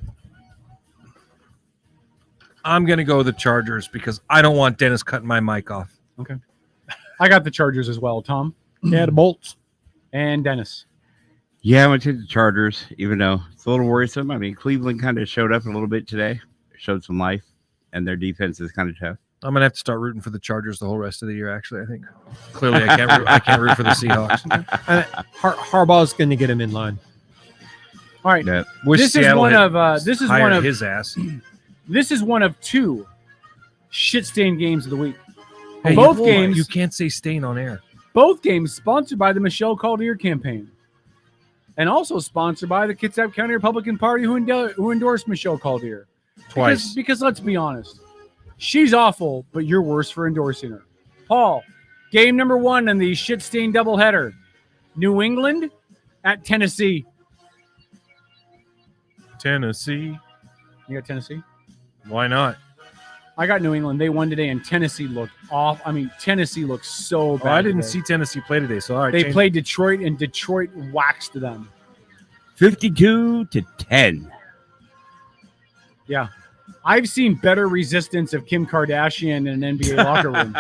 [SPEAKER 9] I'm going to go the Chargers because I don't want Dennis cutting my mic off.
[SPEAKER 8] Okay. I got the Chargers as well. Tom?
[SPEAKER 11] Yeah, the Bolts.
[SPEAKER 8] And Dennis?
[SPEAKER 18] yeah, I'm going to take the Chargers, even though it's a little worrisome. I mean, Cleveland kind of showed up a little bit today, showed some life, and their defense is kind of tough.
[SPEAKER 9] I'm going to have to start rooting for the Chargers the whole rest of the year, actually, I think. Clearly, I can't root for the Seahawks.
[SPEAKER 11] Harbaugh's going to get him in line.
[SPEAKER 8] All right.
[SPEAKER 18] Yeah.
[SPEAKER 9] Wish
[SPEAKER 8] This is
[SPEAKER 9] Seattle
[SPEAKER 8] one
[SPEAKER 9] had
[SPEAKER 8] of this is one
[SPEAKER 9] hired
[SPEAKER 8] of
[SPEAKER 9] his ass.
[SPEAKER 8] This is one of two shit-stained games of the week.
[SPEAKER 9] Hey,
[SPEAKER 8] both
[SPEAKER 9] you
[SPEAKER 8] games
[SPEAKER 9] can't say stain on air.
[SPEAKER 8] Both games sponsored by the Michelle Caldier campaign, and also sponsored by the Kitsap County Republican Party, who endorsed Michelle Caldier
[SPEAKER 9] Twice.
[SPEAKER 8] Because let's be honest, she's awful, but you're worse for endorsing her. Paul, game number 1 in the shit-stained doubleheader: New England at Tennessee.
[SPEAKER 9] Tennessee.
[SPEAKER 8] You got Tennessee?
[SPEAKER 9] Why not?
[SPEAKER 8] I got New England. They won today, and Tennessee looked off. I mean, Tennessee looked so bad.
[SPEAKER 9] Oh, I didn't
[SPEAKER 8] today.
[SPEAKER 9] see Tennessee play today, so all right.
[SPEAKER 8] They
[SPEAKER 9] change
[SPEAKER 8] played Detroit, and Detroit waxed them.
[SPEAKER 18] 52-10.
[SPEAKER 8] Yeah. I've seen better resistance of Kim Kardashian in an NBA locker room.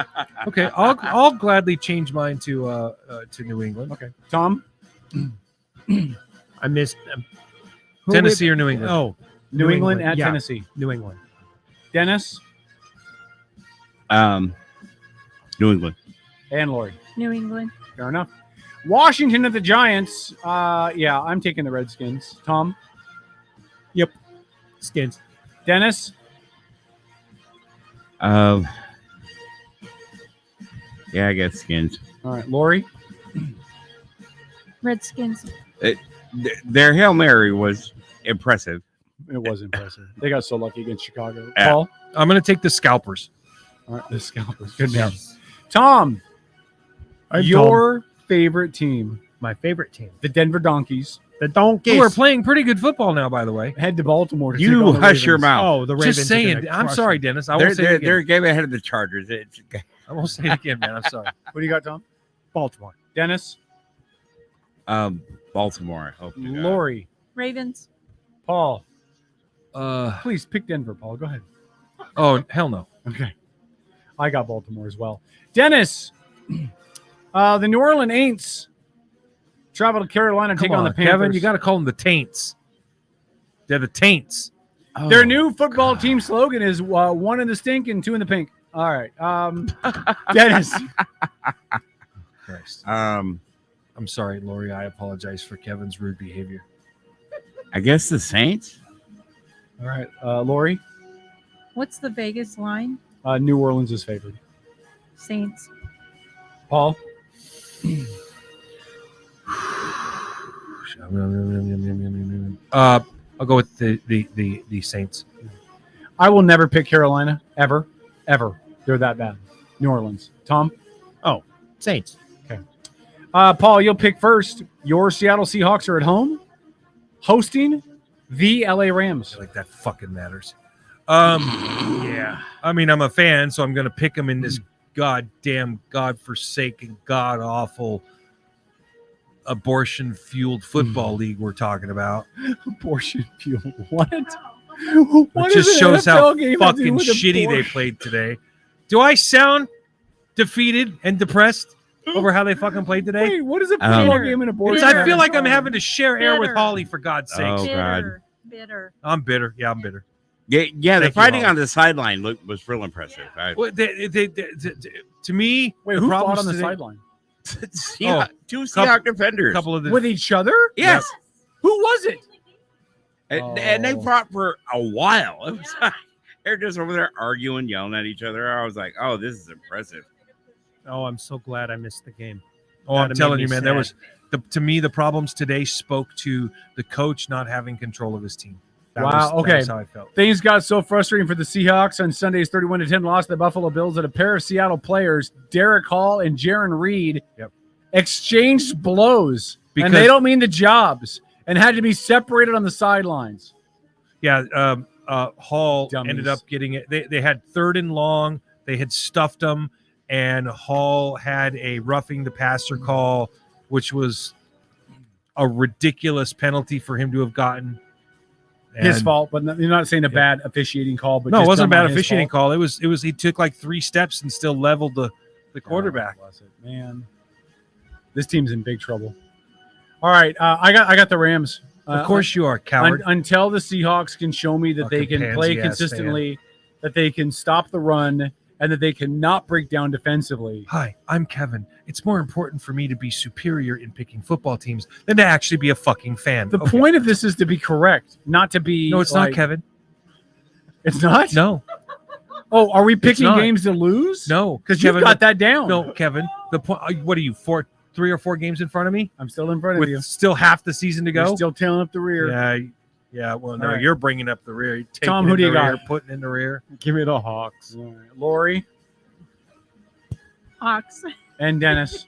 [SPEAKER 9] Okay, I'll gladly change mine to New England.
[SPEAKER 8] Okay, Tom.
[SPEAKER 11] I missed
[SPEAKER 9] Tennessee or New England?
[SPEAKER 11] Oh,
[SPEAKER 8] New England at
[SPEAKER 11] yeah.
[SPEAKER 8] Tennessee.
[SPEAKER 11] New England.
[SPEAKER 8] Dennis
[SPEAKER 18] New England.
[SPEAKER 8] and Lori.
[SPEAKER 10] New England.
[SPEAKER 8] Fair enough. Washington at the Giants. Yeah, I'm taking the Redskins. Tom.
[SPEAKER 11] Yep. Skins.
[SPEAKER 8] Dennis.
[SPEAKER 18] Yeah, I guess Skins.
[SPEAKER 8] All right, Lori.
[SPEAKER 10] Redskins.
[SPEAKER 18] Their Hail Mary was impressive.
[SPEAKER 8] It was impressive. They got so lucky against Chicago.
[SPEAKER 18] Yeah.
[SPEAKER 8] Paul.
[SPEAKER 9] I'm going to take the Scalpers.
[SPEAKER 8] All right, the Scalpers. Good man. Tom. Your favorite team.
[SPEAKER 11] My favorite team.
[SPEAKER 8] The Denver Donkeys.
[SPEAKER 11] The Donkeys.
[SPEAKER 9] Who are playing pretty good football now, by the way.
[SPEAKER 8] Head to Baltimore. To take
[SPEAKER 18] You
[SPEAKER 8] on the
[SPEAKER 18] hush your
[SPEAKER 8] Ravens.
[SPEAKER 18] mouth.
[SPEAKER 11] Oh, the Ravens.
[SPEAKER 9] Just
[SPEAKER 11] are
[SPEAKER 9] saying.
[SPEAKER 11] gonna
[SPEAKER 9] I'm
[SPEAKER 11] crush
[SPEAKER 9] sorry,
[SPEAKER 11] them.
[SPEAKER 9] Dennis. I won't say it again.
[SPEAKER 18] They're a game ahead of the Chargers.
[SPEAKER 9] I won't say it again, man. I'm sorry.
[SPEAKER 8] What do you got, Tom?
[SPEAKER 11] Baltimore.
[SPEAKER 8] Dennis.
[SPEAKER 18] Baltimore. I hope to God.
[SPEAKER 8] Lori.
[SPEAKER 10] Ravens.
[SPEAKER 8] Paul.
[SPEAKER 9] Uh,
[SPEAKER 8] Please pick Denver, Paul. Go ahead.
[SPEAKER 9] oh, hell no.
[SPEAKER 8] Okay. I got Baltimore as well. Dennis. The New Orleans Aints travel to Carolina and take on the Panthers.
[SPEAKER 9] Kevin, you got to call them the Taints. They're the Taints.
[SPEAKER 8] Their new football team slogan is 1 in the stink and 2 in the pink. All right. Dennis.
[SPEAKER 9] Christ.
[SPEAKER 18] Um,
[SPEAKER 9] I'm sorry, Lori. I apologize for Kevin's rude behavior.
[SPEAKER 18] I guess the Saints.
[SPEAKER 8] All right. Lori.
[SPEAKER 10] What's the Vegas line?
[SPEAKER 8] New Orleans is favored.
[SPEAKER 10] Saints.
[SPEAKER 8] Paul.
[SPEAKER 9] I'll go with the Saints.
[SPEAKER 8] I will never pick Carolina ever. They're that bad. New Orleans. Tom.
[SPEAKER 11] Oh, Saints.
[SPEAKER 8] Okay. Paul, you'll pick first. Your Seattle Seahawks are at home, hosting the LA Rams.
[SPEAKER 9] Like that fucking matters. Yeah. I mean, I'm a fan, so I'm going to pick them in this goddamn, godforsaken, god-awful, abortion-fueled football league we're talking about.
[SPEAKER 8] Abortion-fueled? What?
[SPEAKER 9] It just shows how fucking shitty they played today. Do I sound defeated and depressed over how they fucking played today?
[SPEAKER 8] Wait, what is a football game and abortion?
[SPEAKER 9] I feel like I'm having to share air with Holly, for God's sake.
[SPEAKER 18] Oh, God.
[SPEAKER 10] Bitter.
[SPEAKER 9] I'm bitter. Yeah, I'm bitter.
[SPEAKER 18] Yeah, the
[SPEAKER 9] Thank you,
[SPEAKER 18] fighting
[SPEAKER 9] Holly.
[SPEAKER 18] on the sideline was real impressive.
[SPEAKER 9] Well, to me,
[SPEAKER 8] Wait,
[SPEAKER 9] the
[SPEAKER 8] who
[SPEAKER 9] problems
[SPEAKER 8] fought on the
[SPEAKER 9] today-
[SPEAKER 8] sideline?
[SPEAKER 18] Two Seahawk defenders.
[SPEAKER 9] Couple of the
[SPEAKER 8] With each other?
[SPEAKER 18] Yes.
[SPEAKER 8] Who was it?
[SPEAKER 18] And they fought for a while. It was like, they're just over there arguing, yelling at each other. I was like, oh, this is impressive.
[SPEAKER 11] Oh, I'm so glad I missed the game.
[SPEAKER 9] Oh, I'm
[SPEAKER 11] That'd
[SPEAKER 9] telling
[SPEAKER 11] make
[SPEAKER 9] you,
[SPEAKER 11] me
[SPEAKER 9] man, there
[SPEAKER 11] sad.
[SPEAKER 9] was to me the problems today spoke to the coach not having control of his team. That
[SPEAKER 8] Wow.
[SPEAKER 9] was,
[SPEAKER 8] Okay.
[SPEAKER 9] that was how I felt.
[SPEAKER 8] Things got so frustrating for the Seahawks on Sunday's 31-10 loss to the Buffalo Bills that a pair of Seattle players, Derek Hall and Jaron Reed, exchanged blows. And they don't mean the jobs, and had to be separated on the sidelines.
[SPEAKER 9] Yeah, Hall
[SPEAKER 8] Dummies.
[SPEAKER 9] ended up getting it. They had 3rd and long. They had stuffed them, and Hall had a roughing the passer call, which was a ridiculous penalty for him to have gotten.
[SPEAKER 8] His
[SPEAKER 9] And-
[SPEAKER 8] fault, but you're not saying a bad officiating call. But
[SPEAKER 9] No, it
[SPEAKER 8] just
[SPEAKER 9] wasn't a
[SPEAKER 8] dumb
[SPEAKER 9] bad
[SPEAKER 8] on his
[SPEAKER 9] officiating
[SPEAKER 8] fault.
[SPEAKER 9] call. It was he took like 3 steps and still leveled the quarterback.
[SPEAKER 8] Was it, man? This team's in big trouble. All right, I got the Rams.
[SPEAKER 9] Of course you are, coward.
[SPEAKER 8] Until the Seahawks can show me that they
[SPEAKER 9] Fucking
[SPEAKER 8] can play
[SPEAKER 9] pansy-ass
[SPEAKER 8] consistently, that they can stop the run, and that they cannot break down defensively.
[SPEAKER 9] Hi, I'm Kevin. It's more important for me to be superior in picking football teams than to actually be a fucking fan.
[SPEAKER 8] The point of this is to be correct, not to be.
[SPEAKER 9] No, it's not, Kevin.
[SPEAKER 8] It's not?
[SPEAKER 9] No.
[SPEAKER 8] Oh, are we picking
[SPEAKER 9] not.
[SPEAKER 8] games to lose?
[SPEAKER 9] No,
[SPEAKER 8] because you've got that down.
[SPEAKER 9] No, Kevin. The point. What are you? 3 or 4 games in front of me?
[SPEAKER 8] I'm still in front of
[SPEAKER 9] With
[SPEAKER 8] you.
[SPEAKER 9] still half the season to go.
[SPEAKER 8] You're still tailing up the rear.
[SPEAKER 9] Yeah. Well, no,
[SPEAKER 8] All right.
[SPEAKER 9] you're bringing up the rear. You're taking
[SPEAKER 8] Tom,
[SPEAKER 9] it
[SPEAKER 8] who
[SPEAKER 9] in
[SPEAKER 8] do you
[SPEAKER 9] the rear,
[SPEAKER 8] got?
[SPEAKER 9] Putting in the rear.
[SPEAKER 11] Give me the Hawks.
[SPEAKER 8] All right. Lori
[SPEAKER 10] Hawks.
[SPEAKER 8] and Dennis.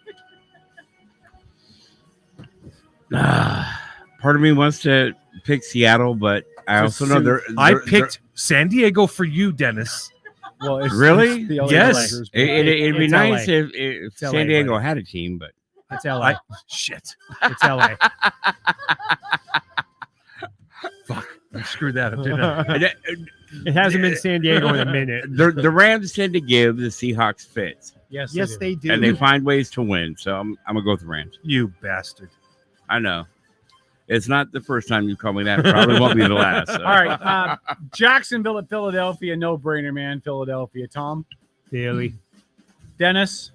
[SPEAKER 18] Part of me wants to pick Seattle, but I also know
[SPEAKER 9] I picked San Diego for you, Dennis.
[SPEAKER 8] Well, it's
[SPEAKER 18] Really?
[SPEAKER 8] the LA
[SPEAKER 9] Yes.
[SPEAKER 8] Lakers, but-
[SPEAKER 18] It'd be
[SPEAKER 11] It's
[SPEAKER 18] nice
[SPEAKER 11] LA.
[SPEAKER 18] if
[SPEAKER 11] It's
[SPEAKER 18] San
[SPEAKER 11] LA,
[SPEAKER 18] Diego
[SPEAKER 11] buddy.
[SPEAKER 18] had a team, but
[SPEAKER 11] It's LA.
[SPEAKER 9] Shit.
[SPEAKER 11] It's LA.
[SPEAKER 9] Fuck. I screwed that up, didn't I?
[SPEAKER 11] It hasn't been San Diego in a minute.
[SPEAKER 18] the Rams tend to give the Seahawks fits,
[SPEAKER 8] Yes,
[SPEAKER 11] Yes, they do.
[SPEAKER 18] and they find ways to win. So I'm gonna go with the Rams.
[SPEAKER 9] You bastard.
[SPEAKER 18] I know it's not the first time you call me that. It probably won't be the last. So.
[SPEAKER 8] All right, Jacksonville at Philadelphia, no brainer, man. Philadelphia. Tom,
[SPEAKER 11] Philly.
[SPEAKER 8] Dennis,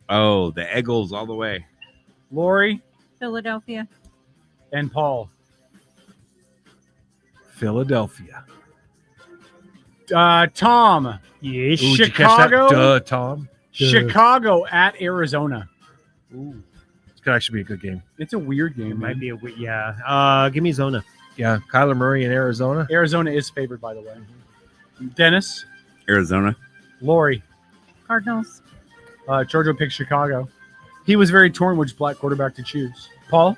[SPEAKER 18] Oh, the Eagles all the way.
[SPEAKER 8] Lori,
[SPEAKER 10] Philadelphia.
[SPEAKER 8] and Paul.
[SPEAKER 9] Philadelphia.
[SPEAKER 8] Tom,
[SPEAKER 11] Yeah,
[SPEAKER 9] Ooh, did you catch that?
[SPEAKER 8] Chicago,
[SPEAKER 9] Duh, Tom.
[SPEAKER 8] Chicago at Arizona.
[SPEAKER 9] Ooh. This could actually be a good game.
[SPEAKER 8] It's a weird
[SPEAKER 11] It
[SPEAKER 8] game.
[SPEAKER 11] might
[SPEAKER 8] Man.
[SPEAKER 11] be yeah. Give me Zona.
[SPEAKER 9] Yeah, Kyler Murray in Arizona.
[SPEAKER 8] Arizona is favored, by the way. Dennis,
[SPEAKER 18] Arizona.
[SPEAKER 8] Lori,
[SPEAKER 10] Cardinals.
[SPEAKER 8] Giorgio picked Chicago. He was very torn which black quarterback to choose. Paul,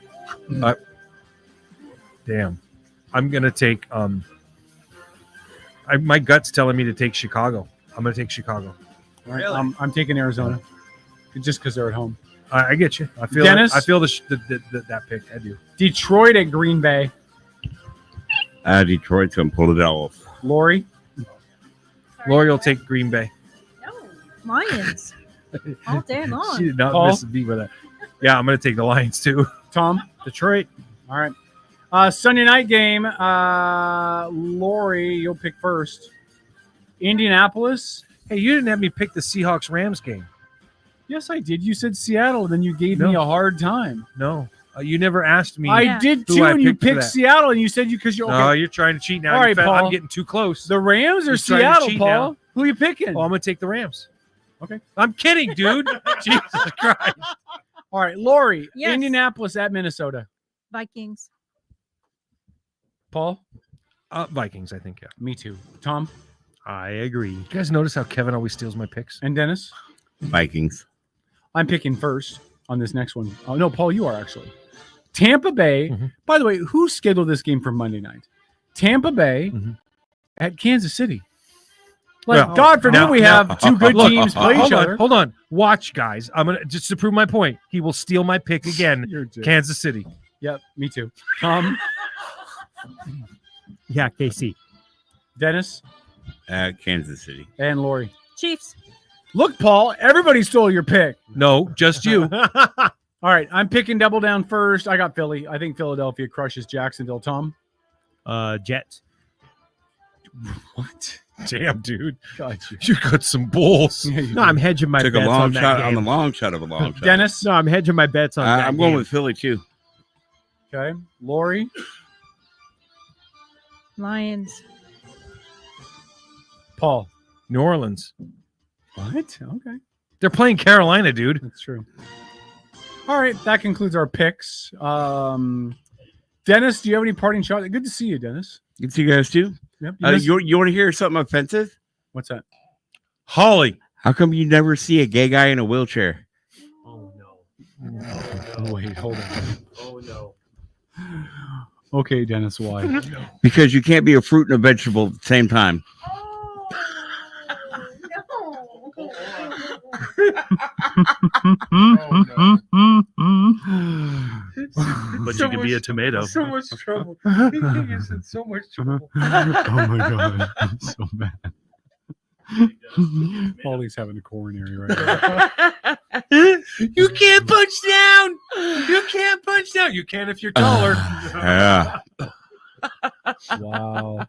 [SPEAKER 9] Damn. I'm gonna take my gut's telling me to take Chicago. I'm gonna take Chicago.
[SPEAKER 8] all right, I'm taking Arizona, just because they're at home.
[SPEAKER 9] I get you. I feel
[SPEAKER 8] Dennis?
[SPEAKER 9] I feel that pick. I do.
[SPEAKER 8] Detroit at Green Bay.
[SPEAKER 18] Detroit's gonna pull it off.
[SPEAKER 8] Lori,
[SPEAKER 9] Lori will take Green Bay.
[SPEAKER 10] Lions. All day long.
[SPEAKER 9] She did not
[SPEAKER 8] Paul?
[SPEAKER 9] miss a beat with that. Yeah, I'm gonna take the Lions too.
[SPEAKER 8] Tom,
[SPEAKER 11] Detroit.
[SPEAKER 8] all right. Sunday night game. Lori, you'll pick first. Indianapolis.
[SPEAKER 9] Hey, you didn't have me pick the Seahawks-Rams game.
[SPEAKER 8] Yes, I did. You said Seattle, and then you gave me a hard time.
[SPEAKER 9] No, you never asked me.
[SPEAKER 8] I did too, and you picked Seattle, and you said because you're. Okay.
[SPEAKER 9] No, you're trying to cheat now.
[SPEAKER 8] All right, Paul.
[SPEAKER 9] I'm getting too close.
[SPEAKER 8] The Rams or Seattle, Paul? Now. Who are you picking?
[SPEAKER 9] Oh, I'm going to take the Rams.
[SPEAKER 8] Okay.
[SPEAKER 9] I'm kidding, dude. Jesus Christ.
[SPEAKER 8] All right, Lori.
[SPEAKER 10] Yes.
[SPEAKER 8] Indianapolis at Minnesota.
[SPEAKER 10] Vikings.
[SPEAKER 8] Paul?
[SPEAKER 9] Vikings, I think, yeah.
[SPEAKER 8] Me too. Tom?
[SPEAKER 11] I agree.
[SPEAKER 9] You guys notice how Kevin always steals my picks?
[SPEAKER 8] And Dennis?
[SPEAKER 18] Vikings.
[SPEAKER 8] I'm picking first on this next one. Oh, no, Paul, you are actually. Tampa Bay.
[SPEAKER 9] Mm-hmm.
[SPEAKER 8] By the way, who scheduled this game for Monday night? Tampa Bay at Kansas City. Like,
[SPEAKER 9] Well,
[SPEAKER 8] God forbid we have two good teams play each other.
[SPEAKER 9] Hold on. Watch, guys. I'm going to, just to prove my point, he will steal my pick again. Kansas City.
[SPEAKER 8] Yep, me too. Tom?
[SPEAKER 11] Yeah, KC.
[SPEAKER 8] Dennis?
[SPEAKER 18] Kansas City.
[SPEAKER 8] And Lori?
[SPEAKER 10] Chiefs.
[SPEAKER 8] Look, Paul, everybody stole your pick.
[SPEAKER 9] No, just you.
[SPEAKER 8] All right, I'm picking double down first. I got Philly. I think Philadelphia crushes Jacksonville. Tom?
[SPEAKER 11] Jets.
[SPEAKER 8] What?
[SPEAKER 9] Damn, dude.
[SPEAKER 8] God,
[SPEAKER 9] you got some bulls.
[SPEAKER 11] No, I'm hedging my
[SPEAKER 18] Took
[SPEAKER 11] bets
[SPEAKER 18] a long
[SPEAKER 11] on that
[SPEAKER 18] shot
[SPEAKER 11] game.
[SPEAKER 18] on the long shot of a long shot.
[SPEAKER 8] Dennis?
[SPEAKER 11] No, I'm hedging my bets on that
[SPEAKER 18] I'm going
[SPEAKER 11] game.
[SPEAKER 18] with Philly, too.
[SPEAKER 8] Okay. Lori?
[SPEAKER 10] Lions.
[SPEAKER 8] Paul?
[SPEAKER 9] New Orleans.
[SPEAKER 8] What? Okay.
[SPEAKER 9] They're playing Carolina, dude.
[SPEAKER 8] That's true. All right, that concludes our picks. Dennis, do you have any parting shot? Good to see you, Dennis.
[SPEAKER 18] Good to see you guys, too.
[SPEAKER 8] Yep.
[SPEAKER 18] You want to hear something offensive?
[SPEAKER 8] What's that?
[SPEAKER 9] Holly.
[SPEAKER 18] How come you never see a gay guy in a wheelchair?
[SPEAKER 8] Oh, wait, hold on. Oh, no. Okay, Dennis, why?
[SPEAKER 18] Because you can't be a fruit and a vegetable at the same time.
[SPEAKER 12] But you can be a tomato.
[SPEAKER 9] So much trouble. He is in so much trouble.
[SPEAKER 8] Oh my God, I'm so mad. Paulie's having a coronary right now.
[SPEAKER 9] You can't punch down. You can't punch down. You can if you're taller.
[SPEAKER 18] Yeah.
[SPEAKER 8] Wow.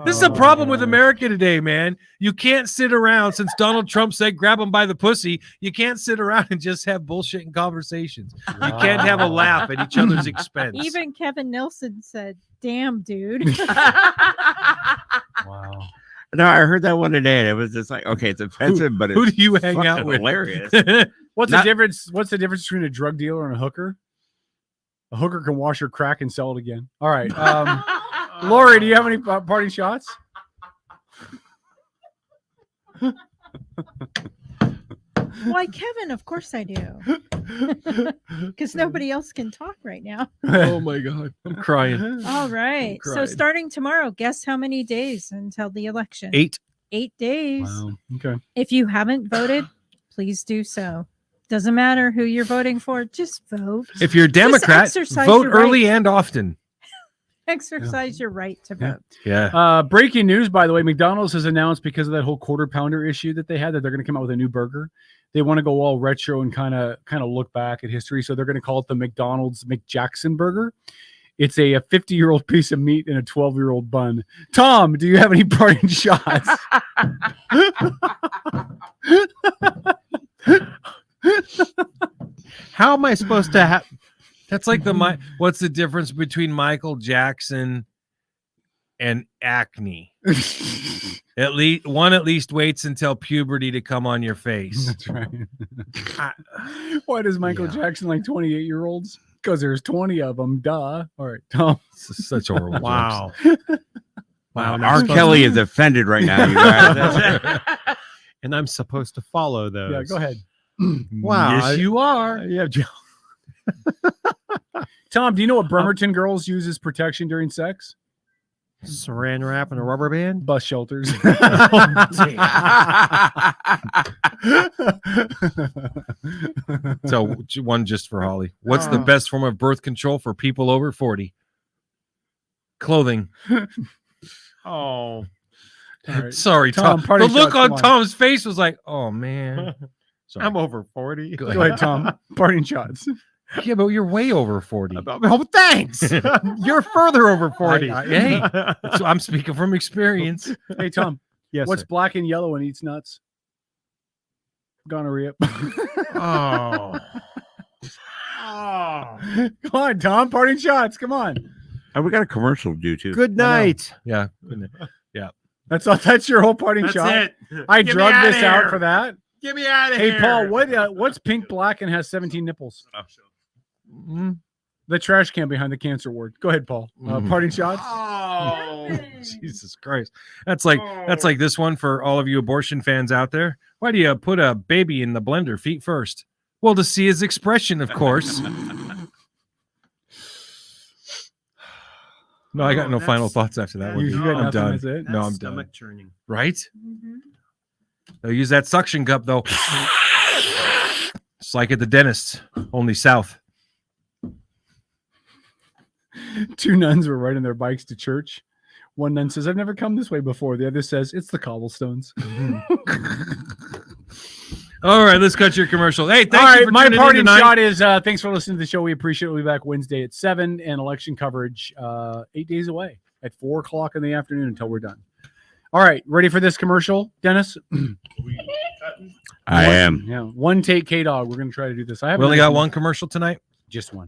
[SPEAKER 9] This is a problem with America today, man. You can't sit around, since Donald Trump said grab him by the pussy, you can't sit around and just have bullshitting conversations. You can't have a laugh at each other's expense.
[SPEAKER 10] Even Kevin Nelson said, damn, dude.
[SPEAKER 8] Wow.
[SPEAKER 18] No, I heard that one today, and it was just like, okay, it's offensive, but it's
[SPEAKER 9] who do you hang out with?
[SPEAKER 18] Hilarious.
[SPEAKER 8] What's the difference? What's the difference between a drug dealer and a hooker? A hooker can wash your crack and sell it again. All right. Lori, do you have any parting shots?
[SPEAKER 10] Why, Kevin, of course I do. Because nobody else can talk right now.
[SPEAKER 9] Oh, my God. I'm crying.
[SPEAKER 10] All right. So starting tomorrow, guess how many days until the election?
[SPEAKER 9] 8.
[SPEAKER 10] 8 days.
[SPEAKER 8] Wow. Okay.
[SPEAKER 10] If you haven't voted, please do so. Doesn't matter who you're voting for, just vote.
[SPEAKER 9] If you're a Democrat,
[SPEAKER 10] exercise
[SPEAKER 9] vote
[SPEAKER 10] your
[SPEAKER 9] early
[SPEAKER 10] right.
[SPEAKER 9] and often.
[SPEAKER 10] Exercise your right to vote.
[SPEAKER 9] Yeah.
[SPEAKER 8] Breaking news, by the way, McDonald's has announced, because of that whole quarter pounder issue that they had, that they're going to come out with a new burger. They want to go all retro and kind of look back at history. So they're going to call it the McDonald's McJackson burger. It's a 50-year-old piece of meat in a 12-year-old bun. Tom, do you have any parting shots?
[SPEAKER 11] How am I supposed to have?
[SPEAKER 9] That's like what's the difference between Michael Jackson and acne? At least waits until puberty to come on your face.
[SPEAKER 8] That's right. Why does Michael Jackson like 28-year-olds? Because there's 20 of them. Duh. All right, Tom.
[SPEAKER 9] Such horrible.
[SPEAKER 11] Wow. Wow.
[SPEAKER 18] R. Kelly is offended right now, you guys.
[SPEAKER 11] And I'm supposed to follow those.
[SPEAKER 8] Yeah, go ahead.
[SPEAKER 11] Wow.
[SPEAKER 8] Yes,
[SPEAKER 11] you are. Yeah, Joe.
[SPEAKER 8] Tom, do you know what Bremerton girls use as protection during sex?
[SPEAKER 11] Saran wrap and a rubber band?
[SPEAKER 8] Bus shelters.
[SPEAKER 9] So one just for Holly. What's the best form of birth control for people over 40? Clothing.
[SPEAKER 11] Oh.
[SPEAKER 8] Right.
[SPEAKER 9] Sorry, Tom. The look on Tom's face was like, oh, man. Sorry.
[SPEAKER 11] I'm over 40.
[SPEAKER 8] Go ahead, Tom. Parting shots.
[SPEAKER 9] Yeah, but you're way over 40.
[SPEAKER 11] Oh, thanks. You're further over 40.
[SPEAKER 9] Hey, I'm speaking from experience.
[SPEAKER 8] Hey, Tom.
[SPEAKER 11] Yes,
[SPEAKER 8] What's
[SPEAKER 11] sir.
[SPEAKER 8] black and yellow and eats nuts? Gonorrhea.
[SPEAKER 11] Oh.
[SPEAKER 8] Come on, Tom. Parting shots. Come on.
[SPEAKER 18] Oh, we got a commercial to do too.
[SPEAKER 11] Good night.
[SPEAKER 9] Yeah. Yeah.
[SPEAKER 8] That's all. That's your whole parting
[SPEAKER 11] That's
[SPEAKER 8] shot.
[SPEAKER 11] it.
[SPEAKER 8] I
[SPEAKER 11] Get me
[SPEAKER 8] drugged
[SPEAKER 11] outta
[SPEAKER 8] this out
[SPEAKER 11] here.
[SPEAKER 8] for that.
[SPEAKER 11] Get me out of
[SPEAKER 8] Hey,
[SPEAKER 11] here.
[SPEAKER 8] Paul. What's pink, black, and has 17 nipples?
[SPEAKER 9] Mm-hmm.
[SPEAKER 8] The trash can behind the cancer ward. Go ahead, Paul. Parting shots.
[SPEAKER 11] Oh.
[SPEAKER 9] Jesus Christ. That's like this one for all of you abortion fans out there. Why do you put a baby in the blender feet first? Well, to see his expression, of course. No, I got no final thoughts after that one.
[SPEAKER 8] You got
[SPEAKER 9] I'm
[SPEAKER 8] nothing,
[SPEAKER 9] done.
[SPEAKER 8] that's it?
[SPEAKER 9] No, I'm
[SPEAKER 11] Stomach
[SPEAKER 9] done.
[SPEAKER 11] churning.
[SPEAKER 9] Right? They'll use that suction cup, though. It's like at the dentist, only south.
[SPEAKER 8] Two nuns were riding their bikes to church. One nun says, "I've never come this way before." The other says, "It's the cobblestones."
[SPEAKER 9] All right, let's cut your commercial. Hey, thank
[SPEAKER 8] All
[SPEAKER 9] you
[SPEAKER 8] right,
[SPEAKER 9] for
[SPEAKER 8] my
[SPEAKER 9] tuning in
[SPEAKER 8] parting
[SPEAKER 9] tonight.
[SPEAKER 8] shot is thanks for listening to the show. We appreciate it. We'll be back Wednesday at 7 and election coverage 8 days away at 4 o'clock in the afternoon until we're done. All right, ready for this commercial, Dennis?
[SPEAKER 18] I am.
[SPEAKER 8] Yeah, one take K-Dog. We're going to try to do this. I have
[SPEAKER 9] We only got one commercial tonight?
[SPEAKER 8] Just one.